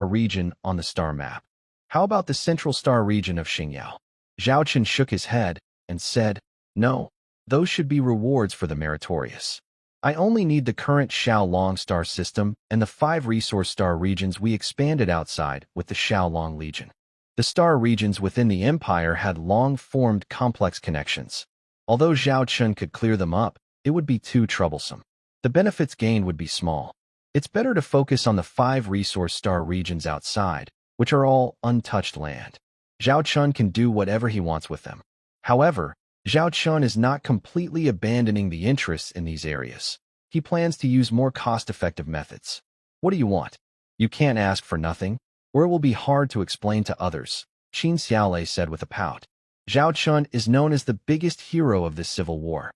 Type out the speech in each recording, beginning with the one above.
a region on the star map. How about the central star region of Xingyao? Zhao Chen shook his head and said, no, those should be rewards for the meritorious. I only need the current Xiaolong star system and the 5 resource star regions we expanded outside with the Xiaolong Legion. The star regions within the empire had long-formed complex connections. Although Zhao Chen could clear them up, it would be too troublesome. The benefits gained would be small. It's better to focus on the 5 resource star regions outside, which are all untouched land. Zhao Chen can do whatever he wants with them. However, Zhao Chen is not completely abandoning the interests in these areas. He plans to use more cost-effective methods. What do you want? You can't ask for nothing, or it will be hard to explain to others, Qin Xiaolei said with a pout. Zhao Chen is known as the biggest hero of this civil war.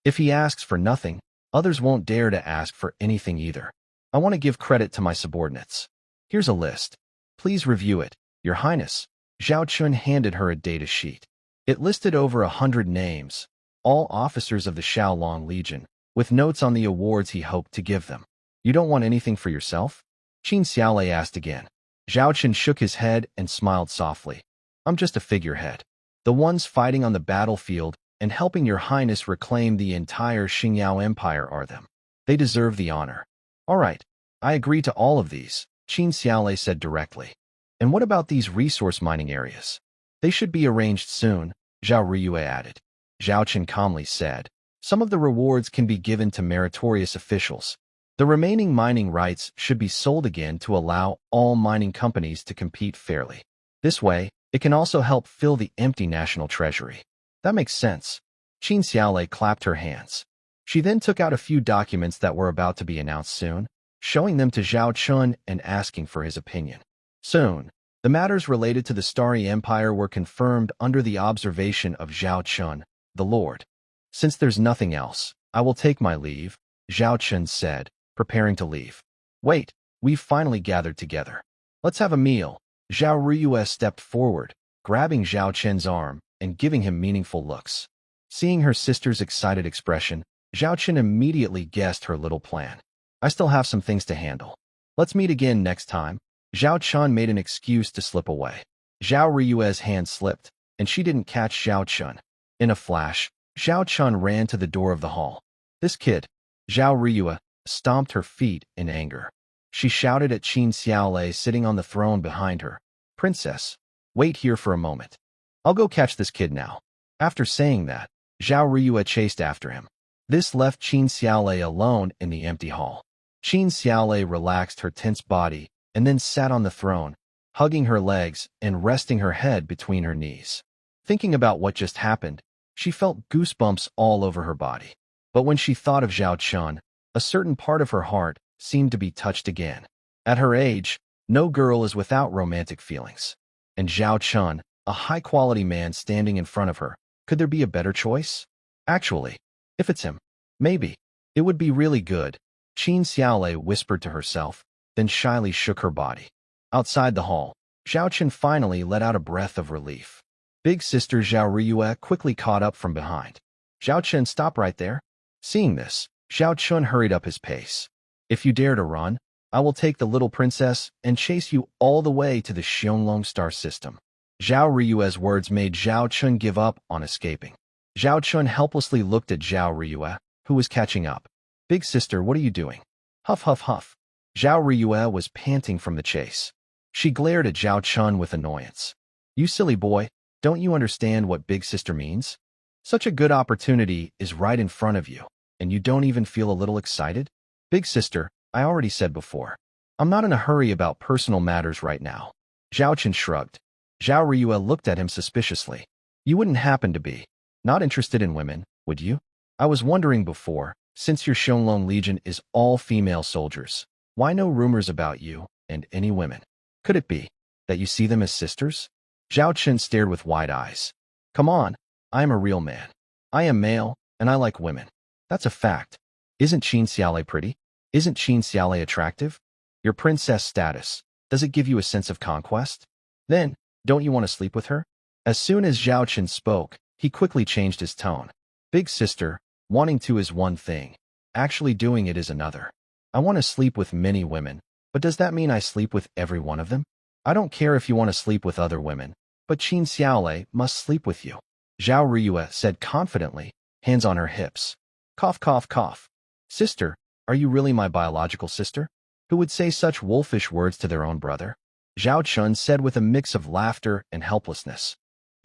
If he asks for nothing, others won't dare to ask for anything either. I want to give credit to my subordinates. Here's a list. Please review it, Your Highness. Zhao Chen handed her a data sheet. It listed over 100 names, all officers of the Xiaolong Legion, with notes on the awards he hoped to give them. You don't want anything for yourself? Qin Xiaolei asked again. Zhao Chen shook his head and smiled softly. I'm just a figurehead. The ones fighting on the battlefield and helping Your Highness reclaim the entire Xingyao Empire are them. They deserve the honor. All right, I agree to all of these, Qin Xiaolei said directly. And what about these resource mining areas? They should be arranged soon, Zhao Riyue added. Zhao Chen calmly said, some of the rewards can be given to meritorious officials. The remaining mining rights should be sold again to allow all mining companies to compete fairly. This way, it can also help fill the empty national treasury. That makes sense. Qin Xiaolei clapped her hands. She then took out a few documents that were about to be announced soon, showing them to Zhao Chen and asking for his opinion. Soon, the matters related to the Starry Empire were confirmed under the observation of Zhao Chen, the Lord. Since there's nothing else, I will take my leave, Zhao Chen said, preparing to leave. Wait, we've finally gathered together. Let's have a meal. Zhao Riyue stepped forward, grabbing Zhao Chen's arm and giving him meaningful looks. Seeing her sister's excited expression, Zhao Chen immediately guessed her little plan. I still have some things to handle. Let's meet again next time. Zhao Chen made an excuse to slip away. Zhao Riyue's hand slipped, and she didn't catch Zhao Chen. In a flash, Zhao Chen ran to the door of the hall. This kid, Zhao Riyue, stomped her feet in anger. She shouted at Qin Xiaolei sitting on the throne behind her. Princess, wait here for a moment. I'll go catch this kid now. After saying that, Zhao Riyue chased after him. This left Qin Xiaolei alone in the empty hall. Qin Xiaolei relaxed her tense body and then sat on the throne, hugging her legs and resting her head between her knees. Thinking about what just happened, she felt goosebumps all over her body. But when she thought of Zhao Chen, a certain part of her heart seemed to be touched again. At her age, no girl is without romantic feelings. And Zhao Chen, a high-quality man standing in front of her, could there be a better choice? Actually, if it's him, maybe. It would be really good, Qin Xiaolei whispered to herself, then shyly shook her body. Outside the hall, Zhao Chen finally let out a breath of relief. Big sister Zhao Riyue quickly caught up from behind. Zhao Chen, stop right there. Seeing this, Zhao Chen hurried up his pace. If you dare to run, I will take the little princess and chase you all the way to the Xiaolong star system. Zhao Riyue's words made Zhao Chen give up on escaping. Zhao Chen helplessly looked at Zhao Riyue, who was catching up. Big sister, what are you doing? Huff, huff, huff. Zhao Riyue was panting from the chase. She glared at Zhao Chen with annoyance. You silly boy, don't you understand what big sister means? Such a good opportunity is right in front of you, and you don't even feel a little excited? Big sister, I already said before. I'm not in a hurry about personal matters right now. Zhao Chen shrugged. Zhao Riyue looked at him suspiciously. You wouldn't happen to be not interested in women, would you? I was wondering before, since your Xiaolong Legion is all female soldiers, why no rumors about you and any women? Could it be that you see them as sisters? Zhao Chen stared with wide eyes. Come on, I am a real man. I am male, and I like women. That's a fact. Isn't Qin Xiaolei pretty? Isn't Qin Xiaolei attractive? Your princess status, does it give you a sense of conquest? Then, don't you want to sleep with her? As soon as Zhao Chen spoke, he quickly changed his tone. Big sister, wanting to is one thing. Actually doing it is another. I want to sleep with many women, But does that mean I sleep with every one of them? I don't care if you want to sleep with other women, but Qin Xiaolei must sleep with you, Zhao Riyue said confidently, hands on her hips. Cough, cough, cough. Sister, are you really my biological sister? Who would say such wolfish words to their own brother? Zhao Chun said with a mix of laughter and helplessness.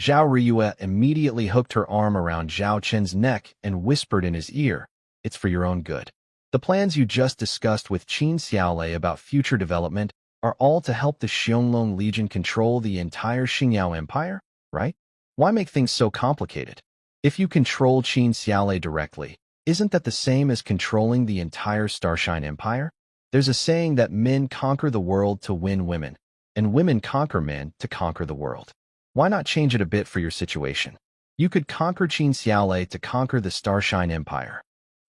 Zhao Riyue immediately hooked her arm around Zhao Chen's neck and whispered in his ear, "It's for your own good. The plans you just discussed with Qin Xiaolei about future development are all to help the Xiongling Legion control the entire Xingyao Empire, right? Why make things so complicated? If you control Qin Xiaolei directly, isn't that the same as controlling the entire Starshine Empire? There's a saying that men conquer the world to win women, and women conquer men to conquer the world. Why not change it a bit for your situation? You could conquer Qin Xiaolei to conquer the Starshine Empire."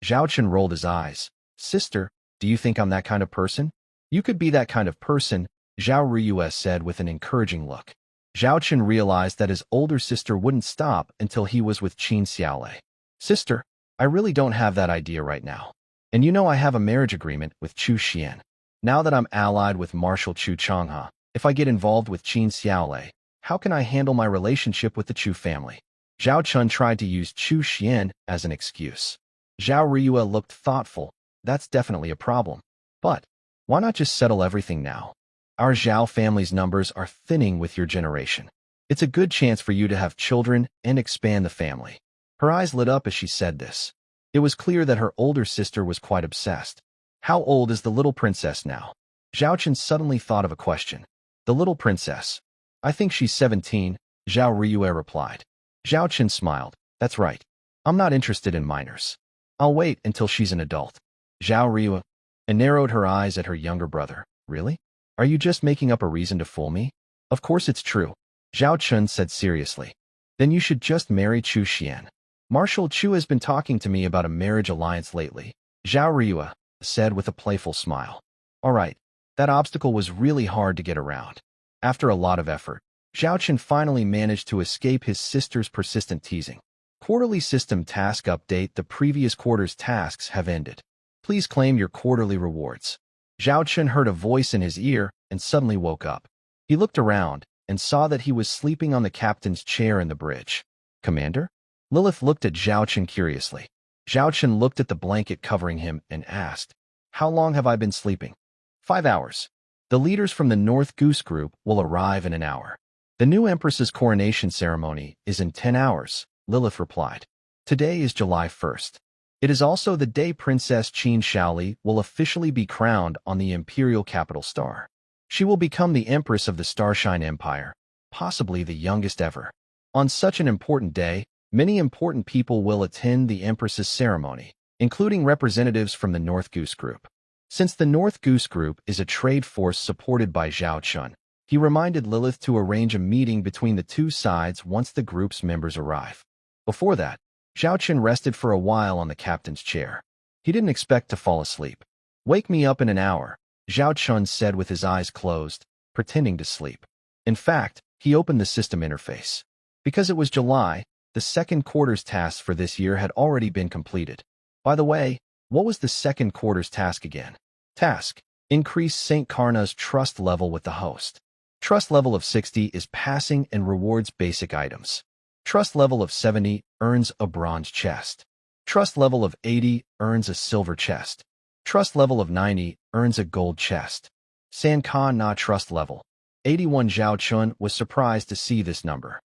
Zhao Chen rolled his eyes. "Sister, do you think I'm that kind of person?" "You could be that kind of person," Zhao Riyue said with an encouraging look. Zhao Chen realized that his older sister wouldn't stop until he was with Qin Xiaolei. "Sister, I really don't have that idea right now. And you know I have a marriage agreement with Chu Xian. Now that I'm allied with Marshal Chu Changhe, if I get involved with Qin Xiaolei, how can I handle my relationship with the Chu family?" Zhao Chun tried to use Chu Xian as an excuse. Zhao Riyue looked thoughtful. "That's definitely a problem. But why not just settle everything now? Our Zhao family's numbers are thinning with your generation. It's a good chance for you to have children and expand the family." Her eyes lit up as she said this. It was clear that her older sister was quite obsessed. "How old is the little princess now?" Zhao Chen suddenly thought of a question. "The little princess? I think she's 17, Zhao Riyue replied. Zhao Chen smiled. "That's right. I'm not interested in minors. I'll wait until she's an adult." Zhao Riyue narrowed her eyes at her younger brother. "Really? Are you just making up a reason to fool me?" "Of course it's true," Zhao Chun said seriously. "Then you should just marry Chu Xian. Marshal Chu has been talking to me about a marriage alliance lately," Zhao Riyue said with a playful smile. All right, that obstacle was really hard to get around. After a lot of effort, Zhao Chen finally managed to escape his sister's persistent teasing. Quarterly system task update. The previous quarter's tasks have ended. Please claim your quarterly rewards. Zhao Chen heard a voice in his ear and suddenly woke up. He looked around and saw that he was sleeping on the captain's chair in the bridge. "Commander?" Lilith looked at Zhao Chen curiously. Zhao Chen looked at the blanket covering him and asked, "How long have I been sleeping?" 5 hours. The leaders from the North Goose Group will arrive in an hour. The new Empress's coronation ceremony is in 10 hours, Lilith replied. Today is July 1st. It is also the day Princess Qin Xiaoli will officially be crowned on the imperial capital star. She will become the Empress of the Starshine Empire, possibly the youngest ever. On such an important day, many important people will attend the Empress's ceremony, including representatives from the North Goose Group. Since the North Goose Group is a trade force supported by Zhao Chun, he reminded Lilith to arrange a meeting between the two sides once the group's members arrive. Before that, Zhao Chen rested for a while on the captain's chair. He didn't expect to fall asleep. "Wake me up in an hour," Zhao Chun said with his eyes closed, pretending to sleep. In fact, he opened the system interface. Because it was July, the second quarter's tasks for this year had already been completed. By the way, what was the second quarter's task again? Task: increase St. Karna's trust level with the host. Trust level of 60 is passing and rewards basic items. Trust level of 70 earns a bronze chest. Trust level of 80 earns a silver chest. Trust level of 90 earns a gold chest. San Ka Na trust level 81. Zhao Chun was surprised to see this number.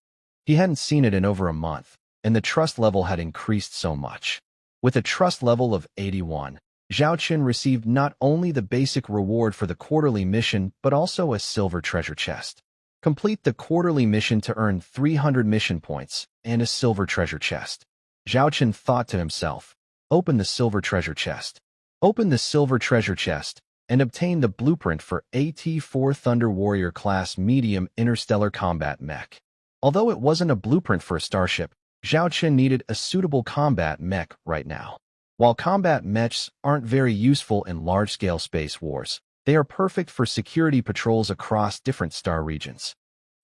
He hadn't seen it in over a month, and the trust level had increased so much. With a trust level of 81, Zhao Chen received not only the basic reward for the quarterly mission but also a silver treasure chest. Complete the quarterly mission to earn 300 mission points and a silver treasure chest. Zhao Chen thought to himself, open the silver treasure chest. Open the silver treasure chest and obtain the blueprint for AT-4 Thunder Warrior class medium interstellar combat mech. Although it wasn't a blueprint for a starship, Zhao Chen needed a suitable combat mech right now. While combat mechs aren't very useful in large-scale space wars, they are perfect for security patrols across different star regions.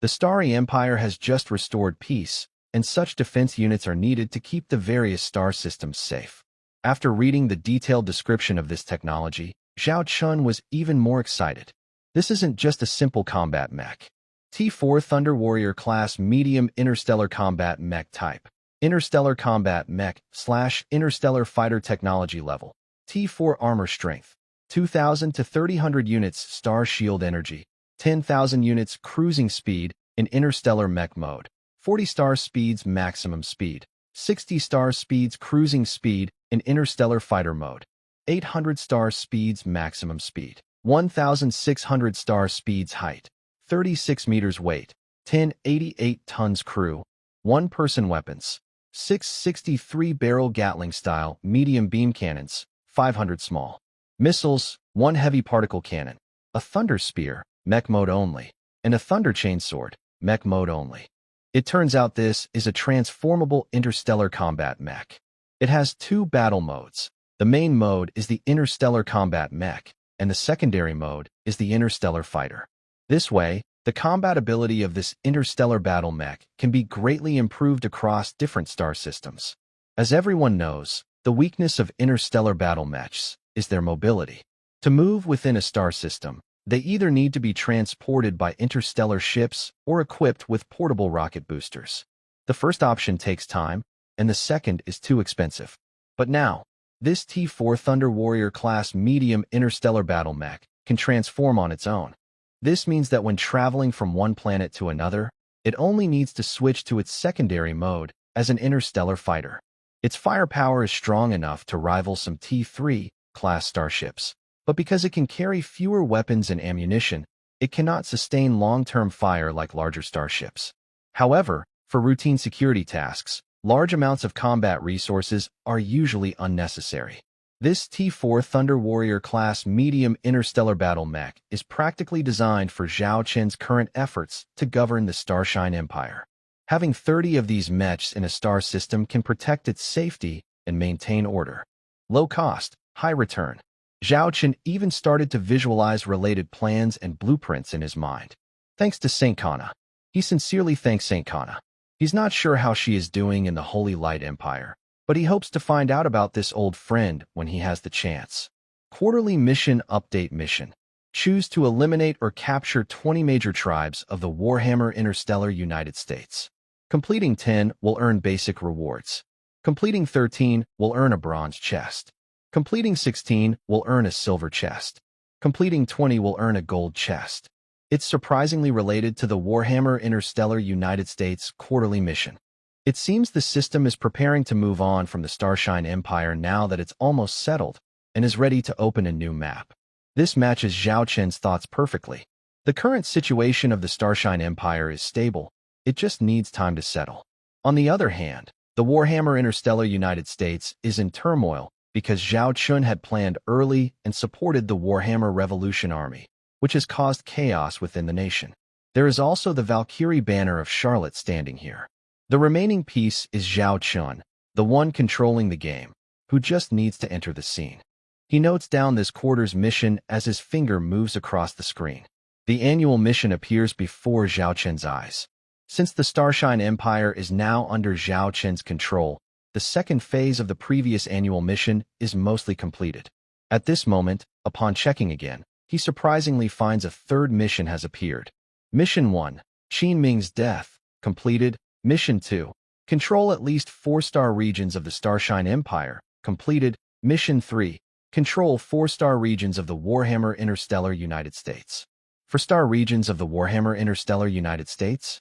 The Starry Empire has just restored peace, and such defense units are needed to keep the various star systems safe. After reading the detailed description of this technology, Zhao Chun was even more excited. This isn't just a simple combat mech. T4 Thunder Warrior class medium interstellar combat mech type. Interstellar combat mech / interstellar fighter technology level. T4 armor strength. 2,000 to 3,000 units star shield energy. 10,000 units cruising speed in interstellar mech mode. 40 star speeds maximum speed. 60 star speeds cruising speed in interstellar fighter mode. 800 star speeds maximum speed. 1,600 star speeds height. 36 meters weight. 1088 tons crew. 1-person weapons. 663 barrel Gatling style medium beam cannons. 500 small missiles. 1 heavy particle cannon. A thunder spear, mech mode only. And a thunder chainsword, mech mode only. It turns out this is a transformable interstellar combat mech. It has 2 battle modes. The main mode is the interstellar combat mech, and the secondary mode is the interstellar fighter. This way, the combat ability of this interstellar battle mech can be greatly improved across different star systems. As everyone knows, the weakness of interstellar battle mechs is their mobility. To move within a star system, they either need to be transported by interstellar ships or equipped with portable rocket boosters. The first option takes time, and the second is too expensive. But now, this T4 Thunder Warrior class medium interstellar battle mech can transform on its own. This means that when traveling from one planet to another, it only needs to switch to its secondary mode as an interstellar fighter. Its firepower is strong enough to rival some T3 class starships, but because it can carry fewer weapons and ammunition, it cannot sustain long-term fire like larger starships. However, for routine security tasks, large amounts of combat resources are usually unnecessary. This T4 Thunder Warrior class medium interstellar battle mech is practically designed for Zhao Chun's current efforts to govern the Starshine Empire. Having 30 of these mechs in a star system can protect its safety and maintain order. Low cost, high return. Zhao Chun even started to visualize related plans and blueprints in his mind. Thanks to Saint Kana. He sincerely thanks Saint Kana. He's not sure how she is doing in the Holy Light Empire, but he hopes to find out about this old friend when he has the chance. Quarterly Mission Update Mission. Choose to eliminate or capture 20 major tribes of the Warhammer Interstellar United States. Completing 10 will earn basic rewards. Completing 13 will earn a bronze chest. Completing 16 will earn a silver chest. Completing 20 will earn a gold chest. It's surprisingly related to the Warhammer Interstellar United States quarterly mission. It seems the system is preparing to move on from the Starshine Empire now that it's almost settled and is ready to open a new map. This matches Zhao Chun's thoughts perfectly. The current situation of the Starshine Empire is stable. It just needs time to settle. On the other hand, the Warhammer Interstellar United States is in turmoil because Zhao Chun had planned early and supported the Warhammer Revolution Army, which has caused chaos within the nation. There is also the Valkyrie banner of Charlotte standing here. The remaining piece is Zhao Chun, the one controlling the game, who just needs to enter the scene. He notes down this quarter's mission as his finger moves across the screen. The annual mission appears before Zhao Chun's eyes. Since the Starshine Empire is now under Zhao Chun's control, the second phase of the previous annual mission is mostly completed. At this moment, upon checking again, he surprisingly finds a third mission has appeared. Mission 1, Qin Ming's death, completed. Mission 2, control at least 4-star regions of the Starshine Empire, completed. Mission 3, control 4-star regions of the Warhammer Interstellar United States. 4-star regions of the Warhammer Interstellar United States?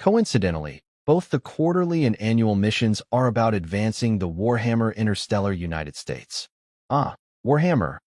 Coincidentally, both the quarterly and annual missions are about advancing the Warhammer Interstellar United States. Warhammer,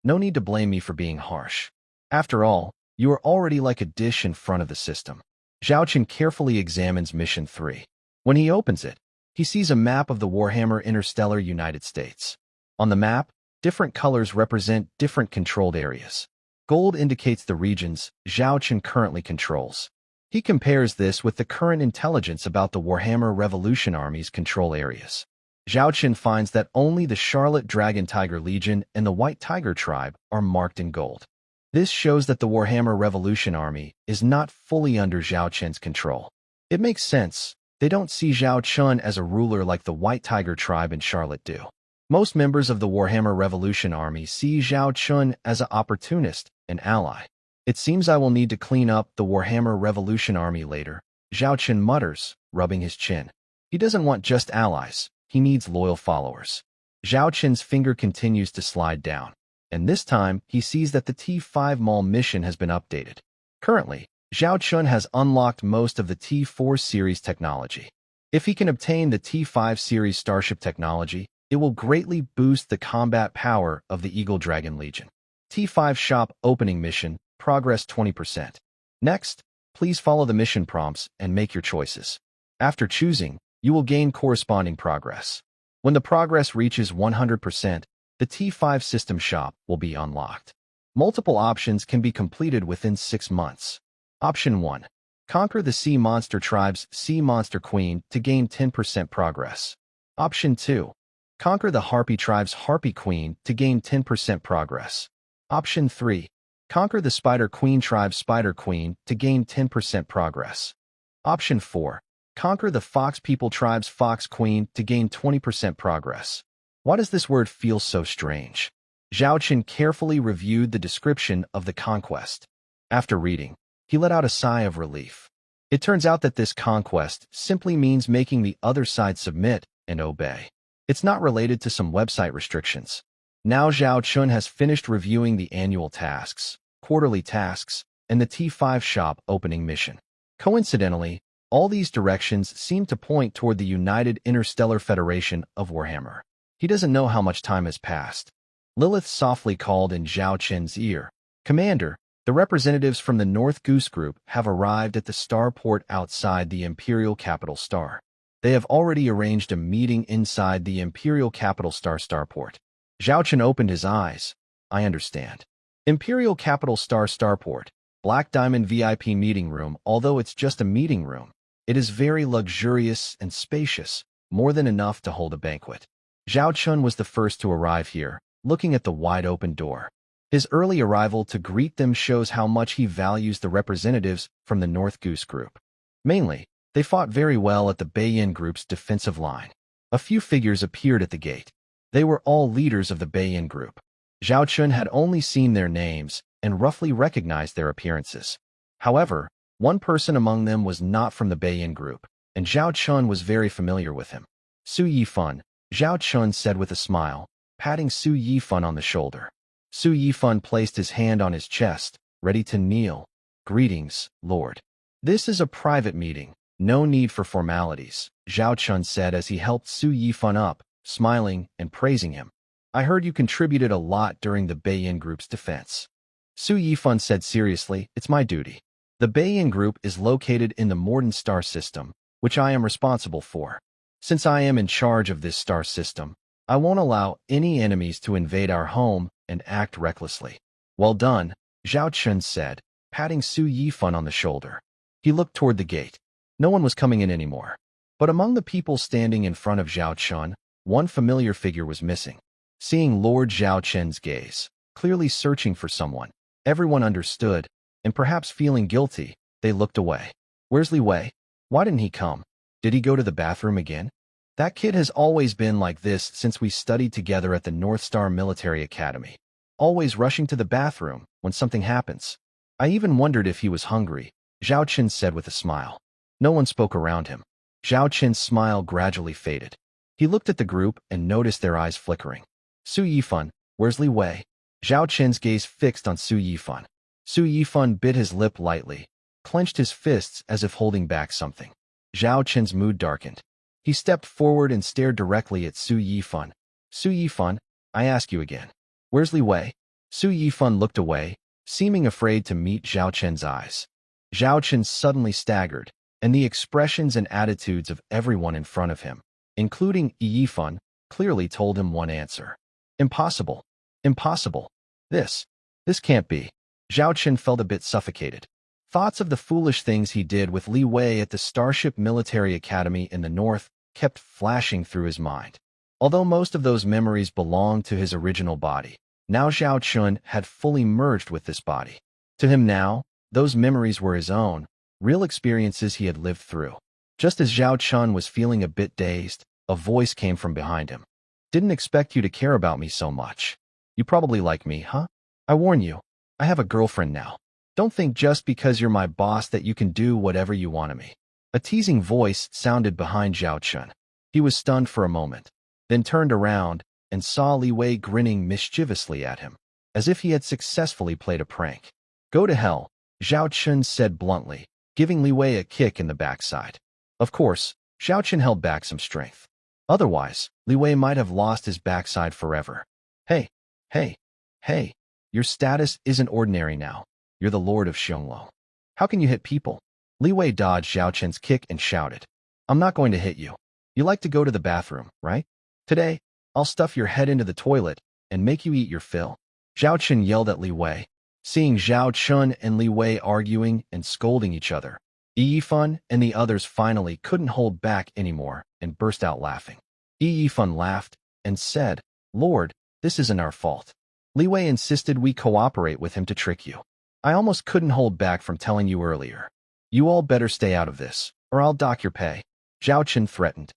no need to blame me for being harsh. After all, you are already like a dish in front of the system. Zhao Chun carefully examines Mission 3. When he opens it, he sees a map of the Warhammer Interstellar United States. On the map, different colors represent different controlled areas. Gold indicates the regions Zhao Chun currently controls. He compares this with the current intelligence about the Warhammer Revolution Army's control areas. Zhao Chun finds that only the Charlotte Dragon Tiger Legion and the White Tiger Tribe are marked in gold. This shows that the Warhammer Revolution Army is not fully under Zhao Chun's control. It makes sense. They don't see Zhao Chun as a ruler like the White Tiger Tribe and Charlotte do. Most members of the Warhammer Revolution army see Zhao Chun as an opportunist, an ally. It seems I will need to clean up the Warhammer Revolution army later, Zhao Chun mutters, rubbing his chin. He doesn't want just allies, he needs loyal followers. Zhao Chun's finger continues to slide down, and this time he sees that the T5 Mall mission has been updated. Currently, Zhao Chun has unlocked most of the T4 series technology. If he can obtain the T5 series starship technology, it will greatly boost the combat power of the Eagle Dragon Legion. T5 shop opening mission, progress 20%. Next, please follow the mission prompts and make your choices. After choosing, you will gain corresponding progress. When the progress reaches 100%, the T5 system shop will be unlocked. Multiple options can be completed within 6 months. Option 1. Conquer the Sea Monster Tribe's Sea Monster Queen to gain 10% progress. Option 2. Conquer the Harpy Tribe's Harpy Queen to gain 10% progress. Option 3. Conquer the Spider Queen Tribe's Spider Queen to gain 10% progress. Option 4. Conquer the Fox People Tribe's Fox Queen to gain 20% progress. Why does this word feel so strange? Zhao Chun carefully reviewed the description of the conquest. After reading, he let out a sigh of relief. It turns out that this conquest simply means making the other side submit and obey. It's not related to some website restrictions. Now Zhao Chun has finished reviewing the annual tasks, quarterly tasks, and the T5 shop opening mission. Coincidentally, all these directions seem to point toward the United Interstellar Federation of Warhammer. He doesn't know how much time has passed. Lilith softly called in Zhao Chun's ear. Commander, the representatives from the North Goose Group have arrived at the starport outside the Imperial Capital Star. They have already arranged a meeting inside the Imperial Capital Star starport. Zhao Chun opened his eyes. I understand. Imperial Capital Star starport, Black Diamond VIP meeting room. Although it's just a meeting room, it is very luxurious and spacious, more than enough to hold a banquet. Zhao Chun was the first to arrive here, looking at the wide-open door. His early arrival to greet them shows how much he values the representatives from the North Goose Group. Mainly, they fought very well at the Bayan Group's defensive line. A few figures appeared at the gate. They were all leaders of the Bayan Group. Zhao Chun had only seen their names and roughly recognized their appearances. However, one person among them was not from the Bayan Group, and Zhao Chun was very familiar with him. Su Yifan, Zhao Chun said with a smile, patting Su Yifan on the shoulder. Su Yifan placed his hand on his chest, ready to kneel. Greetings, Lord. This is a private meeting. No need for formalities, Zhao Chun said as he helped Su Yifan up, smiling and praising him. I heard you contributed a lot during the Bayan Group's defense. Su Yifan said seriously, it's my duty. The Bayan Group is located in the Morden star system, which I am responsible for. Since I am in charge of this star system, I won't allow any enemies to invade our home and act recklessly. Well done, Zhao Chun said, patting Su Yifan on the shoulder. He looked toward the gate. No one was coming in anymore. But among the people standing in front of Zhao Chun, one familiar figure was missing. Seeing Lord Zhao Chun's gaze, clearly searching for someone, everyone understood, and perhaps feeling guilty, they looked away. Where's Li Wei? Why didn't he come? Did he go to the bathroom again? That kid has always been like this since we studied together at the North Star Military Academy. Always rushing to the bathroom when something happens. I even wondered if he was hungry, Zhao Chun said with a smile. No one spoke around him. Zhao Chun's smile gradually faded. He looked at the group and noticed their eyes flickering. Su Yifan, where's Li Wei? Zhao Chun's gaze fixed on Su Yifan. Su Yifan bit his lip lightly, clenched his fists as if holding back something. Zhao Chun's mood darkened. He stepped forward and stared directly at Su Yifan. Su Yifan, I ask you again. Where's Li Wei? Su Yifan looked away, seeming afraid to meet Zhao Chun's eyes. Zhao Chun suddenly staggered, and the expressions and attitudes of everyone in front of him, including Yifan, clearly told him one answer. Impossible. Impossible. This can't be. Zhao Chun felt a bit suffocated. Thoughts of the foolish things he did with Li Wei at the Starship Military Academy in the North kept flashing through his mind. Although most of those memories belonged to his original body, now Zhao Chun had fully merged with this body. To him now, those memories were his own, real experiences he had lived through. Just as Zhao Chun was feeling a bit dazed, a voice came from behind him. Didn't expect you to care about me so much. You probably like me, huh? I warn you, I have a girlfriend now. Don't think just because you're my boss that you can do whatever you want of me. A teasing voice sounded behind Zhao Chun. He was stunned for a moment, then turned around and saw Li Wei grinning mischievously at him, as if he had successfully played a prank. Go to hell, Zhao Chun said bluntly, giving Li Wei a kick in the backside. Of course, Zhao Chun held back some strength. Otherwise, Li Wei might have lost his backside forever. Hey, hey, your status isn't ordinary now. You're the Lord of Xionglo. How can you hit people? Li Wei dodged Zhao Chun's kick and shouted, I'm not going to hit you. You like to go to the bathroom, right? Today, I'll stuff your head into the toilet and make you eat your fill. Zhao Chun yelled at Li Wei. Seeing Zhao Chun and Li Wei arguing and scolding each other, Yi Yifan and the others finally couldn't hold back anymore and burst out laughing. Yi Yifan laughed and said, Lord, this isn't our fault. Li Wei insisted we cooperate with him to trick you. I almost couldn't hold back from telling you earlier. You all better stay out of this, or I'll dock your pay. Zhao Chun threatened.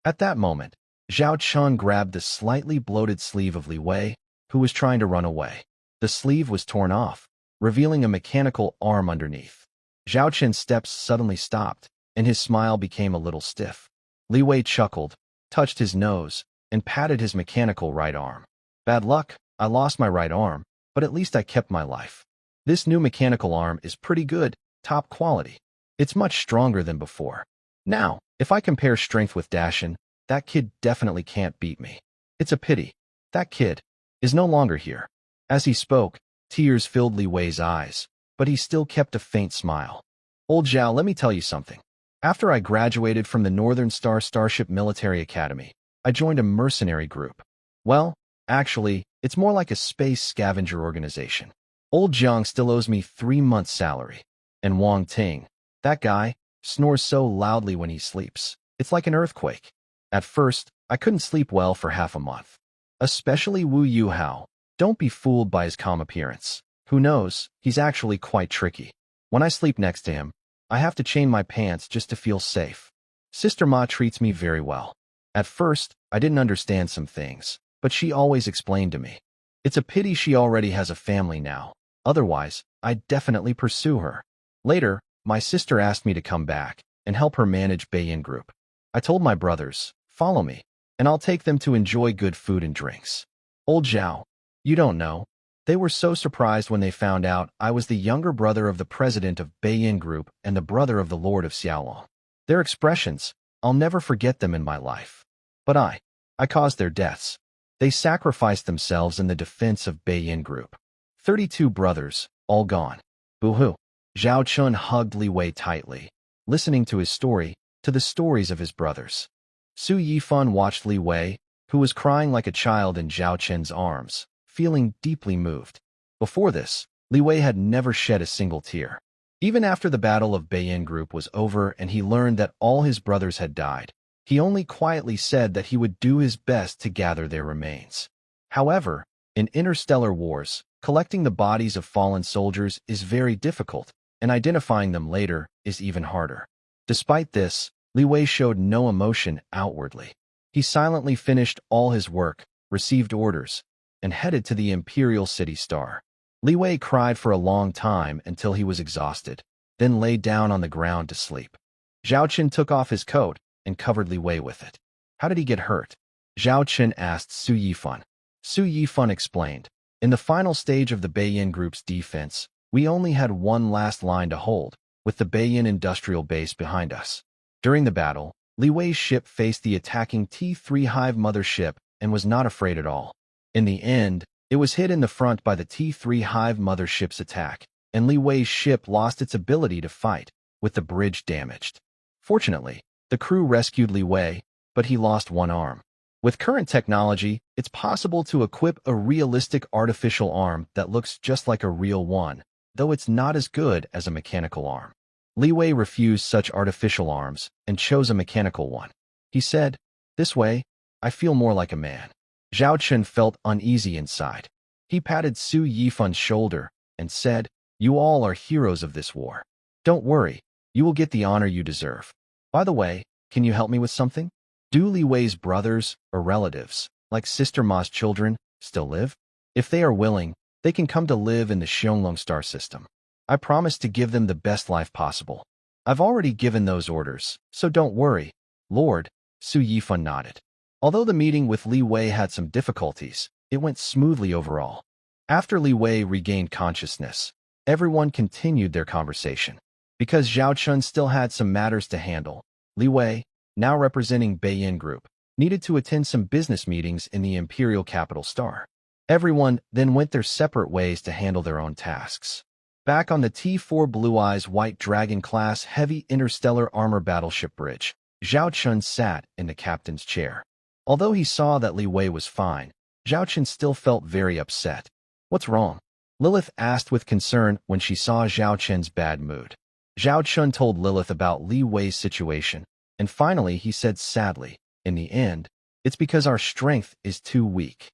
At that moment, Zhao Chun grabbed the slightly bloated sleeve of Li Wei, who was trying to run away. The sleeve was torn off, revealing a mechanical arm underneath. Zhao Chun's steps suddenly stopped, and his smile became a little stiff. Li Wei chuckled, touched his nose, and patted his mechanical right arm. Bad luck, I lost my right arm, but at least I kept my life. This new mechanical arm is pretty good, top quality. It's much stronger than before. Now, if I compare strength with Dashin, that kid definitely can't beat me. It's a pity. That kid is no longer here. As he spoke, tears filled Li Wei's eyes, but he still kept a faint smile. Old Zhao, let me tell you something. After I graduated from the Northern Star Starship Military Academy, I joined a mercenary group. Well, actually, it's more like a space scavenger organization. Old Jiang still owes me 3 months' salary. And Wang Ting, that guy, snores so loudly when he sleeps. It's like an earthquake. At first, I couldn't sleep well for half a month. Especially Wu Yuhao. Don't be fooled by his calm appearance. Who knows, he's actually quite tricky. When I sleep next to him, I have to chain my pants just to feel safe. Sister Ma treats me very well. At first, I didn't understand some things, but she always explained to me. It's a pity she already has a family now. Otherwise, I'd definitely pursue her. Later, my sister asked me to come back and help her manage Beiyin Group. I told my brothers, follow me, and I'll take them to enjoy good food and drinks. Old Zhao, you don't know. They were so surprised when they found out I was the younger brother of the president of Beiyin Group and the brother of the Lord of Xiaolong. Their expressions, I'll never forget them in my life. But I caused their deaths. They sacrificed themselves in the defense of Beiyin Group. 32 brothers, all gone. Boo-hoo. Zhao Chun hugged Li Wei tightly, listening to his story, to the stories of his brothers. Su Yifan watched Li Wei, who was crying like a child in Zhao Chun's arms, feeling deeply moved. Before this, Li Wei had never shed a single tear. Even after the Battle of Beiyin Group was over and he learned that all his brothers had died, he only quietly said that he would do his best to gather their remains. However, in interstellar wars, collecting the bodies of fallen soldiers is very difficult, and identifying them later is even harder. Despite this, Li Wei showed no emotion outwardly. He silently finished all his work, received orders, and headed to the Imperial City Star. Li Wei cried for a long time until he was exhausted, then lay down on the ground to sleep. Zhao Chun took off his coat and covered Li Wei with it. How did he get hurt? Zhao Chun asked Su Yifan. Su Yifan explained, in the final stage of the Beiyin Group's defense, we only had one last line to hold, with the Beiyin industrial base behind us. During the battle, Li Wei's ship faced the attacking T3 Hive mothership and was not afraid at all. In the end, it was hit in the front by the T3 Hive mothership's attack, and Li Wei's ship lost its ability to fight, with the bridge damaged. Fortunately, the crew rescued Li Wei, but he lost one arm. With current technology, it's possible to equip a realistic artificial arm that looks just like a real one, though it's not as good as a mechanical arm. Li Wei refused such artificial arms and chose a mechanical one. He said, this way, I feel more like a man. Zhao Chun felt uneasy inside. He patted Su Yifan's shoulder and said, you all are heroes of this war. Don't worry, you will get the honor you deserve. By the way, can you help me with something? Do Li Wei's brothers or relatives, like Sister Ma's children, still live? If they are willing, they can come to live in the Xianglong star system. I promise to give them the best life possible. I've already given those orders, so don't worry, Lord. Su Yifan nodded. Although the meeting with Li Wei had some difficulties, it went smoothly overall. After Li Wei regained consciousness, everyone continued their conversation. Because Zhao Chun still had some matters to handle, Li Wei, now representing Beiyin Group, needed to attend some business meetings in the Imperial Capital Star. Everyone then went their separate ways to handle their own tasks. Back on the T4 Blue Eyes White Dragon class heavy interstellar armor battleship bridge, Zhao Chun sat in the captain's chair. Although he saw that Li Wei was fine, Zhao Chun still felt very upset. What's wrong? Lilith asked with concern when she saw Zhao Chun's bad mood. Zhao Chun told Lilith about Li Wei's situation, and finally he said sadly, in the end, it's because our strength is too weak.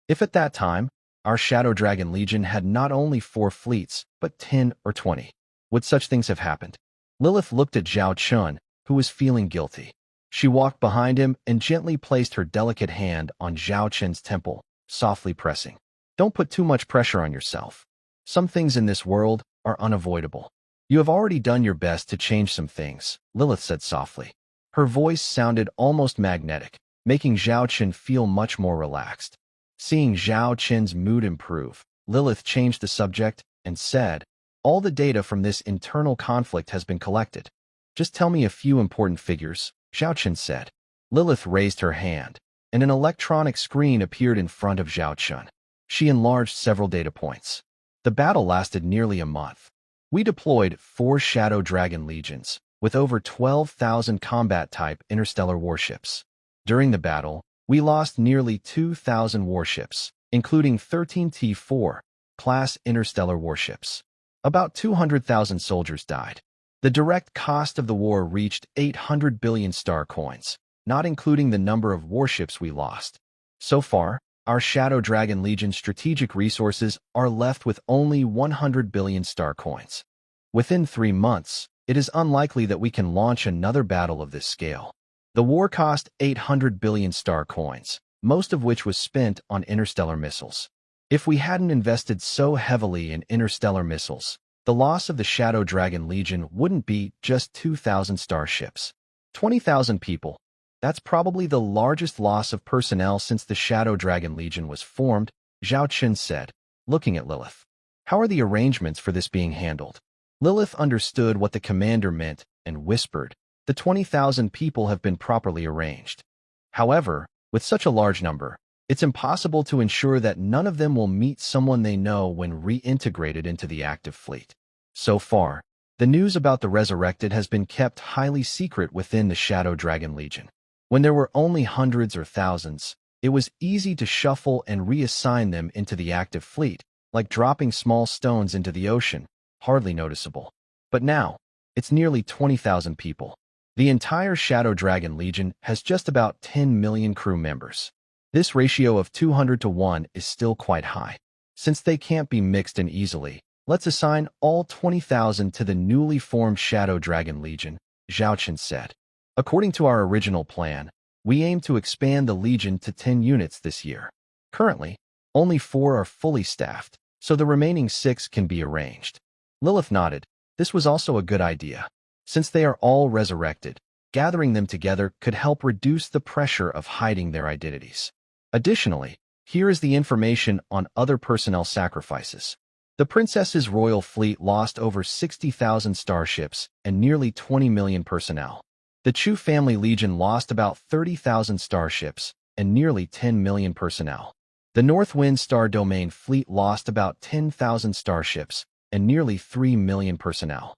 If at that time, our Shadow Dragon Legion had not only 4 fleets, but 10 or 20, would such things have happened? Lilith looked at Zhao Chun, who was feeling guilty. She walked behind him and gently placed her delicate hand on Zhao Chun's temple, softly pressing. Don't put too much pressure on yourself. Some things in this world are unavoidable. You have already done your best to change some things, Lilith said softly. Her voice sounded almost magnetic, making Zhao Chun feel much more relaxed. Seeing Zhao Chun's mood improve, Lilith changed the subject and said, all the data from this internal conflict has been collected. Just tell me a few important figures, Zhao Chun said. Lilith raised her hand, and an electronic screen appeared in front of Zhao Chun. She enlarged several data points. The battle lasted nearly a month. We deployed 4 Shadow Dragon Legions, with over 12,000 combat-type interstellar warships. During the battle, we lost nearly 2,000 warships, including 13 T4 class interstellar warships. About 200,000 soldiers died. The direct cost of the war reached 800 billion star coins, not including the number of warships we lost. So far, our Shadow Dragon Legion strategic resources are left with only 100 billion star coins. Within 3 months, it is unlikely that we can launch another battle of this scale. The war cost 800 billion star coins, most of which was spent on interstellar missiles. If we hadn't invested so heavily in interstellar missiles, the loss of the Shadow Dragon Legion wouldn't be just 2,000 starships. 20,000 people. That's probably the largest loss of personnel since the Shadow Dragon Legion was formed, Zhao Chun said, looking at Lilith. How are the arrangements for this being handled? Lilith understood what the commander meant and whispered, the 20,000 people have been properly arranged. However, with such a large number, it's impossible to ensure that none of them will meet someone they know when reintegrated into the active fleet. So far, the news about the resurrected has been kept highly secret within the Shadow Dragon Legion. When there were only hundreds or thousands, it was easy to shuffle and reassign them into the active fleet, like dropping small stones into the ocean, hardly noticeable. But now, it's nearly 20,000 people. The entire Shadow Dragon Legion has just about 10 million crew members. This ratio of 200 to 1 is still quite high. Since they can't be mixed in easily, let's assign all 20,000 to the newly formed Shadow Dragon Legion, Zhao Chun said. According to our original plan, we aim to expand the Legion to 10 units this year. Currently, only 4 are fully staffed, so the remaining 6 can be arranged. Lilith nodded. This was also a good idea. Since they are all resurrected, gathering them together could help reduce the pressure of hiding their identities. Additionally, here is the information on other personnel sacrifices. The Princess's royal fleet lost over 60,000 starships and nearly 20 million personnel. The Chu family legion lost about 30,000 starships and nearly 10 million personnel. The North Wind Star Domain fleet lost about 10,000 starships and nearly 3 million personnel.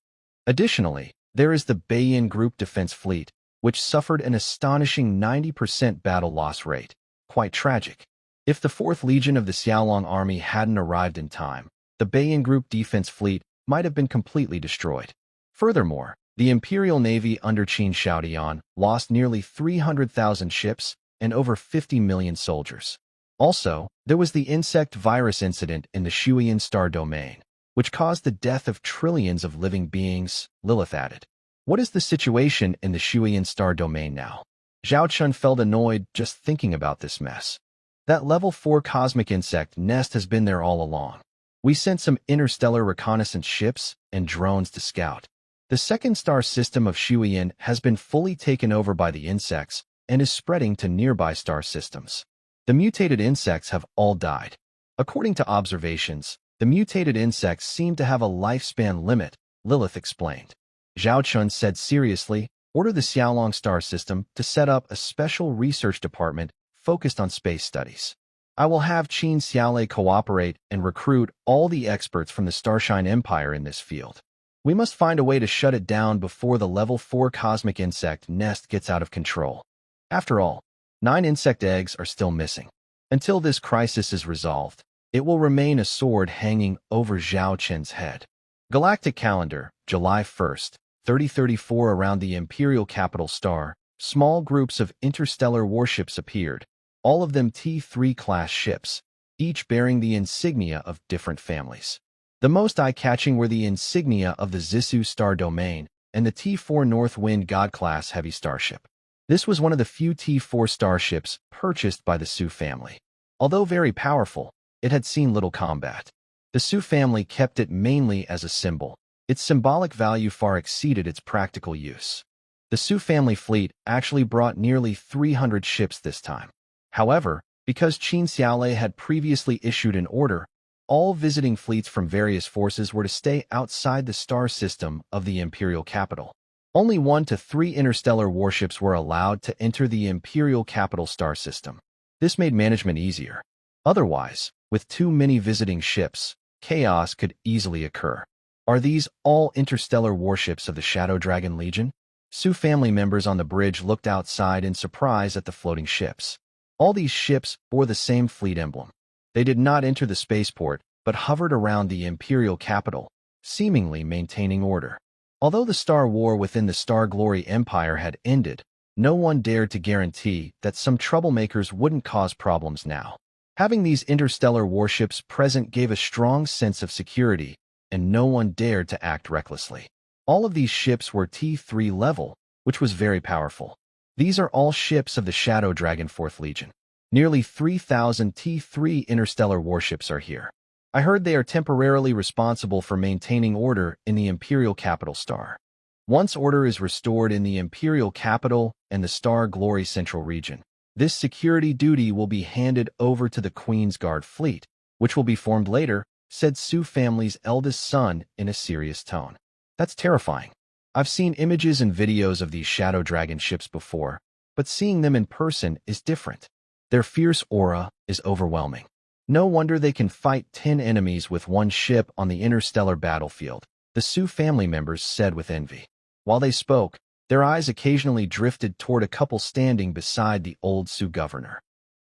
Additionally, there is the Beiyin Group Defense Fleet, which suffered an astonishing 90% battle loss rate. Quite tragic. If the 4th Legion of the Xiaolong Army hadn't arrived in time, the Beiyin Group Defense Fleet might have been completely destroyed. Furthermore, the Imperial Navy under Qin Shaodian lost nearly 300,000 ships and over 50 million soldiers. Also, there was the insect virus incident in the Shuiyan Star Domain, which caused the death of trillions of living beings, Lilith added. What is the situation in the Shuiyan Star Domain now? Zhao Chun felt annoyed just thinking about this mess. That level 4 cosmic insect nest has been there all along. We sent some interstellar reconnaissance ships and drones to scout. The second star system of Shuiyin has been fully taken over by the insects and is spreading to nearby star systems. The mutated insects have all died. According to observations, the mutated insects seem to have a lifespan limit, Lilith explained. Zhao Chun said seriously, order the Xiaolong star system to set up a special research department focused on space studies. I will have Qin Xiaolei cooperate and recruit all the experts from the Starshine Empire in this field. We must find a way to shut it down before the level 4 cosmic insect nest gets out of control. After all, 9 insect eggs are still missing. Until this crisis is resolved, it will remain a sword hanging over Zhao Chen's head. Galactic Calendar, July 1st, 3034. Around the imperial capital star, small groups of interstellar warships appeared, all of them T3-class ships, each bearing the insignia of different families. The most eye-catching were the insignia of the Zissou star domain and the T4 Northwind God-class heavy starship. This was one of the few T4 starships purchased by the Su family. Although very powerful, it had seen little combat. The Su family kept it mainly as a symbol. Its symbolic value far exceeded its practical use. The Su family fleet actually brought nearly 300 ships this time. However, because Qin Xiaolei had previously issued an order, all visiting fleets from various forces were to stay outside the star system of the imperial capital. Only 1 to 3 interstellar warships were allowed to enter the imperial capital star system. This made management easier. Otherwise, with too many visiting ships, chaos could easily occur. Are these all interstellar warships of the Shadow Dragon Legion? Su family members on the bridge looked outside in surprise at the floating ships. All these ships bore the same fleet emblem. They did not enter the spaceport, but hovered around the imperial capital, seemingly maintaining order. Although the Star War within the Star Glory Empire had ended, no one dared to guarantee that some troublemakers wouldn't cause problems now. Having these interstellar warships present gave a strong sense of security, and no one dared to act recklessly. All of these ships were T3 level, which was very powerful. These are all ships of the Shadow Dragon 4th Legion. Nearly 3,000 T3 interstellar warships are here. I heard they are temporarily responsible for maintaining order in the Imperial Capital Star. Once order is restored in the Imperial Capital and the Star Glory Central region, this security duty will be handed over to the Queen's Guard fleet, which will be formed later, said Su family's eldest son in a serious tone. That's terrifying. I've seen images and videos of these Shadow Dragon ships before, but seeing them in person is different. Their fierce aura is overwhelming. No wonder they can fight 10 enemies with one ship on the interstellar battlefield, the Su family members said with envy. While they spoke, their eyes occasionally drifted toward a couple standing beside the old Su governor.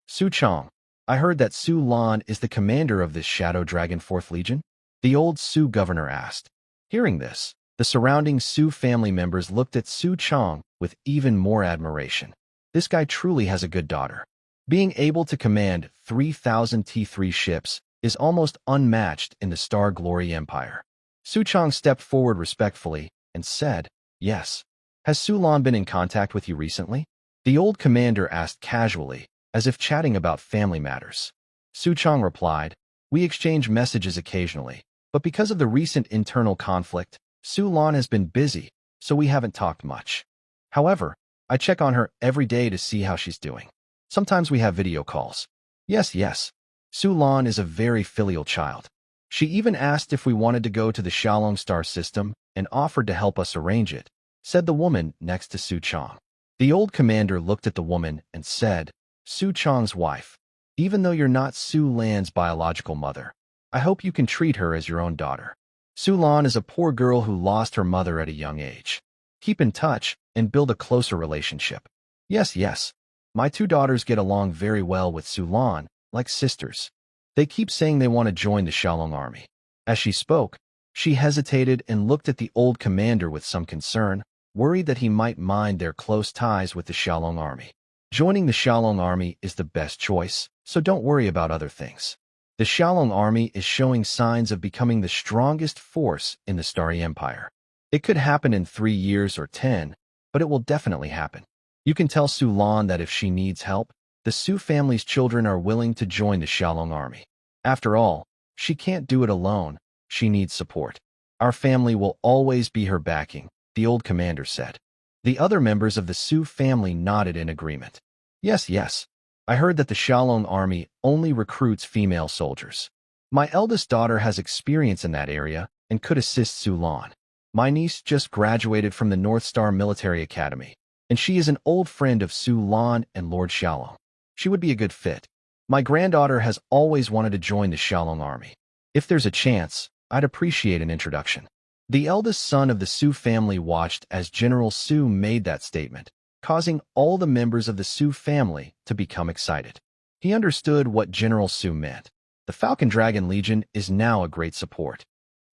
Su Chong, I heard that Su Lan is the commander of this Shadow Dragon 4th Legion? The old Su governor asked. Hearing this, the surrounding Su family members looked at Su Chong with even more admiration. This guy truly has a good daughter. Being able to command 3,000 T3 ships is almost unmatched in the Star Glory Empire. Su Chong stepped forward respectfully and said, Yes. Has Su Lan been in contact with you recently? The old commander asked casually, as if chatting about family matters. Su Chong replied, We exchange messages occasionally, but because of the recent internal conflict, Su Lan has been busy, so we haven't talked much. However, I check on her every day to see how she's doing. Sometimes we have video calls. Yes. Su Lan is a very filial child. She even asked if we wanted to go to the Xiaolong star system and offered to help us arrange it, said the woman next to Su Chong. The old commander looked at the woman and said, Su Chong's wife, even though you're not Su Lan's biological mother, I hope you can treat her as your own daughter. Su Lan is a poor girl who lost her mother at a young age. Keep in touch and build a closer relationship. Yes. My 2 daughters get along very well with Su Lan, like sisters. They keep saying they want to join the Xiaolong army. As she spoke, she hesitated and looked at the old commander with some concern, worried that he might mind their close ties with the Xiaolong army. Joining the Xiaolong army is the best choice, so don't worry about other things. The Xiaolong army is showing signs of becoming the strongest force in the Starry Empire. It could happen in 3 years or 10, but it will definitely happen. You can tell Su Lan that if she needs help, The Su family's children are willing to join the Xiaolong army. After all, she can't do it alone. She needs support. Our family will always be her backing, the old commander said. The other members of the Su family nodded in agreement. Yes, yes. I heard that the Xiaolong army only recruits female soldiers. My eldest daughter has experience in that area and could assist Su Lan. My niece just graduated from the North Star Military Academy, and she is an old friend of Su Lan and Lord Xiaolong. She would be a good fit. My granddaughter has always wanted to join the Xiaolong army. If there's a chance, I'd appreciate an introduction. The eldest son of the Su family watched as General Su made that statement, causing all the members of the Su family to become excited. He understood what General Su meant. The Falcon Dragon Legion is now a great support.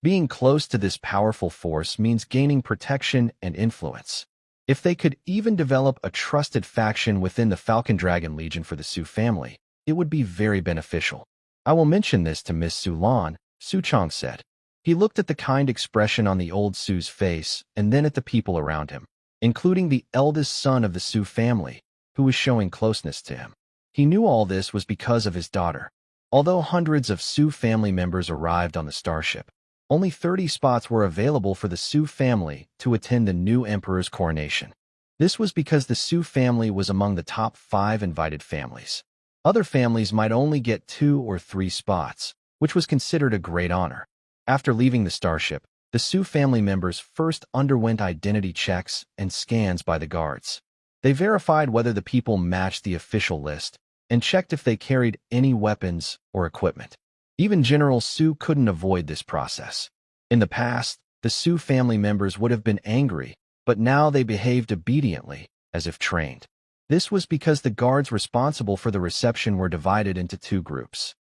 Being close to this powerful force means gaining protection and influence. If they could even develop a trusted faction within the Falcon Dragon Legion for the Su family, it would be very beneficial. I will mention this to Miss Su Lan, Su Chang said. He looked at the kind expression on the old Su's face and then at the people around him, including the eldest son of the Su family, who was showing closeness to him. He knew all this was because of his daughter. Although hundreds of Su family members arrived on the starship, only 30 spots were available for the Su family to attend the new emperor's coronation. This was because the Su family was among the top 5 invited families. Other families might only get 2 or 3 spots, which was considered a great honor. After leaving the starship, the Su family members first underwent identity checks and scans by the guards. They verified whether the people matched the official list and checked if they carried any weapons or equipment. Even General Su couldn't avoid this process. In the past, the Su family members would have been angry, but now they behaved obediently, as if trained. This was because the guards responsible for the reception were divided into 2 groups.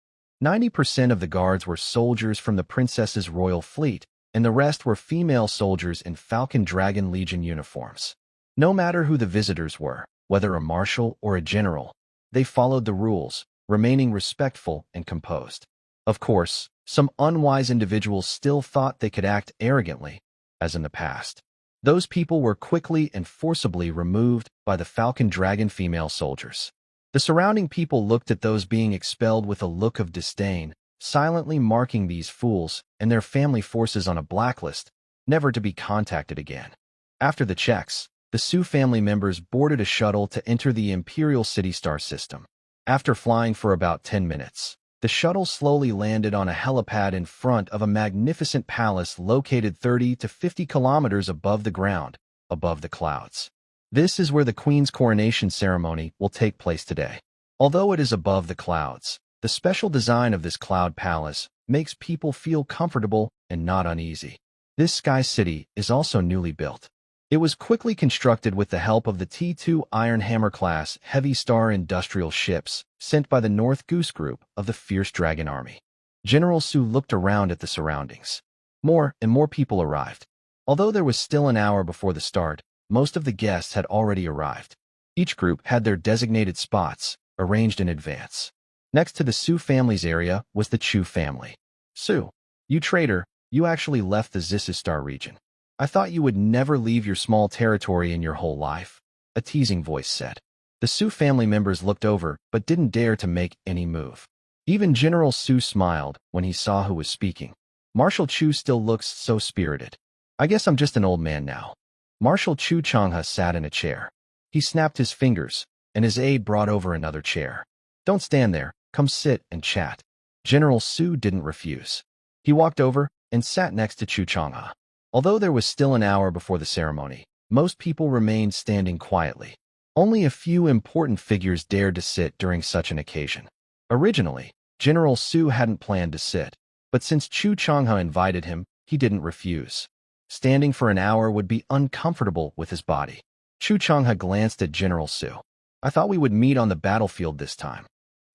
90% of the guards were soldiers from the princess's royal fleet, and the rest were female soldiers in Falcon Dragon Legion uniforms. No matter who the visitors were, whether a marshal or a general, they followed the rules, remaining respectful and composed. Of course, some unwise individuals still thought they could act arrogantly, as in the past. Those people were quickly and forcibly removed by the Falcon Dragon female soldiers. The surrounding people looked at those being expelled with a look of disdain, silently marking these fools and their family forces on a blacklist, never to be contacted again. After the checks, the Su family members boarded a shuttle to enter the Imperial City Star system. After flying for about 10 minutes, the shuttle slowly landed on a helipad in front of a magnificent palace located 30 to 50 kilometers above the ground, above the clouds. This is where the Queen's coronation ceremony will take place today. Although it is above the clouds, the special design of this cloud palace makes people feel comfortable and not uneasy. This sky city is also newly built. It was quickly constructed with the help of the T2 Iron Hammer-class heavy star industrial ships sent by the North Goose Group of the Fierce Dragon Army. General Su looked around at the surroundings. More and more people arrived. Although there was still an hour before the start, most of the guests had already arrived. Each group had their designated spots, arranged in advance. Next to the Su family's area was the Chu family. Su, you traitor, you actually left the Zissu Star region. I thought you would never leave your small territory in your whole life, a teasing voice said. The Su family members looked over but didn't dare to make any move. Even General Su smiled when he saw who was speaking. Marshal Chu still looks so spirited. I guess I'm just an old man now. Marshal Chu Changhe sat in a chair. He snapped his fingers, and his aide brought over another chair. Don't stand there, come sit and chat. General Su didn't refuse. He walked over and sat next to Chu Changhe. Although there was still an hour before the ceremony, most people remained standing quietly. Only a few important figures dared to sit during such an occasion. Originally, General Su hadn't planned to sit, but since Chu Changhe invited him, he didn't refuse. Standing for an hour would be uncomfortable with his body. Chu Changhe glanced at General Su. I thought we would meet on the battlefield this time.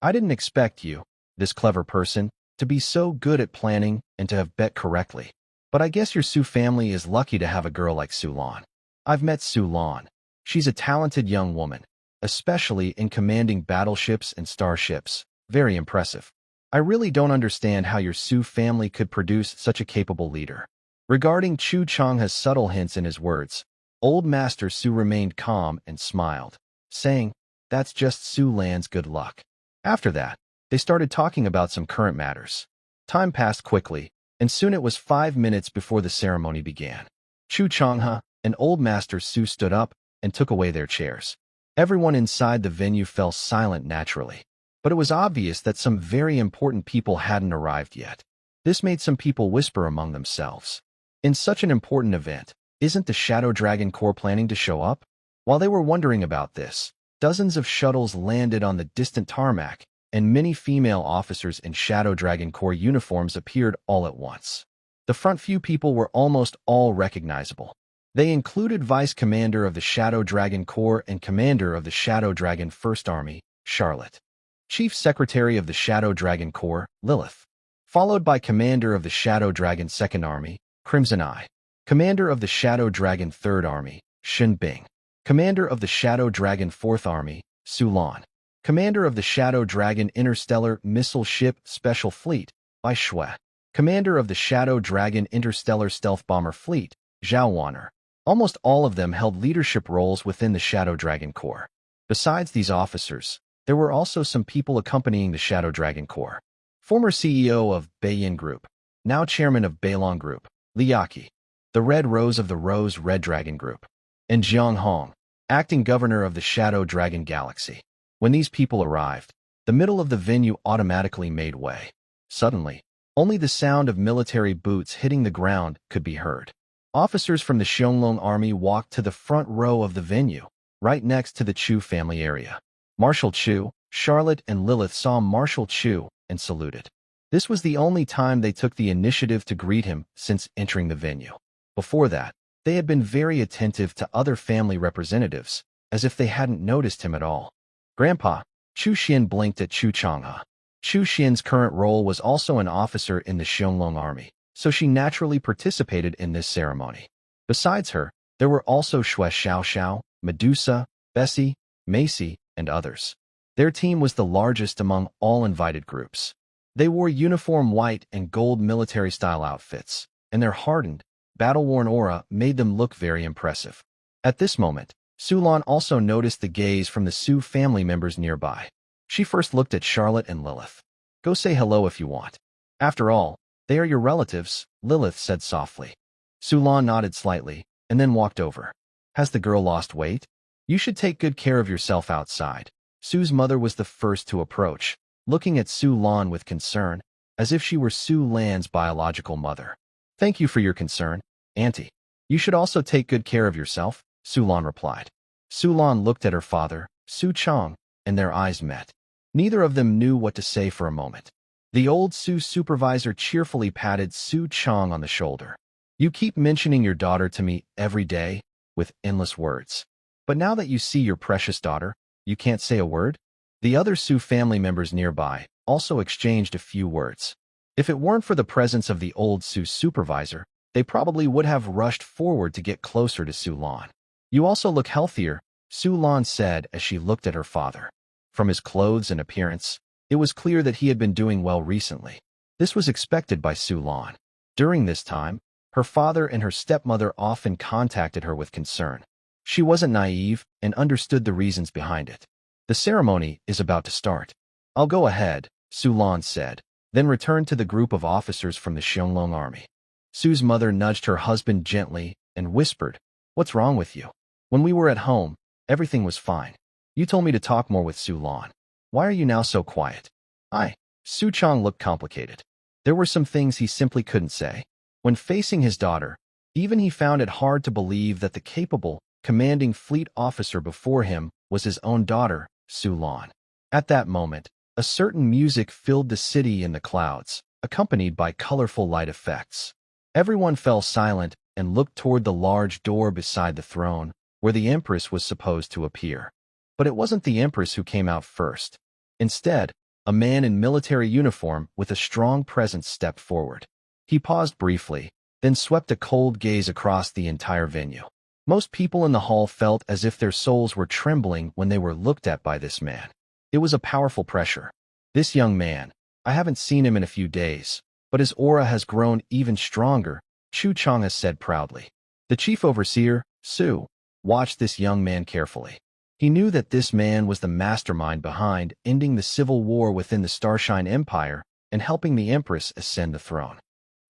I didn't expect you, this clever person, to be so good at planning and to have bet correctly. But I guess your Su family is lucky to have a girl like Su Lan. I've met Su Lan. She's a talented young woman, especially in commanding battleships and starships. Very impressive. I really don't understand how your Su family could produce such a capable leader. Regarding Chu Changhe's subtle hints in his words, Old Master Su remained calm and smiled, saying, that's just Su Lan's good luck. After that, they started talking about some current matters. Time passed quickly, and soon it was 5 minutes before the ceremony began. Chu Changhe and Old Master Su stood up and took away their chairs. Everyone inside the venue fell silent naturally. But it was obvious that some very important people hadn't arrived yet. This made some people whisper among themselves. In such an important event, isn't the Shadow Dragon Corps planning to show up? While they were wondering about this, dozens of shuttles landed on the distant tarmac, and many female officers in Shadow Dragon Corps uniforms appeared all at once. The front few people were almost all recognizable. They included Vice Commander of the Shadow Dragon Corps and Commander of the Shadow Dragon First Army, Charlotte. Chief Secretary of the Shadow Dragon Corps, Lilith. Followed by Commander of the Shadow Dragon Second Army, Crimson Eye. Commander of the Shadow Dragon Third Army, Shen Bing. Commander of the Shadow Dragon Fourth Army, Su Lan. Commander of the Shadow Dragon Interstellar Missile Ship Special Fleet, Bai Shui. Commander of the Shadow Dragon Interstellar Stealth Bomber Fleet, Zhao Wanner. Almost all of them held leadership roles within the Shadow Dragon Corps. Besides these officers, there were also some people accompanying the Shadow Dragon Corps. Former CEO of Beiyin Group, now Chairman of Beilong Group, Li Yaqi. The Red Rose of the Rose Red Dragon Group, and Jiang Hong, acting governor of the Shadow Dragon Galaxy. When these people arrived, the middle of the venue automatically made way. Suddenly, only the sound of military boots hitting the ground could be heard. Officers from the Xiongling Army walked to the front row of the venue, right next to the Chu family area. Marshal Chu, Charlotte, and Lilith saw Marshal Chu and saluted. This was the only time they took the initiative to greet him since entering the venue. Before that, they had been very attentive to other family representatives, as if they hadn't noticed him at all. Grandpa, Chu Xian blinked at Chu Changhe. Chu Xian's current role was also an officer in the Xiongling Army, so she naturally participated in this ceremony. Besides her, there were also Shui Xiaoxiao, Medusa, Bessie, Macy, and others. Their team was the largest among all invited groups. They wore uniform white and gold military-style outfits, and their hardened, battle-worn aura made them look very impressive. At this moment, Su Lan also noticed the gaze from the Su family members nearby. She first looked at Charlotte and Lilith. "Go say hello if you want. After all, they are your relatives," Lilith said softly. Su Lan nodded slightly, and then walked over. "Has the girl lost weight? You should take good care of yourself outside." Su's mother was the first to approach, looking at Su Lan with concern, as if she were Su Lan's biological mother. "Thank you for your concern, Auntie. You should also take good care of yourself," Su Lan replied. Su Lan looked at her father, Su Chang, and their eyes met. Neither of them knew what to say for a moment. The old Su supervisor cheerfully patted Su Chang on the shoulder. "You keep mentioning your daughter to me every day, with endless words. But now that you see your precious daughter, you can't say a word?" The other Su family members nearby also exchanged a few words. If it weren't for the presence of the old Su supervisor, they probably would have rushed forward to get closer to Su Lan. "You also look healthier," Su Lan said as she looked at her father. From his clothes and appearance, it was clear that he had been doing well recently. This was expected by Su Lan. During this time, her father and her stepmother often contacted her with concern. She wasn't naive and understood the reasons behind it. "The ceremony is about to start. I'll go ahead," Su Lan said, then returned to the group of officers from the Xiongling Army. Su's mother nudged her husband gently and whispered, "What's wrong with you? When we were at home, everything was fine. You told me to talk more with Su Lan. Why are you now so quiet?" Su Chang looked complicated. There were some things he simply couldn't say. When facing his daughter, even he found it hard to believe that the capable, commanding fleet officer before him was his own daughter, Su Lan. At that moment, a certain music filled the city in the clouds, accompanied by colorful light effects. Everyone fell silent and looked toward the large door beside the throne, where the Empress was supposed to appear. But it wasn't the Empress who came out first. Instead, a man in military uniform with a strong presence stepped forward. He paused briefly, then swept a cold gaze across the entire venue. Most people in the hall felt as if their souls were trembling when they were looked at by this man. It was a powerful pressure. This young man, I haven't seen him in a few days, but his aura has grown even stronger, Chu Changhe said proudly. The chief overseer, Su, watched this young man carefully. He knew that this man was the mastermind behind ending the civil war within the Starshine Empire and helping the Empress ascend the throne.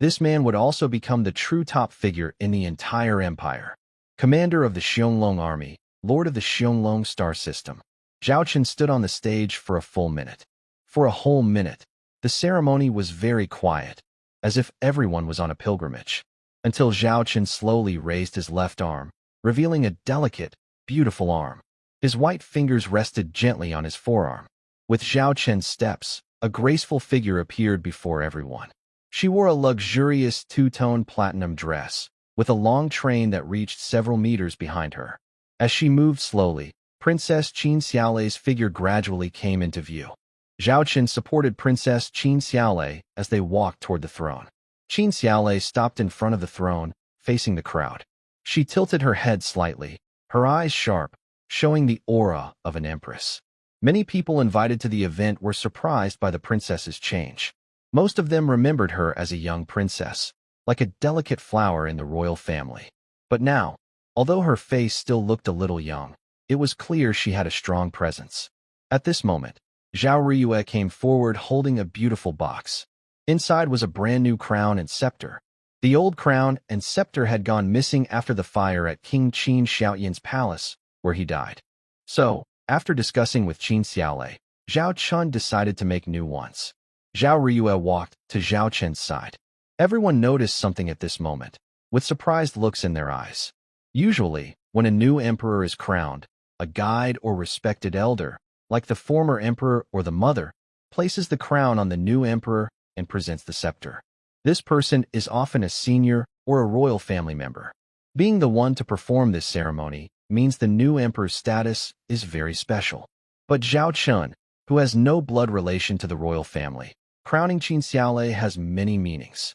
This man would also become the true top figure in the entire empire. Commander of the Xianglong army, Lord of the Xianglong star system. Zhao Chen stood on the stage for a full minute. For a whole minute, the ceremony was very quiet, as if everyone was on a pilgrimage, until Zhao Chen slowly raised his left arm, revealing a delicate, beautiful arm. His white fingers rested gently on his forearm. With Zhao Chen's steps, a graceful figure appeared before everyone. She wore a luxurious two-tone platinum dress, with a long train that reached several meters behind her. As she moved slowly, Princess Qin Xiaolei's figure gradually came into view. Zhao Chen supported Princess Qin Xiaolei as they walked toward the throne. Qin Xiaolei stopped in front of the throne, facing the crowd. She tilted her head slightly, her eyes sharp, showing the aura of an empress. Many people invited to the event were surprised by the princess's change. Most of them remembered her as a young princess, like a delicate flower in the royal family. But now, although her face still looked a little young, it was clear she had a strong presence. At this moment, Zhao Riyue came forward holding a beautiful box. Inside was a brand new crown and scepter. The old crown and scepter had gone missing after the fire at King Qin Xiaoyan's palace, where he died. So, after discussing with Qin Xiaolei, Zhao Chen decided to make new ones. Zhao Riyue walked to Zhao Chen's side. Everyone noticed something at this moment, with surprised looks in their eyes. Usually, when a new emperor is crowned, a guide or respected elder, like the former emperor or the mother, places the crown on the new emperor and presents the scepter. This person is often a senior or a royal family member. Being the one to perform this ceremony means the new emperor's status is very special. But Zhao Chen, who has no blood relation to the royal family, crowning Qin Xiaolei has many meanings.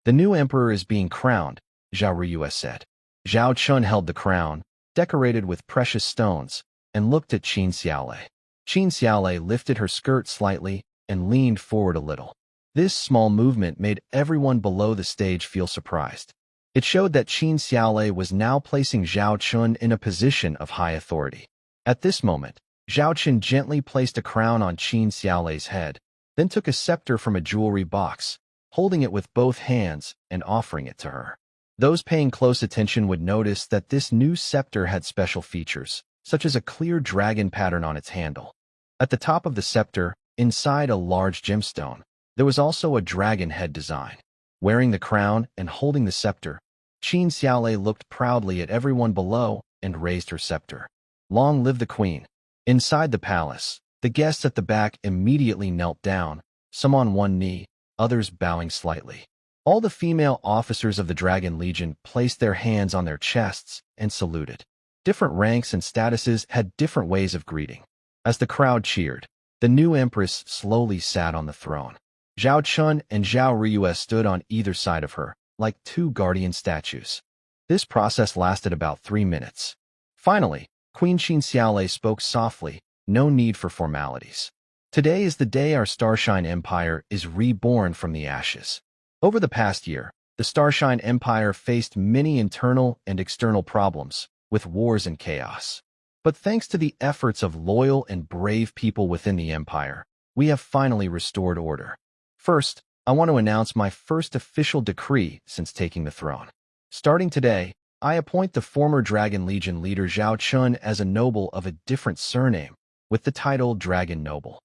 The new emperor is being crowned, Zhao Riyue said. Zhao Chen held the crown, decorated with precious stones, and looked at Qin Xiaolei. Qin Xiaolei lifted her skirt slightly and leaned forward a little. This small movement made everyone below the stage feel surprised. It showed that Qin Xiaolei was now placing Zhao Chen in a position of high authority. At this moment, Zhao Chen gently placed a crown on Qin Xiaolei's head, then took a scepter from a jewelry box, holding it with both hands and offering it to her. Those paying close attention would notice that this new scepter had special features, such as a clear dragon pattern on its handle. At the top of the scepter, inside a large gemstone, there was also a dragon head design. Wearing the crown and holding the scepter, Qin Xiaolei looked proudly at everyone below and raised her scepter. Long live the queen! Inside the palace, the guests at the back immediately knelt down, some on one knee, others bowing slightly. All the female officers of the Dragon Legion placed their hands on their chests and saluted. Different ranks and statuses had different ways of greeting. As the crowd cheered, the new empress slowly sat on the throne. Zhao Chen and Zhao Riyue stood on either side of her, like two guardian statues. This process lasted about 3 minutes. Finally, Queen Qin Xiaolei spoke softly, no need for formalities. Today is the day our Starshine Empire is reborn from the ashes. Over the past year, the Starshine Empire faced many internal and external problems, with wars and chaos. But thanks to the efforts of loyal and brave people within the Empire, we have finally restored order. First, I want to announce my first official decree since taking the throne. Starting today, I appoint the former Dragon Legion leader Zhao Chen as a noble of a different surname, with the title Dragon Noble.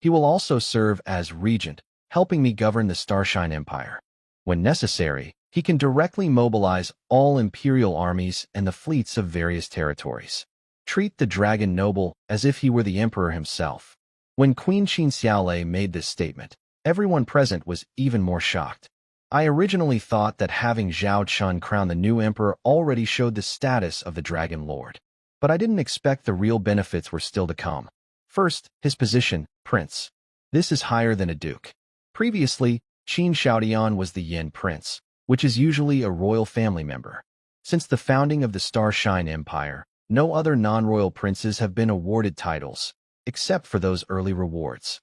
He will also serve as regent, helping me govern the Starshine Empire. When necessary, he can directly mobilize all imperial armies and the fleets of various territories. Treat the Dragon Noble as if he were the emperor himself. When Queen Qin Xiaolei made this statement, everyone present was even more shocked. I originally thought that having Zhao Chen crown the new emperor already showed the status of the Dragon Lord. But I didn't expect the real benefits were still to come. First, his position, Prince. This is higher than a duke. Previously, Qin Xiaodian was the Yin Prince, which is usually a royal family member. Since the founding of the Starshine Empire, no other non-royal princes have been awarded titles, except for those early rewards.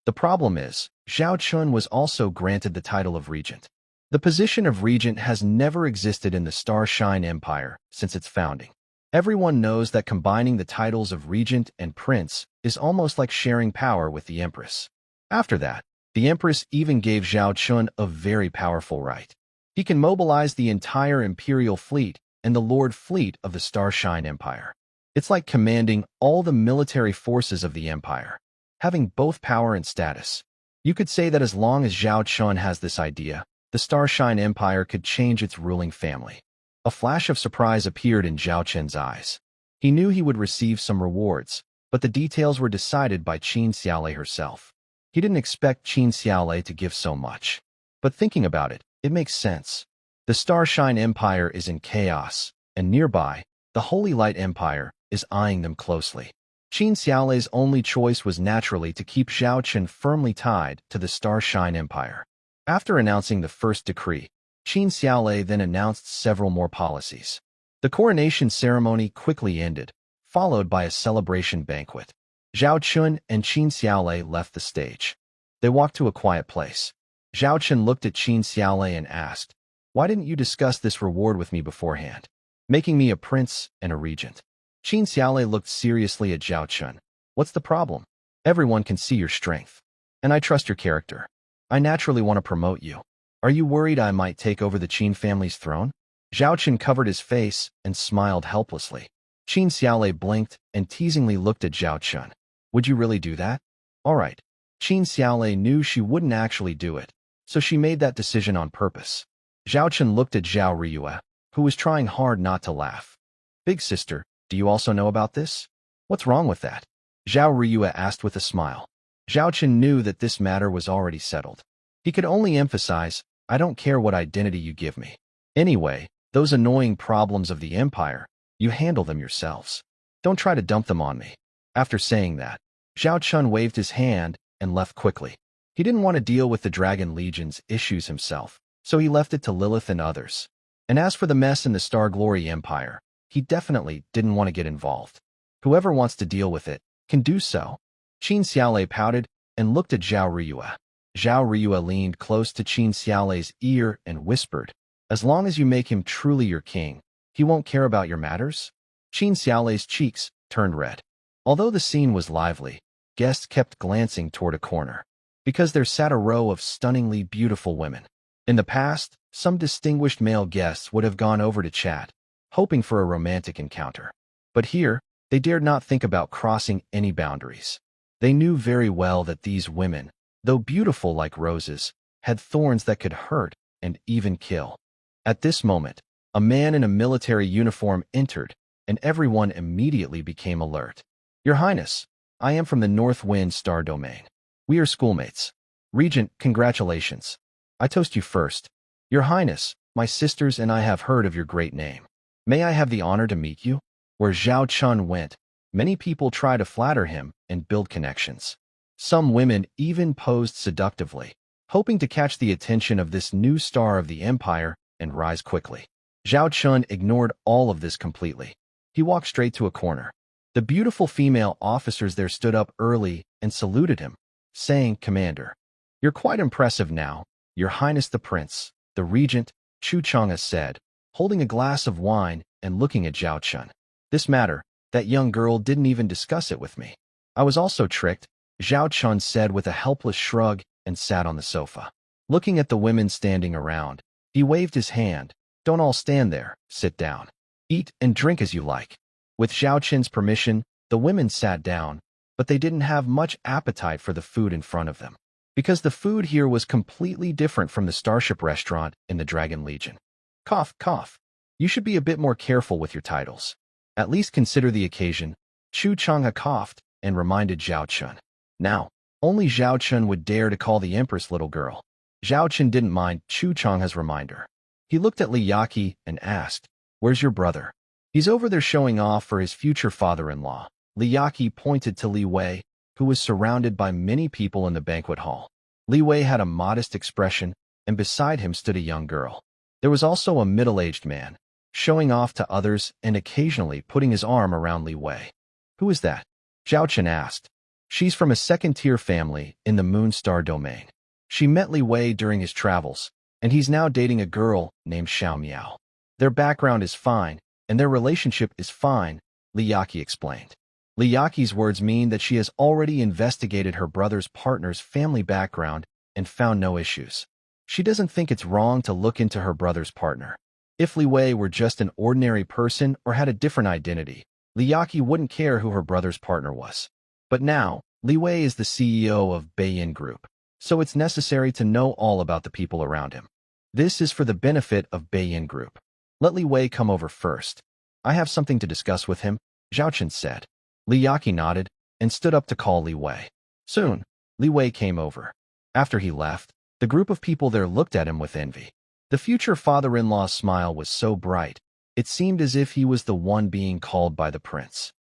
The problem is, Zhao Chen was also granted the title of regent. The position of regent has never existed in the Starshine Empire since its founding. Everyone knows that combining the titles of regent and prince is almost like sharing power with the empress. After that, the empress even gave Zhao Chun a very powerful right. He can mobilize the entire imperial fleet and the Lord Fleet of the Starshine Empire. It's like commanding all the military forces of the empire, having both power and status. You could say that as long as Zhao Chun has this idea, the Starshine Empire could change its ruling family. A flash of surprise appeared in Zhao Chun's eyes. He knew he would receive some rewards, but the details were decided by Qin Xiaolei herself. He didn't expect Qin Xiaolei to give so much. But thinking about it, it makes sense. The Starshine Empire is in chaos, and nearby, the Holy Light Empire is eyeing them closely. Qin Xiaolei's only choice was naturally to keep Zhao Chun firmly tied to the Starshine Empire. After announcing the first decree, Qin Xiaolei then announced several more policies. The coronation ceremony quickly ended, followed by a celebration banquet. Zhao Chun and Qin Xiaolei left the stage. They walked to a quiet place. Zhao Chun looked at Qin Xiaolei and asked, "Why didn't you discuss this reward with me beforehand? Making me a prince and a regent." Qin Xiaolei looked seriously at Zhao Chun. "What's the problem? Everyone can see your strength. And I trust your character. I naturally want to promote you. Are you worried I might take over the Qin family's throne?" Zhao Chun covered his face and smiled helplessly. Qin Xiaolei blinked and teasingly looked at Zhao Chun. "Would you really do that?" "All right." Qin Xiaolei knew she wouldn't actually do it, so she made that decision on purpose. Zhao Chun looked at Zhao Riyue, who was trying hard not to laugh. "Big sister, do you also know about this? What's wrong with that?" Zhao Riyue asked with a smile. Zhao Chun knew that this matter was already settled. He could only emphasize, "I don't care what identity you give me. Anyway, those annoying problems of the empire, you handle them yourselves. Don't try to dump them on me." After saying that, Zhao Chun waved his hand and left quickly. He didn't want to deal with the Dragon Legion's issues himself, so he left it to Lilith and others. And as for the mess in the Star Glory Empire, he definitely didn't want to get involved. Whoever wants to deal with it can do so. Qin Xiaolei pouted and looked at Zhao Riyue. Zhao Riyue leaned close to Qin Xiaolei's ear and whispered, "As long as you make him truly your king, he won't care about your matters?" Qin Xiaolei's cheeks turned red. Although the scene was lively, guests kept glancing toward a corner, because there sat a row of stunningly beautiful women. In the past, some distinguished male guests would have gone over to chat, hoping for a romantic encounter. But here, they dared not think about crossing any boundaries. They knew very well that these women, though beautiful like roses, had thorns that could hurt and even kill. At this moment, a man in a military uniform entered, and everyone immediately became alert. "Your Highness, I am from the North Wind Star Domain. We are schoolmates. Regent, congratulations. I toast you first. Your Highness, my sisters and I have heard of your great name. May I have the honor to meet you?" Where Zhao Chun went, many people try to flatter him and build connections. Some women even posed seductively, hoping to catch the attention of this new star of the empire and rise quickly. Zhao Chun ignored all of this completely. He walked straight to a corner. The beautiful female officers there stood up early and saluted him, saying, "Commander, you're quite impressive now, Your Highness the Prince," the regent, Chu Chang'e said, holding a glass of wine and looking at Zhao Chun. "This matter, that young girl didn't even discuss it with me. I was also tricked," Zhao Chun said with a helpless shrug and sat on the sofa. Looking at the women standing around, he waved his hand. "Don't all stand there, sit down. Eat and drink as you like." With Zhao Chun's permission, the women sat down, but they didn't have much appetite for the food in front of them, because the food here was completely different from the Starship restaurant in the Dragon Legion. Cough, cough. You should be a bit more careful with your titles. At least consider the occasion. Chu Chang'e coughed and reminded Zhao Chun. Now, only Zhao Chun would dare to call the Empress little girl. Zhao Chun didn't mind Chu Chang'e's reminder. He looked at Li Yaqi and asked, "Where's your brother?" "He's over there showing off for his future father-in-law." Li Yaqi pointed to Li Wei, who was surrounded by many people in the banquet hall. Li Wei had a modest expression, and beside him stood a young girl. There was also a middle-aged man, showing off to others and occasionally putting his arm around Li Wei. "Who is that?" Zhao Chun asked. "She's from a second-tier family in the Moon Star Domain. She met Li Wei during his travels, and he's now dating a girl named Xiao Miao. Their background is fine, and their relationship is fine, Li Yaqi explained. Li Yaqi's words mean that she has already investigated her brother's partner's family background and found no issues. She doesn't think it's wrong to look into her brother's partner. If Li Wei were just an ordinary person or had a different identity, Li Yaqi wouldn't care who her brother's partner was. But now, Li Wei is the CEO of Beiyin Group, so it's necessary to know all about the people around him. This is for the benefit of Beiyin Group. Let Li Wei come over first. I have something to discuss with him, Zhao Chen said. Li Yaqi nodded and stood up to call Li Wei. Soon, Li Wei came over. After he left, the group of people there looked at him with envy. The future father-in-law's smile was so bright, it seemed as if he was the one being called by the prince.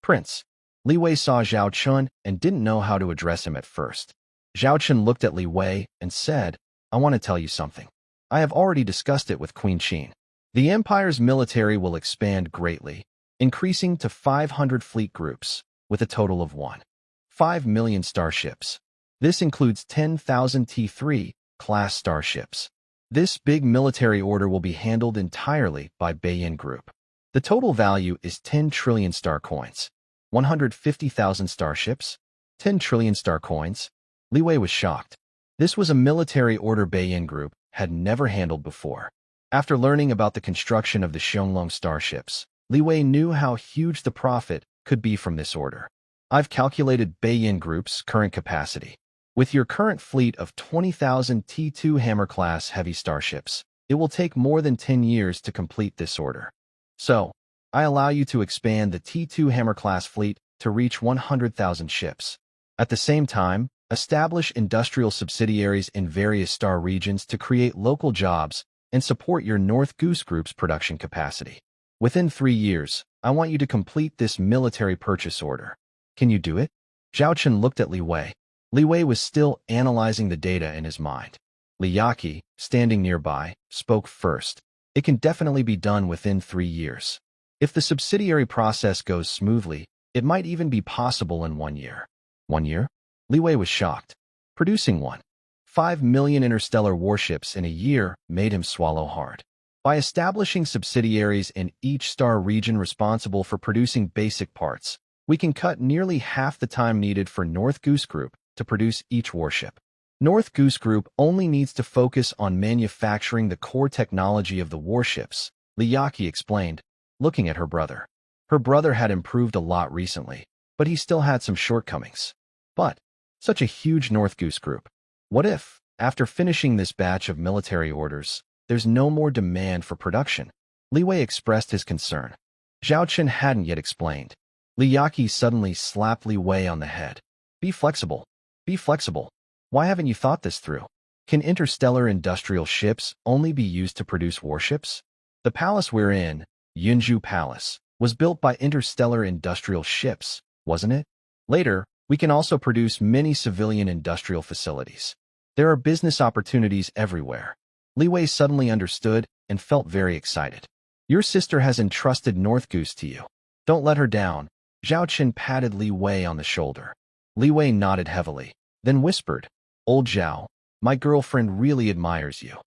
Prince. Li Wei saw Zhao Chen and didn't know how to address him at first. Zhao Chen looked at Li Wei and said, I want to tell you something. I have already discussed it with Queen Qin. The Empire's military will expand greatly, increasing to 500 fleet groups, with a total of 1.5 million starships. This includes 10,000 T3 class starships. This big military order will be handled entirely by Beiyin Group. The total value is 10 trillion star coins. 150,000 starships? 10 trillion star coins? Li Wei was shocked. This was a military order Beiyin Group had never handled before. After learning about the construction of the Xianglong starships, Li Wei knew how huge the profit could be from this order. I've calculated Beiyin Group's current capacity. With your current fleet of 20,000 T2 Hammer-class heavy starships, it will take more than 10 years to complete this order. So, I allow you to expand the T2 Hammer-class fleet to reach 100,000 ships. At the same time, establish industrial subsidiaries in various star regions to create local jobs and support your North Goose Group's production capacity. Within 3 years, I want you to complete this military purchase order. Can you do it? Zhao Chen looked at Li Wei. Li Wei was still analyzing the data in his mind. Li Yaqi, standing nearby, spoke first. It can definitely be done within 3 years. If the subsidiary process goes smoothly, it might even be possible in 1 year. 1 year? Li Wei was shocked. Producing 1.5 million interstellar warships in a year made him swallow hard. By establishing subsidiaries in each star region responsible for producing basic parts, we can cut nearly half the time needed for North Goose Group to produce each warship. North Goose Group only needs to focus on manufacturing the core technology of the warships, Li Yaqi explained, looking at her brother. Her brother had improved a lot recently, but he still had some shortcomings. But, such a huge North Goose Group. What if, after finishing this batch of military orders, there's no more demand for production? Li Wei expressed his concern. Zhao Chen hadn't yet explained. Li Yaqi suddenly slapped Li Wei on the head. Be flexible. Be flexible. Why haven't you thought this through? Can interstellar industrial ships only be used to produce warships? The palace we're in, Yunzhu Palace, was built by interstellar industrial ships, wasn't it? Later, we can also produce many civilian industrial facilities. There are business opportunities everywhere. Li Wei suddenly understood and felt very excited. Your sister has entrusted North Goose to you. Don't let her down. Zhao Chen patted Li Wei on the shoulder. Li Wei nodded heavily, then whispered, Old Zhao, my girlfriend really admires you.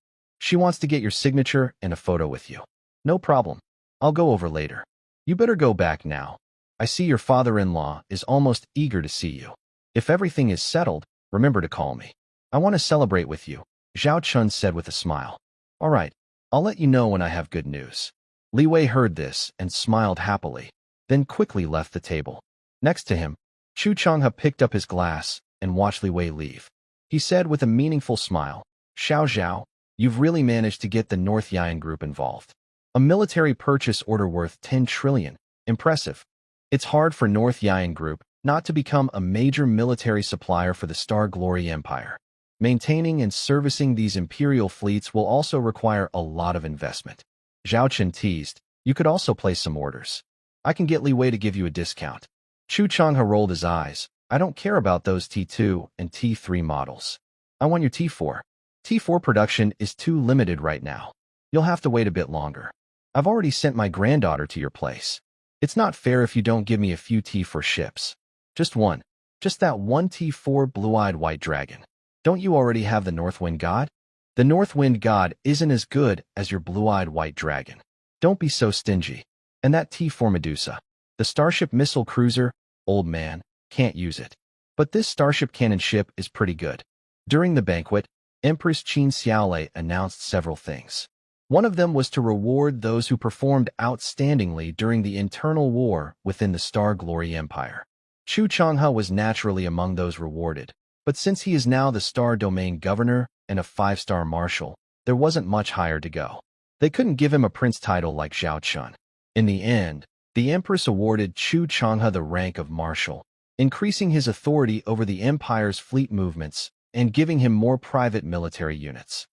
She wants to get your signature and a photo with you. No problem. I'll go over later. You better go back now. I see your father-in-law is almost eager to see you. If everything is settled, remember to call me. I want to celebrate with you, Zhao Chen said with a smile. All right, I'll let you know when I have good news. Li Wei heard this and smiled happily, then quickly left the table. Next to him, Chu Changhe picked up his glass and watched Li Wei leave. He said with a meaningful smile, Xiao Zhao, you've really managed to get the North Yian Group involved. A military purchase order worth 10 trillion. Impressive. It's hard for North Yian Group not to become a major military supplier for the Star Glory Empire. Maintaining and servicing these imperial fleets will also require a lot of investment. Zhao Chen teased, you could also place some orders. I can get Li Wei to give you a discount. Chu Changhe rolled his eyes. I don't care about those T2 and T3 models. I want your T4. T4 production is too limited right now. You'll have to wait a bit longer. I've already sent my granddaughter to your place. It's not fair if you don't give me a few T4 ships. Just one. Just that one T4 blue-eyed white dragon. Don't you already have the North Wind God? The North Wind God isn't as good as your blue-eyed white dragon. Don't be so stingy. And that T for Medusa. The Starship missile cruiser, old man, can't use it. But this Starship cannon ship is pretty good. During the banquet, Empress Qin Xiaolei announced several things. One of them was to reward those who performed outstandingly during the internal war within the Star Glory Empire. Chu Changhe was naturally among those rewarded, but since he is now the Star Domain Governor and a 5-star Marshal, there wasn't much higher to go. They couldn't give him a prince title like Zhao Chun. In the end, the Empress awarded Chu Changhe the rank of Marshal, increasing his authority over the Empire's fleet movements and giving him more private military units.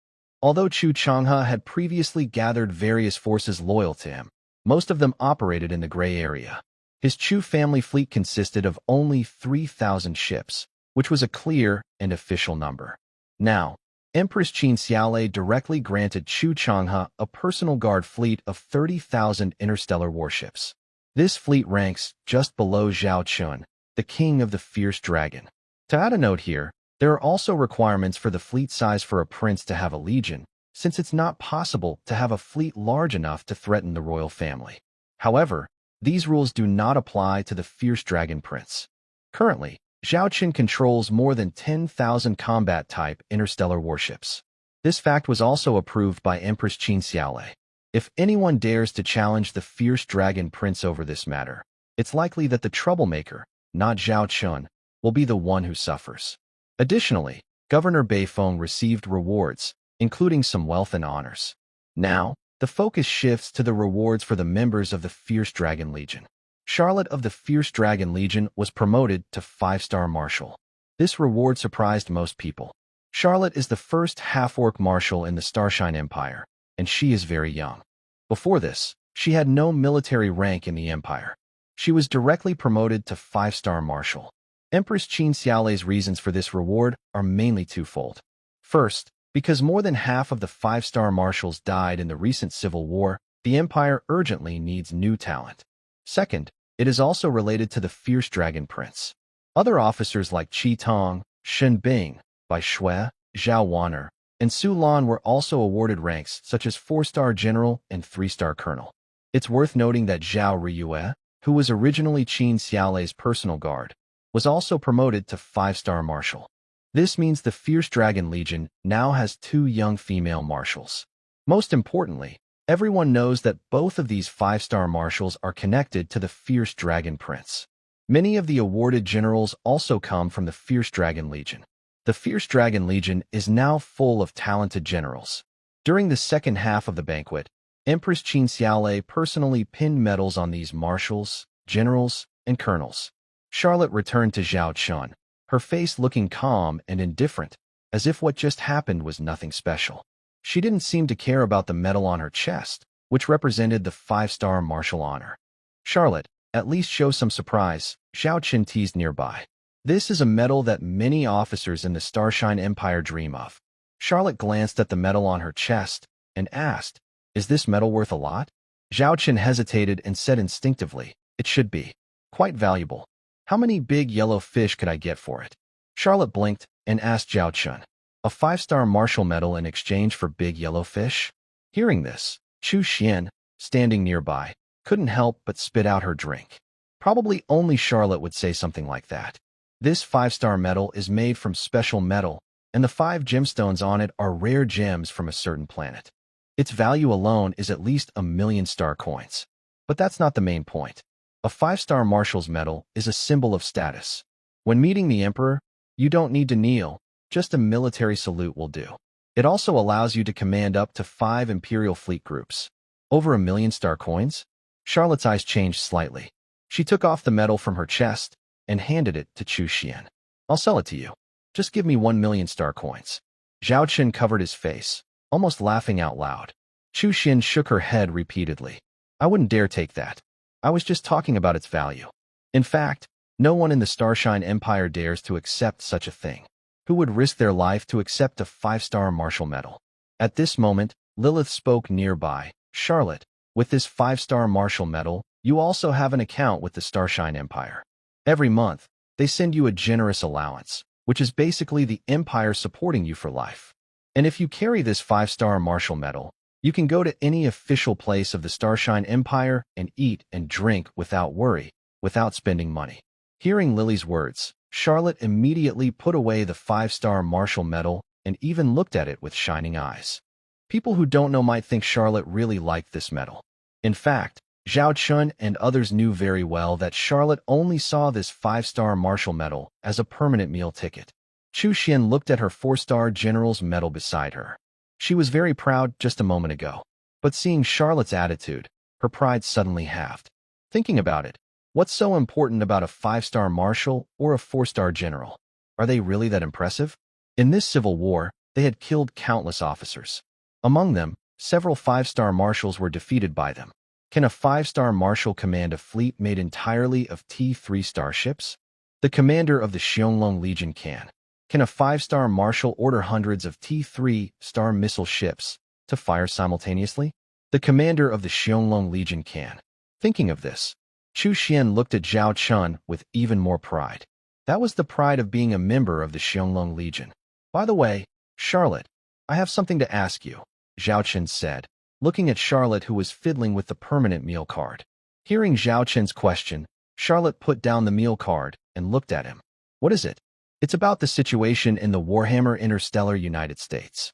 Although Chu Changhe had previously gathered various forces loyal to him, most of them operated in the gray area. His Chu family fleet consisted of only 3,000 ships, which was a clear and official number. Now, Empress Qin Xiaolei directly granted Chu Changhe a personal guard fleet of 30,000 interstellar warships. This fleet ranks just below Zhao Chun, the king of the fierce dragon. To add a note here, there are also requirements for the fleet size for a prince to have a legion, since it's not possible to have a fleet large enough to threaten the royal family. However, these rules do not apply to the fierce dragon prince. Currently, Zhao Chun controls more than 10,000 combat-type interstellar warships. This fact was also approved by Empress Qin Xiaolei. If anyone dares to challenge the fierce dragon prince over this matter, it's likely that the troublemaker, not Zhao Chun, will be the one who suffers. Additionally, Governor Beifeng received rewards, including some wealth and honors. Now, the focus shifts to the rewards for the members of the Fierce Dragon Legion. Charlotte of the Fierce Dragon Legion was promoted to 5-star Marshal. This reward surprised most people. Charlotte is the first half-orc Marshal in the Starshine Empire, and she is very young. Before this, she had no military rank in the Empire. She was directly promoted to 5-star Marshal. Empress Qin Xiaolei's reasons for this reward are mainly twofold. First, because more than half of the 5-star marshals died in the recent civil war, the Empire urgently needs new talent. Second, it is also related to the Fierce Dragon Prince. Other officers like Qi Tong, Shen Bing, Bai Shui, Zhao Wan'er, and Su Lan were also awarded ranks such as 4-star General and 3-star Colonel. It's worth noting that Zhao Riyue, who was originally Qin Xiaolei's personal guard, was also promoted to 5-star Marshal. This means the Fierce Dragon Legion now has 2 young female marshals. Most importantly, everyone knows that both of these 5-star marshals are connected to the Fierce Dragon Prince. Many of the awarded generals also come from the Fierce Dragon Legion. The Fierce Dragon Legion is now full of talented generals. During the second half of the banquet, Empress Qin Xiaolei personally pinned medals on these marshals, generals, and colonels. Charlotte returned to Zhao Chun, her face looking calm and indifferent, as if what just happened was nothing special. She didn't seem to care about the medal on her chest, which represented the 5-star marshal honor. Charlotte, at least show some surprise, Zhao Chun teased nearby. This is a medal that many officers in the Starshine Empire dream of. Charlotte glanced at the medal on her chest and asked, "Is this medal worth a lot?" Zhao Chun hesitated and said instinctively, "It should be. Quite valuable. How many big yellow fish could I get for it?" Charlotte blinked and asked Zhao Chun, "A 5-star marshal medal in exchange for big yellow fish?" Hearing this, Chu Xian, standing nearby, couldn't help but spit out her drink. Probably only Charlotte would say something like that. This 5-star medal is made from special metal, and the 5 gemstones on it are rare gems from a certain planet. Its value alone is at least 1,000,000 star coins. But that's not the main point. A 5-star marshal's medal is a symbol of status. When meeting the emperor, you don't need to kneel, just a military salute will do. It also allows you to command up to 5 imperial fleet groups. Over 1,000,000 star coins? Charlotte's eyes changed slightly. She took off the medal from her chest and handed it to Chu Xian. "I'll sell it to you. Just give me 1,000,000 star coins." Zhao Chun covered his face, almost laughing out loud. Chu Xian shook her head repeatedly. "I wouldn't dare take that. I was just talking about its value. In fact, no one in the Starshine Empire dares to accept such a thing. Who would risk their life to accept a 5-star marshal medal?" At this moment, Lilith spoke nearby. "Charlotte, with this 5-star marshal medal, you also have an account with the Starshine Empire. Every month, they send you a generous allowance, which is basically the Empire supporting you for life. And if you carry this 5-star marshal medal, You can go to any official place of the Starshine Empire and eat and drink without worry, without spending money. Hearing Lily's words, Charlotte immediately put away the 5-star Marshall Medal and even looked at it with shining eyes. People who don't know might think Charlotte really liked this medal. In fact, Zhao Chun and others knew very well that Charlotte only saw this 5-star Marshall Medal as a permanent meal ticket. Chu Xian looked at her 4-star General's medal beside her. She was very proud just a moment ago, but seeing Charlotte's attitude, her pride suddenly halved. Thinking about it, what's so important about a 5-star Marshal or a 4-star General? Are they really that impressive? In this civil war, they had killed countless officers. Among them, several 5-star Marshals were defeated by them. Can a 5-star Marshal command a fleet made entirely of T3 starships? The commander of the Xiongling Legion can. Can a 5-star Marshal order hundreds of T3 star missile ships to fire simultaneously? The commander of the Xiongling Legion can. Thinking of this, Chu Xian looked at Zhao Chun with even more pride. That was the pride of being a member of the Xiongling Legion. By the way, Charlotte, I have something to ask you, Zhao Chun said, looking at Charlotte who was fiddling with the permanent meal card. Hearing Zhao Chun's question, Charlotte put down the meal card and looked at him. What is it? It's about the situation in the Warhammer Interstellar United States.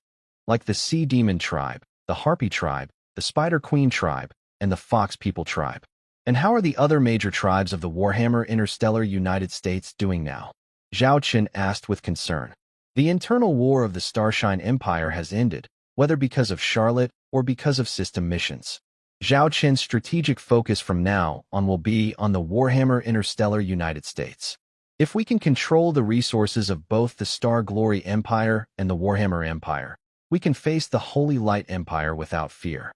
Like the Sea Demon tribe, the Harpy tribe, the Spider Queen tribe, and the Fox People tribe. And how are the other major tribes of the Warhammer Interstellar United States doing now? Zhao Chun asked with concern. The internal war of the Starshine Empire has ended, whether because of Charlotte or because of system missions. Zhao Chun's strategic focus from now on will be on the Warhammer Interstellar United States. If we can control the resources of both the Star Glory Empire and the Warhammer Empire, we can face the Holy Light Empire without fear.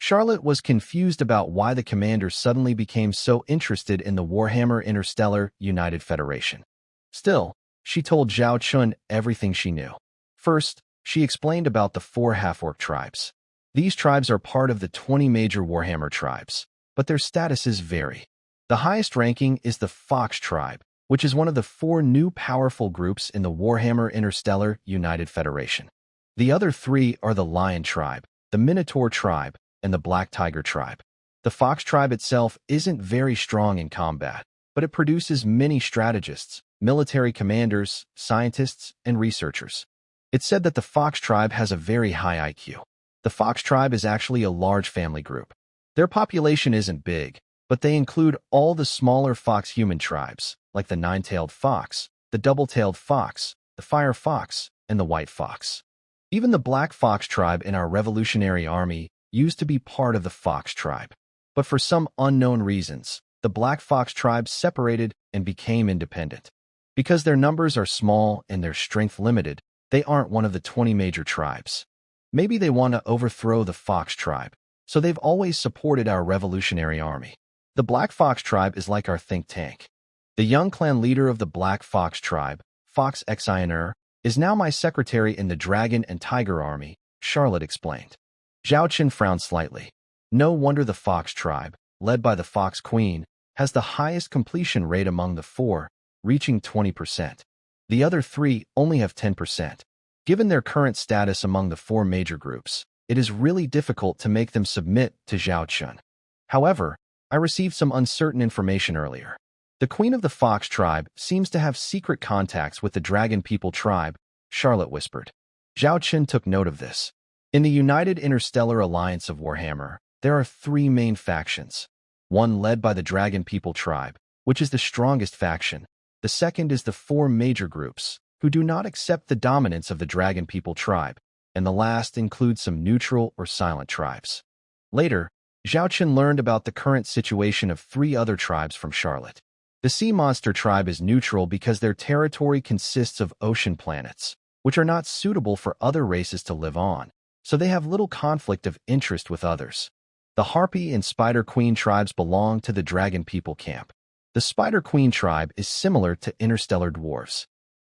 Charlotte was confused about why the commander suddenly became so interested in the Warhammer Interstellar United Federation. Still, she told Zhao Chun everything she knew. First, she explained about the 4 half-orc tribes. These tribes are part of the 20 major Warhammer tribes, but their statuses vary. The highest ranking is the Fox tribe, which is one of the 4 new powerful groups in the Warhammer Interstellar United Federation. The other 3 are the Lion tribe, the Minotaur tribe, and the Black Tiger tribe. The Fox tribe itself isn't very strong in combat, but it produces many strategists, military commanders, scientists, and researchers. It's said that the Fox tribe has a very high IQ. The Fox tribe is actually a large family group. Their population isn't big, but they include all the smaller fox human tribes, like the 9-tailed fox, the double-tailed fox, the fire fox, and the white fox. Even the Black Fox tribe in our Revolutionary Army used to be part of the Fox tribe. But for some unknown reasons, the Black Fox tribe separated and became independent. Because their numbers are small and their strength limited, they aren't one of the 20 major tribes. Maybe they want to overthrow the Fox tribe, so they've always supported our Revolutionary Army. The Black Fox tribe is like our think tank. The young clan leader of the Black Fox tribe, Fox Xiner, is now my secretary in the Dragon and Tiger Army, Charlotte explained. Zhao Chun frowned slightly. No wonder the Fox tribe, led by the Fox Queen, has the highest completion rate among the 4, reaching 20%. The other 3 only have 10%. Given their current status among the 4 major groups, it is really difficult to make them submit to Zhao Chun. However, I received some uncertain information earlier. The Queen of the Fox tribe seems to have secret contacts with the Dragon People tribe, Charlotte whispered. Zhao Chun took note of this. In the United Interstellar Alliance of Warhammer, there are 3 main factions. One led by the Dragon People tribe, which is the strongest faction. The second is the 4 major groups, who do not accept the dominance of the Dragon People tribe, and the last includes some neutral or silent tribes. Later, Zhao Chun learned about the current situation of 3 other tribes from Charlotte. The Sea Monster tribe is neutral because their territory consists of ocean planets, which are not suitable for other races to live on, so they have little conflict of interest with others. The Harpy and Spider Queen tribes belong to the Dragon People camp. The Spider Queen tribe is similar to interstellar dwarves.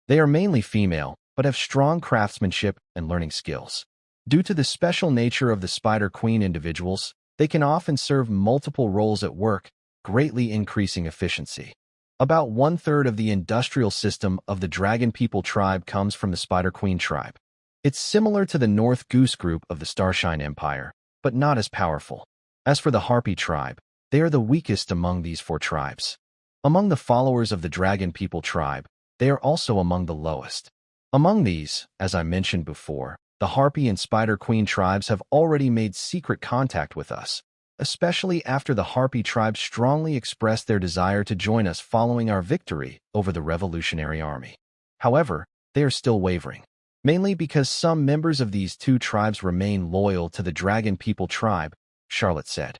They are mainly female, but have strong craftsmanship and learning skills. Due to the special nature of the Spider Queen individuals, they can often serve multiple roles at work, greatly increasing efficiency. About 1/3 of the industrial system of the Dragon People tribe comes from the Spider Queen tribe. It's similar to the North Goose group of the Starshine Empire, but not as powerful. As for the Harpy tribe, they are the weakest among these 4 tribes. Among the followers of the Dragon People tribe, they are also among the lowest. Among these, as I mentioned before, the Harpy and Spider Queen tribes have already made secret contact with us, especially after the Harpy tribe strongly expressed their desire to join us following our victory over the Revolutionary Army. However, they are still wavering, mainly because some members of these 2 tribes remain loyal to the Dragon People tribe, Charlotte said.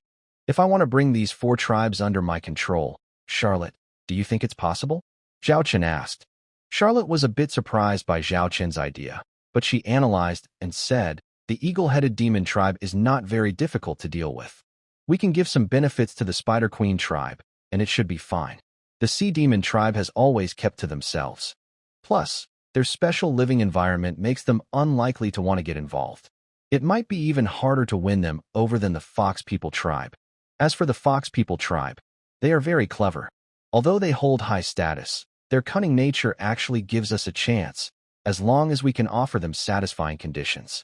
If I want to bring these 4 tribes under my control, Charlotte, do you think it's possible? Zhao Chen asked. Charlotte was a bit surprised by Zhao Chen's idea, but she analyzed and said, the eagle-headed demon tribe is not very difficult to deal with. We can give some benefits to the Spider Queen tribe, and it should be fine. The Sea Demon tribe has always kept to themselves. Plus, their special living environment makes them unlikely to want to get involved. It might be even harder to win them over than the Fox People tribe. As for the Fox People tribe, they are very clever. Although they hold high status, their cunning nature actually gives us a chance, as long as we can offer them satisfying conditions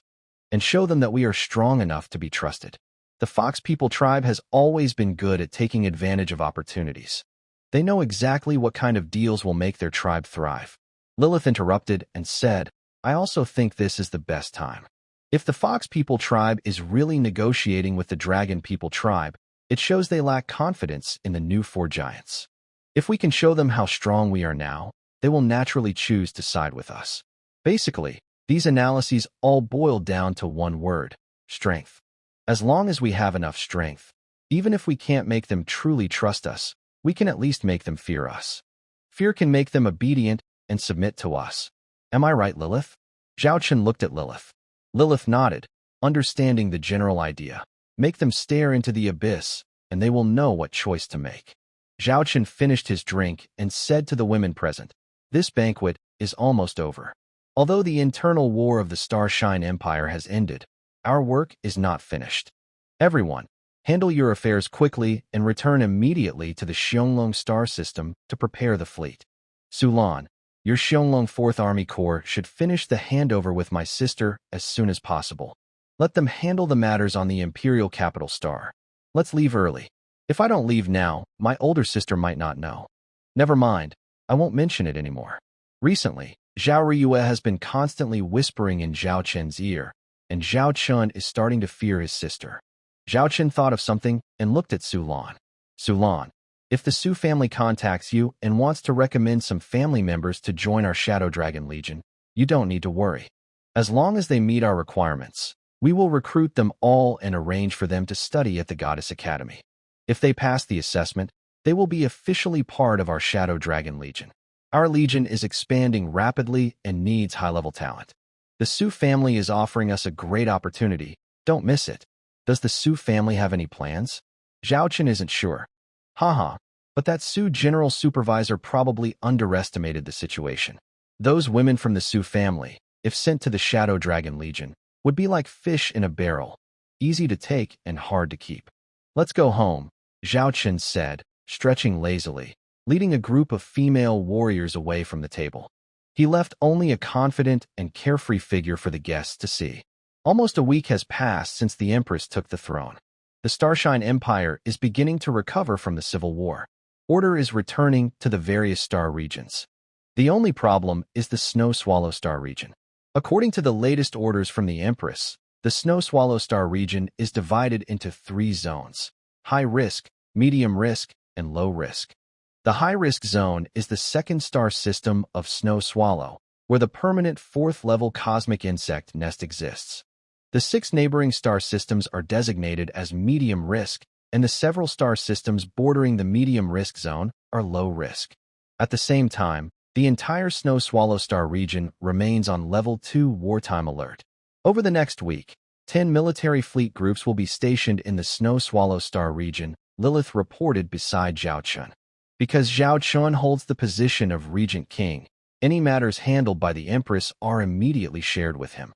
and show them that we are strong enough to be trusted. The Fox People tribe has always been good at taking advantage of opportunities. They know exactly what kind of deals will make their tribe thrive. Lilith interrupted and said, I also think this is the best time. If the Fox People tribe is really negotiating with the Dragon People tribe, it shows they lack confidence in the new 4 giants. If we can show them how strong we are now, they will naturally choose to side with us. Basically, these analyses all boil down to one word: strength. As long as we have enough strength, even if we can't make them truly trust us, we can at least make them fear us. Fear can make them obedient and submit to us. Am I right, Lilith? Zhao Chen looked at Lilith. Lilith nodded, understanding the general idea. Make them stare into the abyss, and they will know what choice to make. Zhao Chen finished his drink and said to the women present, This banquet is almost over. Although the internal war of the Starshine Empire has ended, our work is not finished. Everyone, handle your affairs quickly and return immediately to the Xianglong star system to prepare the fleet. Sulan, your Xianglong 4th Army Corps should finish the handover with my sister as soon as possible. Let them handle the matters on the Imperial Capital Star. Let's leave early. If I don't leave now, my older sister might not know. Never mind, I won't mention it anymore. Recently, Zhao Riyue has been constantly whispering in Zhao Chen's ear, and Zhao Chun is starting to fear his sister. Zhao Chen thought of something and looked at Sulan. Sulan, if the Su family contacts you and wants to recommend some family members to join our Shadow Dragon Legion, you don't need to worry. As long as they meet our requirements, we will recruit them all and arrange for them to study at the Goddess Academy. If they pass the assessment, they will be officially part of our Shadow Dragon Legion. Our legion is expanding rapidly and needs high-level talent. The Su family is offering us a great opportunity. Don't miss it. Does the Su family have any plans? Zhao Chen isn't sure. Haha, but that Su general supervisor probably underestimated the situation. Those women from the Su family, if sent to the Shadow Dragon Legion, would be like fish in a barrel, easy to take and hard to keep. Let's go home, Zhao Chen said, stretching lazily, leading a group of female warriors away from the table. He left only a confident and carefree figure for the guests to see. Almost a week has passed since the Empress took the throne. The Starshine Empire is beginning to recover from the Civil War. Order is returning to the various star regions. The only problem is the Snow Swallow Star region. According to the latest orders from the Empress, the Snow Swallow Star region is divided into 3 zones: high risk, medium risk, and low risk. The high-risk zone is the 2nd star system of Snow Swallow, where the permanent 4th-level cosmic insect nest exists. The 6 neighboring star systems are designated as medium risk, and the several star systems bordering the medium risk zone are low risk. At the same time, the entire Snow Swallow Star region remains on Level 2 wartime alert. Over the next week, 10 military fleet groups will be stationed in the Snow Swallow Star region, Lilith reported beside Zhao Chun. Because Zhao Chun holds the position of Regent King, any matters handled by the Empress are immediately shared with him.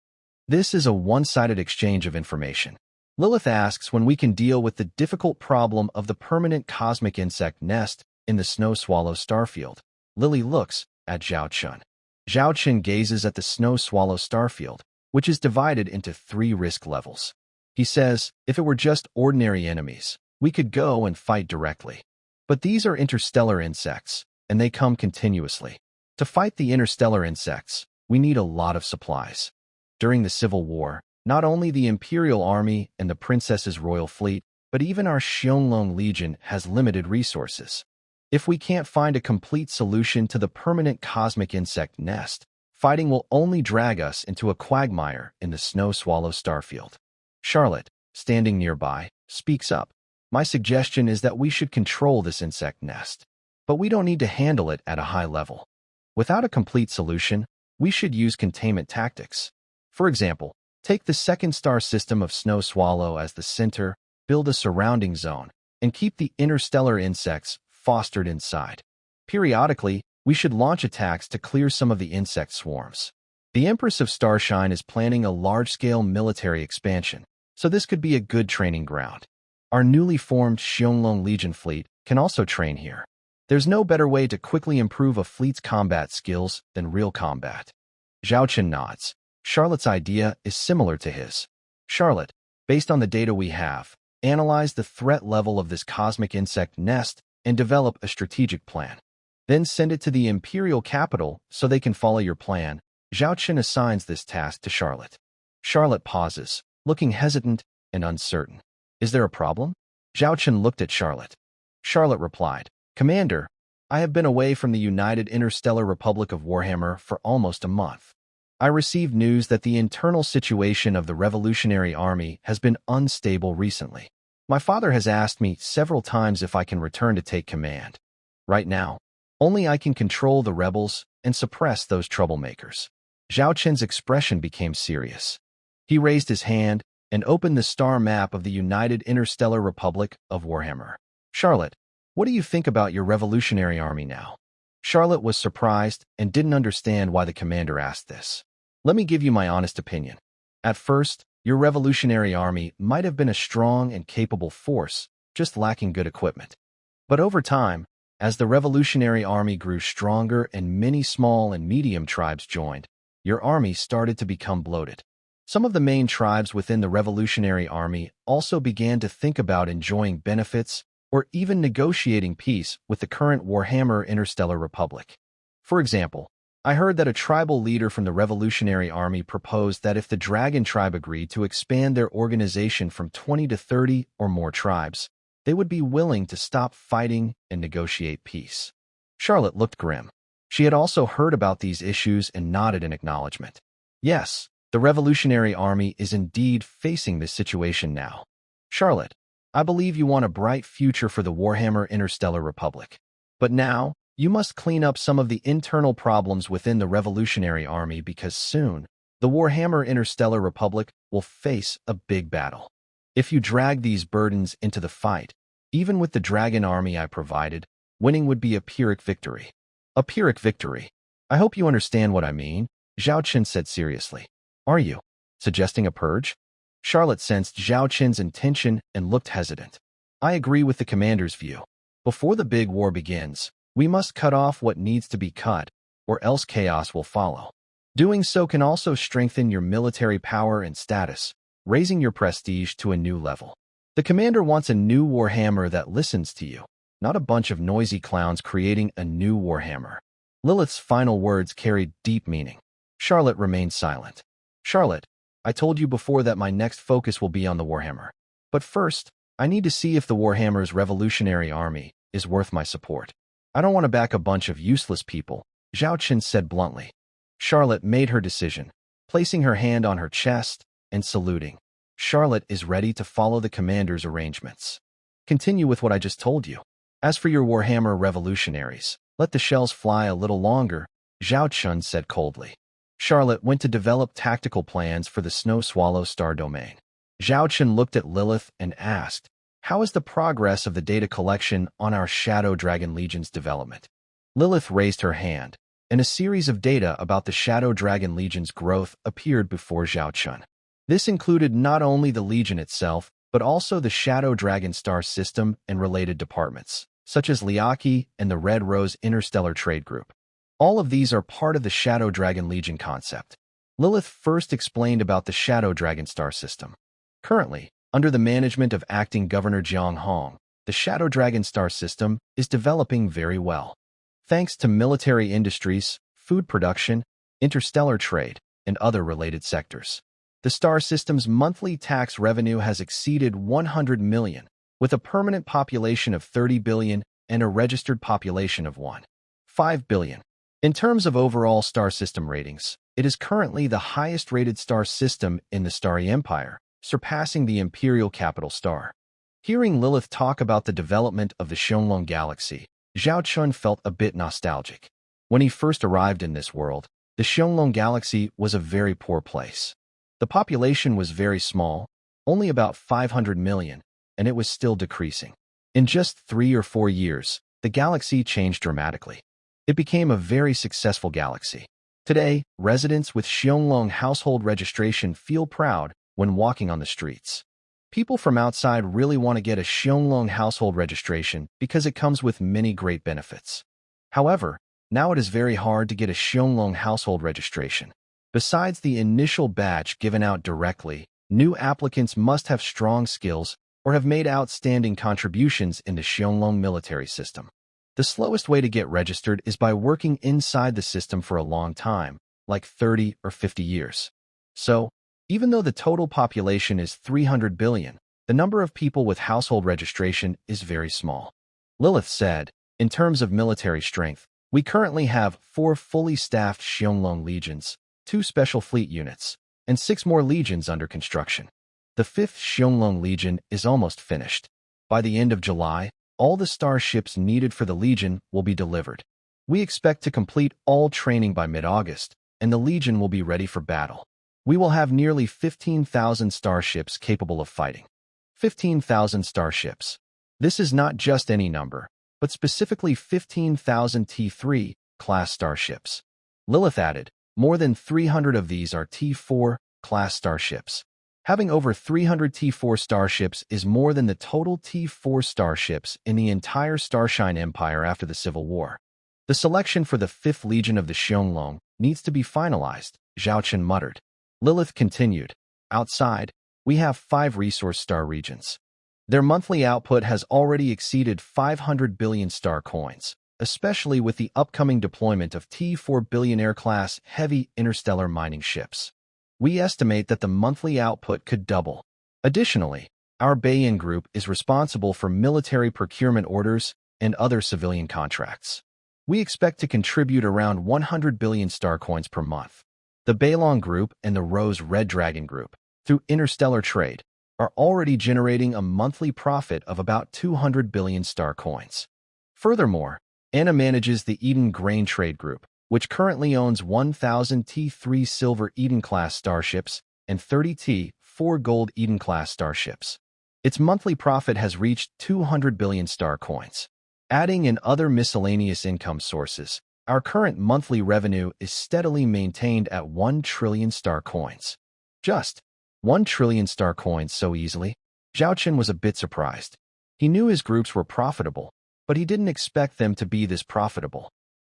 This is a one-sided exchange of information. Lilith asks when we can deal with the difficult problem of the permanent cosmic insect nest in the Snow Swallow starfield. Lily looks at Zhao Chun. Zhao Chun gazes at the Snow Swallow starfield, which is divided into 3 risk levels. He says, if it were just ordinary enemies, we could go and fight directly. But these are interstellar insects, and they come continuously. To fight the interstellar insects, we need a lot of supplies. During the Civil War, not only the Imperial Army and the Princess's Royal Fleet, but even our Xiongling Legion has limited resources. If we can't find a complete solution to the permanent cosmic insect nest, fighting will only drag us into a quagmire in the Snow Swallow starfield. Charlotte, standing nearby, speaks up. My suggestion is that we should control this insect nest, but we don't need to handle it at a high level. Without a complete solution, we should use containment tactics. For example, take the second star system of Snow Swallow as the center, build a surrounding zone, and keep the interstellar insects fostered inside. Periodically, we should launch attacks to clear some of the insect swarms. The Empress of Starshine is planning a large-scale military expansion, so this could be a good training ground. Our newly formed Xiongling Legion fleet can also train here. There's no better way to quickly improve a fleet's combat skills than real combat. Zhaochen nods. Charlotte's idea is similar to his. Charlotte, based on the data we have, analyze the threat level of this cosmic insect nest and develop a strategic plan. Then send it to the Imperial capital so they can follow your plan. Zhaochen assigns this task to Charlotte. Charlotte pauses, looking hesitant and uncertain. Is there a problem? Zhaochen looked at Charlotte. Charlotte replied, Commander, I have been away from the United Interstellar Republic of Warhammer for almost a month. I received news that the internal situation of the Revolutionary Army has been unstable recently. My father has asked me several times if I can return to take command. Right now, only I can control the rebels and suppress those troublemakers. Zhaochen's expression became serious. He raised his hand and opened the star map of the United Interstellar Republic of Warhammer. Charlotte, what do you think about your Revolutionary Army now? Charlotte was surprised and didn't understand why the commander asked this. Let me give you my honest opinion. At first, your Revolutionary Army might have been a strong and capable force, just lacking good equipment. But over time, as the Revolutionary Army grew stronger and many small and medium tribes joined, your army started to become bloated. Some of the main tribes within the Revolutionary Army also began to think about enjoying benefits or even negotiating peace with the current Warhammer Interstellar Republic. For example, I heard that a tribal leader from the Revolutionary Army proposed that if the Dragon Tribe agreed to expand their organization from 20 to 30 or more tribes, they would be willing to stop fighting and negotiate peace. Charlotte looked grim. She had also heard about these issues and nodded in acknowledgement. Yes, the Revolutionary Army is indeed facing this situation now. Charlotte, I believe you want a bright future for the Warhammer Interstellar Republic. But now, you must clean up some of the internal problems within the Revolutionary Army because soon, the Warhammer Interstellar Republic will face a big battle. If you drag these burdens into the fight, even with the dragon army I provided, winning would be a Pyrrhic victory. A Pyrrhic victory. I hope you understand what I mean, Zhaochen said seriously. Are you suggesting a purge? Charlotte sensed Zhaochen's intention and looked hesitant. I agree with the commander's view. Before the big war begins, we must cut off what needs to be cut, or else chaos will follow. Doing so can also strengthen your military power and status, raising your prestige to a new level. The commander wants a new Warhammer that listens to you, not a bunch of noisy clowns creating a new Warhammer. Lilith's final words carried deep meaning. Charlotte remained silent. Charlotte, I told you before that my next focus will be on the Warhammer. But first, I need to see if the Warhammer's Revolutionary Army is worth my support. I don't want to back a bunch of useless people, Zhaochen said bluntly. Charlotte made her decision, placing her hand on her chest and saluting. Charlotte is ready to follow the commander's arrangements. Continue with what I just told you. As for your Warhammer revolutionaries, let the shells fly a little longer, Zhaochen said coldly. Charlotte went to develop tactical plans for the Snow Swallow star domain. Zhaochen looked at Lilith and asked, how is the progress of the data collection on our Shadow Dragon Legion's development? Lilith raised her hand, and a series of data about the Shadow Dragon Legion's growth appeared before Zhaochen. This included not only the Legion itself, but also the Shadow Dragon star system and related departments, such as Liaki and the Red Rose Interstellar Trade Group. All of these are part of the Shadow Dragon Legion concept. Lilith first explained about the Shadow Dragon star system. Currently, under the management of acting Governor Jiang Hong, the Shadow Dragon star system is developing very well. Thanks to military industries, food production, interstellar trade, and other related sectors. The star system's monthly tax revenue has exceeded 100 million, with a permanent population of 30 billion and a registered population of 1.5 billion. In terms of overall star system ratings, it is currently the highest-rated star system in the Starry Empire, surpassing the Imperial Capital Star. Hearing Lilith talk about the development of the Xiongling Galaxy, Zhao Chun felt a bit nostalgic. When he first arrived in this world, the Xiongling Galaxy was a very poor place. The population was very small, only about 500 million, and it was still decreasing. In just 3 or 4 years, the galaxy changed dramatically. It became a very successful galaxy. Today, residents with Xiongling household registration feel proud when walking on the streets. People from outside really want to get a Xiongling household registration because it comes with many great benefits. However, now it is very hard to get a Xiongling household registration. Besides the initial badge given out directly, new applicants must have strong skills or have made outstanding contributions in the Xiongling military system. The slowest way to get registered is by working inside the system for a long time, like 30 or 50 years. So, even though the total population is 300 billion, the number of people with household registration is very small. Lilith said, in terms of military strength, we currently have 4 fully staffed Xiongling legions, 2 special fleet units, and 6 more legions under construction. The 5th Xiongling Legion is almost finished. By the end of July, all the starships needed for the Legion will be delivered. We expect to complete all training by mid-August, and the Legion will be ready for battle. We will have nearly 15,000 starships capable of fighting. 15,000 starships. This is not just any number, but specifically 15,000 T3 class starships. Lilith added, more than 300 of these are T4 class starships. Having over 300 T4 starships is more than the total T4 starships in the entire Starshine Empire after the Civil War. The selection for the 5th Legion of the Xiongling needs to be finalized, Zhao Chun muttered. Lilith continued, outside, we have 5 resource star regions. Their monthly output has already exceeded 500 billion star coins, especially with the upcoming deployment of T4 billionaire-class heavy interstellar mining ships. We estimate that the monthly output could double. Additionally, our Bayan group is responsible for military procurement orders and other civilian contracts. We expect to contribute around 100 billion star coins per month. The Bailong group and the Rose Red Dragon group, through interstellar trade, are already generating a monthly profit of about 200 billion star coins. Furthermore, Anna manages the Eden Grain Trade Group, which currently owns 1,000 T3 Silver Eden-class starships and 30 T4 Gold Eden-class starships. Its monthly profit has reached 200 billion star coins. Adding in other miscellaneous income sources, our current monthly revenue is steadily maintained at 1 trillion star coins. Just 1 trillion star coins so easily? Zhao Chun was a bit surprised. He knew his groups were profitable, but he didn't expect them to be this profitable.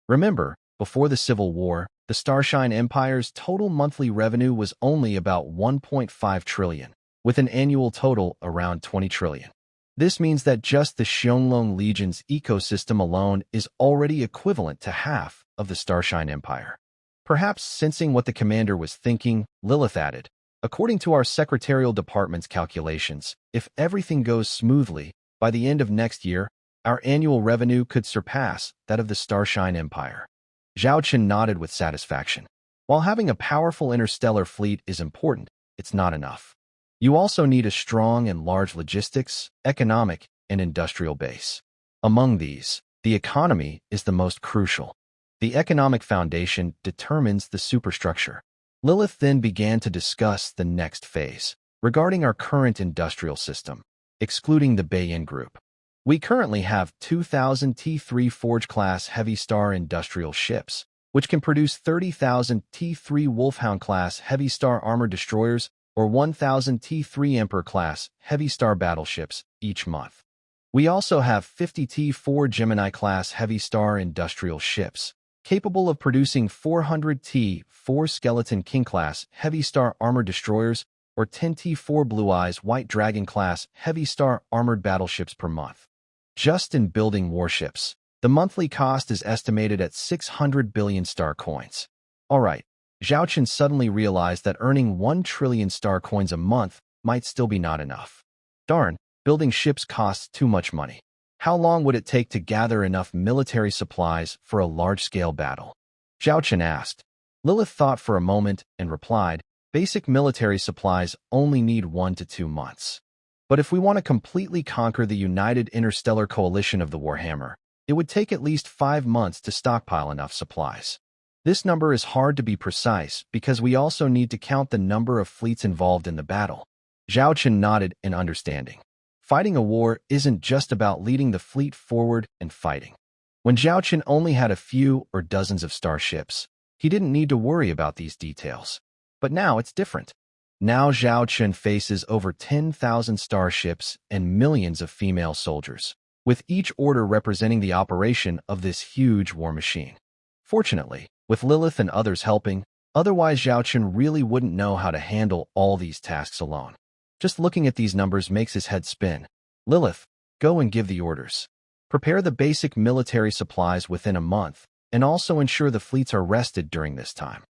Remember, before the Civil War, the Starshine Empire's total monthly revenue was only about 1.5 trillion, with an annual total around 20 trillion. This means that just the Xiongling Legion's ecosystem alone is already equivalent to half of the Starshine Empire. Perhaps sensing what the commander was thinking, Lilith added, according to our secretarial department's calculations, if everything goes smoothly, by the end of next year, our annual revenue could surpass that of the Starshine Empire. Zhao Chun nodded with satisfaction. While having a powerful interstellar fleet is important, it's not enough. You also need a strong and large logistics, economic, and industrial base. Among these, the economy is the most crucial. The economic foundation determines the superstructure. Lilith then began to discuss the next phase, regarding our current industrial system, excluding the Bayan group. We currently have 2,000 T3 Forge-class Heavy Star industrial ships, which can produce 30,000 T3 Wolfhound-class Heavy Star armored destroyers or 1,000 T3 Emperor-class Heavy Star battleships each month. We also have 50 T4 Gemini-class Heavy Star industrial ships, capable of producing 400 T4 Skeleton King-class Heavy Star armored destroyers or 10T4 Blue Eyes White Dragon class heavy star armored battleships per month. Just in building warships, the monthly cost is estimated at 600 billion star coins. Alright, Zhao Chen suddenly realized that earning 1 trillion star coins a month might still be not enough. Darn, building ships costs too much money. How long would it take to gather enough military supplies for a large-scale battle? Zhao Chen asked. Lilith thought for a moment and replied, basic military supplies only need 1 to 2 months. But if we want to completely conquer the United Interstellar Coalition of the Warhammer, it would take at least 5 months to stockpile enough supplies. This number is hard to be precise because we also need to count the number of fleets involved in the battle. Zhao Chen nodded in understanding. Fighting a war isn't just about leading the fleet forward and fighting. When Zhao Chen only had a few or dozens of starships, he didn't need to worry about these details. But now it's different. Now Zhao Chen faces over 10,000 starships and millions of female soldiers, with each order representing the operation of this huge war machine. Fortunately, with Lilith and others helping, otherwise Zhao Chen really wouldn't know how to handle all these tasks alone. Just looking at these numbers makes his head spin. Lilith, go and give the orders. Prepare the basic military supplies within a month, and also ensure the fleets are rested during this time.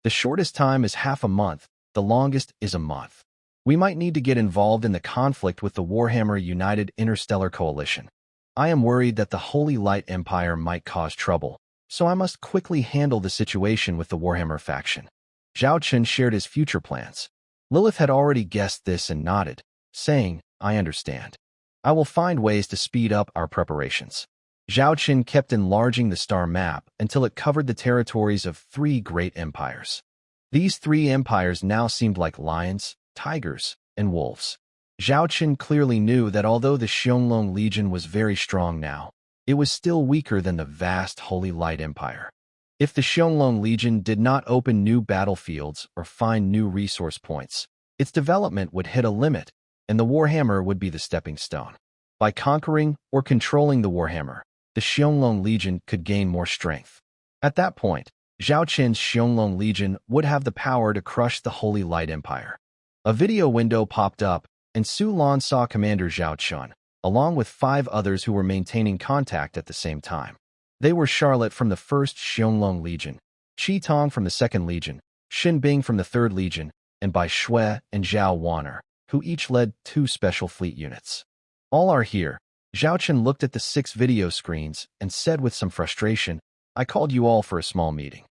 The shortest time is half a month, the longest is a month. We might need to get involved in the conflict with the Warhammer United Interstellar Coalition. I am worried that the Holy Light Empire might cause trouble, so I must quickly handle the situation with the Warhammer faction. Zhao Chen shared his future plans. Lilith had already guessed this and nodded, saying, I understand. I will find ways to speed up our preparations. Zhao Chen kept enlarging the star map until it covered the territories of 3 great empires. These 3 empires now seemed like lions, tigers, and wolves. Zhao Chen clearly knew that although the Xiongling Legion was very strong now, it was still weaker than the vast Holy Light Empire. If the Xiongling Legion did not open new battlefields or find new resource points, its development would hit a limit, and the Warhammer would be the stepping stone. By conquering or controlling the Warhammer, the Xiongling Legion could gain more strength. At that point, Zhao Chen's Xiongling Legion would have the power to crush the Holy Light Empire. A video window popped up, and Su Lan saw Commander Zhao Chen, along with 5 others who were maintaining contact at the same time. They were Charlotte from the 1st Xiongling Legion, Qi Tong from the 2nd Legion, Xin Bing from the 3rd Legion, and Bai Shui and Zhao Wan'er, who each led 2 special fleet units. All are here. Zhao Chen looked at the 6 video screens and said with some frustration, I called you all for a small meeting.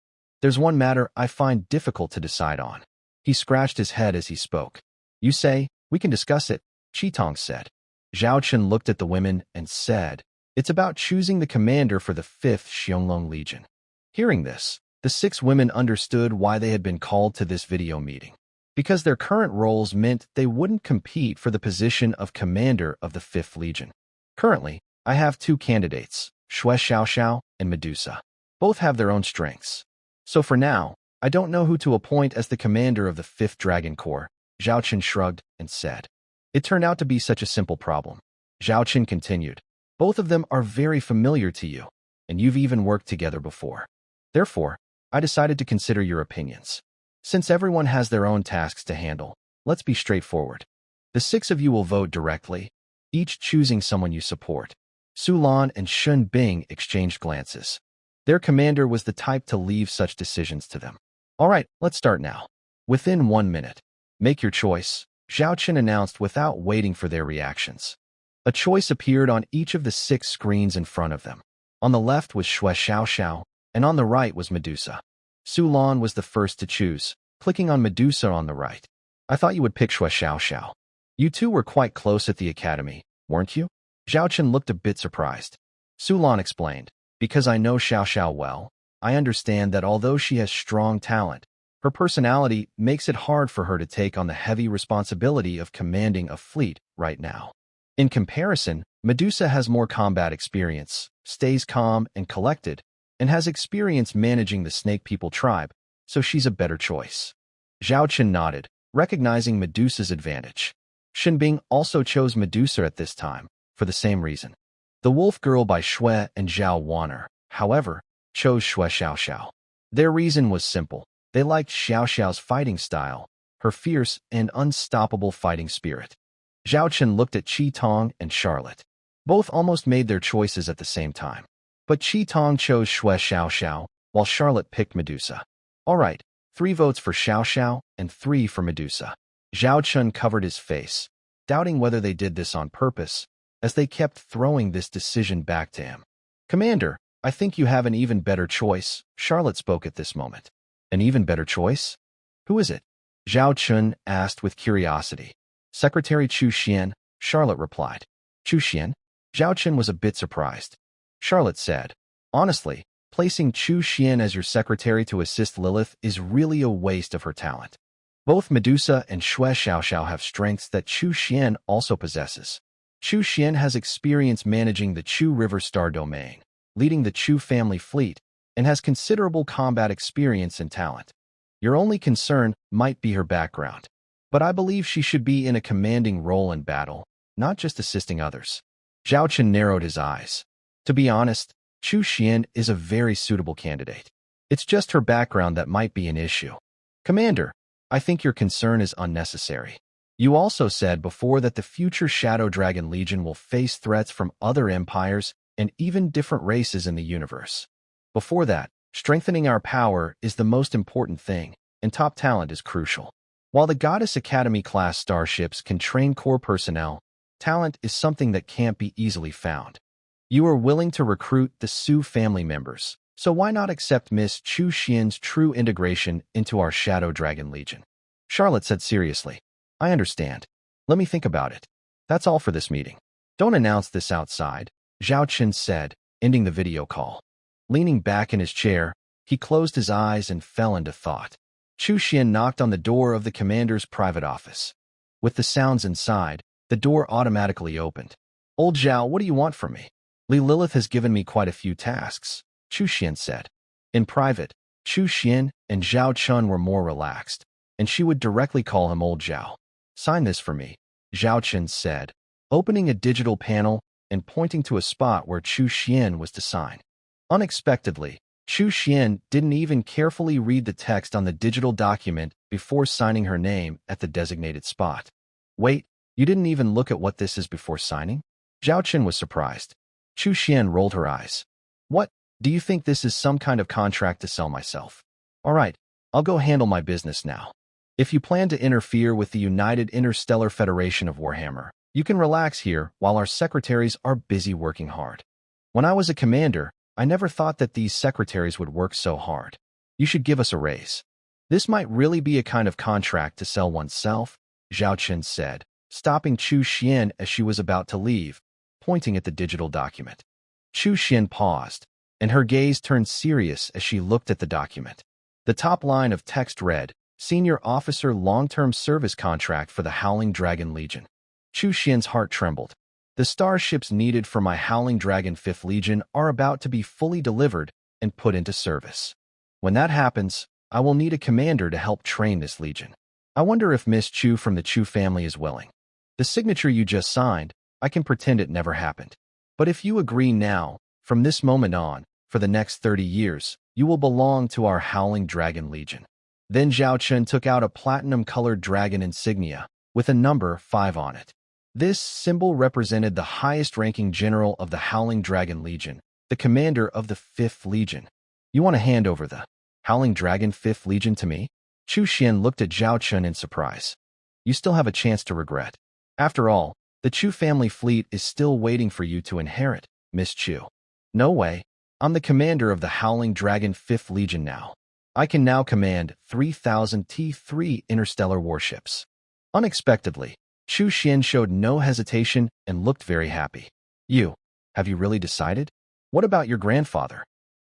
There's one matter I find difficult to decide on. He scratched his head as he spoke. You say, we can discuss it, Qi Tong said. Zhao Chen looked at the women and said, it's about choosing the commander for the 5th Xiongling Legion. Hearing this, the 6 women understood why they had been called to this video meeting. Because their current roles meant they wouldn't compete for the position of commander of the 5th Legion. Currently, I have 2 candidates, Shui Xiaoxiao and Medusa. Both have their own strengths. So for now, I don't know who to appoint as the commander of the 5th Dragon Corps, Zhao Chen shrugged and said. It turned out to be such a simple problem. Zhao Chen continued. Both of them are very familiar to you, and you've even worked together before. Therefore, I decided to consider your opinions. Since everyone has their own tasks to handle, let's be straightforward. The 6 of you will vote directly, each choosing someone you support. Su Lan and Xun Bing exchanged glances. Their commander was the type to leave such decisions to them. All right, let's start now. Within 1 minute. Make your choice, Zhao Chen announced without waiting for their reactions. A choice appeared on each of the 6 screens in front of them. On the left was Shui Xiaoxiao, and on the right was Medusa. Su Lan was the first to choose, clicking on Medusa on the right. I thought you would pick Shui Xiaoxiao. You 2 were quite close at the academy, weren't you? Zhao Chen looked a bit surprised. Su Lan explained, because I know Xiaoxiao well, I understand that although she has strong talent, her personality makes it hard for her to take on the heavy responsibility of commanding a fleet right now. In comparison, Medusa has more combat experience, stays calm and collected, and has experience managing the Snake People tribe, so she's a better choice. Zhao Chen nodded, recognizing Medusa's advantage. Xin Bing also chose Medusa at this time, for the same reason. The Wolf Girl by Shui and Zhao Wan'er, however, chose Shui Xiaoxiao. Their reason was simple. They liked Xiaoxiao's fighting style, her fierce and unstoppable fighting spirit. Zhao Chen looked at Qi Tong and Charlotte. Both almost made their choices at the same time. But Qi Tong chose Xue Xiaoxiao, while Charlotte picked Medusa. All right, 3 votes for Xiaoxiao and 3 for Medusa. Zhao Chen covered his face, doubting whether they did this on purpose, as they kept throwing this decision back to him. Commander, I think you have an even better choice, Charlotte spoke at this moment. An even better choice? Who is it? Zhao Chen asked with curiosity. Secretary Chu Xian, Charlotte replied. Chu Xian? Zhao Chen was a bit surprised. Charlotte said, honestly, placing Chu Xian as your secretary to assist Lilith is really a waste of her talent. Both Medusa and Xue Xiaoxiao have strengths that Chu Xian also possesses. Chu Xian has experience managing the Chu River Star Domain, leading the Chu family fleet, and has considerable combat experience and talent. Your only concern might be her background, but I believe she should be in a commanding role in battle, not just assisting others. Zhao Chen narrowed his eyes. To be honest, Chu Xian is a very suitable candidate. It's just her background that might be an issue. Commander, I think your concern is unnecessary. You also said before that the future Shadow Dragon Legion will face threats from other empires and even different races in the universe. Before that, strengthening our power is the most important thing, and top talent is crucial. While the Goddess Academy-class starships can train core personnel, talent is something that can't be easily found. You are willing to recruit the Su family members, so why not accept Miss Chu Xian's true integration into our Shadow Dragon Legion? Charlotte said seriously. I understand. Let me think about it. That's all for this meeting. Don't announce this outside, Zhao Chen said, ending the video call. Leaning back in his chair, he closed his eyes and fell into thought. Chu Xian knocked on the door of the commander's private office. With the sounds inside, the door automatically opened. Old Zhao, what do you want from me? Lilith has given me quite a few tasks, Chu Xian said. In private, Chu Xian and Zhao Chun were more relaxed, and she would directly call him Old Zhao. Sign this for me, Zhao Chen said, opening a digital panel and pointing to a spot where Chu Xian was to sign. Unexpectedly, Chu Xian didn't even carefully read the text on the digital document before signing her name at the designated spot. Wait, you didn't even look at what this is before signing? Zhao Chen was surprised. Chu Xian rolled her eyes. What, do you think this is some kind of contract to sell myself? All right, I'll go handle my business now. If you plan to interfere with the United Interstellar Federation of Warhammer, you can relax here while our secretaries are busy working hard. When I was a commander, I never thought that these secretaries would work so hard. You should give us a raise. This might really be a kind of contract to sell oneself, Zhao Chen said, stopping Chu Xian as she was about to leave, pointing at the digital document. Chu Xian paused, and her gaze turned serious as she looked at the document. The top line of text read, Senior Officer Long-Term Service Contract for the Howling Dragon Legion. Chu Xian's heart trembled. The starships needed for my Howling Dragon 5th Legion are about to be fully delivered and put into service. When that happens, I will need a commander to help train this legion. I wonder if Miss Chu from the Chu family is willing. The signature you just signed, I can pretend it never happened. But if you agree now, from this moment on, for the next 30 years, you will belong to our Howling Dragon Legion. Then Zhao Chen took out a platinum-colored dragon insignia with a number 5 on it. This symbol represented the highest-ranking general of the Howling Dragon Legion, the commander of the 5th Legion. You want to hand over the Howling Dragon 5th Legion to me? Chu Xian looked at Zhao Chen in surprise. You still have a chance to regret. After all, the Chu family fleet is still waiting for you to inherit, Miss Chu. No way. I'm the commander of the Howling Dragon 5th Legion now. I can now command 3,000 T3 interstellar warships. Unexpectedly, Chu Xian showed no hesitation and looked very happy. Have you really decided? What about your grandfather?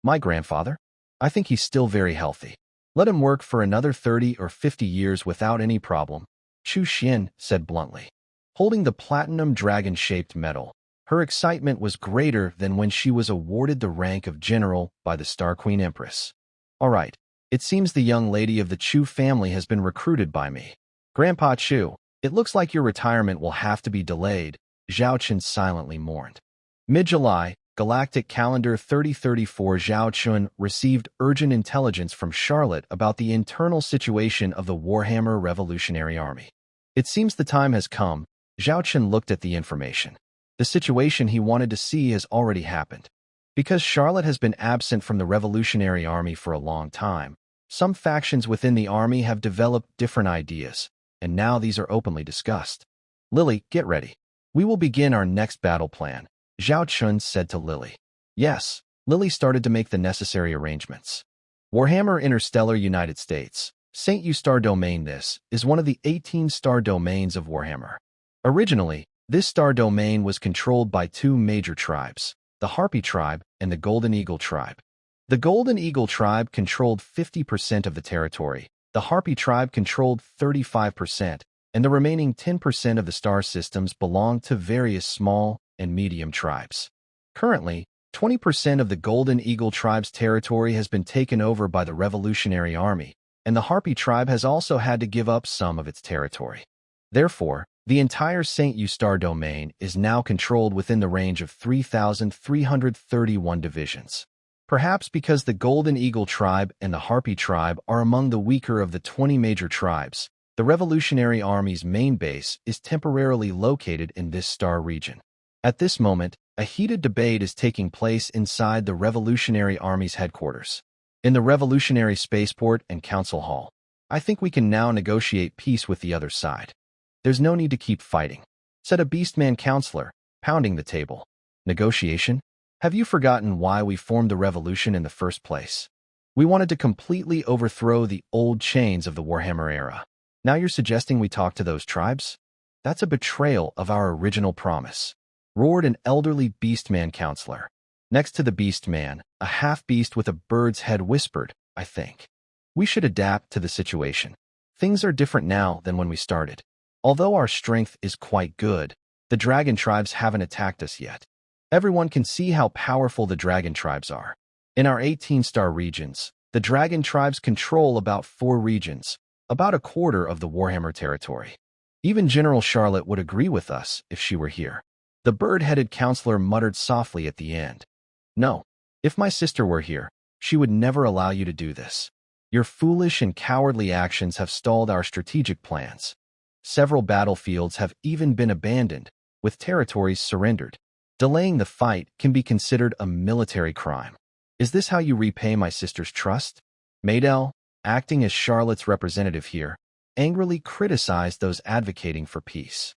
My grandfather? I think he's still very healthy. Let him work for another 30 or 50 years without any problem, Chu Xian said bluntly. Holding the platinum dragon-shaped medal, her excitement was greater than when she was awarded the rank of general by the Star Queen Empress. All right, it seems the young lady of the Chu family has been recruited by me. Grandpa Chu, it looks like your retirement will have to be delayed, Zhao Chen silently mourned. Mid-July, Galactic Calendar 3034 Zhao Chun received urgent intelligence from Charlotte about the internal situation of the Warhammer Revolutionary Army. It seems the time has come. Zhao Chun looked at the information. The situation he wanted to see has already happened. Because Charlotte has been absent from the Revolutionary Army for a long time, some factions within the army have developed different ideas, and now these are openly discussed. Lily, get ready. We will begin our next battle plan, Zhao Chun said to Lily. Yes, Lily started to make the necessary arrangements. Warhammer Interstellar United States, St. U star domain. This is one of the 18 star domains of Warhammer. Originally, this star domain was controlled by two major tribes, the Harpy tribe and the Golden Eagle tribe. The Golden Eagle tribe controlled 50% of the territory, the Harpy tribe controlled 35%, and the remaining 10% of the star systems belonged to various small and medium tribes. Currently, 20% of the Golden Eagle tribe's territory has been taken over by the Revolutionary Army, and the Harpy tribe has also had to give up some of its territory. Therefore, the entire St. U star domain is now controlled within the range of 3,331 divisions. Perhaps because the Golden Eagle tribe and the Harpy tribe are among the weaker of the 20 major tribes, the Revolutionary Army's main base is temporarily located in this star region. At this moment, a heated debate is taking place inside the Revolutionary Army's headquarters. In the Revolutionary Spaceport and Council Hall, I think we can now negotiate peace with the other side. There's no need to keep fighting, said a Beastman counselor, pounding the table. Negotiation? Have you forgotten why we formed the revolution in the first place? We wanted to completely overthrow the old chains of the Warhammer era. Now you're suggesting we talk to those tribes? That's a betrayal of our original promise, roared an elderly Beastman counselor. Next to the Beastman, a half-beast with a bird's head whispered, I think we should adapt to the situation. Things are different now than when we started. Although our strength is quite good, the dragon tribes haven't attacked us yet. Everyone can see how powerful the dragon tribes are. In our 18-star regions, the dragon tribes control about 4 regions, about a quarter of the Warhammer territory. Even General Charlotte would agree with us if she were here. The bird-headed counselor muttered softly at the end. No, if my sister were here, she would never allow you to do this. Your foolish and cowardly actions have stalled our strategic plans. Several battlefields have even been abandoned, with territories surrendered. Delaying the fight can be considered a military crime. Is this how you repay my sister's trust? Maydell, acting as Charlotte's representative here, angrily criticized those advocating for peace.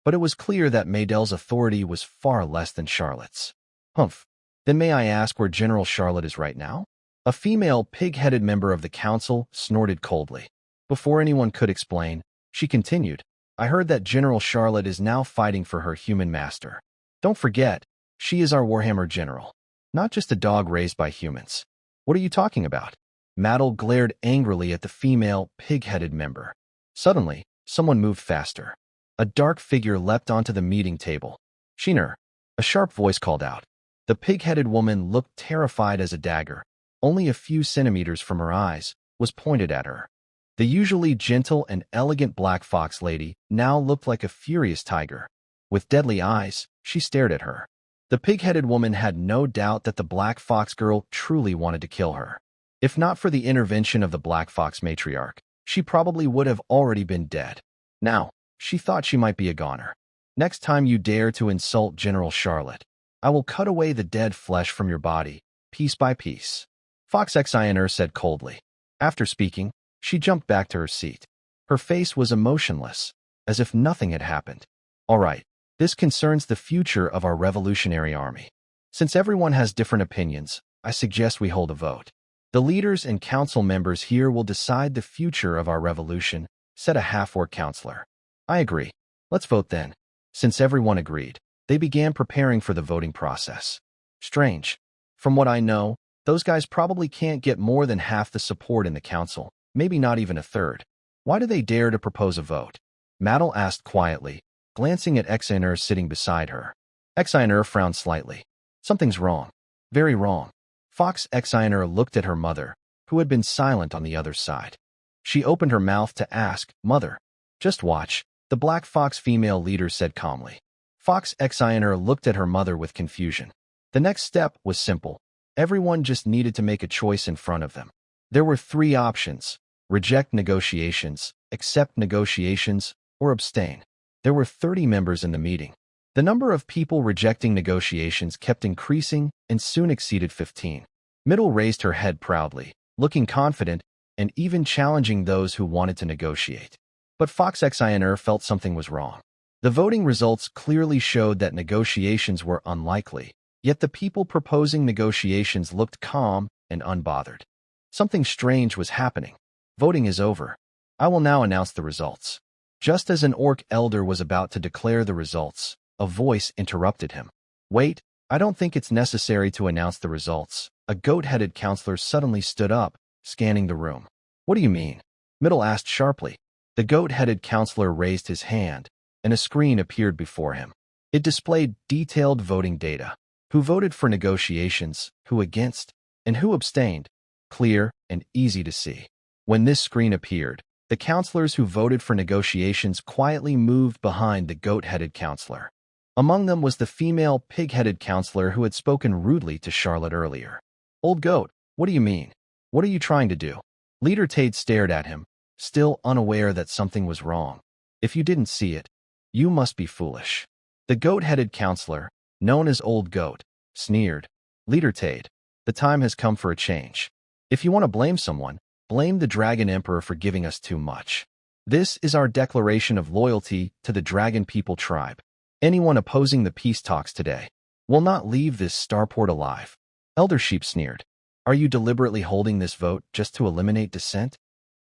But it was clear that Maydell's authority was far less than Charlotte's. Humph. Then may I ask where General Charlotte is right now? A female pig-headed member of the council snorted coldly. Before anyone could explain, she continued, I heard that General Charlotte is now fighting for her human master. Don't forget, she is our Warhammer general, not just a dog raised by humans. What are you talking about? Maddle glared angrily at the female, pig-headed member. Suddenly, someone moved faster. A dark figure leapt onto the meeting table. Sheener, a sharp voice called out. The pig-headed woman looked terrified as a dagger, only a few centimeters from her eyes, was pointed at her. The usually gentle and elegant Black Fox lady now looked like a furious tiger. With deadly eyes, she stared at her. The pig-headed woman had no doubt that the Black Fox girl truly wanted to kill her. If not for the intervention of the Black Fox matriarch, she probably would have already been dead. Now, she thought she might be a goner. Next time you dare to insult General Charlotte, I will cut away the dead flesh from your body, piece by piece. Fox Xiner said coldly. After speaking, she jumped back to her seat. Her face was emotionless, as if nothing had happened. All right, this concerns the future of our Revolutionary Army. Since everyone has different opinions, I suggest we hold a vote. The leaders and council members here will decide the future of our revolution, said a half-orc counselor. I agree. Let's vote then. Since everyone agreed, they began preparing for the voting process. Strange. From what I know, those guys probably can't get more than half the support in the council, maybe not even a third. Why do they dare to propose a vote? Maddle asked quietly, glancing at Xiner sitting beside her. Xiner frowned slightly. Something's wrong. Very wrong. Fox Xiner looked at her mother, who had been silent on the other side. She opened her mouth to ask, Mother. Just watch, the Black Fox female leader said calmly. Fox Xiner looked at her mother with confusion. The next step was simple. Everyone just needed to make a choice in front of them. There were three options: reject negotiations, accept negotiations, or abstain. There were 30 members in the meeting. The number of people rejecting negotiations kept increasing and soon exceeded 15. Middle raised her head proudly, looking confident and even challenging those who wanted to negotiate. But Fox Xiner felt something was wrong. The voting results clearly showed that negotiations were unlikely, yet the people proposing negotiations looked calm and unbothered. Something strange was happening. Voting is over. I will now announce the results. Just as an orc elder was about to declare the results, a voice interrupted him. Wait, I don't think it's necessary to announce the results. A goat-headed counselor suddenly stood up, scanning the room. What do you mean? Middle asked sharply. The goat-headed counselor raised his hand, and a screen appeared before him. It displayed detailed voting data. Who voted for negotiations, who against, and who abstained. Clear and easy to see. When this screen appeared, the counselors who voted for negotiations quietly moved behind the goat-headed counselor. Among them was the female pig-headed counselor who had spoken rudely to Charlotte earlier. Old goat, what do you mean? What are you trying to do? Leader Tade stared at him, still unaware that something was wrong. If you didn't see it, you must be foolish. The goat-headed counselor, known as Old Goat, sneered. Leader Tade, the time has come for a change. If you want to blame someone, blame the Dragon Emperor for giving us too much. This is our declaration of loyalty to the Dragon People tribe. Anyone opposing the peace talks today will not leave this starport alive. Elder Sheep sneered. Are you deliberately holding this vote just to eliminate dissent?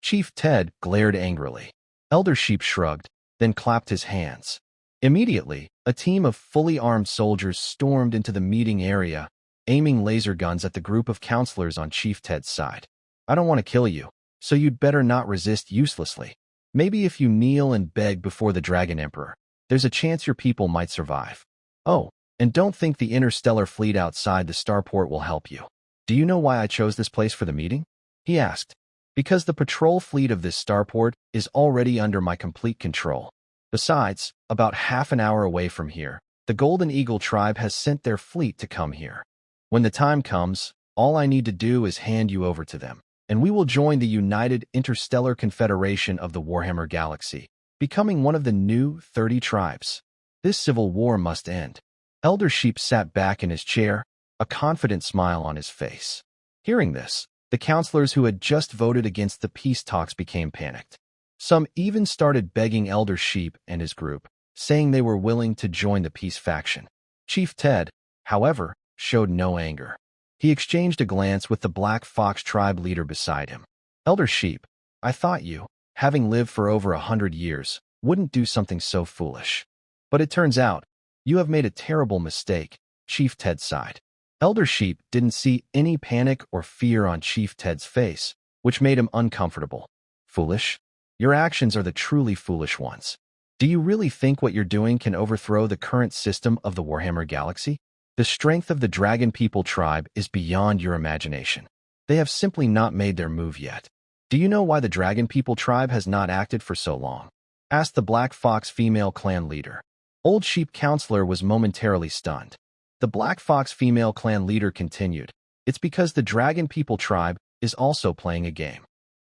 Chief Ted glared angrily. Elder Sheep shrugged, then clapped his hands. Immediately, a team of fully armed soldiers stormed into the meeting area, aiming laser guns at the group of counselors on Chief Ted's side. I don't want to kill you, so you'd better not resist uselessly. Maybe if you kneel and beg before the Dragon Emperor, there's a chance your people might survive. Oh, and don't think the interstellar fleet outside the starport will help you. Do you know why I chose this place for the meeting? He asked. Because the patrol fleet of this starport is already under my complete control. Besides, about half an hour away from here, the Golden Eagle tribe has sent their fleet to come here. When the time comes, all I need to do is hand you over to them, and we will join the United Interstellar Confederation of the Warhammer Galaxy, becoming one of the new 30 tribes. This civil war must end. Elder Sheep sat back in his chair, a confident smile on his face. Hearing this, the counselors who had just voted against the peace talks became panicked. Some even started begging Elder Sheep and his group, saying they were willing to join the peace faction. Chief Ted, however, showed no anger. He exchanged a glance with the Black Fox tribe leader beside him. Elder Sheep, I thought you, having lived for over 100 years, wouldn't do something so foolish. But it turns out, you have made a terrible mistake, Chief Ted sighed. Elder Sheep didn't see any panic or fear on Chief Ted's face, which made him uncomfortable. Foolish? Your actions are the truly foolish ones. Do you really think what you're doing can overthrow the current system of the Warhammer Galaxy? The strength of the Dragon People tribe is beyond your imagination. They have simply not made their move yet. Do you know why the Dragon People tribe has not acted for so long? Asked the Black Fox female clan leader. Old Sheep Counselor was momentarily stunned. The Black Fox female clan leader continued. It's because the Dragon People tribe is also playing a game.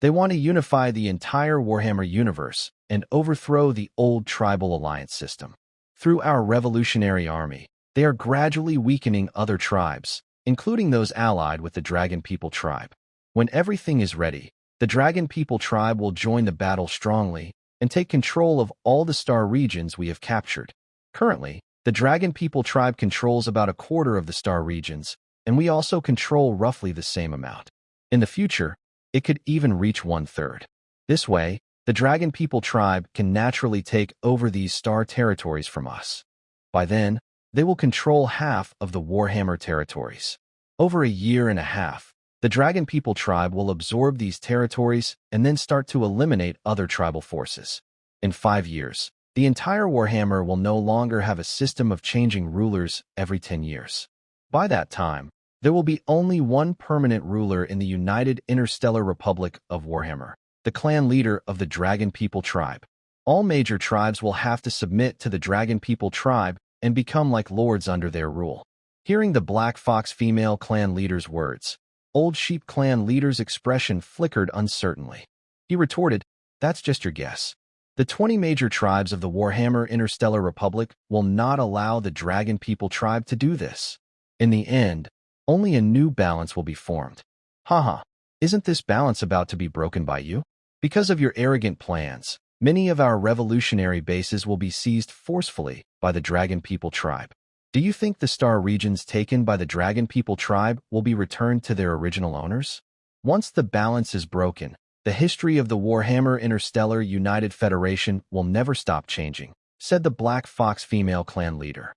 They want to unify the entire Warhammer universe and overthrow the old tribal alliance system. Through our revolutionary army, they are gradually weakening other tribes, including those allied with the Dragon People tribe. When everything is ready, the Dragon People tribe will join the battle strongly and take control of all the star regions we have captured. Currently, the Dragon People tribe controls about a quarter of the star regions, and we also control roughly the same amount. In the future, it could even reach 1/3. This way, the Dragon People tribe can naturally take over these star territories from us. By then, they will control half of the Warhammer territories. Over a year and a half, the Dragon People tribe will absorb these territories and then start to eliminate other tribal forces. In 5 years, the entire Warhammer will no longer have a system of changing rulers every 10 years. By that time, there will be only one permanent ruler in the United Interstellar Republic of Warhammer, the clan leader of the Dragon People tribe. All major tribes will have to submit to the Dragon People tribe and become like lords under their rule. Hearing the Black Fox female clan leader's words, Old Sheep clan leader's expression flickered uncertainly. He retorted, "That's just your guess. The 20 major tribes of the Warhammer Interstellar Republic will not allow the Dragon People tribe to do this. In the end, only a new balance will be formed." Haha, isn't this balance about to be broken by you? Because of your arrogant plans, many of our revolutionary bases will be seized forcefully by the Dragon People tribe. Do you think the star regions taken by the Dragon People tribe will be returned to their original owners? Once the balance is broken, the history of the Warhammer Interstellar United Federation will never stop changing, said the Black Fox female clan leader.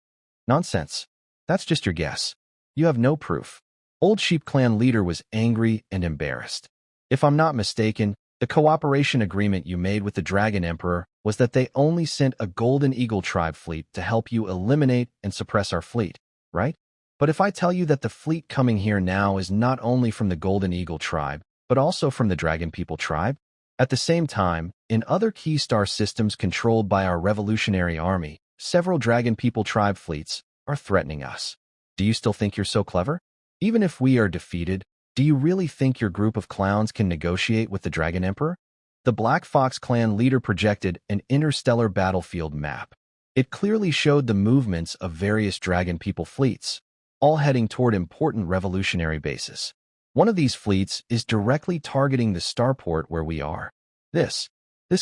Nonsense. That's just your guess. You have no proof. Old Sheep clan leader was angry and embarrassed. If I'm not mistaken, the cooperation agreement you made with the Dragon Emperor was that they only sent a Golden Eagle tribe fleet to help you eliminate and suppress our fleet, right? But if I tell you that the fleet coming here now is not only from the Golden Eagle tribe, but also from the Dragon People tribe? At the same time, in other key star systems controlled by our revolutionary army, several Dragon People tribe fleets are threatening us. Do you still think you're so clever? Even if we are defeated, do you really think your group of clowns can negotiate with the Dragon Emperor? The Black Fox clan leader projected an interstellar battlefield map. It clearly showed the movements of various Dragon People fleets, all heading toward important revolutionary bases. One of these fleets is directly targeting the starport where we are. This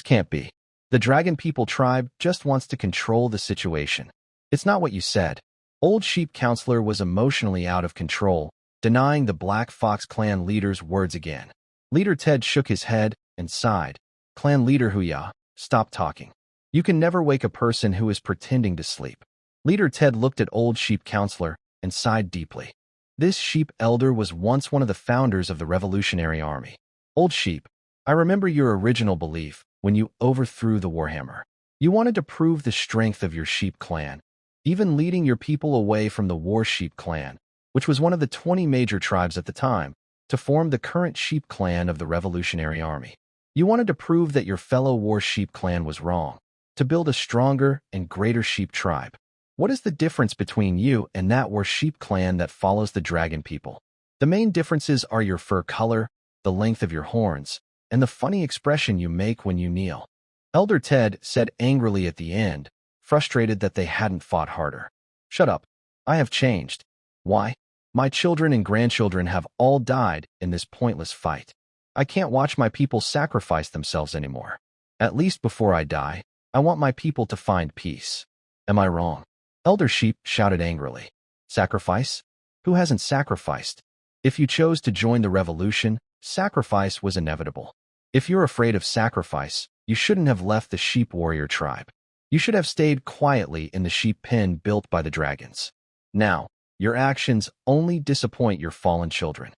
can't be. The Dragon People tribe just wants to control the situation. It's not what you said. Old Sheep Counselor was emotionally out of control, denying the Black Fox clan leader's words again. Leader Ted shook his head and sighed. Clan leader Huya, stop talking. You can never wake a person who is pretending to sleep. Leader Ted looked at Old Sheep Counselor and sighed deeply. This sheep elder was once one of the founders of the Revolutionary Army. Old Sheep, I remember your original belief when you overthrew the Warhammer. You wanted to prove the strength of your sheep clan, even leading your people away from the War Sheep clan, which was one of the 20 major tribes at the time, to form the current sheep clan of the Revolutionary Army. You wanted to prove that your fellow War Sheep clan was wrong, to build a stronger and greater sheep tribe. What is the difference between you and that War Sheep clan that follows the Dragon People? The main differences are your fur color, the length of your horns, and the funny expression you make when you kneel. Elder Ted said angrily at the end, frustrated that they hadn't fought harder. Shut up. I have changed. Why? My children and grandchildren have all died in this pointless fight. I can't watch my people sacrifice themselves anymore. At least before I die, I want my people to find peace. Am I wrong? Elder Sheep shouted angrily. Sacrifice? Who hasn't sacrificed? If you chose to join the revolution, sacrifice was inevitable. If you're afraid of sacrifice, you shouldn't have left the sheep warrior tribe. You should have stayed quietly in the sheep pen built by the dragons. Now, your actions only disappoint your fallen children.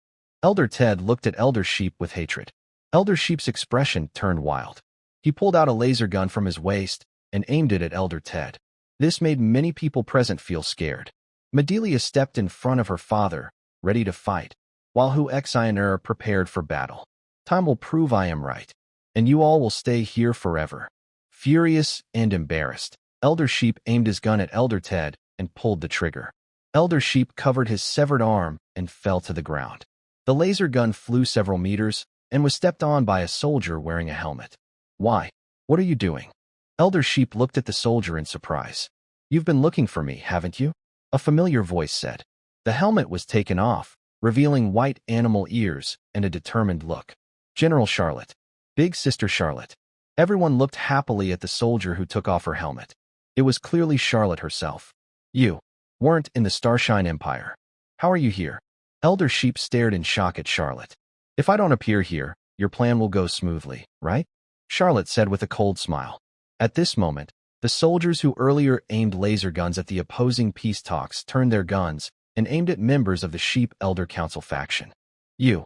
Elder Ted looked at Elder Sheep with hatred. Elder Sheep's expression turned wild. He pulled out a laser gun from his waist and aimed it at Elder Ted. This made many people present feel scared. Medelia stepped in front of her father, ready to fight, while Hu Xiner prepared for battle. Time will prove I am right, and you all will stay here forever. Furious and embarrassed, Elder Sheep aimed his gun at Elder Ted and pulled the trigger. Elder Sheep covered his severed arm and fell to the ground. The laser gun flew several meters and was stepped on by a soldier wearing a helmet. Why? What are you doing? Elder Sheep looked at the soldier in surprise. You've been looking for me, haven't you? A familiar voice said. The helmet was taken off, revealing white animal ears and a determined look. General Charlotte. Big Sister Charlotte. Everyone looked happily at the soldier who took off her helmet. It was clearly Charlotte herself. You weren't in the Starshine Empire. How are you here? Elder Sheep stared in shock at Charlotte. If I don't appear here, your plan will go smoothly, right? Charlotte said with a cold smile. At this moment, the soldiers who earlier aimed laser guns at the opposing peace talks turned their guns and aimed at members of the Sheep Elder Council faction. You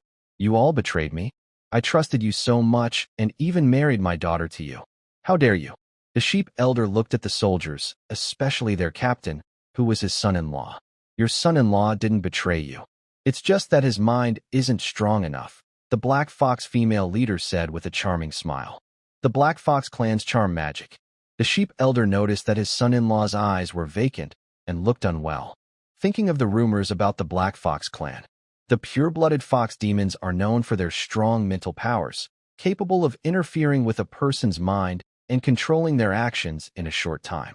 all betrayed me. I trusted you so much and even married my daughter to you. How dare you? The Sheep Elder looked at the soldiers, especially their captain, who was his son-in-law. Your son-in-law didn't betray you. It's just that his mind isn't strong enough, the Black Fox female leader said with a charming smile. The Black Fox clan's charm magic. The Sheep Elder noticed that his son-in-law's eyes were vacant and looked unwell. thinking of the rumors about the Black Fox clan. The pure-blooded fox demons are known for their strong mental powers, capable of interfering with a person's mind and controlling their actions in a short time.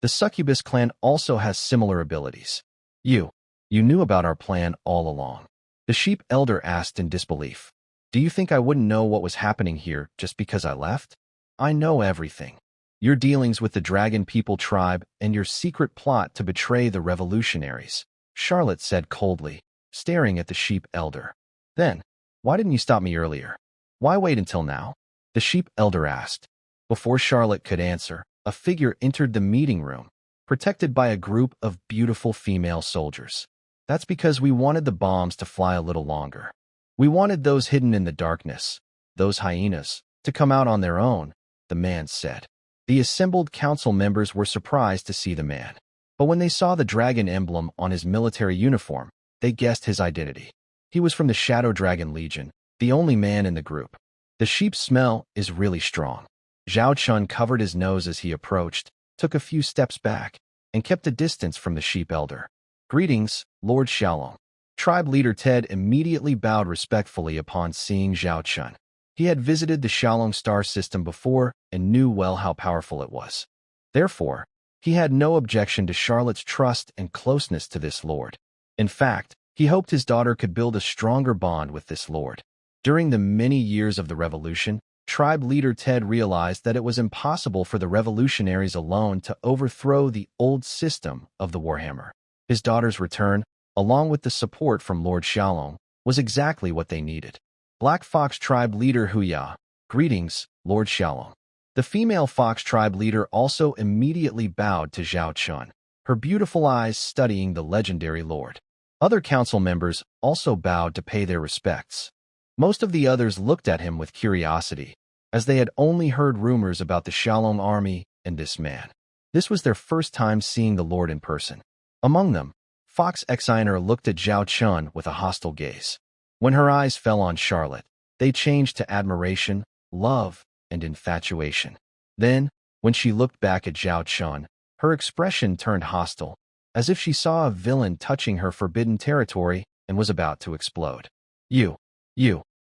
The succubus clan also has similar abilities. You knew about our plan all along. The sheep elder asked in disbelief. Do you think I wouldn't know what was happening here just because I left? I know everything. Your dealings with the Dragon People tribe and your secret plot to betray the revolutionaries, Charlotte said coldly, staring at the sheep elder. Then, why didn't you stop me earlier? Why wait until now? The sheep elder asked. Before Charlotte could answer, a figure entered the meeting room, protected by a group of beautiful female soldiers. That's because we wanted the bombs to fly a little longer. We wanted those hidden in the darkness, those hyenas, to come out on their own, the man said. The assembled council members were surprised to see the man. But when they saw the dragon emblem on his military uniform, they guessed his identity. He was from the Shadow Dragon Legion, the only man in the group. The sheep's smell is really strong. Zhao Chun covered his nose as he approached, took a few steps back, and kept a distance from the sheep elder. Greetings, Lord Xiaolong. Tribe leader Ted immediately bowed respectfully upon seeing Zhao Chun. He had visited the Xiaolong star system before and knew well how powerful it was. Therefore, he had no objection to Charlotte's trust and closeness to this lord. In fact, he hoped his daughter could build a stronger bond with this lord. During the many years of the revolution, tribe leader Ted realized that it was impossible for the revolutionaries alone to overthrow the old system of the Warhammer. His daughter's return, along with the support from Lord Xiaolong, was exactly what they needed. Black Fox tribe leader Huya. Greetings, Lord Xiaolong. The female fox tribe leader also immediately bowed to Zhao Chun, her beautiful eyes studying the legendary lord. Other council members also bowed to pay their respects. Most of the others looked at him with curiosity, as they had only heard rumors about the Xiaolong army and this man. This was their first time seeing the lord in person. Among them, Fox Exiner looked at Zhao Chun with a hostile gaze. When her eyes fell on Charlotte, they changed to admiration, love, and infatuation. Then, when she looked back at Zhao Chun, her expression turned hostile, as if she saw a villain touching her forbidden territory and was about to explode. You.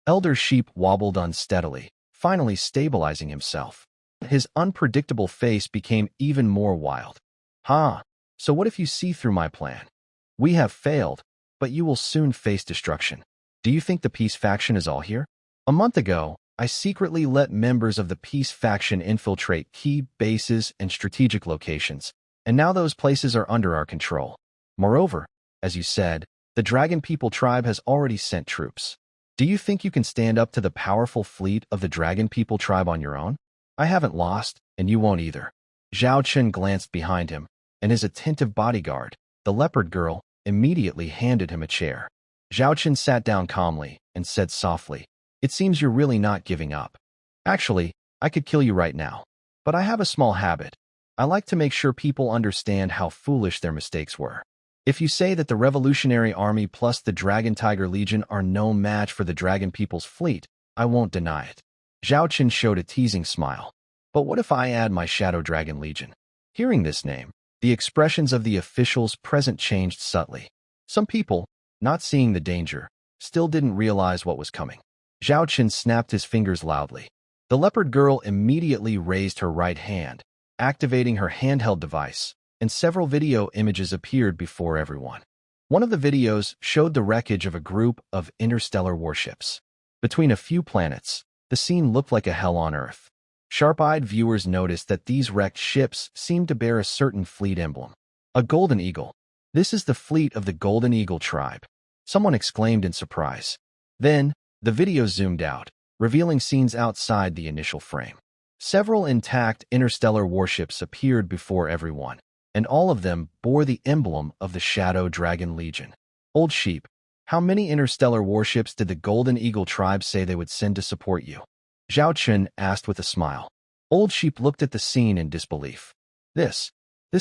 Elder Sheep wobbled unsteadily, finally stabilizing himself. His unpredictable face became even more wild. So what if you see through my plan? We have failed, but you will soon face destruction. Do you think the Peace faction is all here? A month ago, I secretly let members of the Peace faction infiltrate key bases and strategic locations, and now those places are under our control. Moreover, as you said, the Dragon People tribe has already sent troops. Do you think you can stand up to the powerful fleet of the Dragon People tribe on your own? I haven't lost, and you won't either. Zhao Chun glanced behind him, and his attentive bodyguard, the leopard girl, immediately handed him a chair. Zhao Chun sat down calmly and said softly, It seems you're really not giving up. Actually, I could kill you right now. But I have a small habit. I like to make sure people understand how foolish their mistakes were. If you say that the Revolutionary Army plus the Dragon Tiger Legion are no match for the Dragon People's fleet, I won't deny it. Zhao Chun showed a teasing smile. But what if I add my Shadow Dragon Legion? Hearing this name, the expressions of the officials present changed subtly. Some people, not seeing the danger, still didn't realize what was coming. Zhao Chun snapped his fingers loudly. The leopard girl immediately raised her right hand, activating her handheld device, and several video images appeared before everyone. One of the videos showed the wreckage of a group of interstellar warships. Between a few planets, the scene looked like a hell on Earth. Sharp-eyed viewers noticed that these wrecked ships seemed to bear a certain fleet emblem. A golden eagle. This is the fleet of the Golden Eagle tribe. Someone exclaimed in surprise. Then, the video zoomed out, revealing scenes outside the initial frame. Several intact interstellar warships appeared before everyone, and all of them bore the emblem of the Shadow Dragon Legion. Old Sheep, how many interstellar warships did the Golden Eagle tribe say they would send to support you? Zhao Chun asked with a smile. Old Sheep looked at the scene in disbelief. This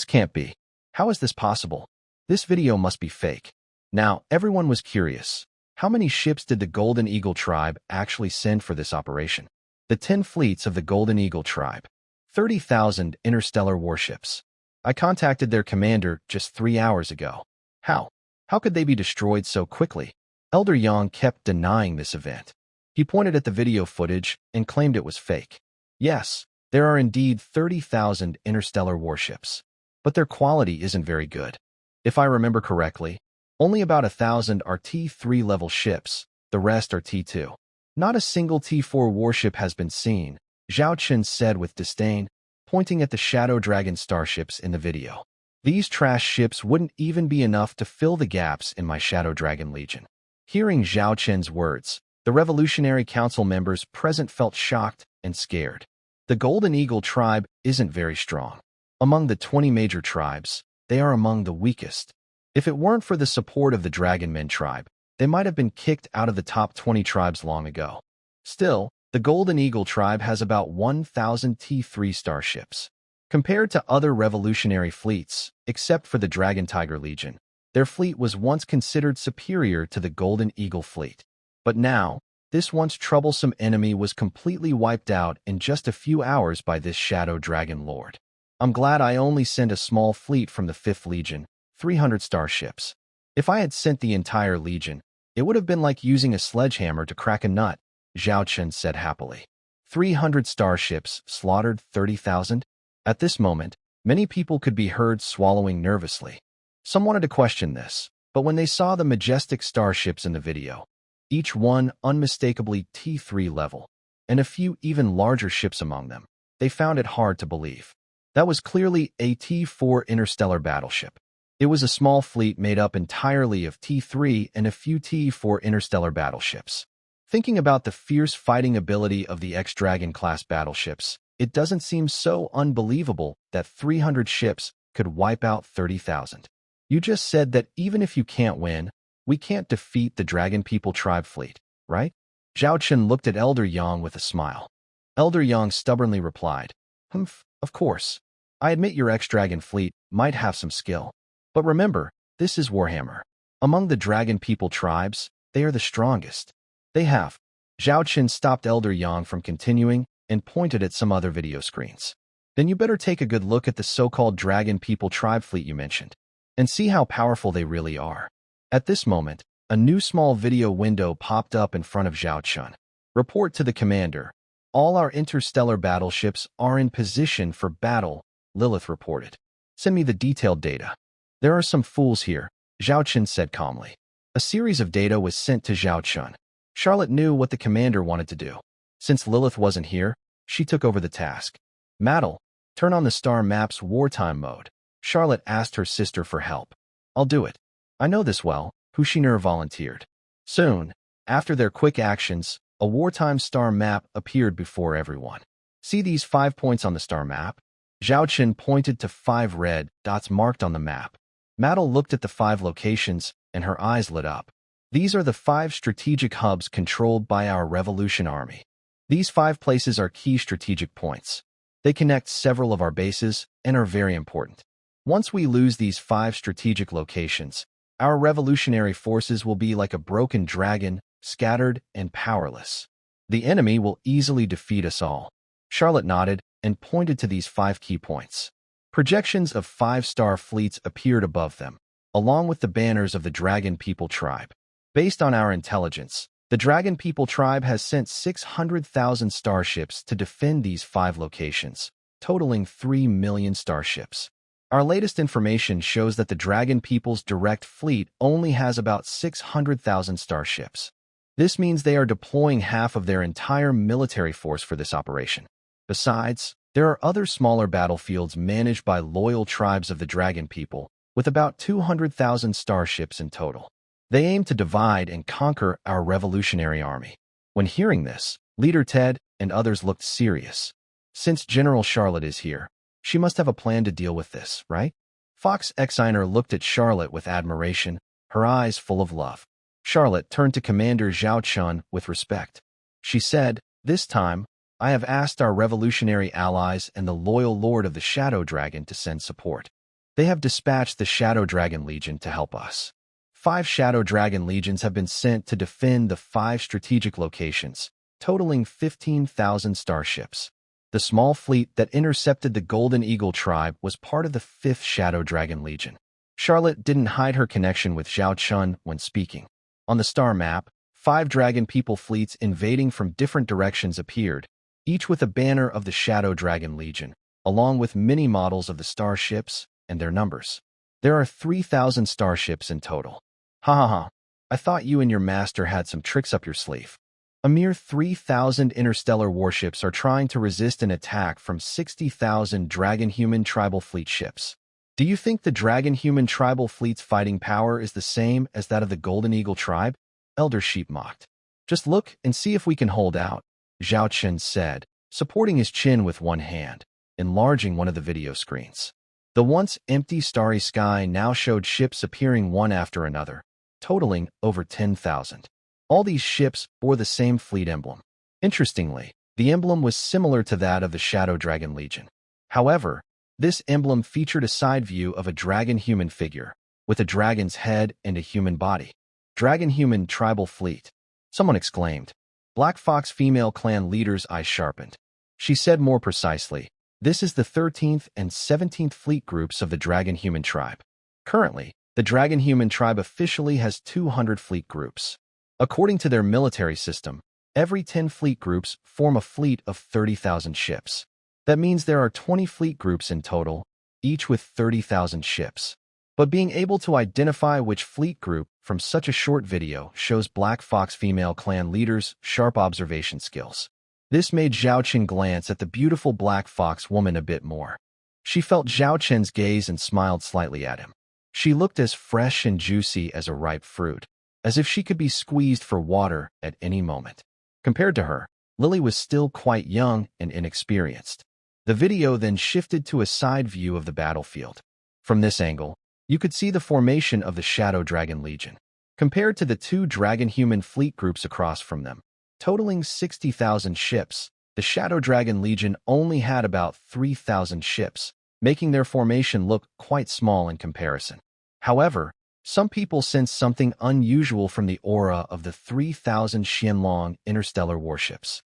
can't be. How is this possible? This video must be fake. Now, everyone was curious. How many ships did the Golden Eagle tribe actually send for this operation? The 10 fleets of the Golden Eagle tribe. 30,000 interstellar warships. I contacted their commander just 3 hours ago. How? How could they be destroyed so quickly? Elder Yang kept denying this event. He pointed at the video footage and claimed it was fake. Yes, there are indeed 30,000 interstellar warships, but their quality isn't very good. If I remember correctly, only about 1,000 are T3 level ships, the rest are T2. Not a single T4 warship has been seen, Zhao Chen said with disdain, pointing at the Shadow Dragon starships in the video. These trash ships wouldn't even be enough to fill the gaps in my Shadow Dragon Legion. Hearing Zhao Chen's words, the Revolutionary Council members present felt shocked and scared. The Golden Eagle tribe isn't very strong. Among the 20 major tribes, they are among the weakest. If it weren't for the support of the Dragonmen tribe, they might have been kicked out of the top 20 tribes long ago. Still, the Golden Eagle tribe has about 1,000 T3 starships. Compared to other revolutionary fleets, except for the Dragon Tiger Legion, their fleet was once considered superior to the Golden Eagle fleet. But now, this once troublesome enemy was completely wiped out in just a few hours by this Shadow Dragon Lord. I'm glad I only sent a small fleet from the 5th Legion, 300 starships. If I had sent the entire Legion, it would have been like using a sledgehammer to crack a nut, Zhao Chen said happily. 300 starships slaughtered 30,000? At this moment, many people could be heard swallowing nervously. Some wanted to question this, but when they saw the majestic starships in the video, each one unmistakably T3 level, and a few even larger ships among them, they found it hard to believe. That was clearly a T4 interstellar battleship. It was a small fleet made up entirely of T3 and a few T4 interstellar battleships. Thinking about the fierce fighting ability of the X-Dragon class battleships, it doesn't seem so unbelievable that 300 ships could wipe out 30,000. You just said that even if you can't win, we can't defeat the Dragon People tribe fleet, right? Zhao Chen looked at Elder Yang with a smile. Elder Yang stubbornly replied, Of course. I admit your X-Dragon fleet might have some skill. But remember, this is Warhammer. Among the Dragon People tribes, they are the strongest. They have. Zhao Chen stopped Elder Yang from continuing and pointed at some other video screens. Then you better take a good look at the so-called Dragon People tribe fleet you mentioned, and see how powerful they really are. At this moment, a new small video window popped up in front of Zhao Chen. Report to the commander. All our interstellar battleships are in position for battle, Lilith reported. Send me the detailed data. There are some fools here, Zhao Chen said calmly. A series of data was sent to Zhao Chen. Charlotte knew what the commander wanted to do. Since Lilith wasn't here, she took over the task. Maddle, turn on the star map's wartime mode. Charlotte asked her sister for help. I'll do it. I know this well, Hushiner volunteered. Soon, after their quick actions, a wartime star map appeared before everyone. See these 5 points on the star map? Zhao Chen pointed to 5 red dots marked on the map. Maddle looked at the 5 locations, and her eyes lit up. These are the 5 strategic hubs controlled by our Revolution Army. These 5 places are key strategic points. They connect several of our bases and are very important. Once we lose these 5 strategic locations, our revolutionary forces will be like a broken dragon, scattered and powerless. The enemy will easily defeat us all. Charlotte nodded and pointed to these 5 key points. Projections of 5-star fleets appeared above them, along with the banners of the Dragon People tribe. Based on our intelligence, the Dragon People tribe has sent 600,000 starships to defend these 5 locations, totaling 3 million starships. Our latest information shows that the Dragon People's direct fleet only has about 600,000 starships. This means they are deploying half of their entire military force for this operation. Besides, there are other smaller battlefields managed by loyal tribes of the Dragon People, with about 200,000 starships in total. They aim to divide and conquer our revolutionary army. When hearing this, Leader Ted and others looked serious. Since General Charlotte is here, she must have a plan to deal with this, right? Fox Exiner looked at Charlotte with admiration, her eyes full of love. Charlotte turned to Commander Zhao Chen with respect. She said, "This time, I have asked our revolutionary allies and the loyal Lord of the Shadow Dragon to send support. They have dispatched the Shadow Dragon Legion to help us. 5 Shadow Dragon Legions have been sent to defend the 5 strategic locations, totaling 15,000 starships. The small fleet that intercepted the Golden Eagle tribe was part of the 5th Shadow Dragon Legion. Charlotte didn't hide her connection with Zhao Chun when speaking. On the star map, 5 dragon people fleets invading from different directions appeared, each with a banner of the Shadow Dragon Legion, along with many models of the starships and their numbers. There are 3,000 starships in total. Ha ha ha. I thought you and your master had some tricks up your sleeve. A mere 3,000 interstellar warships are trying to resist an attack from 60,000 dragon-human tribal fleet ships. Do you think the dragon-human tribal fleet's fighting power is the same as that of the Golden Eagle tribe? Elder Sheep mocked. Just look and see if we can hold out, Zhao Chen said, supporting his chin with one hand, enlarging one of the video screens. The once empty starry sky now showed ships appearing one after another, totaling over 10,000. All these ships bore the same fleet emblem. Interestingly, the emblem was similar to that of the Shadow Dragon Legion. However, this emblem featured a side view of a dragon-human figure, with a dragon's head and a human body. Dragon-human tribal fleet. Someone exclaimed. Black Fox female clan leader's eyes sharpened. She said more precisely, this is the 13th and 17th fleet groups of the dragon-human tribe. Currently, the dragon-human tribe officially has 200 fleet groups. According to their military system, every 10 fleet groups form a fleet of 30,000 ships. That means there are 20 fleet groups in total, each with 30,000 ships. But being able to identify which fleet group from such a short video shows Black Fox female clan leaders' sharp observation skills. This made Zhao Chen glance at the beautiful Black Fox woman a bit more. She felt Zhao Chen's gaze and smiled slightly at him. She looked as fresh and juicy as a ripe fruit, as if she could be squeezed for water at any moment. Compared to her, Lily was still quite young and inexperienced. The video then shifted to a side view of the battlefield. From this angle, you could see the formation of the Shadow Dragon Legion. Compared to the 2 dragon-human fleet groups across from them, totaling 60,000 ships, the Shadow Dragon Legion only had about 3,000 ships, making their formation look quite small in comparison. However, some people sensed something unusual from the aura of the 3,000 Xianlong interstellar warships.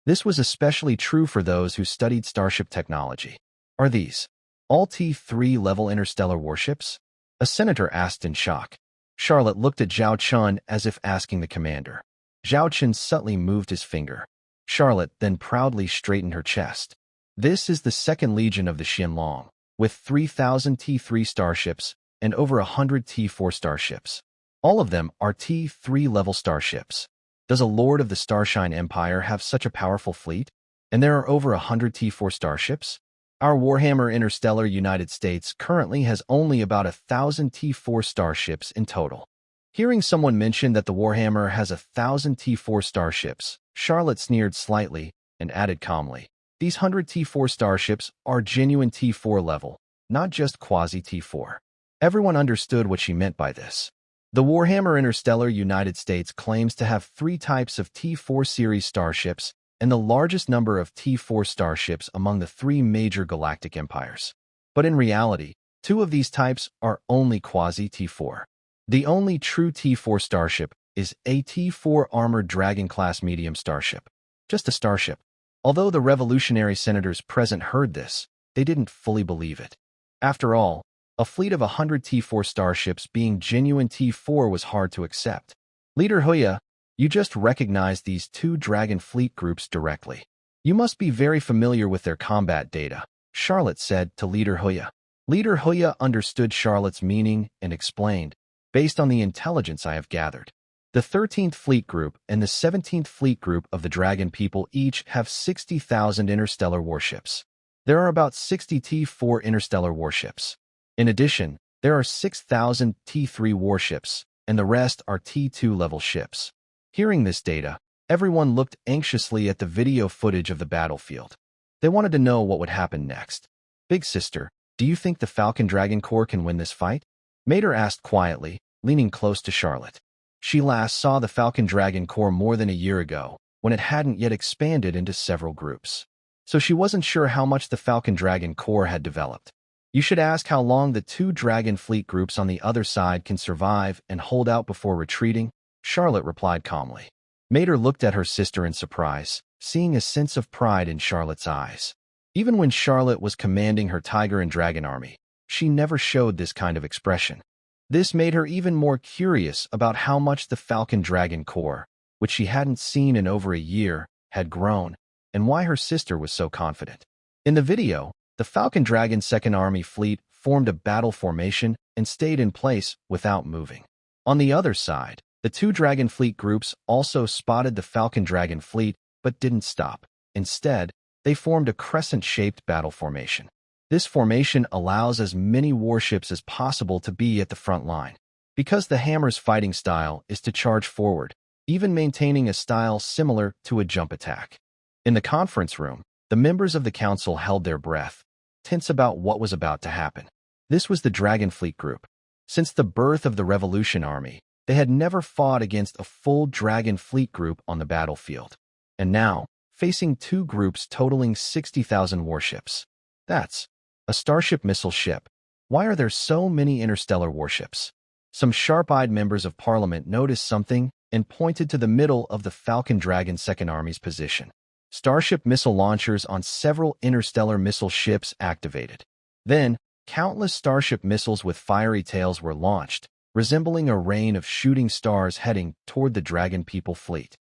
This was especially true for those who studied starship technology. Are these all T3 level interstellar warships? A senator asked in shock. Charlotte looked at Zhao Chun as if asking the commander. Zhao Chun subtly moved his finger. Charlotte then proudly straightened her chest. This is the 2nd Legion of the Xianlong, with 3,000 T3 starships and over 100 T4 starships. All of them are T3 level starships. Does a Lord of the Starshine Empire have such a powerful fleet? And there are over 100 T4 starships? Our Warhammer Interstellar United States currently has only about 1,000 T4 starships in total. Hearing someone mention that the Warhammer has 1,000 T4 starships, Charlotte sneered slightly and added calmly, these 100 T4 starships are genuine T4 level, not just quasi-T4. Everyone understood what she meant by this. The Warhammer Interstellar United States claims to have 3 types of T4 series starships and the largest number of T4 starships among the 3 major galactic empires. But in reality, 2 of these types are only quasi-T4. The only true T4 starship is a T4 armored Dragon-class medium starship. Just a starship. Although the revolutionary senators present heard this, they didn't fully believe it. After all, a fleet of 100 T4 starships being genuine T4 was hard to accept. Leader Huya, you just recognized these 2 dragon fleet groups directly. You must be very familiar with their combat data, Charlotte said to Leader Huya. Leader Huya understood Charlotte's meaning and explained, based on the intelligence I have gathered. The 13th Fleet Group and the 17th Fleet Group of the Dragon People each have 60,000 interstellar warships. There are about 60 T4 interstellar warships. In addition, there are 6,000 T3 warships, and the rest are T2 level ships. Hearing this data, everyone looked anxiously at the video footage of the battlefield. They wanted to know what would happen next. Big sister, do you think the Falcon Dragon Corps can win this fight? Mater asked quietly, leaning close to Charlotte. She last saw the Falcon Dragon Corps more than a year ago, when it hadn't yet expanded into several groups. So she wasn't sure how much the Falcon Dragon Corps had developed. You should ask how long the 2 Dragon Fleet groups on the other side can survive and hold out before retreating, Charlotte replied calmly. Mater looked at her sister in surprise, seeing a sense of pride in Charlotte's eyes. Even when Charlotte was commanding her Tiger and Dragon army, she never showed this kind of expression. This made her even more curious about how much the Falcon Dragon core, which she hadn't seen in over a year, had grown, and why her sister was so confident. In the video, the Falcon Dragon Second Army fleet formed a battle formation and stayed in place without moving. On the other side, the two Dragon Fleet groups also spotted the Falcon Dragon fleet but didn't stop. Instead, they formed a crescent-shaped battle formation. This formation allows as many warships as possible to be at the front line. Because the Hammer's fighting style is to charge forward, even maintaining a style similar to a jump attack. In the conference room, the members of the council held their breath, tense about what was about to happen. This was the Dragon Fleet group. Since the birth of the Revolution Army, they had never fought against a full Dragon Fleet group on the battlefield. And now, facing two groups totaling 60,000 warships. That's a Starship missile ship. Why are there so many interstellar warships? Some sharp-eyed members of Parliament noticed something and pointed to the middle of the Falcon Dragon Second Army's position. Starship missile launchers on several interstellar missile ships activated. Then, countless Starship missiles with fiery tails were launched, resembling a rain of shooting stars heading toward the Dragon People fleet.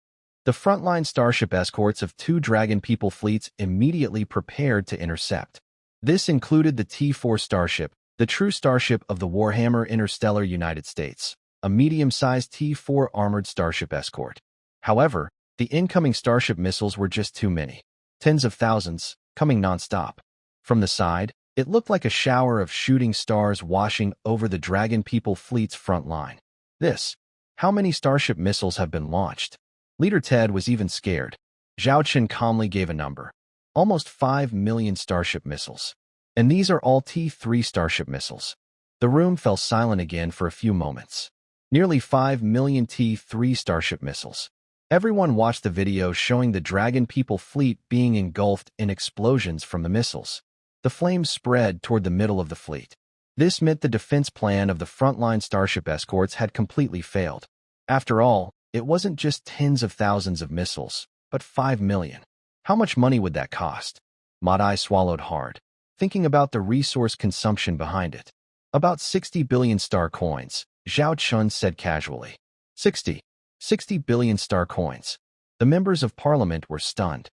The frontline Starship escorts of two Dragon People fleets immediately prepared to intercept. This included the T-4 Starship, the true starship of the Warhammer Interstellar United States, a medium-sized T-4 armored Starship escort. However, the incoming Starship missiles were just too many. Tens of thousands, coming non-stop. From the side, it looked like a shower of shooting stars washing over the Dragon People fleet's front line. How many Starship missiles have been launched? Leader Ted was even scared. Zhao Chen calmly gave a number. Almost 5 million Starship missiles. And these are all T-3 Starship missiles. The room fell silent again for a few moments. Nearly 5 million T-3 Starship missiles. Everyone watched the video showing the Dragon People fleet being engulfed in explosions from the missiles. The flames spread toward the middle of the fleet. This meant the defense plan of the frontline Starship escorts had completely failed. After all, it wasn't just tens of thousands of missiles, but 5 million. How much money would that cost? Madai swallowed hard, thinking about the resource consumption behind it. About 60 billion star coins, Zhao Chun said casually. 60 billion star coins. The members of Parliament were stunned.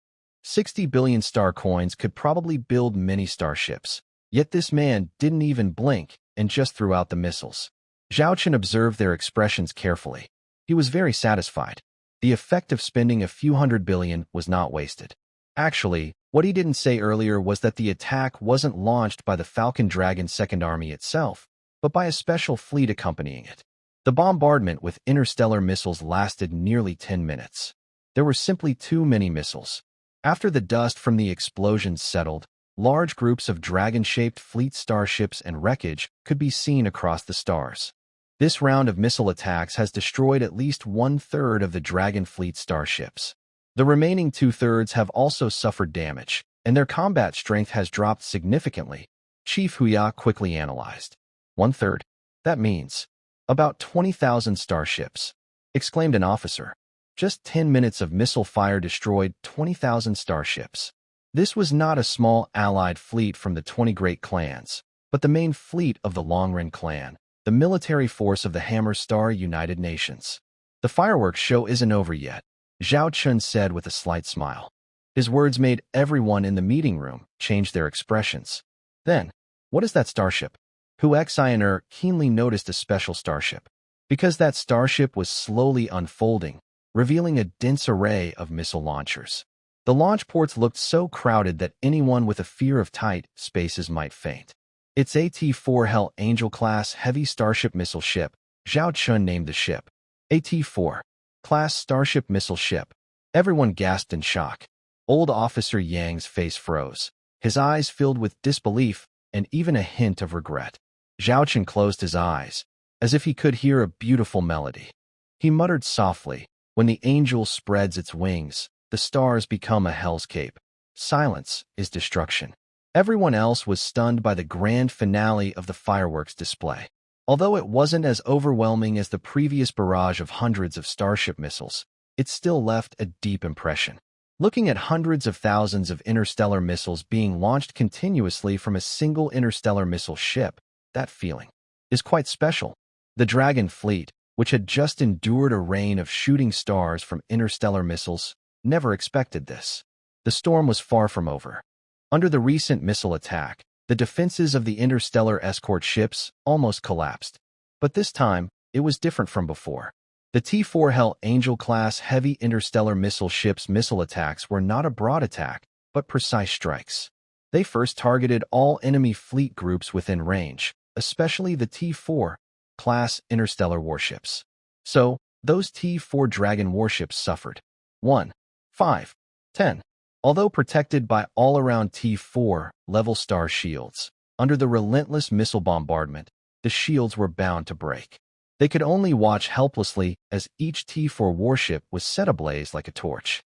60 billion star coins could probably build many starships. Yet this man didn't even blink and just threw out the missiles. Zhao Chen observed their expressions carefully. He was very satisfied. The effect of spending a few hundred billion was not wasted. Actually, what he didn't say earlier was that the attack wasn't launched by the Falcon Dragon Second Army itself, but by a special fleet accompanying it. The bombardment with interstellar missiles lasted nearly 10 minutes. There were simply too many missiles. After the dust from the explosions settled, large groups of dragon-shaped fleet starships and wreckage could be seen across the stars. This round of missile attacks has destroyed at least 1/3 of the Dragon Fleet starships. The remaining 2/3 have also suffered damage, and their combat strength has dropped significantly, Chief Huya quickly analyzed. 1/3? That means about 20,000 starships, exclaimed an officer. Just 10 minutes of missile fire destroyed 20,000 starships. This was not a small allied fleet from the 20 Great Clans, but the main fleet of the Longren clan, the military force of the Hammer Star United Nations. The fireworks show isn't over yet, Zhao Chun said with a slight smile. His words made everyone in the meeting room change their expressions. Then, what is that starship? Hu Xiner keenly noticed a special starship, because that starship was slowly unfolding, revealing a dense array of missile launchers. The launch ports looked so crowded that anyone with a fear of tight spaces might faint. It's a T-4 Hell Angel-class heavy starship missile ship, Zhao Chun named the ship. A T-4 class starship missile ship. Everyone gasped in shock. Old Officer Yang's face froze, his eyes filled with disbelief and even a hint of regret. Zhao Chun closed his eyes, as if he could hear a beautiful melody. He muttered softly, "When the angel spreads its wings, the stars become a hellscape. Silence is destruction." Everyone else was stunned by the grand finale of the fireworks display. Although it wasn't as overwhelming as the previous barrage of hundreds of starship missiles, it still left a deep impression. Looking at hundreds of thousands of interstellar missiles being launched continuously from a single interstellar missile ship, that feeling is quite special. The Dragon fleet, which had just endured a rain of shooting stars from interstellar missiles, never expected this. The storm was far from over. Under the recent missile attack, the defenses of the interstellar escort ships almost collapsed. But this time, it was different from before. The T-4 Hell Angel-class heavy interstellar missile ships' missile attacks were not a broad attack, but precise strikes. They first targeted all enemy fleet groups within range, especially the T-4 class interstellar warships. So, those T-4 Dragon warships suffered. 1, 5, 10. Although protected by all-around T-4 level star shields, under the relentless missile bombardment, the shields were bound to break. They could only watch helplessly as each T-4 warship was set ablaze like a torch.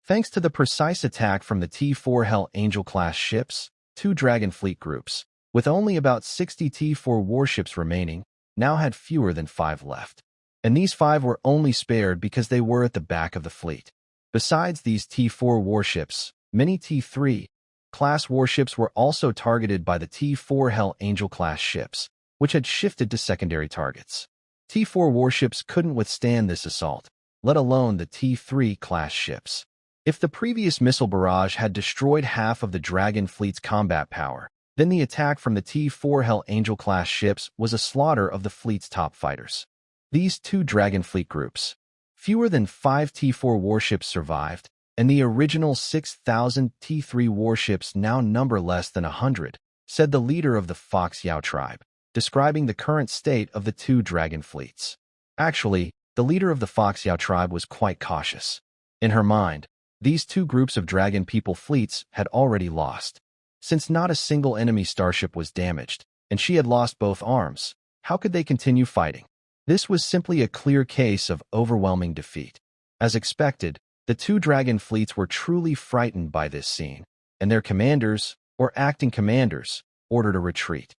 Thanks to the precise attack from the T-4 Hell Angel-class ships, 2 Dragon fleet groups, with only about 60 T-4 warships remaining, now had fewer than 5 left. And these 5 were only spared because they were at the back of the fleet. Besides these T-4 warships, many T-3 class warships were also targeted by the T-4 Hell Angel-class ships, which had shifted to secondary targets. T-4 warships couldn't withstand this assault, let alone the T-3 class ships. If the previous missile barrage had destroyed half of the Dragon fleet's combat power, then the attack from the T-4 Hell Angel-class ships was a slaughter of the fleet's top fighters. These 2 Dragon fleet groups, fewer than 5 T-4 warships survived, and the original 6,000 T-3 warships now number less than 100, said the leader of the Fox Yao tribe, describing the current state of the 2 Dragon fleets. Actually, the leader of the Fox Yao tribe was quite cautious. In her mind, these 2 groups of Dragon people fleets had already lost. Since not a single enemy starship was damaged, and she had lost both arms, how could they continue fighting? This was simply a clear case of overwhelming defeat. As expected, the 2 Dragon fleets were truly frightened by this scene, and their commanders, or acting commanders, ordered a retreat.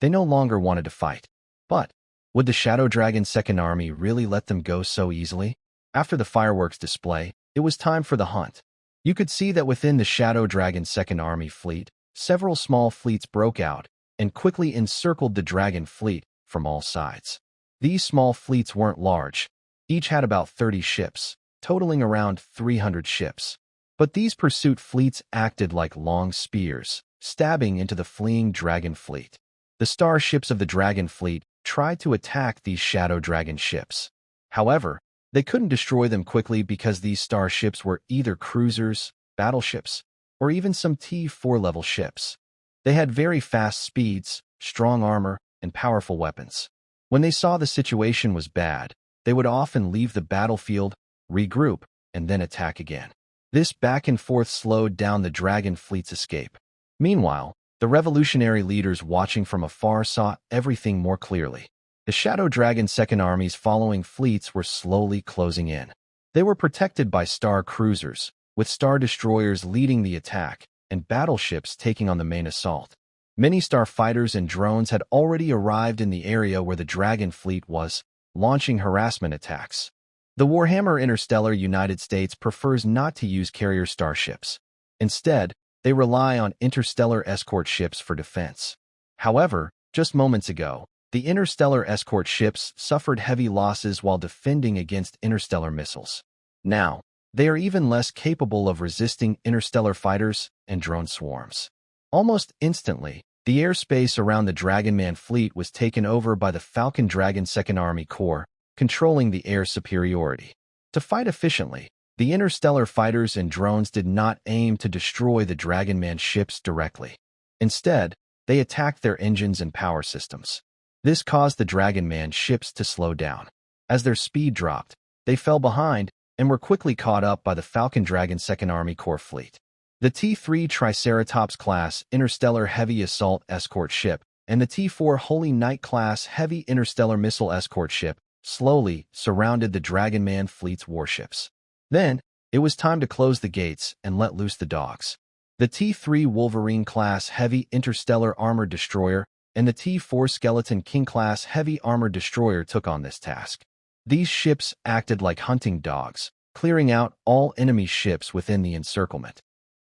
They no longer wanted to fight. But would the Shadow Dragon Second Army really let them go so easily? After the fireworks display, it was time for the hunt. You could see that within the Shadow Dragon Second Army fleet, several small fleets broke out and quickly encircled the Dragon fleet from all sides. These small fleets weren't large. Each had about 30 ships, totaling around 300 ships. But these pursuit fleets acted like long spears, stabbing into the fleeing Dragon fleet. The starships of the Dragon fleet tried to attack these Shadow Dragon ships. However, they couldn't destroy them quickly because these starships were either cruisers, battleships, or even some T-4 level ships. They had very fast speeds, strong armor, and powerful weapons. When they saw the situation was bad, they would often leave the battlefield, regroup, and then attack again. This back and forth slowed down the Dragon fleet's escape. Meanwhile, the revolutionary leaders watching from afar saw everything more clearly. The Shadow Dragon Second Army's following fleets were slowly closing in. They were protected by star cruisers, with star destroyers leading the attack, and battleships taking on the main assault. Many starfighters and drones had already arrived in the area where the Dragon fleet was, launching harassment attacks. The Warhammer Interstellar United States prefers not to use carrier starships. Instead, they rely on interstellar escort ships for defense. However, just moments ago, the interstellar escort ships suffered heavy losses while defending against interstellar missiles. Now, they are even less capable of resisting interstellar fighters and drone swarms. Almost instantly, the airspace around the Dragonman fleet was taken over by the Falcon Dragon Second Army Corps, controlling the air superiority. To fight efficiently, the interstellar fighters and drones did not aim to destroy the Dragonman ships directly. Instead, they attacked their engines and power systems. This caused the Dragonman ships to slow down. As their speed dropped, they fell behind and were quickly caught up by the Falcon Dragon Second Army Corps fleet. The T-3 Triceratops-class interstellar heavy assault escort ship and the T-4 Holy Knight-class heavy interstellar missile escort ship slowly surrounded the Dragonman fleet's warships. Then, it was time to close the gates and let loose the dogs. The T-3 Wolverine-class heavy interstellar armored destroyer and the T-4 Skeleton King-class heavy armored destroyer took on this task. These ships acted like hunting dogs, clearing out all enemy ships within the encirclement.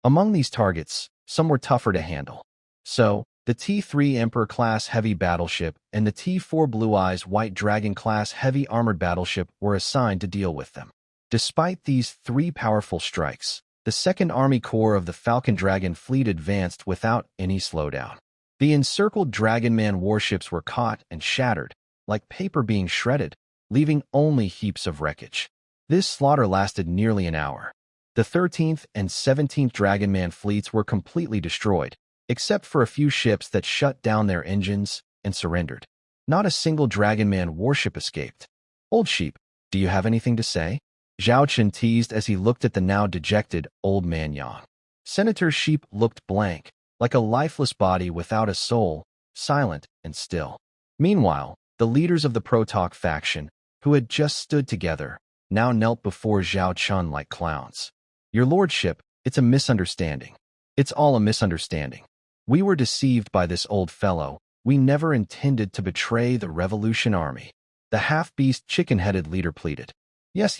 Among these targets, some were tougher to handle. So, the T3 Emperor-class heavy battleship and the T4 Blue Eyes White Dragon-class heavy armored battleship were assigned to deal with them. Despite these three powerful strikes, the Second Army Corps of the Falcon Dragon fleet advanced without any slowdown. The encircled Dragonman warships were caught and shattered, like paper being shredded, leaving only heaps of wreckage. This slaughter lasted nearly an hour. The 13th and 17th Dragonman fleets were completely destroyed, except for a few ships that shut down their engines and surrendered. Not a single Dragonman warship escaped. "Old Sheep, do you have anything to say?" Zhao Chen teased as he looked at the now dejected Old Man Yang. Senator Sheep looked blank, like a lifeless body without a soul, silent and still. Meanwhile, the leaders of the Protalk faction, who had just stood together, now knelt before Zhao Chen like clowns. "Your lordship, it's a misunderstanding. It's all a misunderstanding. We were deceived by this old fellow. We never intended to betray the Revolution Army." The half-beast chicken-headed leader pleaded. Yes,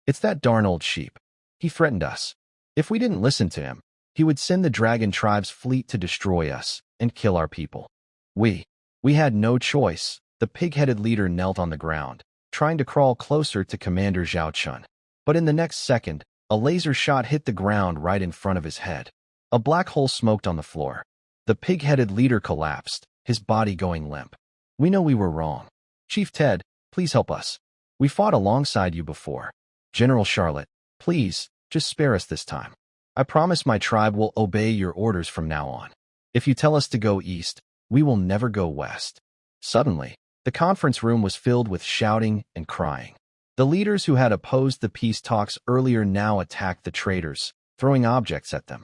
it's that darn old sheep. He threatened us. If we didn't listen to him, he would send the Dragon Tribe's fleet to destroy us and kill our people. We had no choice." The pig-headed leader knelt on the ground, trying to crawl closer to Commander Zhao Chen. But in the next second, a laser shot hit the ground right in front of his head. A black hole smoked on the floor. The pig-headed leader collapsed, his body going limp. "We know we were wrong. Chief Ted, please help us. We fought alongside you before. General Charlotte, please, just spare us this time. I promise my tribe will obey your orders from now on. If you tell us to go east, we will never go west." Suddenly, the conference room was filled with shouting and crying. The leaders who had opposed the peace talks earlier now attacked the traitors, throwing objects at them.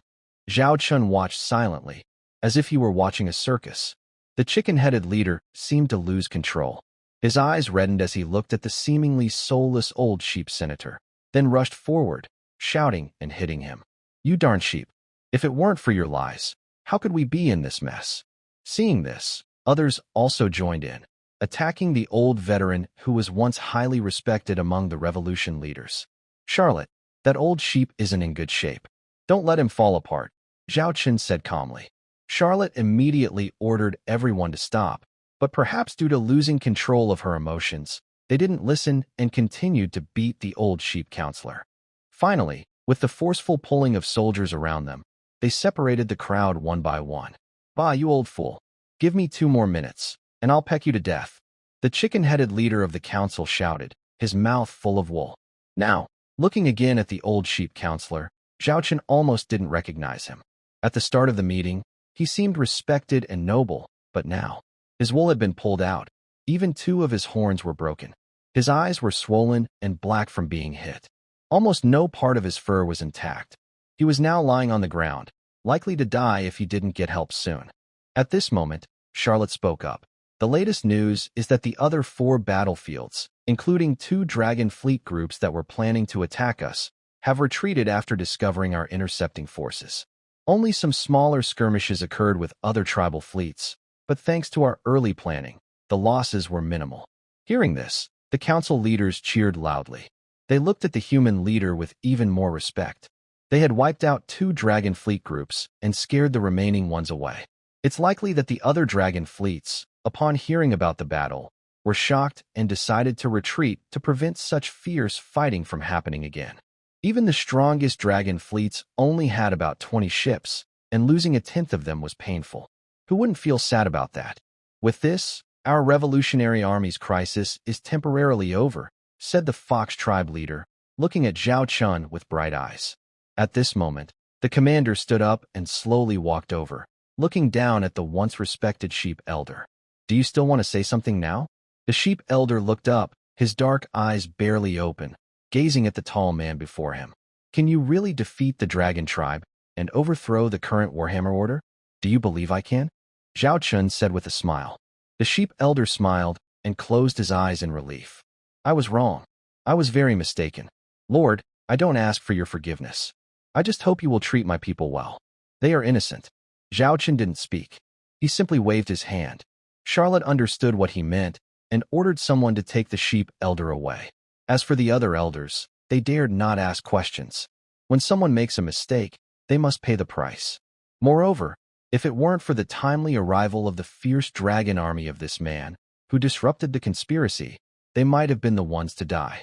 Zhao Chen watched silently, as if he were watching a circus. The chicken-headed leader seemed to lose control. His eyes reddened as he looked at the seemingly soulless old sheep senator, then rushed forward, shouting and hitting him. "You darn sheep! If it weren't for your lies, how could we be in this mess?" Seeing this, others also joined in, attacking the old veteran who was once highly respected among the revolution leaders. "Charlotte, that old sheep isn't in good shape. Don't let him fall apart," Zhao Chen said calmly. Charlotte immediately ordered everyone to stop, but perhaps due to losing control of her emotions, they didn't listen and continued to beat the old sheep counselor. Finally, with the forceful pulling of soldiers around them, they separated the crowd one by one. "Bah, you old fool. Give me 2 more minutes, and I'll peck you to death," the chicken-headed leader of the council shouted, his mouth full of wool. Now, looking again at the old sheep counselor, Zhao Chen almost didn't recognize him. At the start of the meeting, he seemed respected and noble, but now, his wool had been pulled out. Even 2 of his horns were broken. His eyes were swollen and black from being hit. Almost no part of his fur was intact. He was now lying on the ground, likely to die if he didn't get help soon. At this moment, Charlotte spoke up. "The latest news is that the other 4 battlefields, including 2 Dragon fleet groups that were planning to attack us, have retreated after discovering our intercepting forces. Only some smaller skirmishes occurred with other tribal fleets, but thanks to our early planning, the losses were minimal." Hearing this, the council leaders cheered loudly. They looked at the human leader with even more respect. They had wiped out 2 Dragon fleet groups and scared the remaining ones away. It's likely that the other Dragon fleets, upon hearing about the battle, were shocked and decided to retreat to prevent such fierce fighting from happening again. Even the strongest Dragon fleets only had about 20 ships, and losing 1/10 of them was painful. Who wouldn't feel sad about that? "With this, our Revolutionary Army's crisis is temporarily over," said the Fox tribe leader, looking at Zhao Chen with bright eyes. At this moment, the commander stood up and slowly walked over, looking down at the once respected sheep elder. "Do you still want to say something now?" The sheep elder looked up, his dark eyes barely open, gazing at the tall man before him. "Can you really defeat the Dragon tribe and overthrow the current Warhammer order? Do you believe I can?" Zhao Chen said with a smile. The sheep elder smiled and closed his eyes in relief. "I was wrong. I was very mistaken. Lord, I don't ask for your forgiveness. I just hope you will treat my people well. They are innocent." Zhao Chen didn't speak. He simply waved his hand. Charlotte understood what he meant and ordered someone to take the sheep elder away. As for the other elders, They dared not ask questions. When someone makes a mistake, they must pay the price. Moreover, if it weren't for the timely arrival of the fierce dragon army of this man, who disrupted the conspiracy, they might have been the ones to die.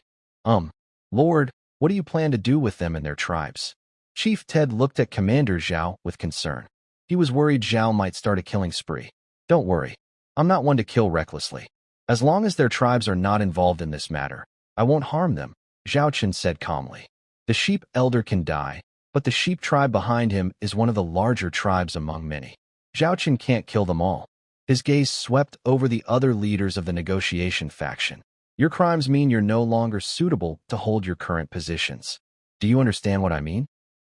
Lord, what do you plan to do with them and their tribes? Chief Ted looked at Commander Zhao with concern. He was worried Zhao might start a killing spree. Don't worry. I'm not one to kill recklessly. As long as their tribes are not involved in this matter, I won't harm them, Zhao Chen said calmly. The sheep elder can die, but the sheep tribe behind him is one of the larger tribes among many. Zhao Chen can't kill them all. His gaze swept over the other leaders of the negotiation faction. Your crimes mean you're no longer suitable to hold your current positions. Do you understand what I mean?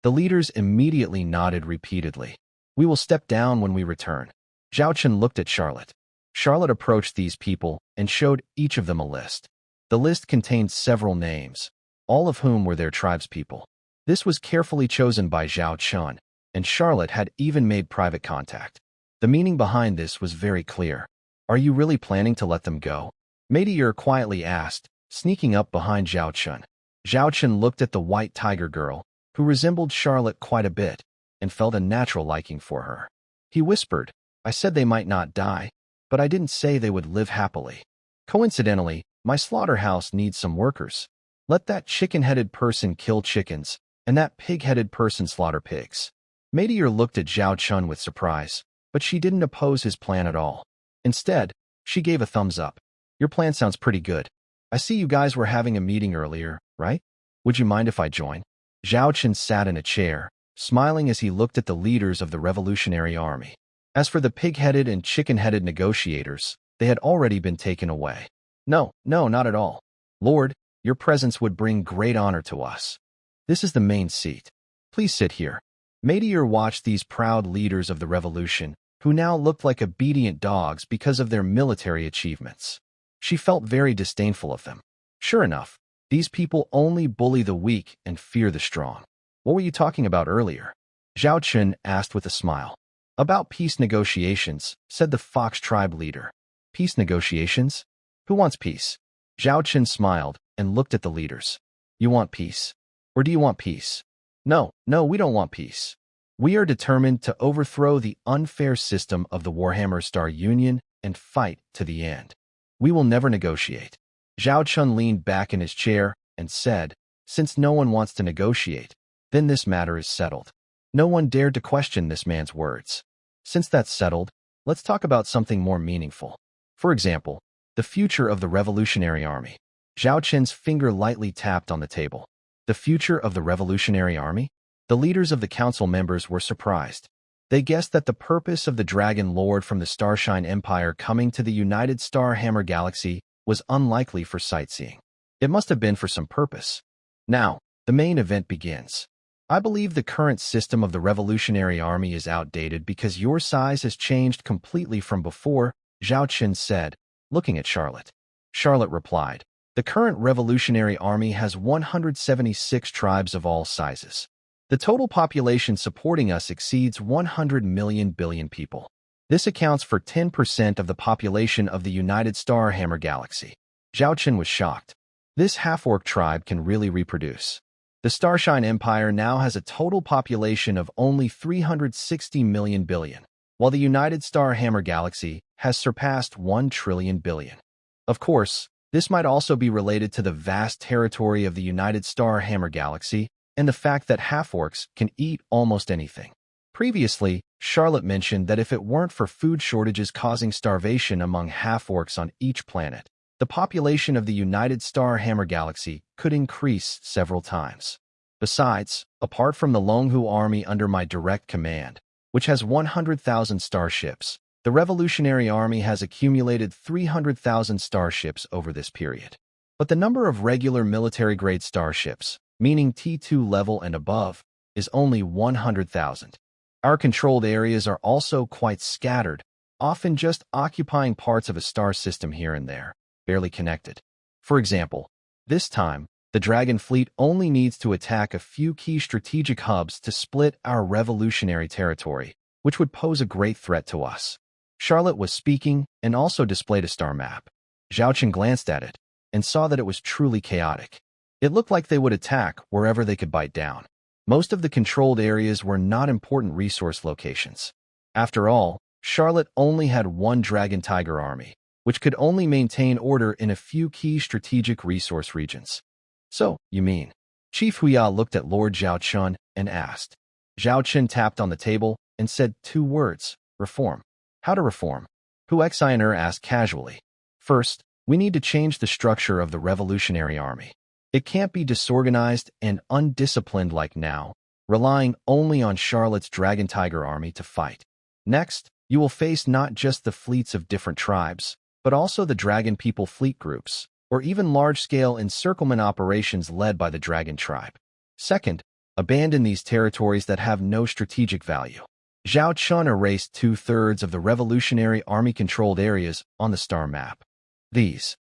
The leaders immediately nodded repeatedly. We will step down when we return. Zhao Chen looked at Charlotte. Charlotte approached these people and showed each of them a list. The list contained several names, all of whom were their tribespeople. This was carefully chosen by Zhao Chen, and Charlotte had even made private contact. The meaning behind this was very clear. Are you really planning to let them go? Meteor quietly asked, sneaking up behind Zhao Chen. Zhao Chen looked at the white tiger girl, who resembled Charlotte quite a bit, and felt a natural liking for her. He whispered, I said they might not die, but I didn't say they would live happily. Coincidentally, my slaughterhouse needs some workers. Let that chicken-headed person kill chickens, and that pig-headed person slaughter pigs. Meteor looked at Zhao Chen with surprise, but she didn't oppose his plan at all. Instead, she gave a thumbs up. Your plan sounds pretty good. I see you guys were having a meeting earlier, right? Would you mind if I join? Zhao Chen sat in a chair, smiling as he looked at the leaders of the revolutionary army. As for the pig-headed and chicken-headed negotiators, they had already been taken away. No, not at all. Lord, your presence would bring great honor to us. This is the main seat. Please sit here. Meteor watched these proud leaders of the revolution, who now looked like obedient dogs because of their military achievements. She felt very disdainful of them. Sure enough, these people only bully the weak and fear the strong. What were you talking about earlier? Zhao Chen asked with a smile. About peace negotiations, said the Fox tribe leader. Peace negotiations? Who wants peace? Zhao Chen smiled and looked at the leaders. You want peace? Or do you want peace? No, we don't want peace. We are determined to overthrow the unfair system of the Warhammer Star Union and fight to the end. We will never negotiate. Zhao Chen leaned back in his chair and said, since no one wants to negotiate, then this matter is settled. No one dared to question this man's words. Since that's settled, let's talk about something more meaningful. For example, the future of the Revolutionary Army. Zhao Chen's finger lightly tapped on the table. The future of the Revolutionary Army? The leaders of the council members were surprised. They guessed that the purpose of the Dragon Lord from the Starshine Empire coming to the United Star Hammer Galaxy was unlikely for sightseeing. It must have been for some purpose. Now, the main event begins. I believe the current system of the Revolutionary Army is outdated because your size has changed completely from before, Zhao Chen said, looking at Charlotte. Charlotte replied, the current Revolutionary Army has 176 tribes of all sizes. The total population supporting us exceeds 100 million billion people. This accounts for 10% of the population of the United Star Hammer Galaxy. Zhao Chen was shocked. This half-orc tribe can really reproduce. The Starshine Empire now has a total population of only 360 million billion, while the United Star Hammer Galaxy has surpassed 1 trillion billion. Of course, this might also be related to the vast territory of the United Star Hammer Galaxy and the fact that half-orcs can eat almost anything. Previously, Charlotte mentioned that if it weren't for food shortages causing starvation among half-orcs on each planet, the population of the United Star Hammer Galaxy could increase several times. Besides, apart from the Longhu army under my direct command, which has 100,000 starships, the Revolutionary Army has accumulated 300,000 starships over this period. But the number of regular military-grade starships, meaning T2 level and above, is only 100,000. Our controlled areas are also quite scattered, often just occupying parts of a star system here and there, barely connected. For example, this time, the Dragon Fleet only needs to attack a few key strategic hubs to split our revolutionary territory, which would pose a great threat to us. Charlotte was speaking and also displayed a star map. Zhao Chen glanced at it and saw that it was truly chaotic. It looked like they would attack wherever they could bite down. Most of the controlled areas were not important resource locations. After all, Charlotte only had one Dragon Tiger army, which could only maintain order in a few key strategic resource regions. So, you mean? Chief Huya looked at Lord Zhao Chun and asked. Zhao Chun tapped on the table and said 2 words, reform. How to reform? Hu Xiner asked casually. First, we need to change the structure of the Revolutionary Army. It can't be disorganized and undisciplined like now, relying only on Charlotte's Dragon Tiger army to fight. Next, you will face not just the fleets of different tribes, but also the Dragon People fleet groups, or even large-scale encirclement operations led by the Dragon tribe. Second, abandon these territories that have no strategic value. Zhao Chun erased 2/3 of the Revolutionary Army-controlled areas on the star map. These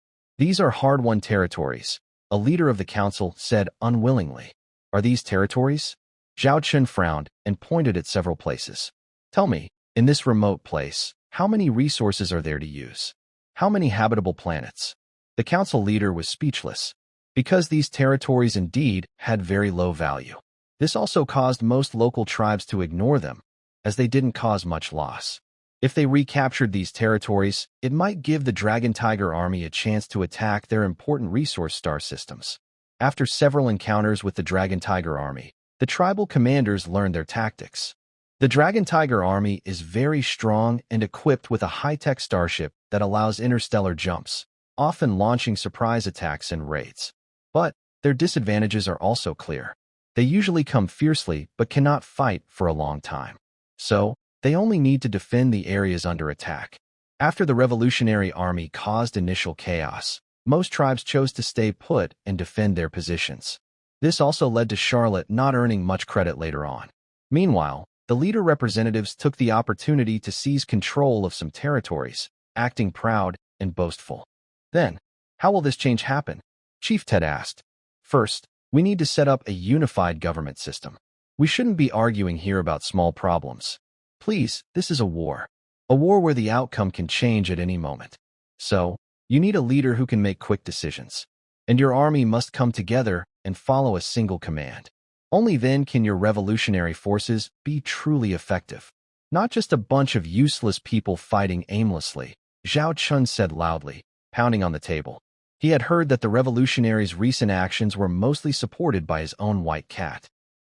are hard-won territories, a leader of the council said unwillingly. Are these territories? Zhao Chun frowned and pointed at several places. Tell me, in this remote place, how many resources are there to use? How many habitable planets? The council leader was speechless, because these territories indeed had very low value. This also caused most local tribes to ignore them, as they didn't cause much loss. If they recaptured these territories, it might give the Dragon Tiger army a chance to attack their important resource star systems. After several encounters with the Dragon Tiger army, the tribal commanders learned their tactics. The Dragon Tiger army is very strong and equipped with a high-tech starship that allows interstellar jumps, often launching surprise attacks and raids. But their disadvantages are also clear. They usually come fiercely but cannot fight for a long time. So, they only need to defend the areas under attack. After the Revolutionary Army caused initial chaos, most tribes chose to stay put and defend their positions. This also led to Charlotte not earning much credit later on. Meanwhile, the leader representatives took the opportunity to seize control of some territories, acting proud and boastful. Then, how will this change happen? Chief Ted asked. First, we need to set up a unified government system. We shouldn't be arguing here about small problems. Please, this is a war where the outcome can change at any moment. So, you need a leader who can make quick decisions. And your army must come together and follow a single command. Only then can your revolutionary forces be truly effective. Not just a bunch of useless people fighting aimlessly, Zhao Chun said loudly, pounding on the table. He had heard that the revolutionaries' recent actions were mostly supported by his own white cat.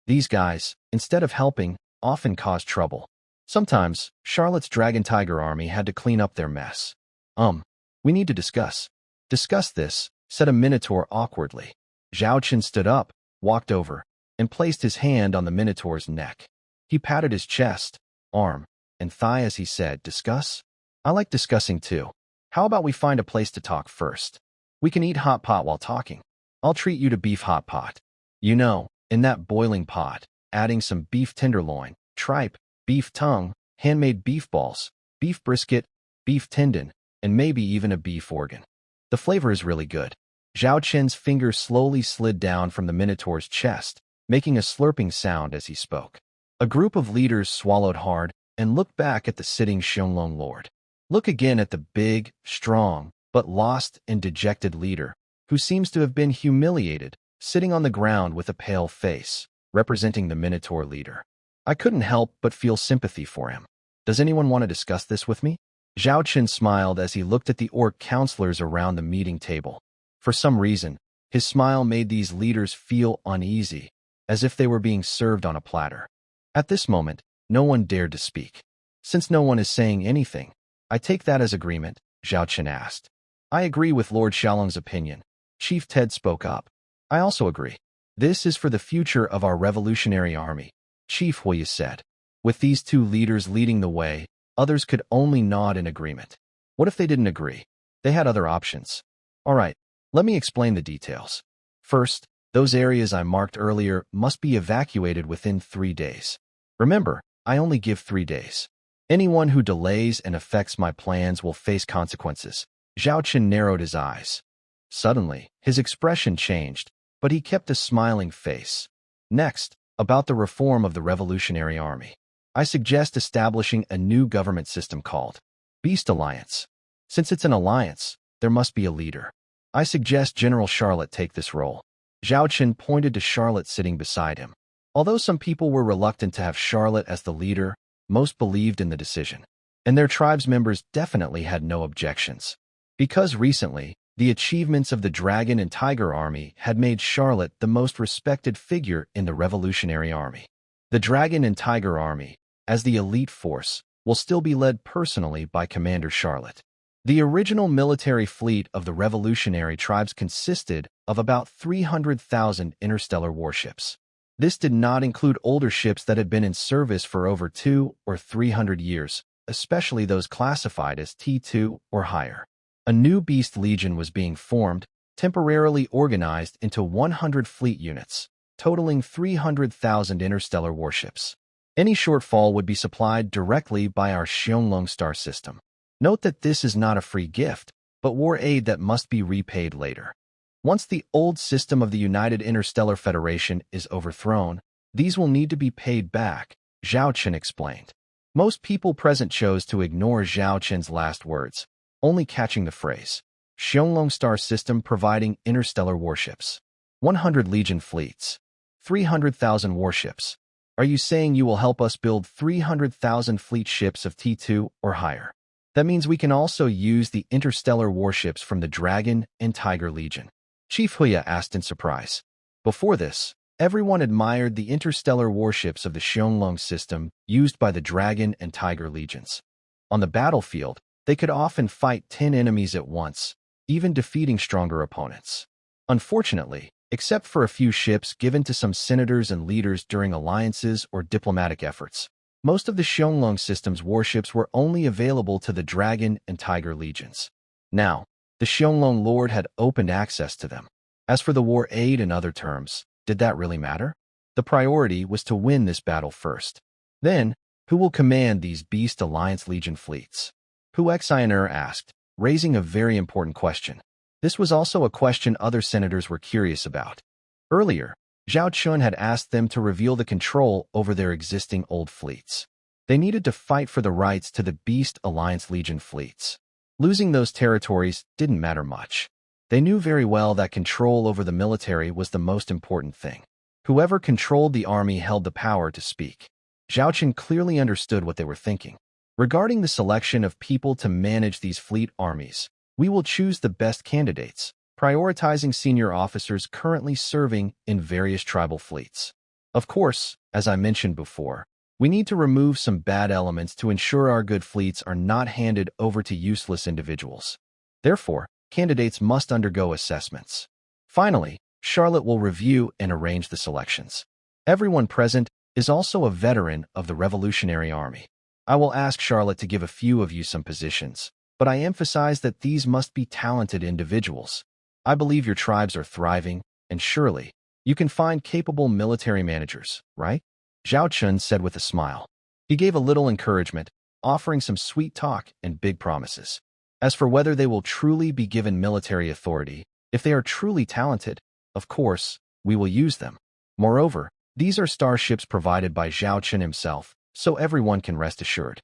These guys, instead of helping, often caused trouble. Sometimes, Charlotte's Dragon Tiger army had to clean up their mess. We need to discuss. Discuss this, said a Minotaur awkwardly. Zhao Chun stood up, walked over, and placed his hand on the Minotaur's neck. He patted his chest, arm, and thigh as he said, discuss? I like discussing too. How about we find a place to talk first? We can eat hot pot while talking. I'll treat you to beef hot pot. You know, in that boiling pot, adding some beef tenderloin, tripe, beef tongue, handmade beef balls, beef brisket, beef tendon, and maybe even a beef organ. The flavor is really good. Zhao Chen's finger slowly slid down from the Minotaur's chest, making a slurping sound as he spoke. A group of leaders swallowed hard and looked back at the sitting Xianglong Lord. Look again at the big, strong, but lost and dejected leader, who seems to have been humiliated, sitting on the ground with a pale face, representing the Minotaur leader. I couldn't help but feel sympathy for him. Does anyone want to discuss this with me? Zhao Chen smiled as he looked at the orc counselors around the meeting table. For some reason, his smile made these leaders feel uneasy, as if they were being served on a platter. At this moment, no one dared to speak. Since no one is saying anything, I take that as agreement, Zhao Chen asked. I agree with Lord Xiaolong's opinion. Chief Ted spoke up. I also agree. This is for the future of our revolutionary army, Chief Huya said. With these two leaders leading the way, others could only nod in agreement. What if they didn't agree? They had other options. All right, let me explain the details. First, those areas I marked earlier must be evacuated within 3 days. Remember, I only give 3 days. Anyone who delays and affects my plans will face consequences. Zhao Chen narrowed his eyes. Suddenly, his expression changed, but he kept a smiling face. Next, about the reform of the Revolutionary Army. I suggest establishing a new government system called Beast Alliance. Since it's an alliance, there must be a leader. I suggest General Charlotte take this role. Zhao Chen pointed to Charlotte sitting beside him. Although some people were reluctant to have Charlotte as the leader, most believed in the decision. And their tribe's members definitely had no objections. Because recently, the achievements of the Dragon and Tiger Army had made Charlotte the most respected figure in the Revolutionary Army. The Dragon and Tiger Army, as the elite force, will still be led personally by Commander Charlotte. The original military fleet of the revolutionary tribes consisted of about 300,000 interstellar warships. This did not include older ships that had been in service for over 200 or 300 years, especially those classified as T2 or higher. A new Beast Legion was being formed, temporarily organized into 100 fleet units, totaling 300,000 interstellar warships. Any shortfall would be supplied directly by our Xianglong star system. Note that this is not a free gift, but war aid that must be repaid later. Once the old system of the United Interstellar Federation is overthrown, these will need to be paid back, Zhao Chen explained. Most people present chose to ignore Zhao Chen's last words, only catching the phrase, Xianglong star system providing interstellar warships. 100 Legion fleets. 300,000 warships. Are you saying you will help us build 300,000 fleet ships of T2 or higher? That means we can also use the interstellar warships from the Dragon and Tiger Legion. Chief Huya asked in surprise. Before this, everyone admired the interstellar warships of the Xianglong system used by the Dragon and Tiger Legions. On the battlefield, they could often fight 10 enemies at once, even defeating stronger opponents. Unfortunately, except for a few ships given to some senators and leaders during alliances or diplomatic efforts, most of the Xianglong system's warships were only available to the Dragon and Tiger Legions. Now, the Xianglong Lord had opened access to them. As for the war aid and other terms, did that really matter? The priority was to win this battle first. Then, who will command these Beast Alliance Legion fleets? Hu Xiner asked, raising a very important question. This was also a question other senators were curious about. Earlier, Zhao Chun had asked them to reveal the control over their existing old fleets. They needed to fight for the rights to the Beast Alliance Legion fleets. Losing those territories didn't matter much. They knew very well that control over the military was the most important thing. Whoever controlled the army held the power to speak. Zhao Chun clearly understood what they were thinking. Regarding the selection of people to manage these fleet armies, we will choose the best candidates, prioritizing senior officers currently serving in various tribal fleets. Of course, as I mentioned before, we need to remove some bad elements to ensure our good fleets are not handed over to useless individuals. Therefore, candidates must undergo assessments. Finally, Charlotte will review and arrange the selections. Everyone present is also a veteran of the Revolutionary Army. I will ask Charlotte to give a few of you some positions, but I emphasize that these must be talented individuals. I believe your tribes are thriving, and surely, you can find capable military managers, right? Zhao Chun said with a smile. He gave a little encouragement, offering some sweet talk and big promises. As for whether they will truly be given military authority, if they are truly talented, of course, we will use them. Moreover, these are starships provided by Zhao Chun himself, so everyone can rest assured.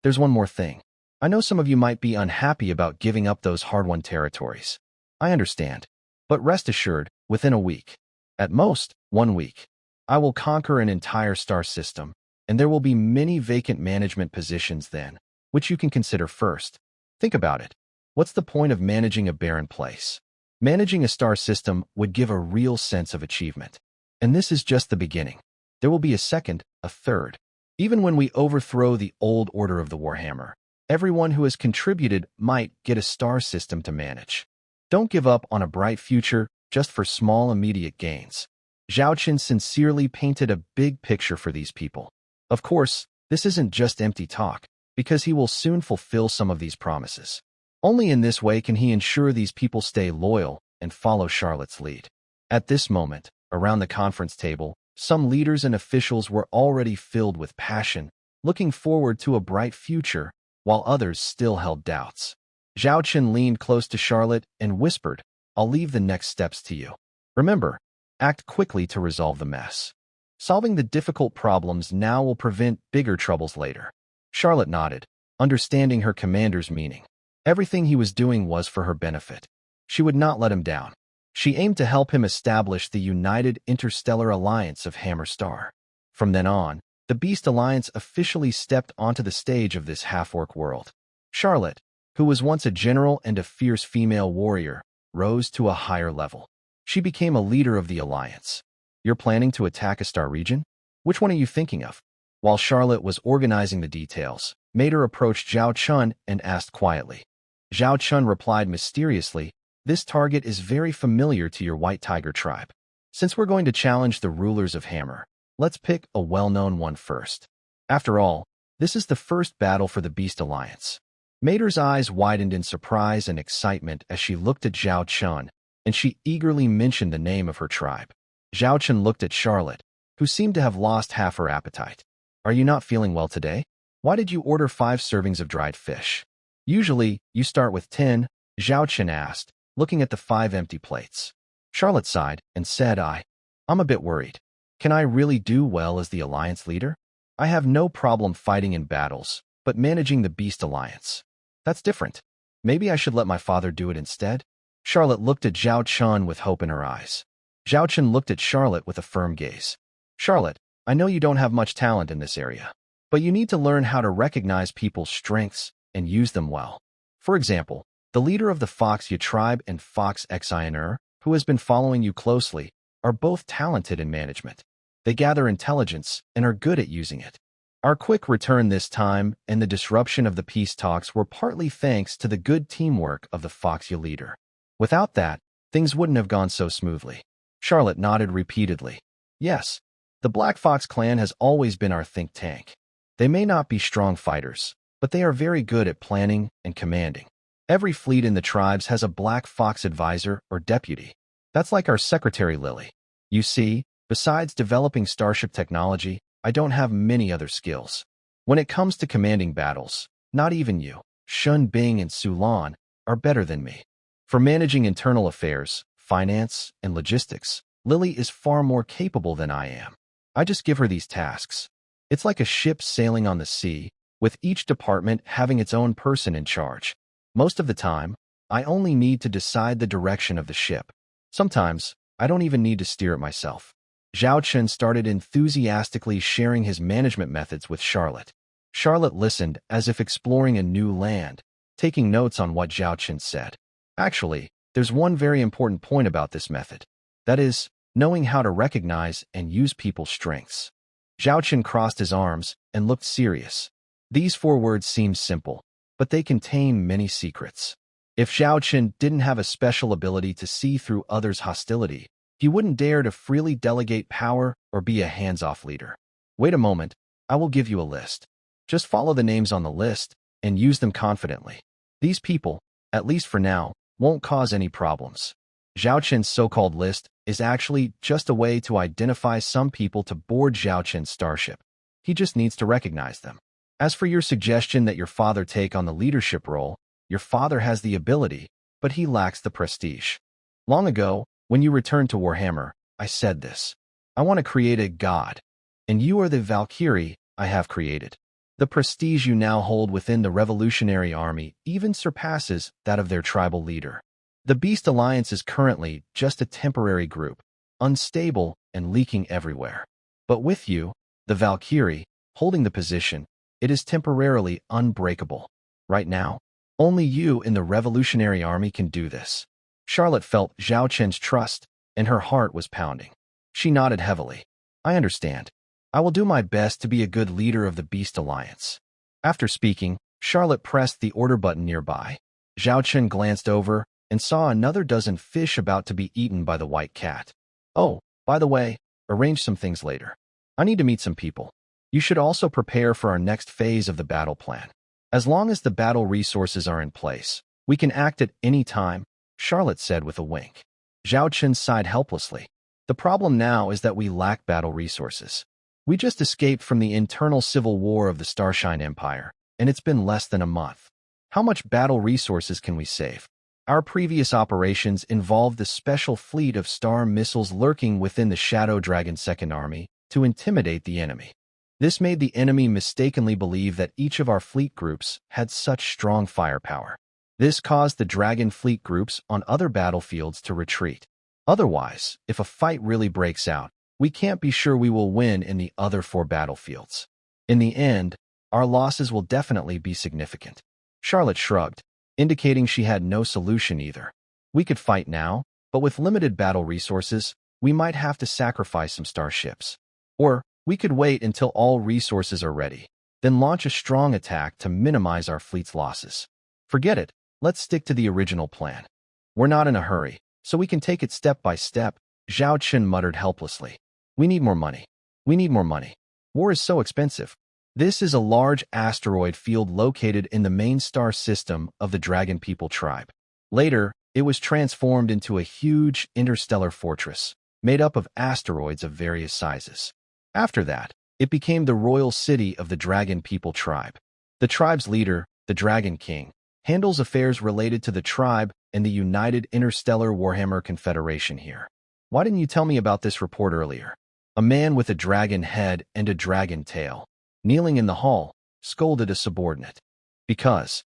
There's one more thing. I know some of you might be unhappy about giving up those hard-won territories. I understand. But rest assured, within a week, at most, 1 week, I will conquer an entire star system, and there will be many vacant management positions then, which you can consider first. Think about it. What's the point of managing a barren place? Managing a star system would give a real sense of achievement. And this is just the beginning. There will be a second, a third. Even when we overthrow the old order of the Warhammer, everyone who has contributed might get a star system to manage. Don't give up on a bright future just for small immediate gains. Zhao Qin sincerely painted a big picture for these people. Of course, this isn't just empty talk, because he will soon fulfill some of these promises. Only in this way can he ensure these people stay loyal and follow Charlotte's lead. At this moment, around the conference table, some leaders and officials were already filled with passion, looking forward to a bright future, while others still held doubts. Zhao Qin leaned close to Charlotte and whispered, "I'll leave the next steps to you. Remember, act quickly to resolve the mess. Solving the difficult problems now will prevent bigger troubles later." Charlotte nodded, understanding her commander's meaning. Everything he was doing was for her benefit. She would not let him down. She aimed to help him establish the United Interstellar Alliance of Hammer Star. From then on, the Beast Alliance officially stepped onto the stage of this half-orc world. Charlotte, who was once a general and a fierce female warrior, rose to a higher level. She became a leader of the Alliance. You're planning to attack a star region? Which one are you thinking of? While Charlotte was organizing the details, Mater approached Zhao Chun and asked quietly. Zhao Chun replied mysteriously, "This target is very familiar to your White Tiger tribe. Since we're going to challenge the rulers of Hammer, let's pick a well-known one first. After all, this is the first battle for the Beast Alliance." Mater's eyes widened in surprise and excitement as she looked at Zhao Chun, and she eagerly mentioned the name of her tribe. Zhao Chun looked at Charlotte, who seemed to have lost half her appetite. "Are you not feeling well today? Why did you order 5 servings of dried fish? Usually, you start with 10, Zhao Chun asked, looking at the 5 empty plates. Charlotte sighed and said, I'm a bit worried. Can I really do well as the Alliance leader? I have no problem fighting in battles, but managing the Beast Alliance. That's different. Maybe I should let my father do it instead?" Charlotte looked at Zhao Chun with hope in her eyes. Zhao Chun looked at Charlotte with a firm gaze. "Charlotte, I know you don't have much talent in this area, but you need to learn how to recognize people's strengths and use them well. For example, the leader of the Fox Yi tribe and Fox Xiner, who has been following you closely, are both talented in management. They gather intelligence and are good at using it. Our quick return this time and the disruption of the peace talks were partly thanks to the good teamwork of the Fox Yi leader. Without that, things wouldn't have gone so smoothly." Charlotte nodded repeatedly. "Yes, the Black Fox clan has always been our think tank. They may not be strong fighters, but they are very good at planning and commanding. Every fleet in the tribes has a Black Fox advisor or deputy. That's like our secretary Lily. You see, besides developing starship technology, I don't have many other skills. When it comes to commanding battles, not even you, Shun Bing and Sulan, are better than me. For managing internal affairs, finance, and logistics, Lily is far more capable than I am. I just give her these tasks. It's like a ship sailing on the sea, with each department having its own person in charge. Most of the time, I only need to decide the direction of the ship. Sometimes, I don't even need to steer it myself." Zhao Chun started enthusiastically sharing his management methods with Charlotte. Charlotte listened as if exploring a new land, taking notes on what Zhao Chun said. "Actually, there's one very important point about this method. That is, knowing how to recognize and use people's strengths." Zhao Chun crossed his arms and looked serious. These 4 words seem simple, but they contain many secrets. If Zhao Chun didn't have a special ability to see through others' hostility, he wouldn't dare to freely delegate power or be a hands-off leader. "Wait a moment, I will give you a list. Just follow the names on the list and use them confidently. These people, at least for now, won't cause any problems." Zhao Chun's so-called list is actually just a way to identify some people to board Zhao Chun's starship. He just needs to recognize them. As for your suggestion that your father take on the leadership role, your father has the ability, but he lacks the prestige. Long ago, when you returned to Warhammer, I said this. I want to create a god, and you are the Valkyrie I have created. The prestige you now hold within the Revolutionary Army even surpasses that of their tribal leader. The Beast Alliance is currently just a temporary group, unstable and leaking everywhere. But with you, the Valkyrie, holding the position, it is temporarily unbreakable. Right now, only you in the Revolutionary Army can do this. Charlotte felt Zhao Chun's trust, and her heart was pounding. She nodded heavily. "I understand. I will do my best to be a good leader of the Beast Alliance." After speaking, Charlotte pressed the order button nearby. Zhao Chun glanced over and saw another dozen fish about to be eaten by the white cat. "Oh, by the way, arrange some things later. I need to meet some people. You should also prepare for our next phase of the battle plan. As long as the battle resources are in place, we can act at any time," Charlotte said with a wink. Zhao Chun sighed helplessly. "The problem now is that we lack battle resources. We just escaped from the internal civil war of the Starshine Empire, and it's been less than a month. How much battle resources can we save? Our previous operations involved the special fleet of star missiles lurking within the Shadow Dragon Second Army to intimidate the enemy. This made the enemy mistakenly believe that each of our fleet groups had such strong firepower. This caused the Dragon fleet groups on other battlefields to retreat. Otherwise, if a fight really breaks out, we can't be sure we will win in the other 4 battlefields. In the end, our losses will definitely be significant. Charlotte shrugged, indicating she had no solution either. We could fight now, but with limited battle resources, we might have to sacrifice some starships. Or we could wait until all resources are ready, then launch a strong attack to minimize our fleet's losses. Forget it, let's stick to the original plan. We're not in a hurry, so we can take it step by step, Zhao Chen muttered helplessly. We need more money. We need more money. War is so expensive. This is a large asteroid field located in the main star system of the Dragon People tribe. Later, it was transformed into a huge interstellar fortress, made up of asteroids of various sizes. After that, it became the royal city of the Dragon People tribe. The tribe's leader, the Dragon King, handles affairs related to the tribe and the United Interstellar Warhammer Confederation here. Why didn't you tell me about this report earlier? A man with a dragon head and a dragon tail, kneeling in the hall, scolded a subordinate. Because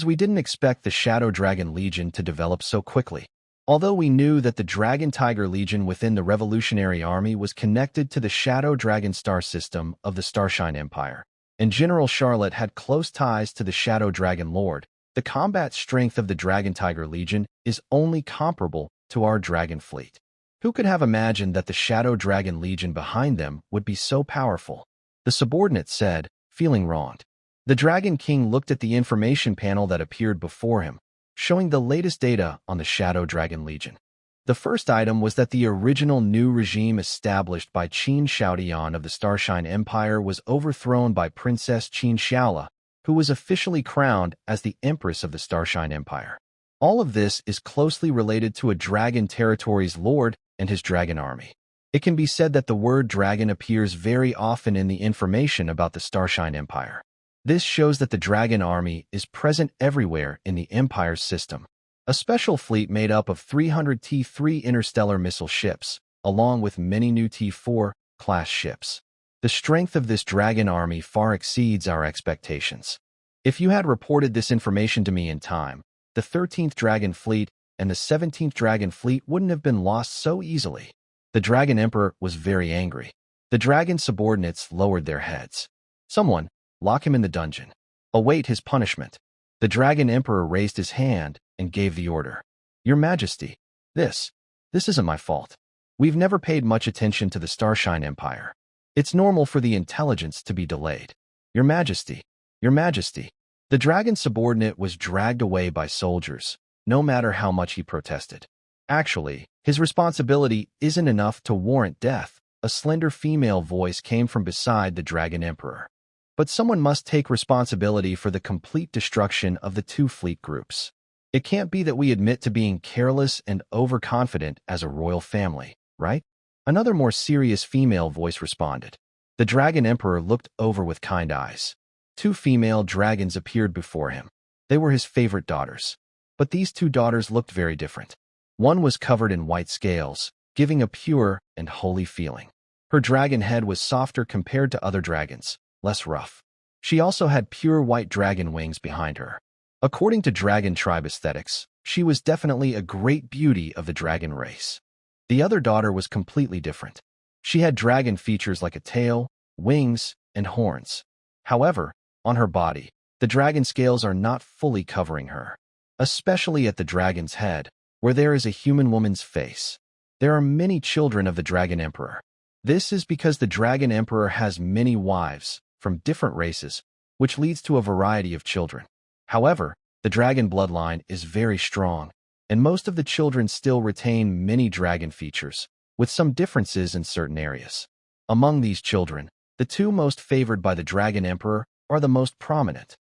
we didn't expect the Shadow Dragon Legion to develop so quickly. Although we knew that the Dragon Tiger Legion within the Revolutionary Army was connected to the Shadow Dragon star system of the Starshine Empire, and General Charlotte had close ties to the Shadow Dragon Lord, the combat strength of the Dragon Tiger Legion is only comparable to our Dragon Fleet. Who could have imagined that the Shadow Dragon Legion behind them would be so powerful? The subordinate said, feeling wronged. The Dragon King looked at the information panel that appeared before him, showing the latest data on the Shadow Dragon Legion. The first item was that the original new regime established by Qin Xiaodian of the Starshine Empire was overthrown by Princess Qin Xiaola, who was officially crowned as the Empress of the Starshine Empire. All of this is closely related to a Dragon Territory's Lord and his dragon army. It can be said that the word dragon appears very often in the information about the Starshine Empire. This shows that the Dragon Army is present everywhere in the Empire's system. A special fleet made up of 300 T-3 interstellar missile ships, along with many new T-4 class ships. The strength of this Dragon Army far exceeds our expectations. If you had reported this information to me in time, the 13th Dragon Fleet and the 17th Dragon Fleet wouldn't have been lost so easily. The Dragon Emperor was very angry. The dragon subordinates lowered their heads. Someone, lock him in the dungeon. Await his punishment. The Dragon Emperor raised his hand and gave the order. Your Majesty, this isn't my fault. We've never paid much attention to the Starshine Empire. It's normal for the intelligence to be delayed. Your Majesty, Your Majesty. The dragon subordinate was dragged away by soldiers, no matter how much he protested. Actually, his responsibility isn't enough to warrant death. A slender female voice came from beside the Dragon Emperor. But someone must take responsibility for the complete destruction of the 2 fleet groups. It can't be that we admit to being careless and overconfident as a royal family, right? Another more serious female voice responded. The Dragon Emperor looked over with kind eyes. 2 female dragons appeared before him. They were his favorite daughters. But these 2 daughters looked very different. One was covered in white scales, giving a pure and holy feeling. Her dragon head was softer compared to other dragons, less rough. She also had pure white dragon wings behind her. According to Dragon Tribe aesthetics, she was definitely a great beauty of the dragon race. The other daughter was completely different. She had dragon features like a tail, wings, and horns. However, on her body, the dragon scales are not fully covering her, especially at the dragon's head, where there is a human woman's face. There are many children of the Dragon Emperor. This is because the Dragon Emperor has many wives from different races, which leads to a variety of children. However, the dragon bloodline is very strong, and most of the children still retain many dragon features, with some differences in certain areas. Among these children, the 2 most favored by the Dragon Emperor are the most prominent.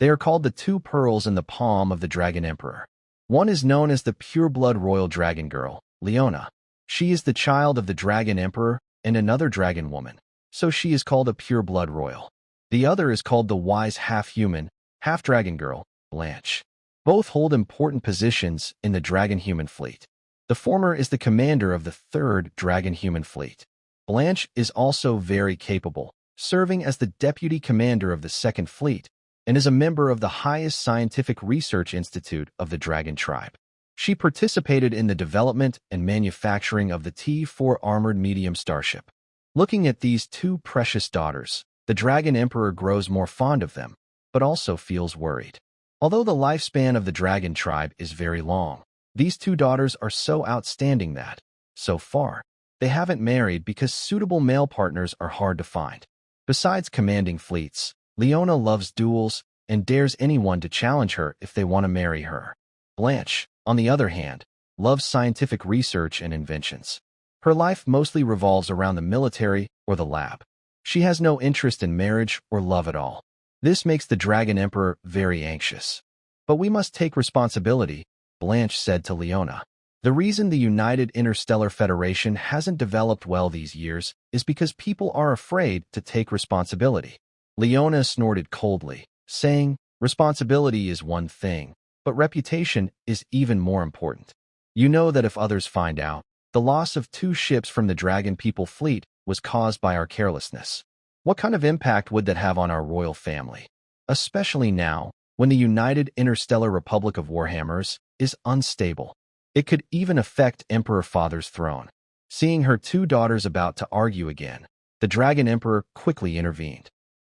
They are called the 2 pearls in the palm of the Dragon Emperor. One is known as the pure-blood royal dragon girl, Leona. She is the child of the Dragon Emperor and another dragon woman, so she is called a pure-blood royal. The other is called the wise half-human, half-dragon girl, Blanche. Both hold important positions in the dragon-human fleet. The former is the commander of the 3rd dragon-human fleet. Blanche is also very capable, serving as the deputy commander of the 2nd fleet, and is a member of the highest scientific research institute of the Dragon Tribe. She participated in the development and manufacturing of the T-4 armored medium starship. Looking at these two precious daughters, the Dragon Emperor grows more fond of them, but also feels worried. Although the lifespan of the dragon tribe is very long, these two daughters are so outstanding that, so far, they haven't married because suitable male partners are hard to find. Besides commanding fleets, Leona loves duels and dares anyone to challenge her if they want to marry her. Blanche, on the other hand, loves scientific research and inventions. Her life mostly revolves around the military or the lab. She has no interest in marriage or love at all. This makes the Dragon Emperor very anxious. But we must take responsibility, Blanche said to Leona. The reason the United Interstellar Federation hasn't developed well these years is because people are afraid to take responsibility. Leona snorted coldly, saying, responsibility is one thing, but reputation is even more important. You know that if others find out, the loss of 2 ships from the Dragon People fleet was caused by our carelessness. What kind of impact would that have on our royal family? Especially now, when the United Interstellar Republic of Warhammers is unstable. It could even affect Emperor Father's throne. Seeing her 2 daughters about to argue again, the Dragon Emperor quickly intervened.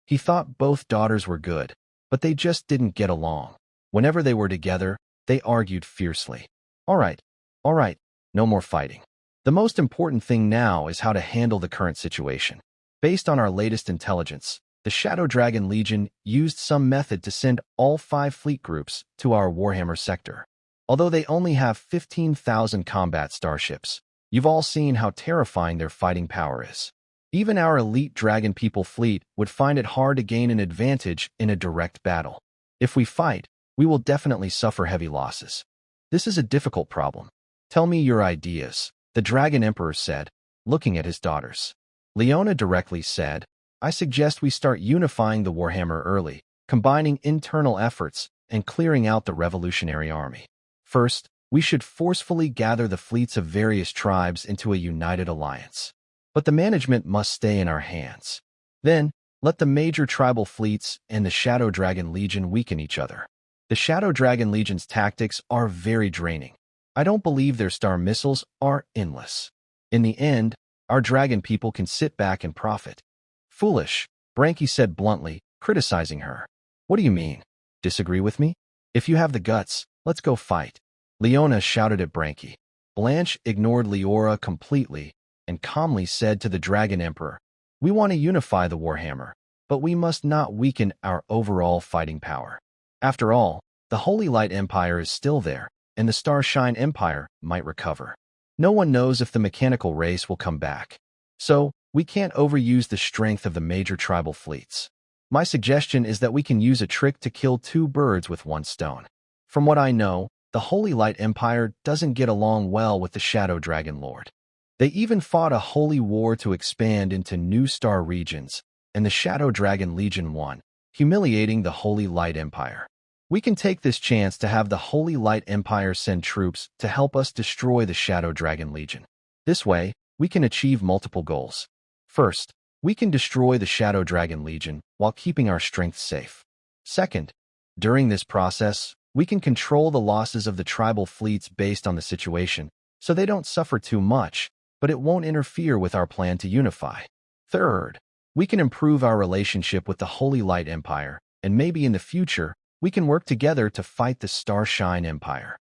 He thought both daughters were good, but they just didn't get along. Whenever they were together, they argued fiercely. All right, no more fighting. The most important thing now is how to handle the current situation. Based on our latest intelligence, the Shadow Dragon Legion used some method to send all 5 fleet groups to our Warhammer sector. Although they only have 15,000 combat starships, you've all seen how terrifying their fighting power is. Even our elite Dragon People fleet would find it hard to gain an advantage in a direct battle. If we fight, we will definitely suffer heavy losses. This is a difficult problem. Tell me your ideas, the Dragon Emperor said, looking at his daughters. Leona directly said, I suggest we start unifying the Warhammer early, combining internal efforts and clearing out the revolutionary army. First, we should forcefully gather the fleets of various tribes into a united alliance. But the management must stay in our hands. Then, let the major tribal fleets and the Shadow Dragon Legion weaken each other. The Shadow Dragon Legion's tactics are very draining. I don't believe their star missiles are endless. In the end, our dragon people can sit back and profit. Foolish, Branky said bluntly, criticizing her. What do you mean? Disagree with me? If you have the guts, let's go fight. Leona shouted at Branky. Blanche ignored Leora completely and calmly said to the Dragon Emperor, we want to unify the Warhammer, but we must not weaken our overall fighting power. After all, the Holy Light Empire is still there, and the Starshine Empire might recover. No one knows if the mechanical race will come back. So, we can't overuse the strength of the major tribal fleets. My suggestion is that we can use a trick to kill 2 birds with 1 stone. From what I know, the Holy Light Empire doesn't get along well with the Shadow Dragon Lord. They even fought a holy war to expand into new star regions, and the Shadow Dragon Legion won, humiliating the Holy Light Empire. We can take this chance to have the Holy Light Empire send troops to help us destroy the Shadow Dragon Legion. This way, we can achieve multiple goals. First, we can destroy the Shadow Dragon Legion while keeping our strength safe. Second, during this process, we can control the losses of the tribal fleets based on the situation, so they don't suffer too much, but it won't interfere with our plan to unify. Third, we can improve our relationship with the Holy Light Empire, and maybe in the future, we can work together to fight the Starshine Empire.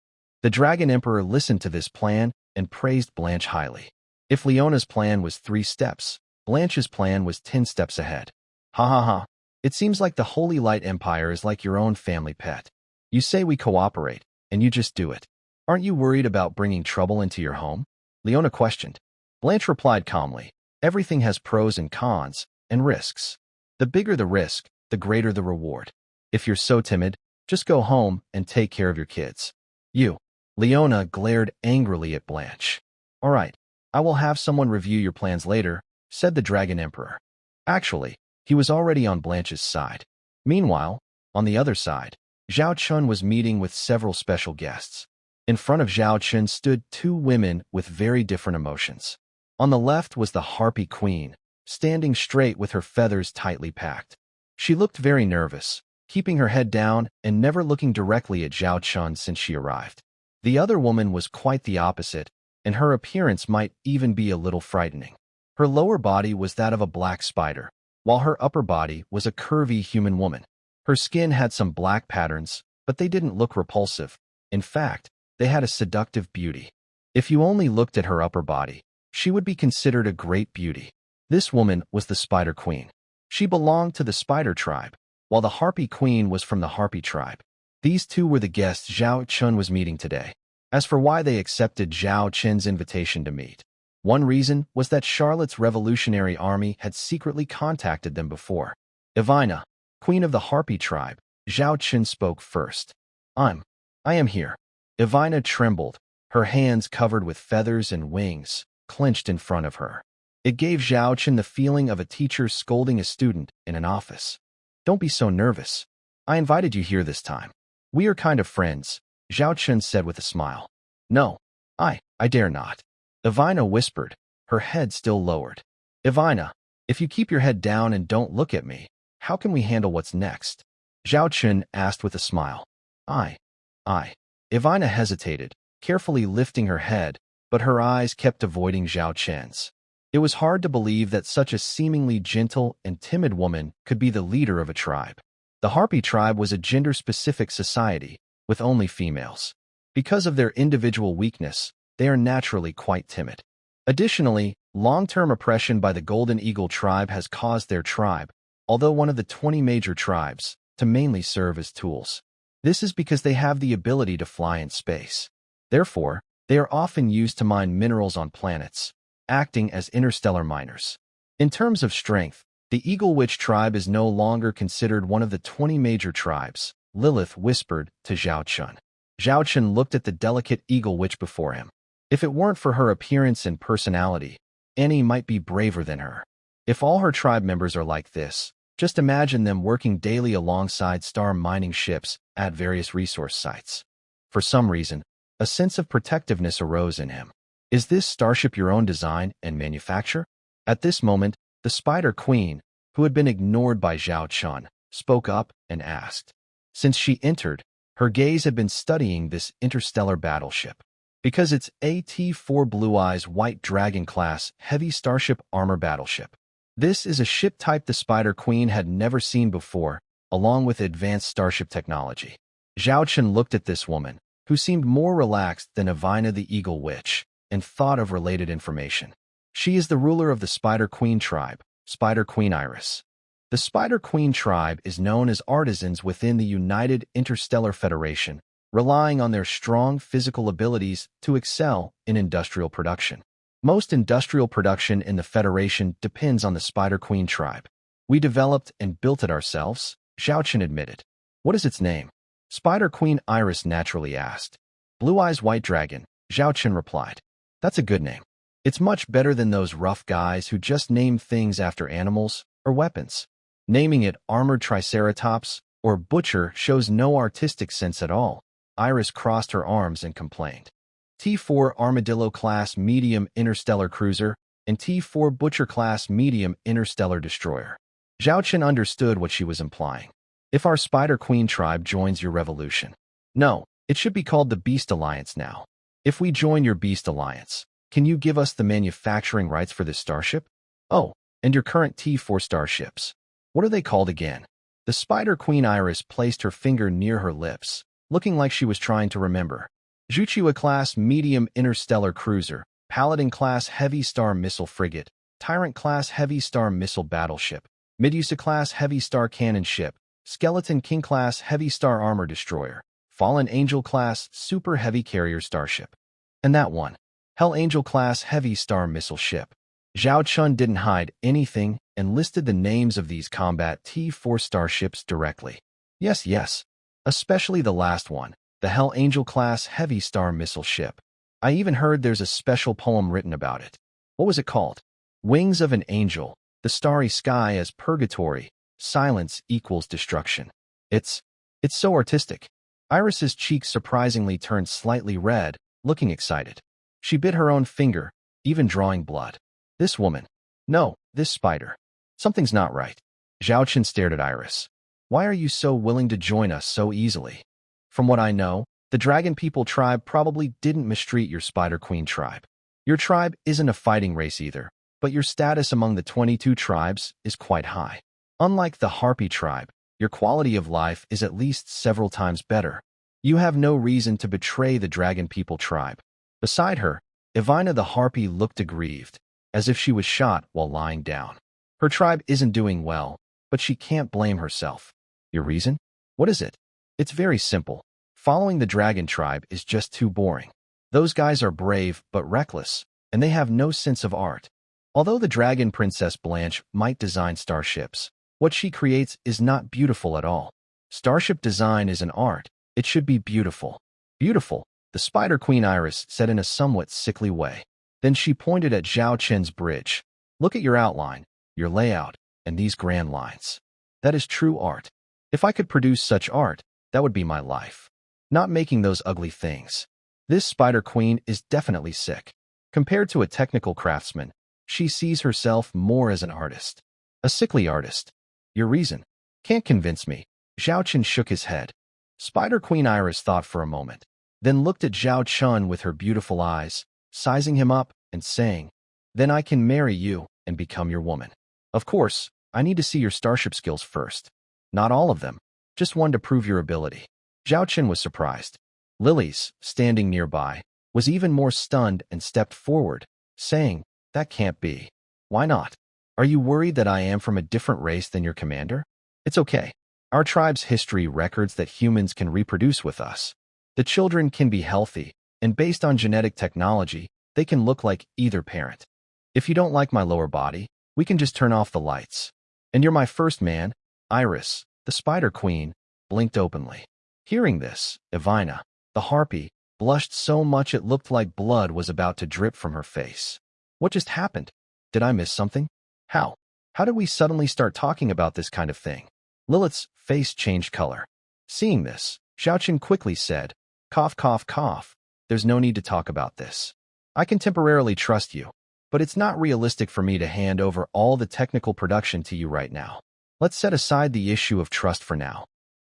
The Dragon Emperor listened to this plan and praised Blanche highly. If Leona's plan was 3 steps, Blanche's plan was 10 steps ahead. Ha ha ha. It seems like the Holy Light Empire is like your own family pet. You say we cooperate, and you just do it. Aren't you worried about bringing trouble into your home? Leona questioned. Blanche replied calmly, everything has pros and cons, and risks. The bigger the risk, the greater the reward. If you're so timid, just go home and take care of your kids. You. Leona glared angrily at Blanche. All right, I will have someone review your plans later, said the Dragon Emperor. Actually, he was already on Blanche's side. Meanwhile, on the other side, Zhao Chun was meeting with several special guests. In front of Zhao Chun stood 2 women with very different emotions. On the left was the Harpy Queen, standing straight with her feathers tightly packed. She looked very nervous, keeping her head down and never looking directly at Zhao Chun since she arrived. The other woman was quite the opposite, and her appearance might even be a little frightening. Her lower body was that of a black spider, while her upper body was a curvy human woman. Her skin had some black patterns, but they didn't look repulsive. In fact, they had a seductive beauty. If you only looked at her upper body, she would be considered a great beauty. This woman was the Spider Queen. She belonged to the Spider tribe, while the Harpy Queen was from the Harpy tribe. These two were the guests Zhao Chun was meeting today. As for why they accepted Zhao Chen's invitation to meet, one reason was that Charlotte's Revolutionary Army had secretly contacted them before. Ivina, Queen of the Harpy tribe, Zhao Chun spoke first. I am here. Ivina trembled, her hands covered with feathers and wings, clenched in front of her. It gave Zhao Chun the feeling of a teacher scolding a student in an office. Don't be so nervous. I invited you here this time. We are kind of friends, Zhao Chun said with a smile. No, I dare not. Ivina whispered, her head still lowered. Ivina, if you keep your head down and don't look at me, how can we handle what's next? Zhao Chun asked with a smile. I. Ivina hesitated, carefully lifting her head, but her eyes kept avoiding Zhao Chen's. It was hard to believe that such a seemingly gentle and timid woman could be the leader of a tribe. The Harpy tribe was a gender-specific society, with only females. Because of their individual weakness, they are naturally quite timid. Additionally, long-term oppression by the Golden Eagle tribe has caused their tribe, although one of the 20 major tribes, to mainly serve as tools. This is because they have the ability to fly in space. Therefore, they are often used to mine minerals on planets, acting as interstellar miners. In terms of strength, the Eagle Witch tribe is no longer considered one of the 20 major tribes, Lilith whispered to Zhao Chun. Zhao Chun looked at the delicate Eagle Witch before him. If it weren't for her appearance and personality, Annie might be braver than her. If all her tribe members are like this, just imagine them working daily alongside star mining ships at various resource sites. For some reason, a sense of protectiveness arose in him. Is this starship your own design and manufacture? At this moment, the Spider Queen, who had been ignored by Zhao Chun, spoke up and asked. Since she entered, her gaze had been studying this interstellar battleship. Because it's a T4 Blue Eyes White Dragon class heavy starship armor battleship. This is a ship type the Spider Queen had never seen before, along with advanced starship technology. Zhao Chun looked at this woman, who seemed more relaxed than Ivina the Eagle Witch, and thought of related information. She is the ruler of the Spider Queen tribe, Spider Queen Iris. The Spider Queen tribe is known as artisans within the United Interstellar Federation, relying on their strong physical abilities to excel in industrial production. Most industrial production in the Federation depends on the Spider Queen tribe. We developed and built it ourselves, Zhao Chun admitted. What is its name? Spider Queen Iris naturally asked. Blue Eyes White Dragon, Zhao Chun replied. That's a good name. It's much better than those rough guys who just name things after animals or weapons. Naming it Armored Triceratops or Butcher shows no artistic sense at all. Iris crossed her arms and complained. T4 Armadillo class medium interstellar cruiser and T4 Butcher class medium interstellar destroyer. Zhao Chun understood what she was implying. If our Spider Queen tribe joins your revolution. No, it should be called the Beast Alliance now. If we join your Beast Alliance, can you give us the manufacturing rights for this starship? Oh, and your current T4 starships. What are they called again? The Spider Queen Iris placed her finger near her lips, looking like she was trying to remember. Zhuqiwa class medium interstellar cruiser, Paladin class heavy star missile frigate, Tyrant class heavy star missile battleship, Medusa class heavy star cannon ship, Skeleton King class heavy star armor destroyer, Fallen Angel class super heavy carrier starship. And that one, Hell Angel class heavy star missile ship. Zhao Chun didn't hide anything and listed the names of these combat T4 starships directly. Yes, especially the last one, the Hell Angel class heavy star missile ship. I even heard there's a special poem written about it. What was it called? Wings of an Angel, the starry sky as purgatory, silence equals destruction. It's so artistic. Iris's cheeks surprisingly turned slightly red, looking excited. She bit her own finger, even drawing blood. This woman. No, this spider. Something's not right. Zhao Chun stared at Iris. Why are you so willing to join us so easily? From what I know, The Dragon People tribe probably didn't mistreat your Spider Queen tribe. Your tribe isn't a fighting race either, but your status among the 22 tribes is quite high. Unlike the Harpy tribe, your quality of life is at least several times better. You have no reason to betray the Dragon People tribe. Beside her, Evina the Harpy looked aggrieved, as if she was shot while lying down. Her tribe isn't doing well, but she can't blame herself. Your reason? What is it? It's very simple. Following the Dragon tribe is just too boring. Those guys are brave but reckless, and they have no sense of art. Although the Dragon Princess Blanche might design starships, what she creates is not beautiful at all. Starship design is an art. It should be beautiful. Beautiful, the Spider Queen Iris said in a somewhat sickly way. Then she pointed at Zhao Chen's bridge. Look at your outline, your layout, and these grand lines. That is true art. If I could produce such art, that would be my life. Not making those ugly things. This Spider Queen is definitely sick. Compared to a technical craftsman, she sees herself more as an artist. A sickly artist. Your reason? Can't convince me. Zhao Chen shook his head. Spider Queen Iris thought for a moment, then looked at Zhao Chun with her beautiful eyes, sizing him up and saying, "Then I can marry you and become your woman. Of course, I need to see your starship skills first. Not all of them, just one to prove your ability." Zhao Chen was surprised. Lily's, standing nearby, was even more stunned and stepped forward, saying, "That can't be. Why not? Are you worried that I am from a different race than your commander? It's okay. Our tribe's history records that humans can reproduce with us. The children can be healthy, and based on genetic technology, they can look like either parent. If you don't like my lower body, we can just turn off the lights. And you're my first man." Iris, the Spider Queen, blinked openly. Hearing this, Evina, the Harpy, blushed so much it looked like blood was about to drip from her face. What just happened? Did I miss something? How? How did we suddenly start talking about this kind of thing? Lilith's face changed color. Seeing this, Zhao Chen quickly said, "Cough, cough, cough. There's no need to talk about this. I can temporarily trust you, but it's not realistic for me to hand over all the technical production to you right now. Let's set aside the issue of trust for now.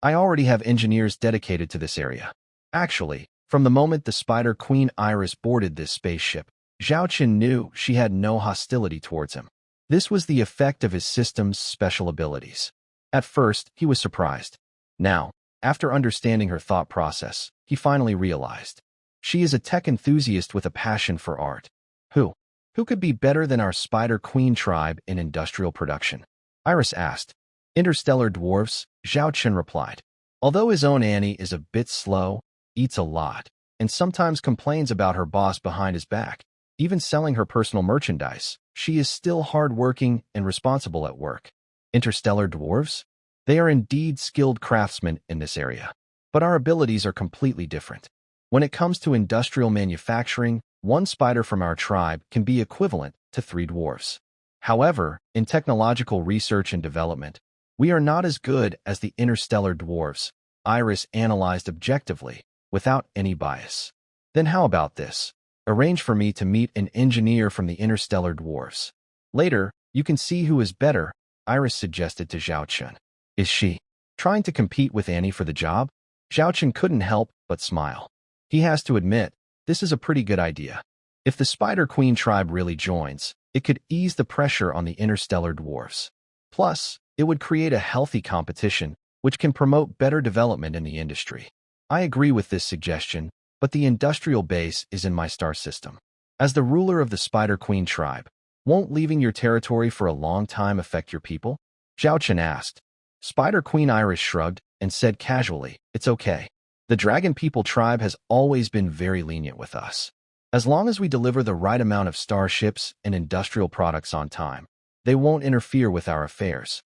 I already have engineers dedicated to this area." Actually, from the moment the Spider Queen Iris boarded this spaceship, Zhao Chen knew she had no hostility towards him. This was the effect of his system's special abilities. At first, he was surprised. Now, after understanding her thought process, he finally realized. She is a tech enthusiast with a passion for art. Who? Who could be better than our Spider Queen tribe in industrial production? Iris asked. Interstellar dwarves, Zhao Chen replied. Although his own Annie is a bit slow, eats a lot, and sometimes complains about her boss behind his back, even selling her personal merchandise, she is still hard-working and responsible at work. Interstellar dwarves? They are indeed skilled craftsmen in this area, but our abilities are completely different. When it comes to industrial manufacturing, one spider from our tribe can be equivalent to 3 dwarves. However, in technological research and development, we are not as good as the interstellar dwarves, Iris analyzed objectively, without any bias. Then how about this? Arrange for me to meet an engineer from the interstellar dwarves. Later, you can see who is better, Iris suggested to Zhao Chen. Is she trying to compete with Annie for the job? Zhao Chen couldn't help but smile. He has to admit, this is a pretty good idea. If the Spider Queen tribe really joins, it could ease the pressure on the interstellar dwarves. Plus, it would create a healthy competition, which can promote better development in the industry. I agree with this suggestion, but the industrial base is in my star system. As the ruler of the Spider Queen tribe, won't leaving your territory for a long time affect your people? Zhao Chen asked. Spider Queen Iris shrugged and said casually, "It's okay. The Dragon People tribe has always been very lenient with us. As long as we deliver the right amount of starships and industrial products on time, they won't interfere with our affairs.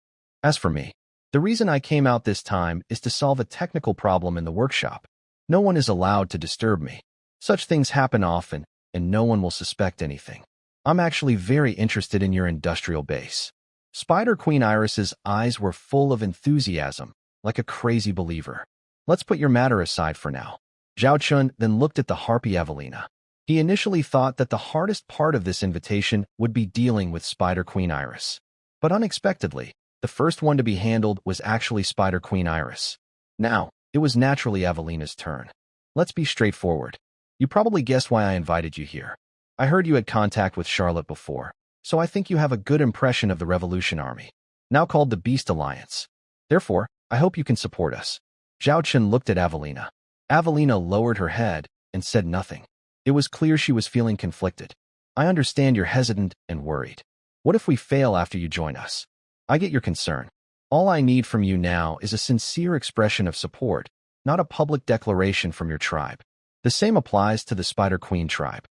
As for me, the reason I came out this time is to solve a technical problem in the workshop. No one is allowed to disturb me. Such things happen often, and no one will suspect anything. I'm actually very interested in your industrial base." Spider Queen Iris's eyes were full of enthusiasm, like a crazy believer. "Let's put your matter aside for now." Zhao Chun then looked at the Harpy Evelina. He initially thought that the hardest part of this invitation would be dealing with Spider Queen Iris. But unexpectedly, the first one to be handled was actually Spider Queen Iris. Now, it was naturally Evelina's turn. Let's be straightforward. You probably guessed why I invited you here. I heard you had contact with Charlotte before, so I think you have a good impression of the Revolution Army, now called the Beast Alliance. Therefore, I hope you can support us. Zhao Chen looked at Avelina. Avelina lowered her head and said nothing. It was clear she was feeling conflicted. I understand you're hesitant and worried. What if we fail after you join us? I get your concern. All I need from you now is a sincere expression of support, not a public declaration from your tribe. The same applies to the Spider Queen tribe.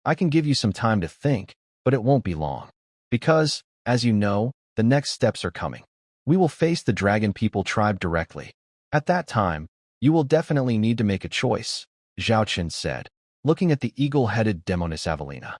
I can give you some time to think, but it won't be long. Because, as you know, the next steps are coming. We will face the Dragon People tribe directly. At that time, you will definitely need to make a choice, Zhao Chen said, looking at the eagle-headed demoness Avelina.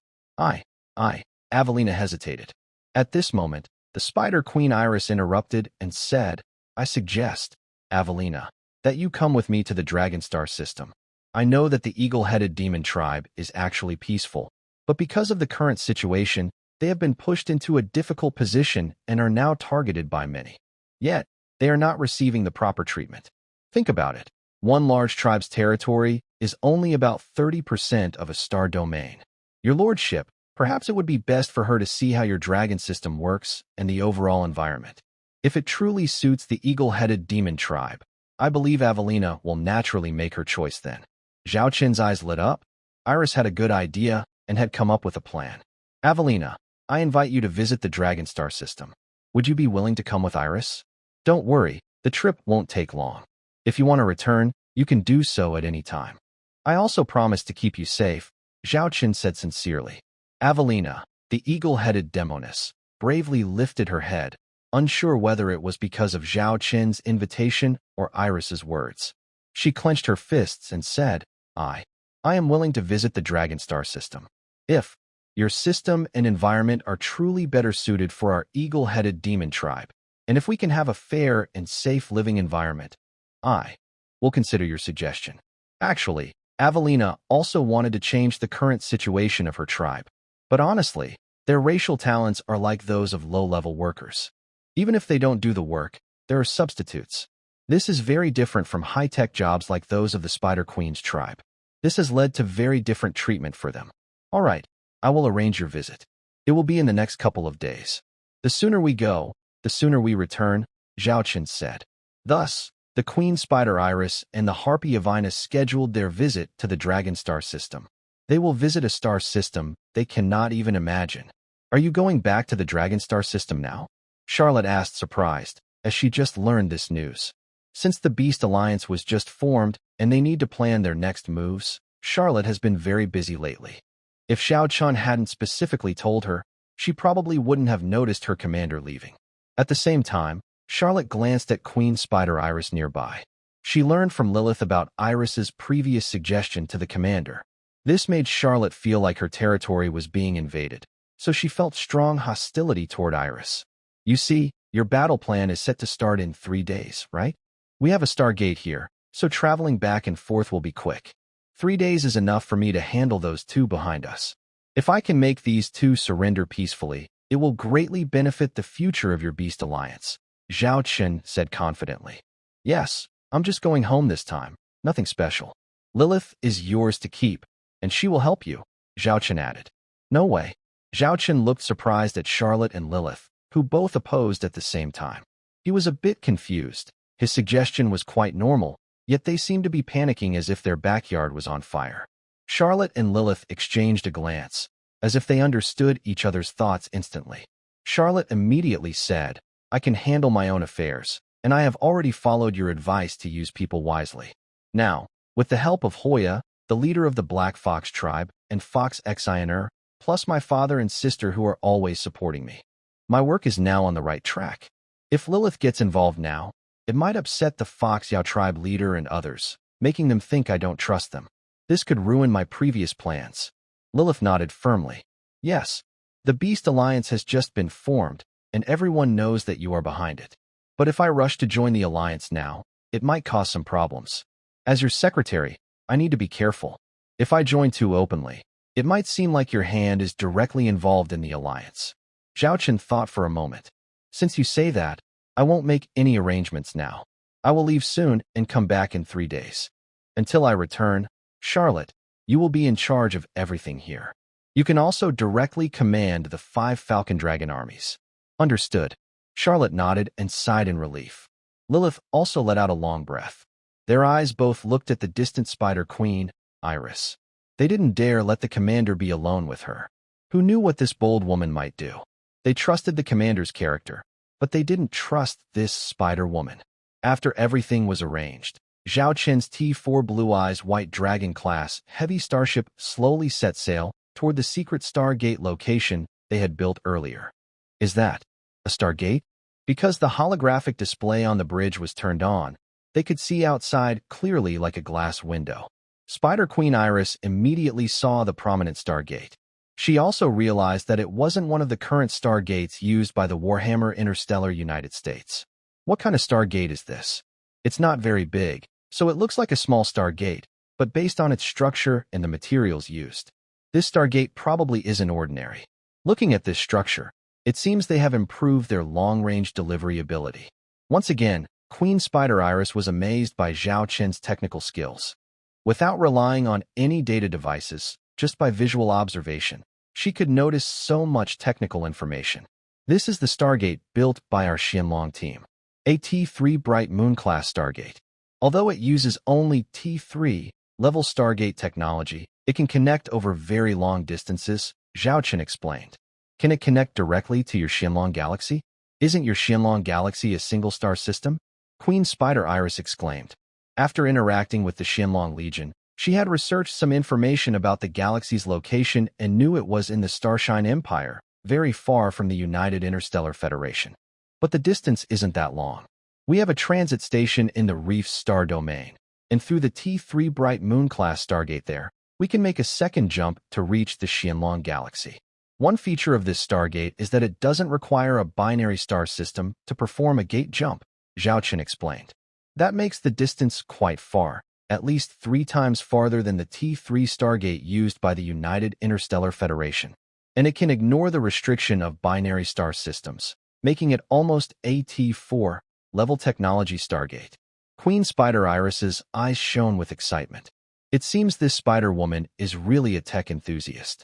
Avelina hesitated. At this moment, the Spider Queen Iris interrupted and said, I suggest, Avelina, that you come with me to the Dragon Star system. I know that the eagle-headed demon tribe is actually peaceful, but because of the current situation, they have been pushed into a difficult position and are now targeted by many. Yet, they are not receiving the proper treatment. Think about it. One large tribe's territory is only about 30% of a star domain. Your lordship, perhaps it would be best for her to see how your dragon system works and the overall environment. If it truly suits the eagle-headed demon tribe, I believe Avelina will naturally make her choice then. Zhao Chen's eyes lit up. Iris had a good idea and had come up with a plan. Avelina, I invite you to visit the Dragon Star system. Would you be willing to come with Iris? Don't worry, the trip won't take long. If you want to return, you can do so at any time. I also promise to keep you safe, Zhao Chen said sincerely. Avelina, the eagle-headed demoness, bravely lifted her head, unsure whether it was because of Zhao Chen's invitation or Iris's words. She clenched her fists and said, I am willing to visit the Dragon Star system. If your system and environment are truly better suited for our eagle-headed demon tribe, and if we can have a fair and safe living environment, I will consider your suggestion. Actually, Avelina also wanted to change the current situation of her tribe. But honestly, their racial talents are like those of low-level workers. Even if they don't do the work, there are substitutes. This is very different from high-tech jobs like those of the Spider Queen's tribe. This has led to very different treatment for them. All right, I will arrange your visit. It will be in the next couple of days. The sooner we go, the sooner we return, Zhao Chen said. Thus, the Queen Spider Iris and the Harpy Avinus scheduled their visit to the Dragon Star system. They will visit a star system they cannot even imagine. Are you going back to the Dragon Star system now? Charlotte asked, surprised, as she just learned this news. Since the Beast Alliance was just formed and they need to plan their next moves, Charlotte has been very busy lately. If Zhao Chen hadn't specifically told her, she probably wouldn't have noticed her commander leaving. At the same time, Charlotte glanced at Queen Spider Iris nearby. She learned from Lilith about Iris's previous suggestion to the commander. This made Charlotte feel like her territory was being invaded, so she felt strong hostility toward Iris. You see, your battle plan is set to start in 3 days, right? We have a Stargate here, so traveling back and forth will be quick. 3 days is enough for me to handle those two behind us. If I can make these two surrender peacefully, it will greatly benefit the future of your Beast Alliance, Zhao Chen said confidently. Yes, I'm just going home this time, nothing special. Lilith is yours to keep, and she will help you, Zhao Chen added. No way. Zhao Chen looked surprised at Charlotte and Lilith, who both opposed at the same time. He was a bit confused. His suggestion was quite normal, yet they seemed to be panicking as if their backyard was on fire. Charlotte and Lilith exchanged a glance, as if they understood each other's thoughts instantly. Charlotte immediately said, I can handle my own affairs, and I have already followed your advice to use people wisely. Now, with the help of Hoya, the leader of the Black Fox tribe, and Fox Xiner, plus my father and sister who are always supporting me, my work is now on the right track. If Lilith gets involved now, it might upset the Fox Yao tribe leader and others, making them think I don't trust them. This could ruin my previous plans. Lilith nodded firmly. Yes, the Beast Alliance has just been formed, and everyone knows that you are behind it. But if I rush to join the Alliance now, it might cause some problems. As your secretary, I need to be careful. If I join too openly, it might seem like your hand is directly involved in the Alliance. Zhao Chen thought for a moment. Since you say that, I won't make any arrangements now. I will leave soon and come back in 3 days. Until I return, Charlotte, you will be in charge of everything here. You can also directly command the 5 Falcon Dragon armies. Understood. Charlotte nodded and sighed in relief. Lilith also let out a long breath. Their eyes both looked at the distant Spider Queen, Iris. They didn't dare let the commander be alone with her. Who knew what this bold woman might do? They trusted the commander's character, but they didn't trust this spider woman. After everything was arranged, Zhao Qin's T4 Blue Eyes White Dragon class heavy starship slowly set sail toward the secret Stargate location they had built earlier. Is that a Stargate? Because the holographic display on the bridge was turned on, they could see outside clearly like a glass window. Spider Queen Iris immediately saw the prominent Stargate. She also realized that it wasn't one of the current Stargates used by the Warhammer Interstellar United States. What kind of Stargate is this? It's not very big, so it looks like a small Stargate, but based on its structure and the materials used, this Stargate probably isn't ordinary. Looking at this structure, it seems they have improved their long-range delivery ability. Once again, Queen Spider Iris was amazed by Zhao Qin's technical skills. Without relying on any data devices, just by visual observation, she could notice so much technical information. This is the Stargate built by our Xianlong team. A T3 Bright Moon-class Stargate. Although it uses only T3 level Stargate technology, it can connect over very long distances, Zhao Qin explained. Can it connect directly to your Xianlong galaxy? Isn't your Xianlong galaxy a single-star system? Queen Spider Iris exclaimed. After interacting with the Xianlong Legion, she had researched some information about the galaxy's location and knew it was in the Starshine Empire, very far from the United Interstellar Federation. But the distance isn't that long. We have a transit station in the Reef's star domain, and through the T3 Bright Moon-class Stargate there, we can make a second jump to reach the Xianlong galaxy. One feature of this Stargate is that it doesn't require a binary star system to perform a gate jump, Zhao Qin explained. That makes the distance quite far, at least 3 times farther than the T3 Stargate used by the United Interstellar Federation. And it can ignore the restriction of binary star systems, making it almost a T4 level technology Stargate. Queen Spider Iris's eyes shone with excitement. It seems this spider woman is really a tech enthusiast.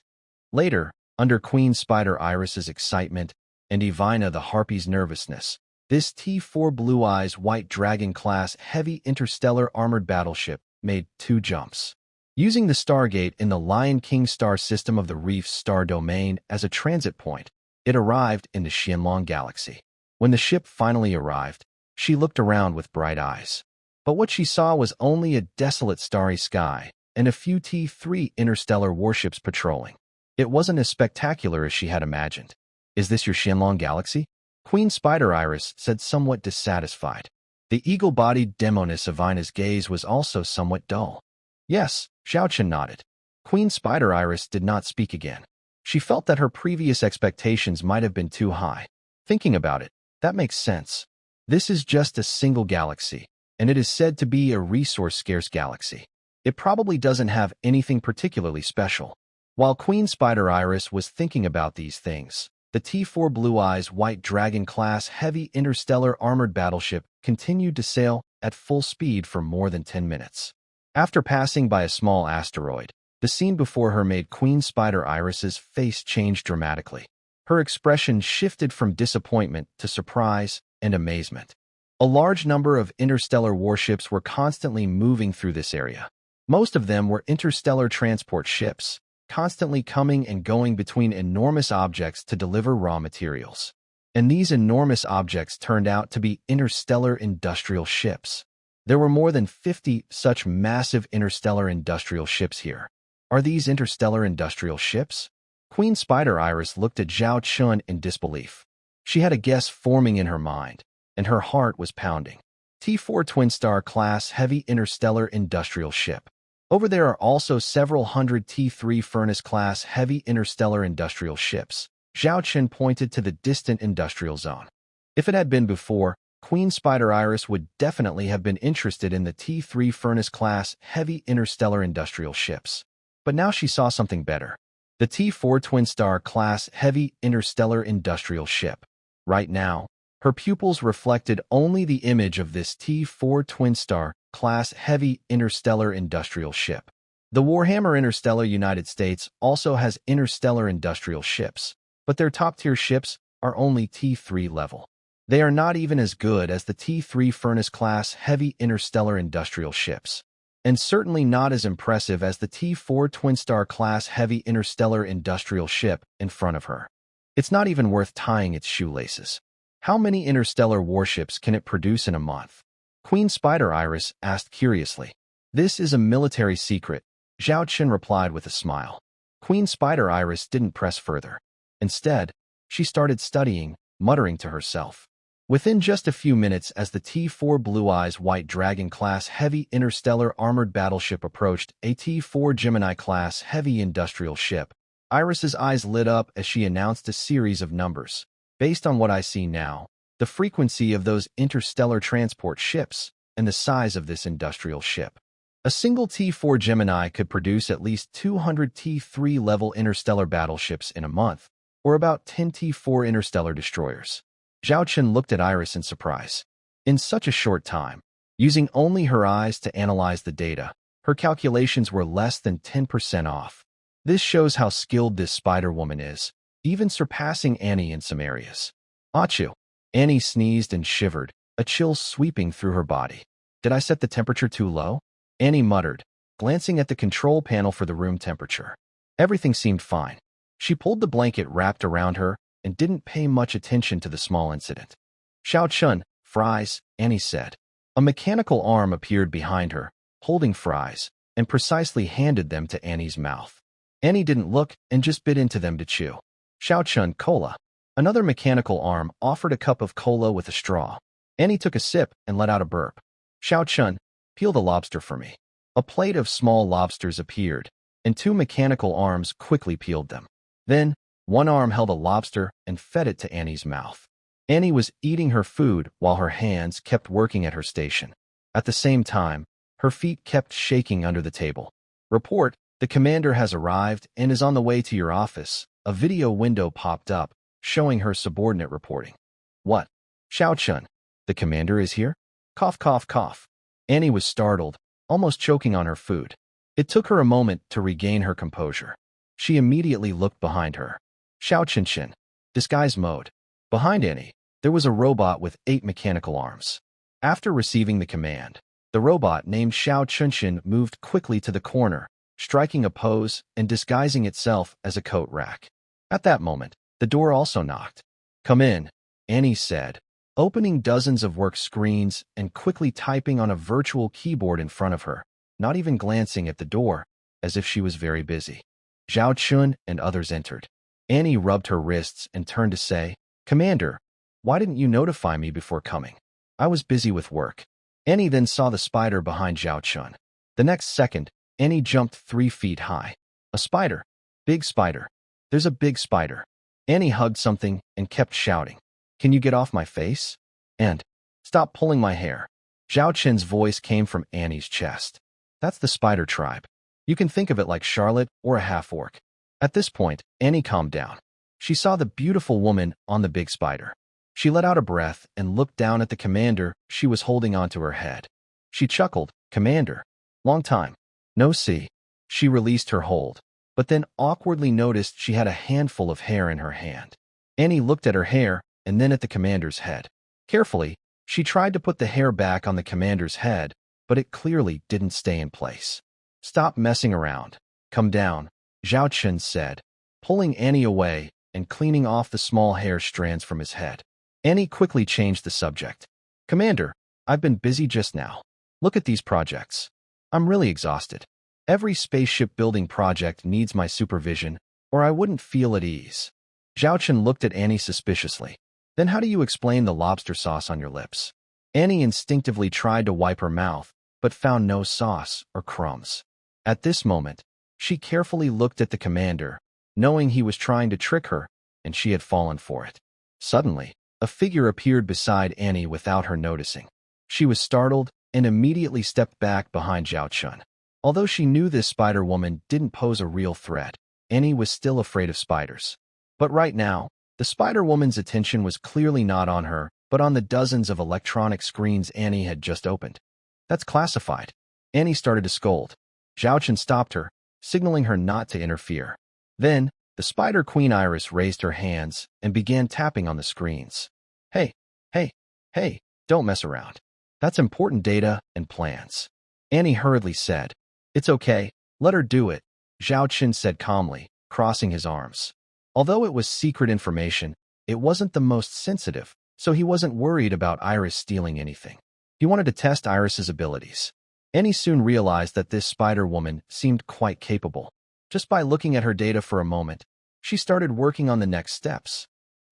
Later, under Queen Spider Iris's excitement and Ivina the Harpy's nervousness, this T4 Blue Eyes White Dragon class heavy interstellar armored battleship made 2 jumps. Using the Stargate in the Lion King star system of the Reef's star domain as a transit point, it arrived in the Xianlong galaxy. When the ship finally arrived, she looked around with bright eyes. But what she saw was only a desolate starry sky and a few T3 interstellar warships patrolling. It wasn't as spectacular as she had imagined. Is this your Xianlong galaxy? Queen Spider Iris said, somewhat dissatisfied. The eagle-bodied demoness of Ina's gaze was also somewhat dull. Yes, Zhao Qin nodded. Queen Spider Iris did not speak again. She felt that her previous expectations might have been too high. Thinking about it, that makes sense. This is just a single galaxy, and it is said to be a resource-scarce galaxy. It probably doesn't have anything particularly special. While Queen Spider Iris was thinking about these things, the T4 Blue Eyes White Dragon class heavy interstellar armored battleship continued to sail at full speed for more than 10 minutes. After passing by a small asteroid, the scene before her made Queen Spider Iris's face change dramatically. Her expression shifted from disappointment to surprise and amazement. A large number of interstellar warships were constantly moving through this area. Most of them were interstellar transport ships, constantly coming and going between enormous objects to deliver raw materials. And these enormous objects turned out to be interstellar industrial ships. There were more than 50 such massive interstellar industrial ships here. Are these interstellar industrial ships? Queen Spider Iris looked at Zhao Qin in disbelief. She had a guess forming in her mind, and her heart was pounding. T4 Twin Star class heavy interstellar industrial ship. Over there are also several hundred T3 Furnace-class heavy interstellar industrial ships. Zhao Qin pointed to the distant industrial zone. If it had been before, Queen Spider Iris would definitely have been interested in the T3 Furnace-class heavy interstellar industrial ships. But now she saw something better. The T4 Twin Star class heavy interstellar industrial ship. Right now, her pupils reflected only the image of this T4 Twin Star class heavy interstellar industrial ship. The Warhammer Interstellar United States also has interstellar industrial ships, but their top-tier ships are only T3 level. They are not even as good as the T3 Furnace-class heavy interstellar industrial ships, and certainly not as impressive as the T4 Twin Star-class heavy interstellar industrial ship in front of her. It's not even worth tying its shoelaces. How many interstellar warships can it produce in a month? Queen Spider Iris asked curiously. This is a military secret, Zhao Chen replied with a smile. Queen Spider Iris didn't press further. Instead, she started studying, muttering to herself. Within just a few minutes, as the T4 Blue Eyes White Dragon-class heavy interstellar armored battleship approached a T4 Gemini-class heavy industrial ship, Iris's eyes lit up as she announced a series of numbers. Based on what I see now, the frequency of those interstellar transport ships, and the size of this industrial ship, a single T4 Gemini could produce at least 200 T3-level interstellar battleships in a month, or about 10 T4 interstellar destroyers. Zhao Chen looked at Iris in surprise. In such a short time, using only her eyes to analyze the data, her calculations were less than 10% off. This shows how skilled this Spider-Woman is, even surpassing Annie in some areas. Achoo! Annie sneezed and shivered, a chill sweeping through her body. Did I set the temperature too low? Annie muttered, glancing at the control panel for the room temperature. Everything seemed fine. She pulled the blanket wrapped around her and didn't pay much attention to the small incident. Xiao Chun, fries, Annie said. A mechanical arm appeared behind her, holding fries, and precisely handed them to Annie's mouth. Annie didn't look and just bit into them to chew. Xiao Chun, cola. Another mechanical arm offered a cup of cola with a straw. Annie took a sip and let out a burp. Xiao Chun, peel the lobster for me. A plate of small lobsters appeared, and two mechanical arms quickly peeled them. Then, one arm held a lobster and fed it to Annie's mouth. Annie was eating her food while her hands kept working at her station. At the same time, her feet kept shaking under the table. Report, the commander has arrived and is on the way to your office. A video window popped up, showing her subordinate reporting. What? Xiao Chun, the commander is here? Cough, cough, cough. Annie was startled, almost choking on her food. It took her a moment to regain her composure. She immediately looked behind her. Xiao Chen, disguise mode. Behind Annie, there was a robot with 8 mechanical arms. After receiving the command, the robot named Xiao Chen moved quickly to the corner, striking a pose and disguising itself as a coat rack. At that moment, the door also knocked. Come in, Annie said, opening dozens of work screens and quickly typing on a virtual keyboard in front of her, not even glancing at the door, as if she was very busy. Zhao Chun and others entered. Annie rubbed her wrists and turned to say, Commander, why didn't you notify me before coming? I was busy with work. Annie then saw the spider behind Zhao Chun. The next second, Annie jumped 3 feet high. A spider. Big spider. There's a big spider. Annie hugged something and kept shouting. Can you get off my face? And stop pulling my hair. Zhao Chen's voice came from Annie's chest. That's the spider tribe. You can think of it like Charlotte or a half-orc. At this point, Annie calmed down. She saw the beautiful woman on the big spider. She let out a breath and looked down at the commander she was holding onto her head. She chuckled, Commander. Long time. No see. She released her hold, but then awkwardly noticed she had a handful of hair in her hand. Annie looked at her hair and then at the commander's head. Carefully, she tried to put the hair back on the commander's head, but it clearly didn't stay in place. Stop messing around. Come down, Zhao Chen said, pulling Annie away and cleaning off the small hair strands from his head. Annie quickly changed the subject. Commander, I've been busy just now. Look at these projects. I'm really exhausted. Every spaceship building project needs my supervision, or I wouldn't feel at ease. Zhao Chen looked at Annie suspiciously. Then how do you explain the lobster sauce on your lips? Annie instinctively tried to wipe her mouth, but found no sauce or crumbs. At this moment, she carefully looked at the commander, knowing he was trying to trick her, and she had fallen for it. Suddenly, a figure appeared beside Annie without her noticing. She was startled and immediately stepped back behind Zhao Chun. Although she knew this spider woman didn't pose a real threat, Annie was still afraid of spiders. But right now, the spider woman's attention was clearly not on her, but on the dozens of electronic screens Annie had just opened. That's classified. Annie started to scold. Zhao Chen stopped her, signaling her not to interfere. Then, the Spider Queen Iris raised her hands and began tapping on the screens. Hey, hey, hey, don't mess around. That's important data and plans. Annie hurriedly said. It's okay, let her do it, Zhao Chen said calmly, crossing his arms. Although it was secret information, it wasn't the most sensitive, so he wasn't worried about Iris stealing anything. He wanted to test Iris's abilities. Annie soon realized that this spider woman seemed quite capable. Just by looking at her data for a moment, she started working on the next steps.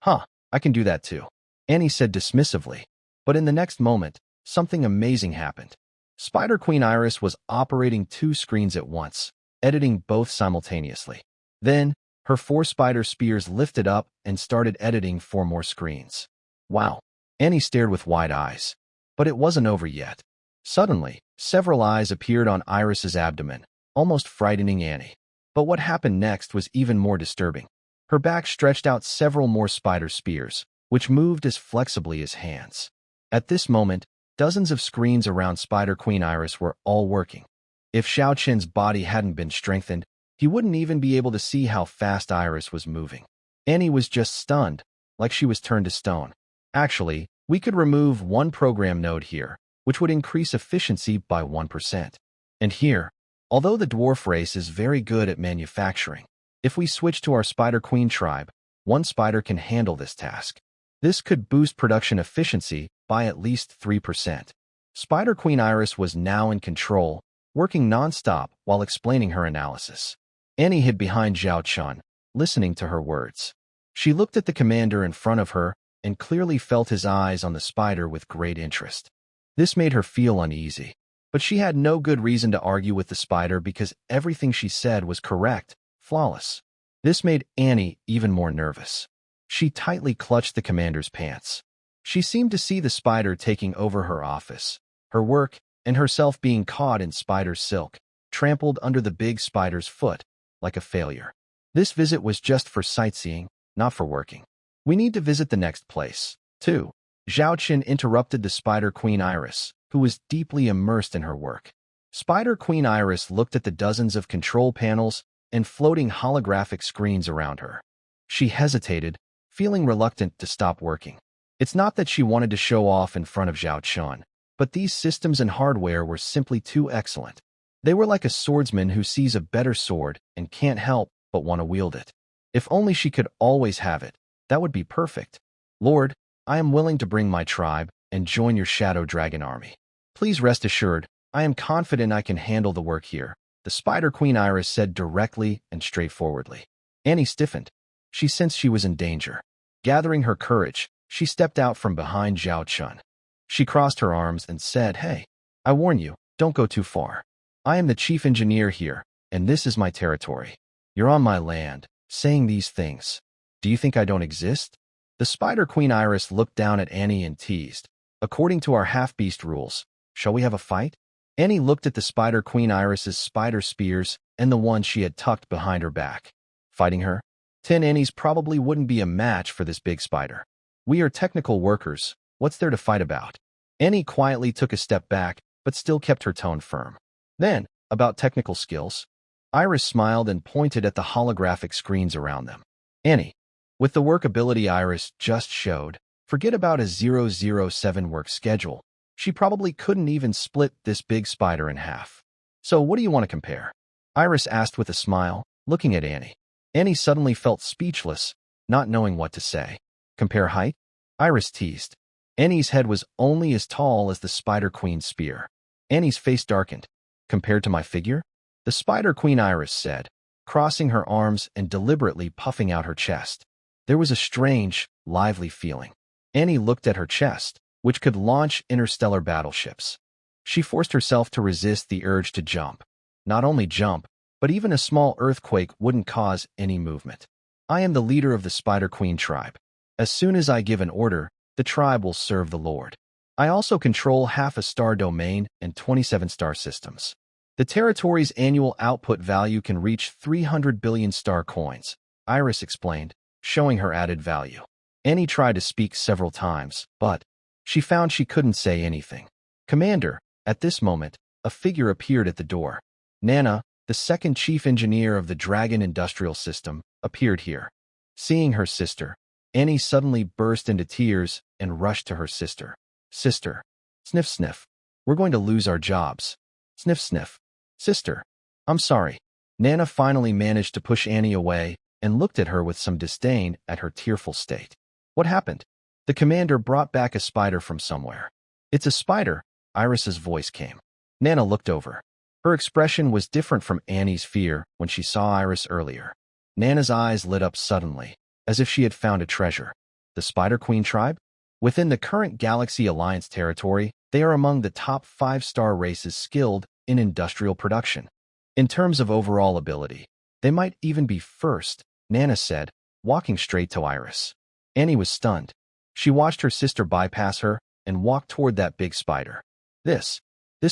I can do that too, Annie said dismissively. But in the next moment, something amazing happened. Spider Queen Iris was operating 2 screens at once, editing both simultaneously. Then, her 4 spider spears lifted up and started editing 4 more screens. Wow, Annie stared with wide eyes. But it wasn't over yet. Suddenly, several eyes appeared on Iris's abdomen, almost frightening Annie. But what happened next was even more disturbing. Her back stretched out several more spider spears, which moved as flexibly as hands. At this moment, dozens of screens around Spider Queen Iris were all working. If Zhao Chen's body hadn't been strengthened, he wouldn't even be able to see how fast Iris was moving. Annie was just stunned, like she was turned to stone. Actually, we could remove 1 program node here, which would increase efficiency by 1%. And here, although the dwarf race is very good at manufacturing, if we switch to our Spider Queen tribe, 1 spider can handle this task. This could boost production efficiency by at least 3%. Spider Queen Iris was now in control, working non-stop while explaining her analysis. Annie hid behind Zhao Chen, listening to her words. She looked at the commander in front of her and clearly felt his eyes on the spider with great interest. This made her feel uneasy, but she had no good reason to argue with the spider because everything she said was correct, flawless. This made Annie even more nervous. She tightly clutched the commander's pants. She seemed to see the spider taking over her office, her work, and herself being caught in spider silk, trampled under the big spider's foot, like a failure. This visit was just for sightseeing, not for working. We need to visit the next place, too. Zhao Chen interrupted the Spider Queen Iris, who was deeply immersed in her work. Spider Queen Iris looked at the dozens of control panels and floating holographic screens around her. She hesitated, feeling reluctant to stop working. It's not that she wanted to show off in front of Zhao Chen, but these systems and hardware were simply too excellent. They were like a swordsman who sees a better sword and can't help but want to wield it. If only she could always have it, that would be perfect. Lord, I am willing to bring my tribe and join your Shadow Dragon army. Please rest assured, I am confident I can handle the work here, the Spider Queen Iris said directly and straightforwardly. Annie stiffened. She sensed she was in danger. Gathering her courage, she stepped out from behind Zhao Chen. She crossed her arms and said, Hey, I warn you, don't go too far. I am the chief engineer here, and this is my territory. You're on my land, saying these things. Do you think I don't exist? The Spider Queen Iris looked down at Annie and teased. According to our half-beast rules, shall we have a fight? Annie looked at the Spider Queen Iris's spider spears and the one she had tucked behind her back. Fighting her? 10 Annies probably wouldn't be a match for this big spider. We are technical workers. What's there to fight about? Annie quietly took a step back, but still kept her tone firm. Then, about technical skills. Iris smiled and pointed at the holographic screens around them. Annie, with the work ability Iris just showed, forget about a 007 work schedule. She probably couldn't even split this big spider in half. So what do you want to compare? Iris asked with a smile, looking at Annie. Annie suddenly felt speechless, not knowing what to say. Compare height? Iris teased. Annie's head was only as tall as the Spider Queen's spear. Annie's face darkened. Compared to my figure? The Spider Queen Iris said, crossing her arms and deliberately puffing out her chest. There was a strange, lively feeling. Annie looked at her chest, which could launch interstellar battleships. She forced herself to resist the urge to jump. Not only jump, but even a small earthquake wouldn't cause any movement. I am the leader of the Spider Queen tribe. As soon as I give an order, the tribe will serve the Lord. I also control half a star domain and 27 star systems. The territory's annual output value can reach 300 billion star coins, Iris explained, showing her added value. Annie tried to speak several times, but she found she couldn't say anything. Commander, at this moment, a figure appeared at the door. Nana, the second chief engineer of the Dragon Industrial System, appeared here. Seeing her sister, Annie suddenly burst into tears and rushed to her sister. Sister. Sniff sniff. We're going to lose our jobs. Sniff sniff. Sister. I'm sorry. Nana finally managed to push Annie away and looked at her with some disdain at her tearful state. What happened? The commander brought back a spider from somewhere. It's a spider, Iris's voice came. Nana looked over. Her expression was different from Annie's fear when she saw Iris earlier. Nana's eyes lit up suddenly, as if she had found a treasure. The Spider Queen tribe? Within the current Galaxy Alliance territory, they are among the top 5-star races skilled in industrial production. In terms of overall ability, they might even be first, Nana said, walking straight to Iris. Annie was stunned. She watched her sister bypass her and walk toward that big spider. This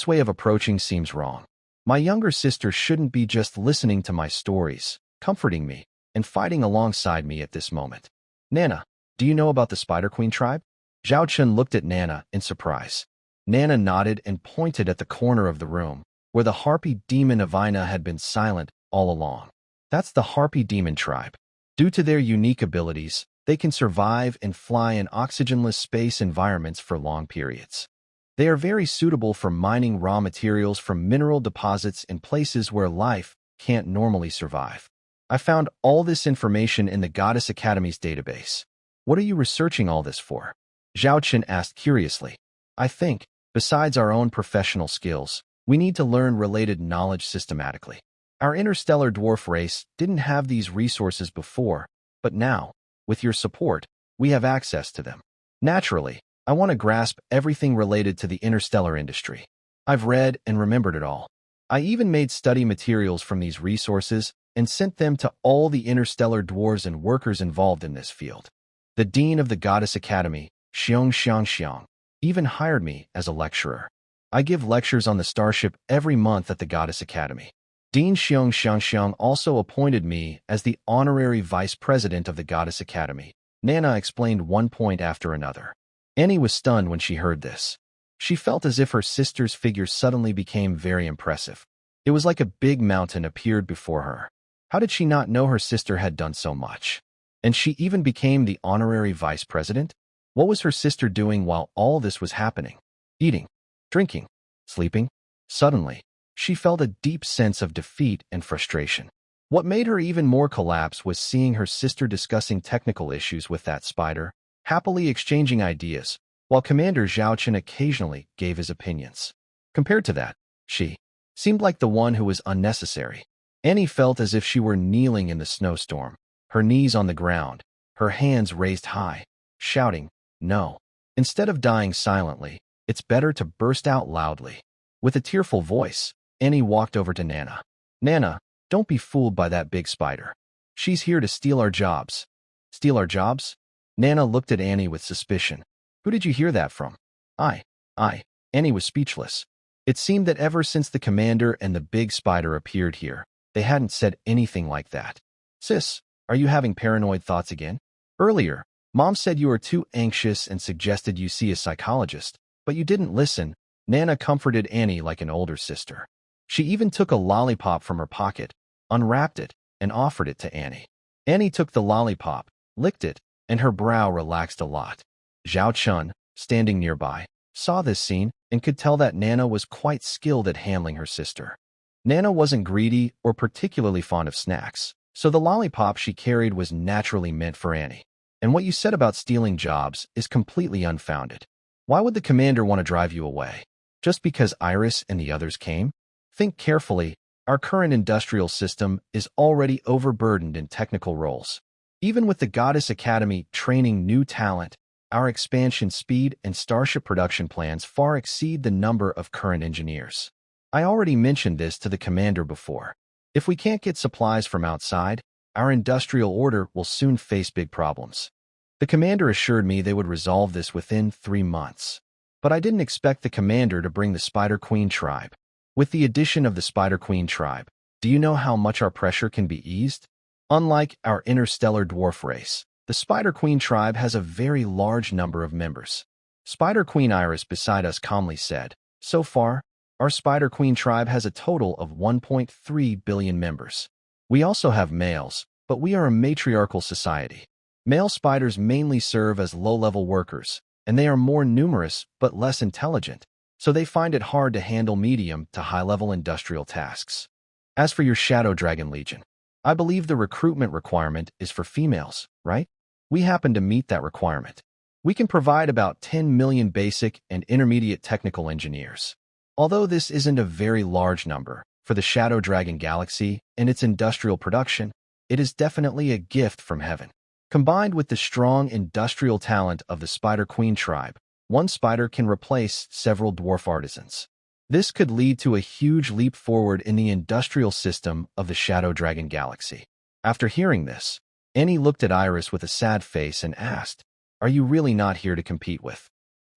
way of approaching seems wrong. My younger sister shouldn't be just listening to my stories, comforting me, and fighting alongside me at this moment. Nana, do you know about the Spider Queen tribe? Zhao Chun looked at Nana in surprise. Nana nodded and pointed at the corner of the room, where the harpy demon Avina had been silent all along. That's the harpy demon tribe. Due to their unique abilities, they can survive and fly in oxygenless space environments for long periods. They are very suitable for mining raw materials from mineral deposits in places where life can't normally survive. I found all this information in the Goddess Academy's database. What are you researching all this for? Zhao Chen asked curiously. I think, besides our own professional skills, we need to learn related knowledge systematically. Our interstellar dwarf race didn't have these resources before, but now, with your support, we have access to them. Naturally, I want to grasp everything related to the interstellar industry. I've read and remembered it all. I even made study materials from these resources and sent them to all the interstellar dwarves and workers involved in this field. The dean of the Goddess Academy, Xiong, even hired me as a lecturer. I give lectures on the starship every month at the Goddess Academy. Dean Xiong also appointed me as the honorary vice president of the Goddess Academy. Nana explained one point after another. Annie was stunned when she heard this. She felt as if her sister's figure suddenly became very impressive. It was like a big mountain appeared before her. How did she not know her sister had done so much? And she even became the honorary vice president? What was her sister doing while all this was happening? Eating, drinking, sleeping? Suddenly, she felt a deep sense of defeat and frustration. What made her even more collapse was seeing her sister discussing technical issues with that spider, happily exchanging ideas, while Commander Zhao Chen occasionally gave his opinions. Compared to that, she seemed like the one who was unnecessary. Annie felt as if she were kneeling in the snowstorm, her knees on the ground, her hands raised high, shouting, "No." Instead of dying silently, it's better to burst out loudly. With a tearful voice, Annie walked over to Nana. Nana, don't be fooled by that big spider. She's here to steal our jobs. Steal our jobs? Nana looked at Annie with suspicion. Who did you hear that from? I. Annie was speechless. It seemed that ever since the commander and the big spider appeared here, they hadn't said anything like that. Sis, are you having paranoid thoughts again? Earlier, Mom said you were too anxious and suggested you see a psychologist, but you didn't listen. Nana comforted Annie like an older sister. She even took a lollipop from her pocket, unwrapped it, and offered it to Annie. Annie took the lollipop, licked it, and her brow relaxed a lot. Zhao Chun, standing nearby, saw this scene and could tell that Nana was quite skilled at handling her sister. Nana wasn't greedy or particularly fond of snacks, so the lollipop she carried was naturally meant for Annie. And what you said about stealing jobs is completely unfounded. Why would the commander want to drive you away? Just because Iris and the others came? Think carefully. Our current industrial system is already overburdened in technical roles. Even with the Goddess Academy training new talent, our expansion speed and starship production plans far exceed the number of current engineers. I already mentioned this to the commander before. If we can't get supplies from outside, our industrial order will soon face big problems. The commander assured me they would resolve this within 3 months. But I didn't expect the commander to bring the Spider Queen tribe. With the addition of the Spider Queen tribe, do you know how much our pressure can be eased? Unlike our interstellar dwarf race, the Spider Queen tribe has a very large number of members. Spider Queen Iris beside us calmly said, "So far, Our Spider Queen tribe has a total of 1.3 billion members. We also have males, but we are a matriarchal society. Male spiders mainly serve as low-level workers, and they are more numerous but less intelligent, so they find it hard to handle medium to high-level industrial tasks. As for your Shadow Dragon Legion, I believe the recruitment requirement is for females, right? We happen to meet that requirement. We can provide about 10 million basic and intermediate technical engineers. Although this isn't a very large number for the Shadow Dragon Galaxy and its industrial production, it is definitely a gift from heaven. Combined with the strong industrial talent of the Spider Queen tribe, one spider can replace several dwarf artisans. This could lead to a huge leap forward in the industrial system of the Shadow Dragon Galaxy. After hearing this, Annie looked at Iris with a sad face and asked, "Are you really not here to compete with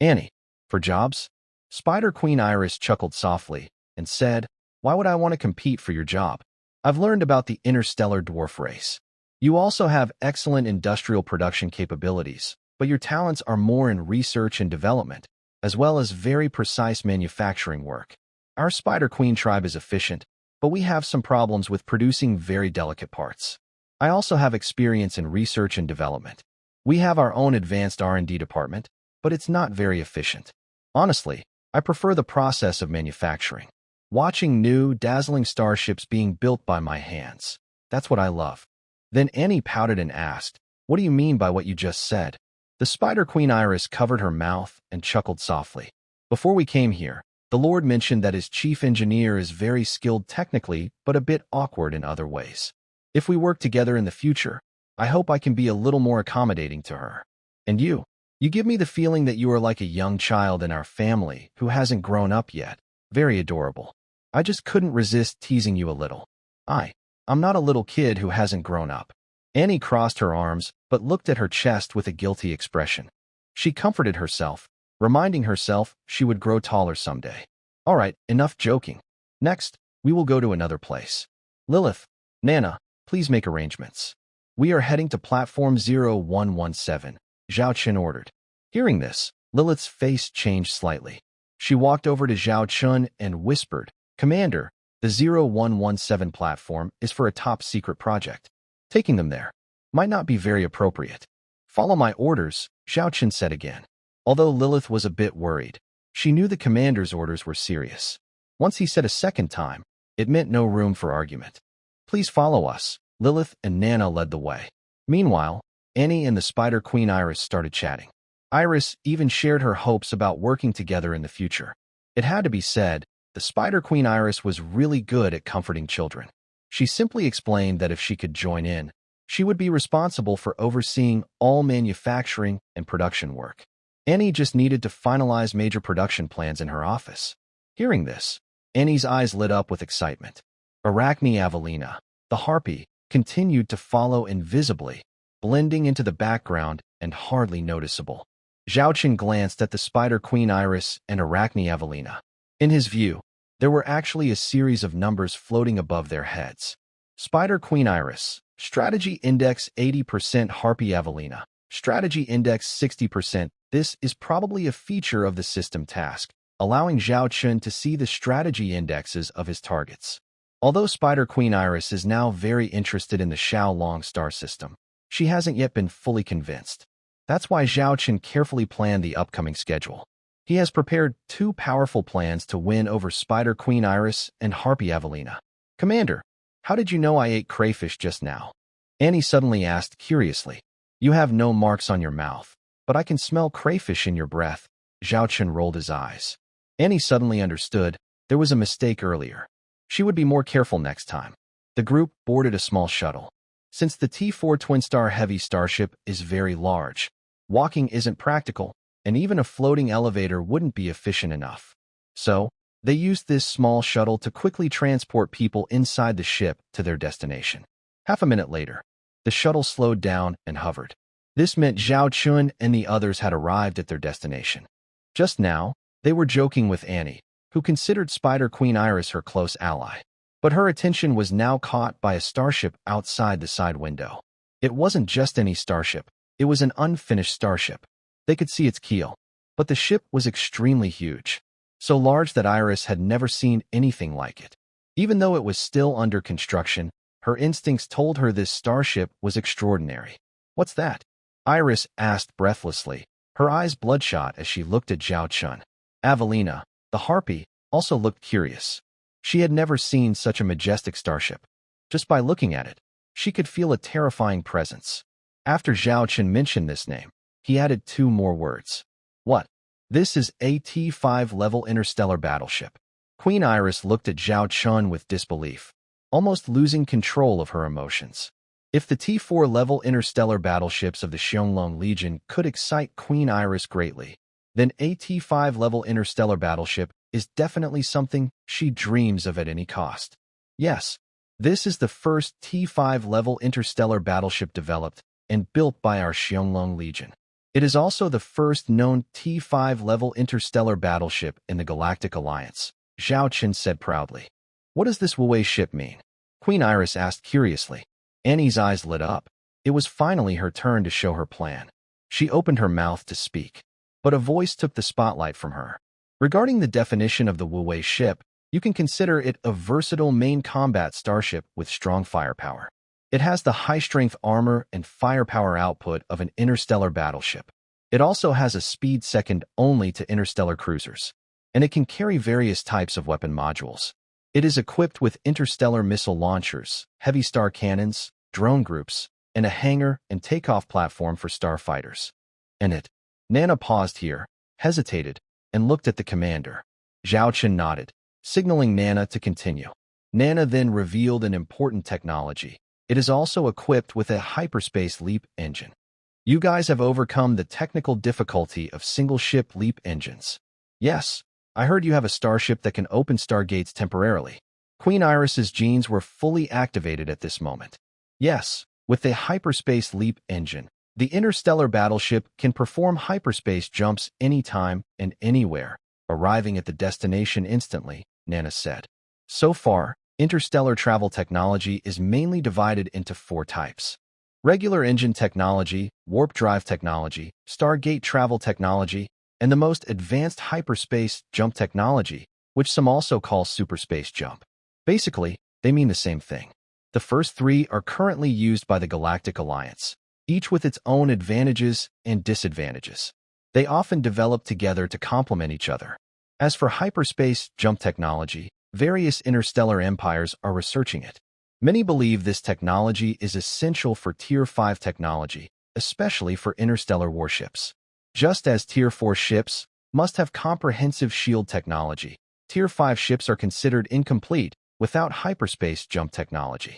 Annie for jobs?" Spider Queen Iris chuckled softly and said, "Why would I want to compete for your job? I've learned about the interstellar dwarf race. You also have excellent industrial production capabilities, but your talents are more in research and development, as well as very precise manufacturing work. Our Spider Queen tribe is efficient, but we have some problems with producing very delicate parts. I also have experience in research and development. We have our own advanced R&D department, but it's not very efficient. Honestly, I prefer the process of manufacturing. Watching new, dazzling starships being built by my hands. That's what I love." Then Annie pouted and asked, "What do you mean by what you just said?" The Spider Queen Iris covered her mouth and chuckled softly. "Before we came here, the Lord mentioned that his chief engineer is very skilled technically, but a bit awkward in other ways. If we work together in the future, I hope I can be a little more accommodating to her. And you give me the feeling that you are like a young child in our family who hasn't grown up yet. Very adorable. I just couldn't resist teasing you a little. I'm not a little kid who hasn't grown up." Annie crossed her arms, but looked at her chest with a guilty expression. She comforted herself, reminding herself she would grow taller someday. "All right, enough joking. Next, we will go to another place. Lilith, Nana, please make arrangements. We are heading to platform 0117, Zhao Chun ordered." Hearing this, Lilith's face changed slightly. She walked over to Zhao Chun and whispered, "Commander, the 0117 platform is for a top-secret project. Taking them there might not be very appropriate." "Follow my orders," Zhao Chun said again. Although Lilith was a bit worried, she knew the commander's orders were serious. Once he said a second time, it meant no room for argument. "Please follow us." Lilith and Nana led the way. Meanwhile, Annie and the Spider Queen Iris started chatting. Iris even shared her hopes about working together in the future. It had to be said, the Spider Queen Iris was really good at comforting children. She simply explained that if she could join in, she would be responsible for overseeing all manufacturing and production work. Annie just needed to finalize major production plans in her office. Hearing this, Annie's eyes lit up with excitement. Arachne Avelina, the harpy, continued to follow invisibly, blending into the background and hardly noticeable. Zhao Chun glanced at the Spider Queen Iris and Arachne Avelina. In his view, there were actually a series of numbers floating above their heads. Spider Queen Iris, Strategy Index 80%. Harpy Avelina, Strategy Index 60%. This is probably a feature of the system task, allowing Zhao Chun to see the strategy indexes of his targets. Although Spider Queen Iris is now very interested in the Xiaolong star system, she hasn't yet been fully convinced. That's why Zhao Chun carefully planned the upcoming schedule. He has prepared two powerful plans to win over Spider Queen Iris and Harpy Avelina. "Commander, how did you know I ate crayfish just now?" Annie suddenly asked curiously. "You have no marks on your mouth, but I can smell crayfish in your breath." Zhao Chun rolled his eyes. Annie suddenly understood there was a mistake earlier. She would be more careful next time. The group boarded a small shuttle. Since the T4 twin-star heavy starship is very large, walking isn't practical, and even a floating elevator wouldn't be efficient enough. So, they used this small shuttle to quickly transport people inside the ship to their destination. Half a minute later, the shuttle slowed down and hovered. This meant Zhao Chun and the others had arrived at their destination. Just now, they were joking with Annie, who considered Spider Queen Iris her close ally. But her attention was now caught by a starship outside the side window. It wasn't just any starship, it was an unfinished starship. They could see its keel, but the ship was extremely huge. so large that Iris had never seen anything like it. Even though it was still under construction, her instincts told her this starship was extraordinary. "What's that?" Iris asked breathlessly, her eyes bloodshot as she looked at Zhao Chun. Avelina, the harpy, also looked curious. She had never seen such a majestic starship. Just by looking at it, she could feel a terrifying presence. After Zhao Chun mentioned this name, he added 2 more words. "What?" "This is a T5 level interstellar battleship." Queen Iris looked at Zhao Chun with disbelief, almost losing control of her emotions. If the T4 level interstellar battleships of the Xianglong Legion could excite Queen Iris greatly, then a T5 level interstellar battleship is definitely something she dreams of at any cost. Yes, this is the first T5 level interstellar battleship developed and built by our Xianglong Legion. It is also the first known T5 level interstellar battleship in the Galactic Alliance, Zhao Chun said proudly. "What does this Wuwei ship mean?" Queen Iris asked curiously. Annie's eyes lit up. It was finally her turn to show her plan. She opened her mouth to speak, but a voice took the spotlight from her. Regarding the definition of the Wuwei ship, you can consider it a versatile main combat starship with strong firepower. It has the high-strength armor and firepower output of an interstellar battleship. It also has a speed second only to interstellar cruisers, and it can carry various types of weapon modules. It is equipped with interstellar missile launchers, heavy star cannons, drone groups, and a hangar and takeoff platform for starfighters. And it. Nana paused here, hesitated, and looked at the commander. Zhao Chun nodded, signaling Nana to continue. Nana then revealed an important technology. It is also equipped with a hyperspace leap engine. You guys have overcome the technical difficulty of single-ship leap engines. Yes, I heard you have a starship that can open stargates temporarily. Queen Iris's genes were fully activated at this moment. Yes, with the hyperspace leap engine, the interstellar battleship can perform hyperspace jumps anytime and anywhere, arriving at the destination instantly, Nana said. So far, interstellar travel technology is mainly divided into 4 types. Regular engine technology, warp drive technology, stargate travel technology, and the most advanced hyperspace jump technology, which some also call superspace jump. Basically, they mean the same thing. The first 3 are currently used by the Galactic Alliance, each with its own advantages and disadvantages. They often develop together to complement each other. As for hyperspace jump technology, various interstellar empires are researching it. Many believe this technology is essential for Tier 5 technology, especially for interstellar warships. Just as Tier 4 ships must have comprehensive shield technology, Tier 5 ships are considered incomplete without hyperspace jump technology.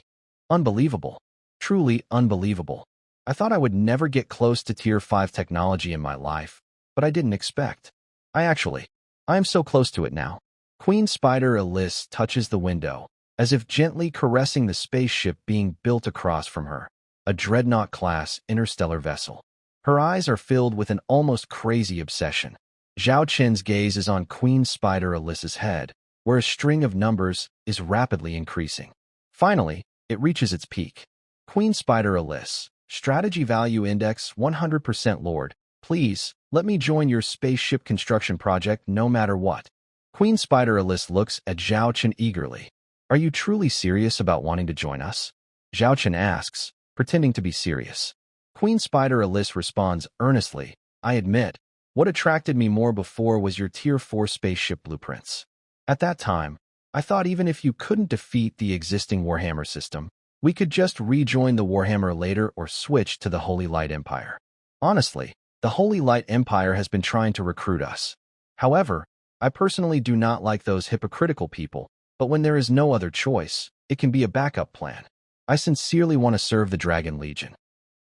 Unbelievable. Truly unbelievable. I thought I would never get close to Tier 5 technology in my life, but I didn't expect. I am so close to it now. Queen Spider Elise touches the window, as if gently caressing the spaceship being built across from her, a dreadnought-class interstellar vessel. Her eyes are filled with an almost crazy obsession. Zhao Chen's gaze is on Queen Spider Elise's head, where a string of numbers is rapidly increasing. Finally, it reaches its peak. Queen Spider Elise, Strategy Value Index 100% Lord, please, let me join your spaceship construction project no matter what. Queen Spider Elise looks at Zhao Chen eagerly. Are you truly serious about wanting to join us? Zhao Chen asks, pretending to be serious. Queen Spider Elise responds earnestly, I admit, what attracted me more before was your Tier 4 spaceship blueprints. At that time, I thought even if you couldn't defeat the existing Warhammer system, we could just rejoin the Warhammer later or switch to the Holy Light Empire. Honestly, the Holy Light Empire has been trying to recruit us. However, I personally do not like those hypocritical people, but when there is no other choice, it can be a backup plan. I sincerely want to serve the Dragon Legion.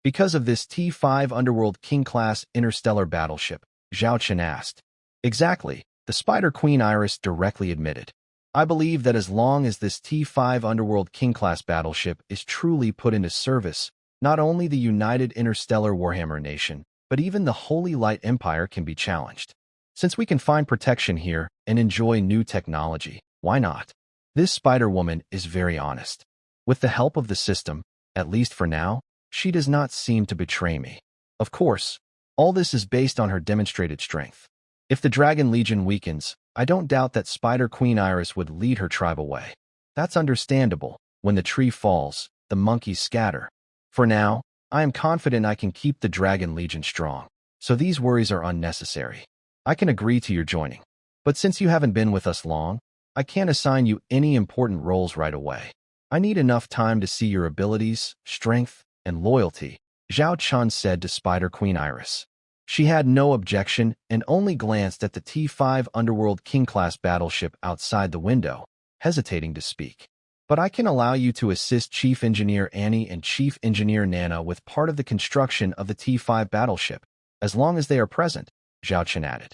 Because of this T5 Underworld King-class interstellar battleship, Zhao Chen asked. Exactly, the Spider Queen Iris directly admitted. I believe that as long as this T5 Underworld King-class battleship is truly put into service, not only the United Interstellar Warhammer Nation, but even the Holy Light Empire can be challenged. Since we can find protection here and enjoy new technology, why not? This Spider-Woman is very honest. With the help of the system, at least for now, she does not seem to betray me. Of course, all this is based on her demonstrated strength. If the Dragon Legion weakens, I don't doubt that Spider Queen Iris would lead her tribe away. That's understandable. When the tree falls, the monkeys scatter. For now, I am confident I can keep the Dragon Legion strong, so these worries are unnecessary. I can agree to your joining. But since you haven't been with us long, I can't assign you any important roles right away. I need enough time to see your abilities, strength, and loyalty, Zhao Chun said to Spider Queen Iris. She had no objection and only glanced at the T5 Underworld King-class battleship outside the window, hesitating to speak. But I can allow you to assist Chief Engineer Annie and Chief Engineer Nana with part of the construction of the T5 battleship, as long as they are present, Zhao Chun added.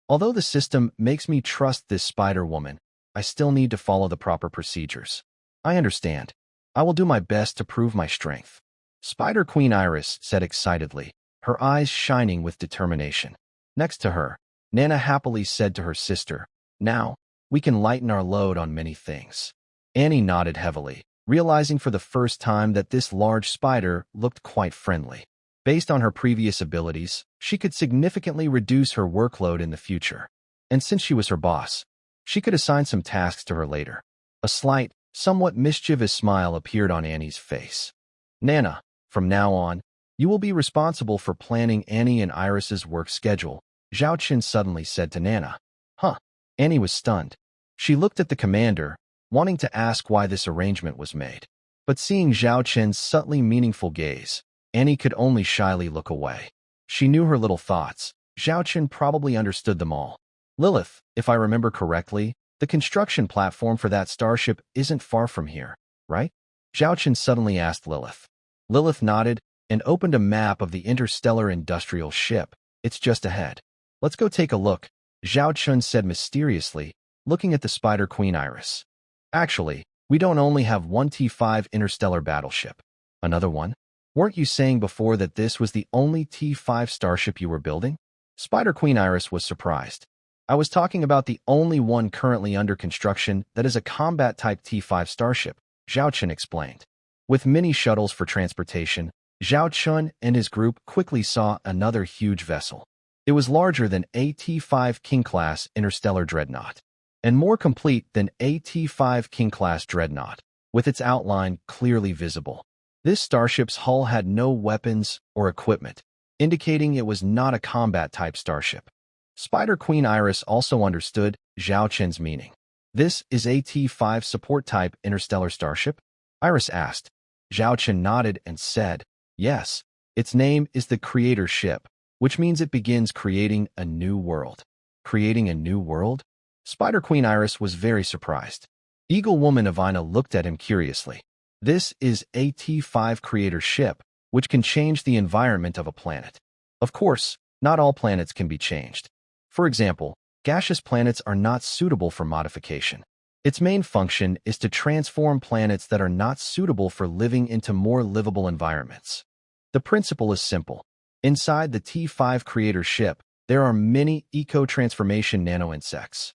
Although the system makes me trust this spider woman, I still need to follow the proper procedures. I understand. I will do my best to prove my strength. Spider Queen Iris said excitedly, her eyes shining with determination. Next to her, Nana happily said to her sister, "Now, we can lighten our load on many things." Annie nodded heavily, realizing for the first time that this large spider looked quite friendly. Based on her previous abilities, she could significantly reduce her workload in the future. And since she was her boss, she could assign some tasks to her later. A slight, somewhat mischievous smile appeared on Annie's face. "Nana, from now on, you will be responsible for planning Annie and Iris's work schedule," Zhao Chun suddenly said to Nana. Huh. Annie was stunned. She looked at the commander, wanting to ask why this arrangement was made. But seeing Zhao Chun's subtly meaningful gaze, Annie could only shyly look away. She knew her little thoughts. Zhao Chun probably understood them all. "Lilith, if I remember correctly, the construction platform for that starship isn't far from here, right?" Zhao Chun suddenly asked Lilith. Lilith nodded and opened a map of the interstellar industrial ship. "It's just ahead. Let's go take a look," Zhao Chun said mysteriously, looking at the Spider Queen Iris. "Actually, we don't only have one T5 interstellar battleship. Another one? Weren't you saying before that this was the only T5 starship you were building?" Spider Queen Iris was surprised. "I was talking about the only one currently under construction that is a combat-type T5 starship," Zhao Chun explained. With many shuttles for transportation, Zhao Chun and his group quickly saw another huge vessel. It was larger than a T5 King-class interstellar dreadnought, and more complete than a T5 King-class dreadnought, with its outline clearly visible. This starship's hull had no weapons or equipment, indicating it was not a combat-type starship. Spider Queen Iris also understood Zhao Chun's meaning. "This is a T5 support-type interstellar starship?" Iris asked. Zhao Chun nodded and said, "Yes, its name is the Creator Ship, which means it begins creating a new world." "Creating a new world?" Spider Queen Iris was very surprised. Eagle Woman Avina looked at him curiously. "This is a T5 Creator Ship, which can change the environment of a planet. Of course, not all planets can be changed. For example, gaseous planets are not suitable for modification. Its main function is to transform planets that are not suitable for living into more livable environments. The principle is simple. Inside the T5 Creator Ship, there are many eco-transformation nano-insects.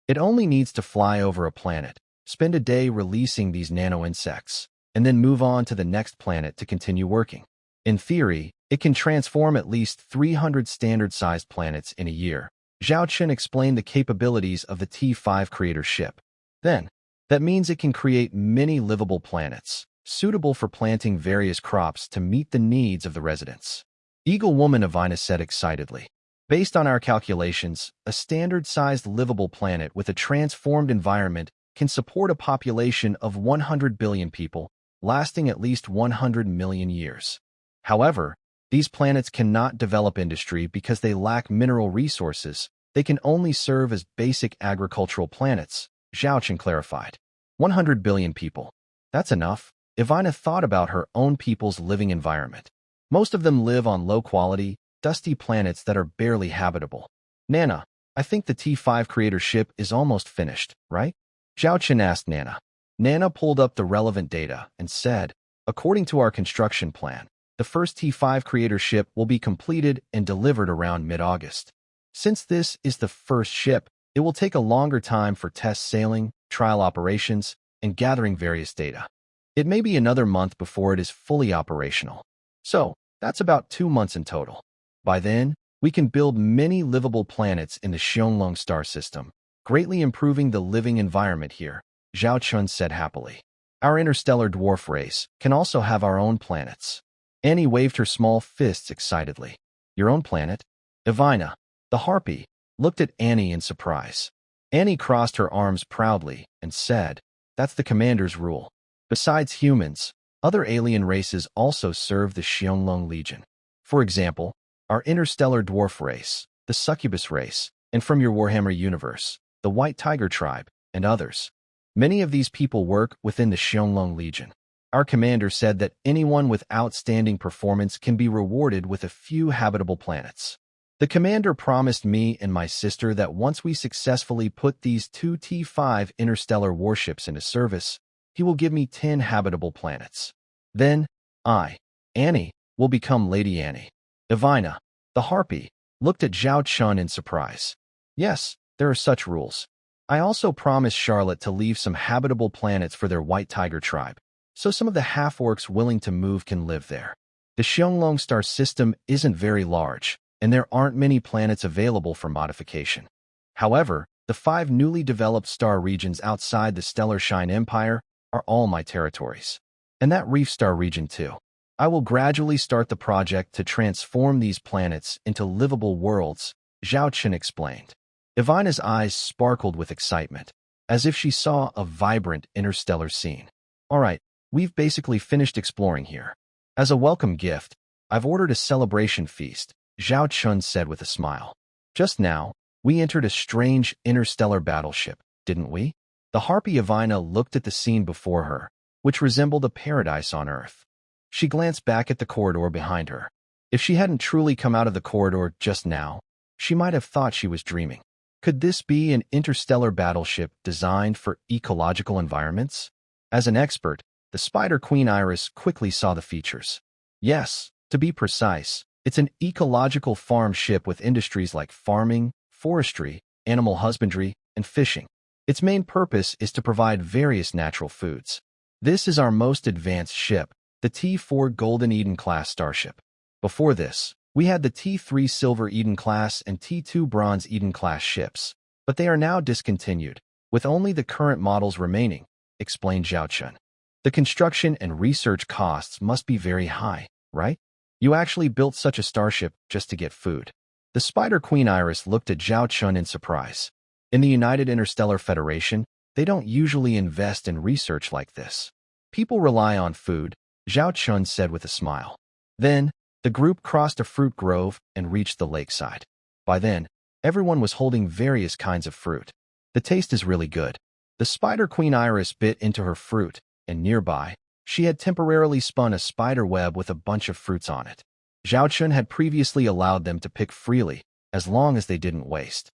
It only needs to fly over a planet, spend a day releasing these nano-insects, and then move on to the next planet to continue working. In theory, it can transform at least 300 standard-sized planets in a year." Zhao Chun explained the capabilities of the T5 Creator Ship. "Then, that means it can create many livable planets, suitable for planting various crops to meet the needs of the residents." Eagle Woman Avina said excitedly. "Based on our calculations, a standard-sized livable planet with a transformed environment can support a population of 100 billion people, lasting at least 100 million years. However, these planets cannot develop industry because they lack mineral resources. They can only serve as basic agricultural planets," Zhao Chun clarified. 100 billion people. That's enough. Ivana thought about her own people's living environment. Most of them live on low-quality, dusty planets that are barely habitable. "Nana, I think the T5 Creator Ship is almost finished, right?" Zhao Chun asked Nana. Nana pulled up the relevant data and said, "According to our construction plan, the first T5 Creator Ship will be completed and delivered around mid-August. Since this is the first ship, it will take a longer time for test sailing, trial operations, and gathering various data. It may be another month before it is fully operational. So, that's about 2 months in total. By then, we can build many livable planets in the Xianglong star system, greatly improving the living environment here, Zhao Chun said happily. Our interstellar dwarf race can also have our own planets. Annie waved her small fists excitedly. Your own planet? Evina, the harpy, looked at Annie in surprise. Annie crossed her arms proudly and said, That's the commander's rule. Besides humans, other alien races also serve the Xianglong Legion. For example, our interstellar dwarf race, the succubus race, and from your Warhammer universe, the White Tiger tribe, and others. Many of these people work within the Xianglong Legion. Our commander said that anyone with outstanding performance can be rewarded with a few habitable planets. The commander promised me and my sister that once we successfully put these 2 T5 interstellar warships into service, he will give me 10 habitable planets. Then, I, Annie, will become Lady Annie. Evina, the harpy, looked at Zhao Chun in surprise. Yes, there are such rules. I also promised Charlotte to leave some habitable planets for their White Tiger tribe, so some of the half-orcs willing to move can live there. The Xianglong star system isn't very large, and there aren't many planets available for modification. However, the 5 newly developed star regions outside the Stellar Shine Empire are all my territories. And that Reef Star region too. I will gradually start the project to transform these planets into livable worlds, Zhao Chun explained. Evina's eyes sparkled with excitement, as if she saw a vibrant interstellar scene. All right, we've basically finished exploring here. As a welcome gift, I've ordered a celebration feast, Zhao Chun said with a smile. Just now, we entered a strange interstellar battleship, didn't we? The harpy Evina looked at the scene before her, which resembled a paradise on Earth. She glanced back at the corridor behind her. If she hadn't truly come out of the corridor just now, she might have thought she was dreaming. Could this be an interstellar battleship designed for ecological environments? As an expert, the Spider Queen Iris quickly saw the features. Yes, to be precise, it's an ecological farm ship with industries like farming, forestry, animal husbandry, and fishing. Its main purpose is to provide various natural foods. This is our most advanced ship, the T4 Golden Eden class starship. Before this, we had the T3 Silver Eden class and T2 Bronze Eden class ships, but they are now discontinued, with only the current models remaining, explained Zhao Chun. The construction and research costs must be very high, right? You actually built such a starship just to get food. The Spider Queen Iris looked at Zhao Chun in surprise. In the United Interstellar Federation, they don't usually invest in research like this. People rely on food, Zhao Chun said with a smile. Then, the group crossed a fruit grove and reached the lakeside. By then, everyone was holding various kinds of fruit. The taste is really good. The Spider Queen Iris bit into her fruit, and nearby, she had temporarily spun a spider web with a bunch of fruits on it. Zhao Chun had previously allowed them to pick freely, as long as they didn't waste.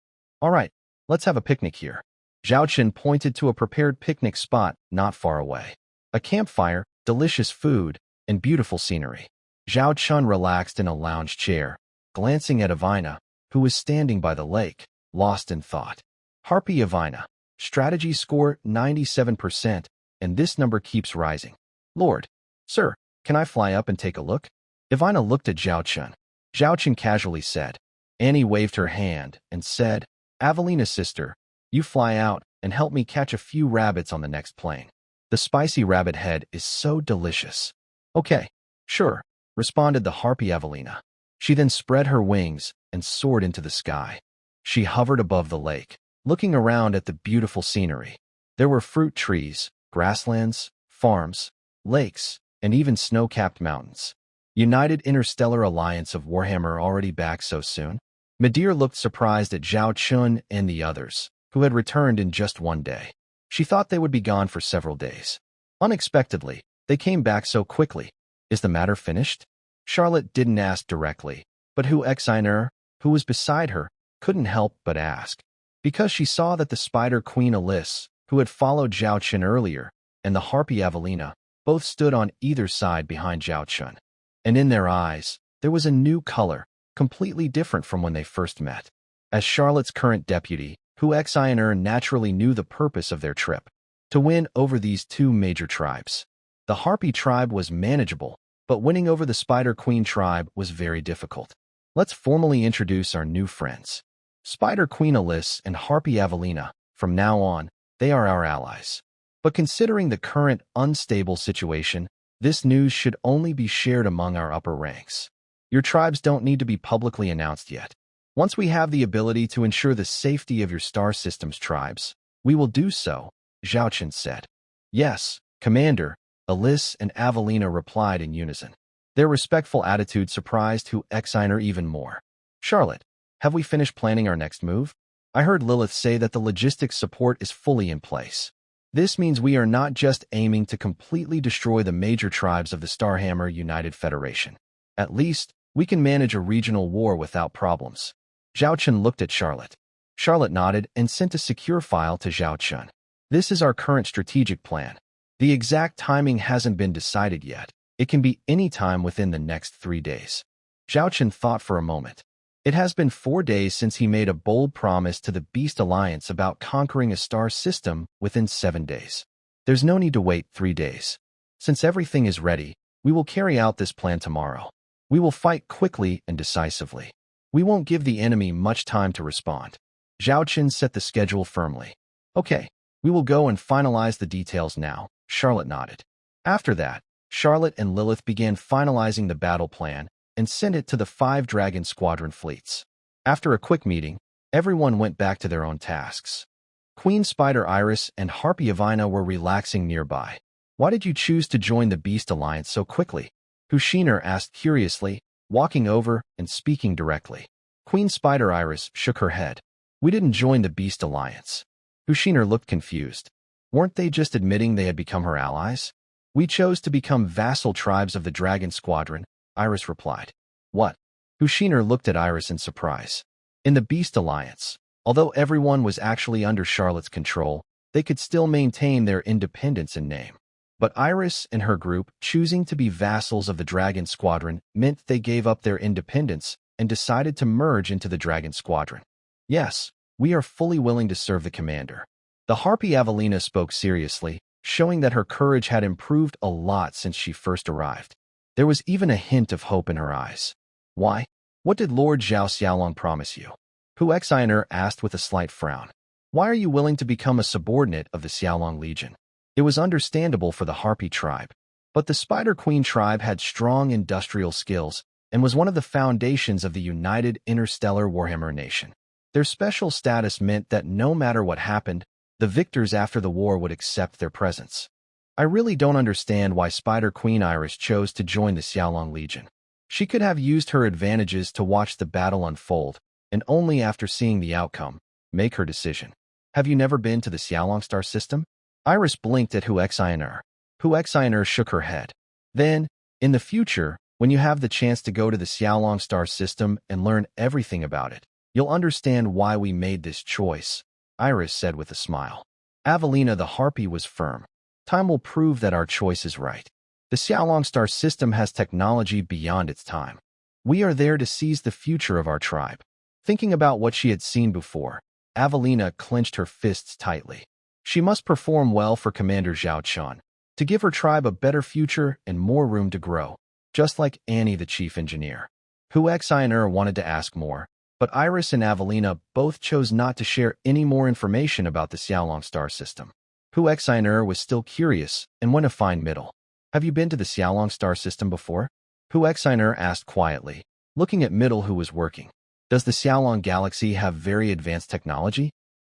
All right, let's have a picnic here. Zhao Chun pointed to a prepared picnic spot not far away. A campfire, delicious food, and beautiful scenery. Zhao Chun relaxed in a lounge chair, glancing at Evina, who was standing by the lake, lost in thought. Harpy Evina, strategy score 97%, and this number keeps rising. Lord, sir, can I fly up and take a look? Evina looked at Zhao Chun. Zhao Chun casually said. Annie waved her hand and said, Avelina sister, you fly out and help me catch a few rabbits on the next plane. The spicy rabbit head is so delicious. Okay, sure, responded the harpy Avelina. She then spread her wings and soared into the sky. She hovered above the lake, looking around at the beautiful scenery. There were fruit trees, grasslands, farms, lakes, and even snow-capped mountains. United Interstellar Alliance of Warhammer already back so soon? Madir looked surprised at Zhao Chun and the others, who had returned in just one day. She thought they would be gone for several days. Unexpectedly, they came back so quickly. Is the matter finished? Charlotte didn't ask directly, but Hu Xiner, who was beside her, couldn't help but ask. Because she saw that the Spider Queen Alice, who had followed Zhao Chun earlier, and the harpy Avelina, both stood on either side behind Zhao Chun. And in their eyes, there was a new color, completely different from when they first met. As Charlotte's current deputy, Hu Xiner naturally knew the purpose of their trip, to win over these 2 major tribes. The Harpy tribe was manageable, but winning over the Spider Queen tribe was very difficult. Let's formally introduce our new friends. Spider Queen Alice and Harpy Avelina, from now on, they are our allies. But considering the current unstable situation, this news should only be shared among our upper ranks. Your tribes don't need to be publicly announced yet. Once we have the ability to ensure the safety of your star system's tribes, we will do so, Zhao Chen said. Yes, Commander, Alice and Avelina replied in unison. Their respectful attitude surprised Hu Exiner even more. Charlotte, have we finished planning our next move? I heard Lilith say that the logistics support is fully in place. This means we are not just aiming to completely destroy the major tribes of the Starhammer United Federation. At least, we can manage a regional war without problems. Zhao Chen looked at Charlotte. Charlotte nodded and sent a secure file to Zhao Chen. This is our current strategic plan. The exact timing hasn't been decided yet. It can be any time within the next 3 days. Zhao Chen thought for a moment. It has been 4 days since he made a bold promise to the Beast Alliance about conquering a star system within 7 days. There's no need to wait 3 days. Since everything is ready, we will carry out this plan tomorrow. We will fight quickly and decisively. We won't give the enemy much time to respond. Zhao Chen set the schedule firmly. Okay, we will go and finalize the details now, Charlotte nodded. After that, Charlotte and Lilith began finalizing the battle plan and sent it to the 5 Dragon Squadron fleets. After a quick meeting, everyone went back to their own tasks. Queen Spider Iris and Harpy Avina were relaxing nearby. Why did you choose to join the Beast Alliance so quickly? Hushiner asked curiously, walking over and speaking directly. Queen Spider Iris shook her head. We didn't join the Beast Alliance. Hushiner looked confused. Weren't they just admitting they had become her allies? We chose to become vassal tribes of the Dragon Squadron, Iris replied. What? Hushiner looked at Iris in surprise. In the Beast Alliance, although everyone was actually under Charlotte's control, they could still maintain their independence in name. But Iris and her group choosing to be vassals of the Dragon Squadron meant they gave up their independence and decided to merge into the Dragon Squadron. Yes, we are fully willing to serve the commander. The Harpy Avelina spoke seriously, showing that her courage had improved a lot since she first arrived. There was even a hint of hope in her eyes. Why? What did Lord Zhao Xiaolong promise you? Hu Exiner asked with a slight frown. Why are you willing to become a subordinate of the Xiaolong Legion? It was understandable for the Harpy tribe, but the Spider Queen tribe had strong industrial skills and was one of the foundations of the United Interstellar Warhammer Nation. Their special status meant that no matter what happened, the victors after the war would accept their presence. I really don't understand why Spider Queen Iris chose to join the Xiaolong Legion. She could have used her advantages to watch the battle unfold, and only after seeing the outcome, make her decision. Have you never been to the Xiaolong star system? Iris blinked at Hu Exiner. Hu Exiner shook her head. Then, in the future, when you have the chance to go to the Xiaolong star system and learn everything about it, you'll understand why we made this choice, Iris said with a smile. Avelina the Harpy was firm. Time will prove that our choice is right. The Xiaolong star system has technology beyond its time. We are there to seize the future of our tribe. Thinking about what she had seen before, Avelina clenched her fists tightly. She must perform well for Commander Zhao Chen, to give her tribe a better future and more room to grow, just like Annie the chief engineer. Hu Exiner wanted to ask more, but Iris and Avelina both chose not to share any more information about the Xiaolong star system. Hu Exiner was still curious and went a fine middle. Have you been to the Xiaolong star system before? Hu Exiner asked quietly, looking at Middle who was working. Does the Xiaolong galaxy have very advanced technology?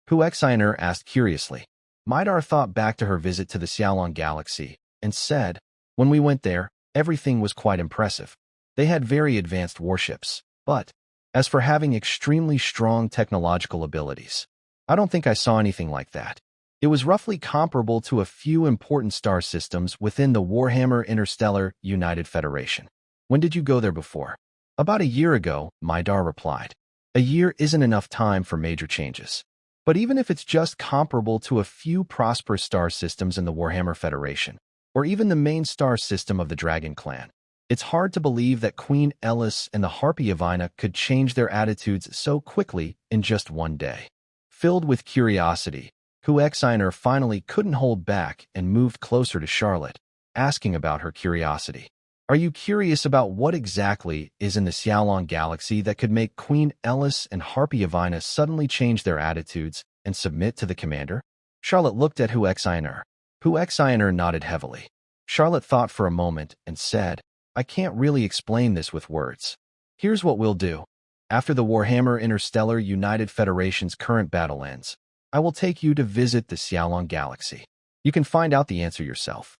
Hu Exiner asked curiously. Midar thought back to her visit to the Xiaolong galaxy and said, when we went there, everything was quite impressive. They had very advanced warships, but as for having extremely strong technological abilities, I don't think I saw anything like that. It was roughly comparable to a few important star systems within the Warhammer Interstellar United Federation. When did you go there before? About a year ago, Midar replied. A year isn't enough time for major changes. But even if it's just comparable to a few prosperous star systems in the Warhammer Federation, or even the main star system of the Dragon Clan, it's hard to believe that Queen Ellis and the Harpy Avina could change their attitudes so quickly in just one day. Filled with curiosity, Hu Exiner finally couldn't hold back and moved closer to Charlotte, asking about her curiosity. Are you curious about what exactly is in the Xiaolong galaxy that could make Queen Ellis and Harpy Yavina suddenly change their attitudes and submit to the commander? Charlotte looked at Hu Xiner. Hu Xiner nodded heavily. Charlotte thought for a moment and said, I can't really explain this with words. Here's what we'll do. After the Warhammer Interstellar United Federation's current battle ends, I will take you to visit the Xiaolong galaxy. You can find out the answer yourself.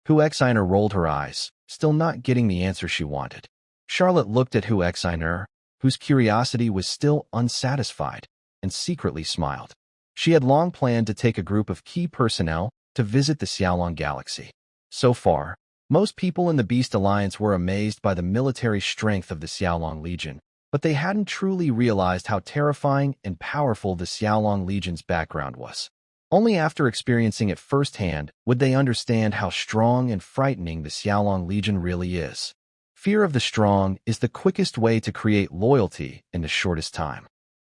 Hu Xiner rolled her eyes, still not getting the answer she wanted. Charlotte looked at Hu Xiner, whose curiosity was still unsatisfied, and secretly smiled. She had long planned to take a group of key personnel to visit the Xiaolong galaxy. So far, most people in the Beast Alliance were amazed by the military strength of the Xiaolong Legion, but they hadn't truly realized how terrifying and powerful the Xiaolong Legion's background was. Only after experiencing it firsthand would they understand how strong and frightening the Xiaolong Legion really is. Fear of the strong is the quickest way to create loyalty in the shortest time.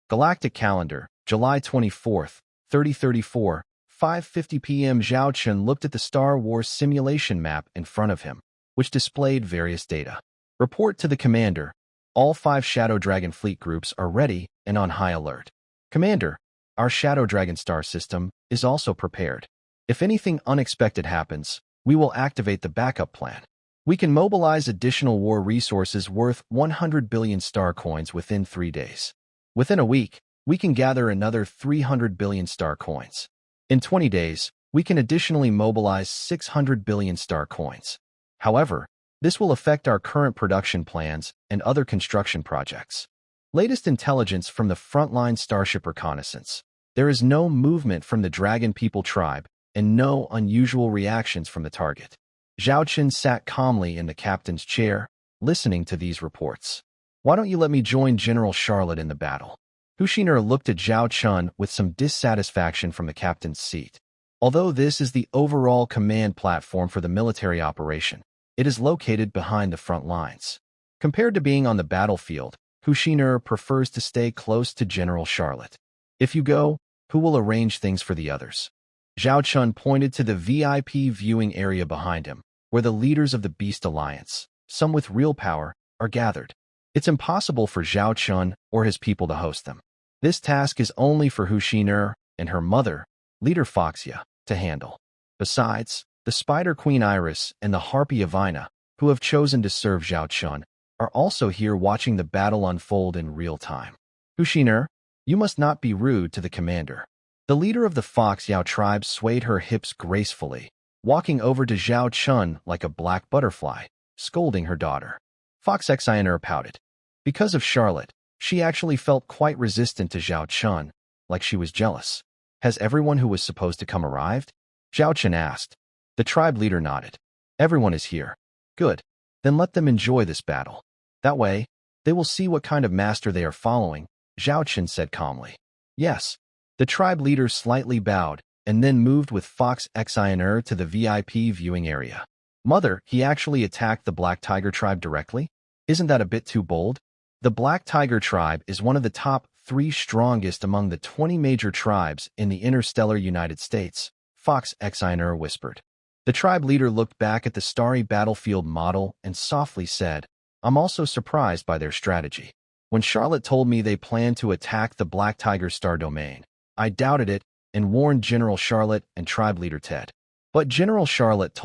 Galactic Calendar, July 24th, 3034, 5:50 p.m. Zhao Chun looked at the Star Wars simulation map in front of him, which displayed various data. Report to the commander. All 5 Shadow Dragon fleet groups are ready and on high alert. Commander, our Shadow Dragon star system is also prepared. If anything unexpected happens, we will activate the backup plan. We can mobilize additional war resources worth 100 billion star coins within 3 days. Within a week, we can gather another 300 billion star coins. In 20 days, we can additionally mobilize 600 billion star coins. However, this will affect our current production plans and other construction projects. Latest intelligence from the frontline Starship reconnaissance. There is no movement from the Dragon People tribe and no unusual reactions from the target. Zhao Qin sat calmly in the captain's chair, listening to these reports. Why don't you let me join General Charlotte in the battle? Hu Xiner looked at Zhao Chun with some dissatisfaction from the captain's seat. Although this is the overall command platform for the military operation, it is located behind the front lines. Compared to being on the battlefield, Hu Xiner prefers to stay close to General Charlotte. If you go, who will arrange things for the others? Zhao Chun pointed to the VIP viewing area behind him, where the leaders of the Beast Alliance, some with real power, are gathered. It's impossible for Zhao Chun or his people to host them. This task is only for Hu Xiner and her mother, Leader Foxia, to handle. Besides, the Spider Queen Iris and the Harpy Yavina, who have chosen to serve Zhao Chun, are also here watching the battle unfold in real time. Hu Xiner, you must not be rude to the commander. The leader of the Fox Yao tribe swayed her hips gracefully, walking over to Zhao Chun like a black butterfly, scolding her daughter. Fox Xiner pouted. Because of Charlotte, she actually felt quite resistant to Zhao Chun, like she was jealous. Has everyone who was supposed to come arrived? Zhao Chun asked. The tribe leader nodded. Everyone is here. Good. Then let them enjoy this battle. That way, they will see what kind of master they are following, Zhao Chun said calmly. Yes. The tribe leader slightly bowed and then moved with Fox Xiner to the VIP viewing area. Mother, he actually attacked the Black Tiger tribe directly? Isn't that a bit too bold? The Black Tiger tribe is one of the top 3 strongest among the 20 major tribes in the interstellar United States, Fox Xiner whispered. The tribe leader looked back at the starry battlefield model and softly said, I'm also surprised by their strategy. When Charlotte told me they planned to attack the Black Tiger star domain, I doubted it and warned General Charlotte and tribe leader Ted. But General Charlotte told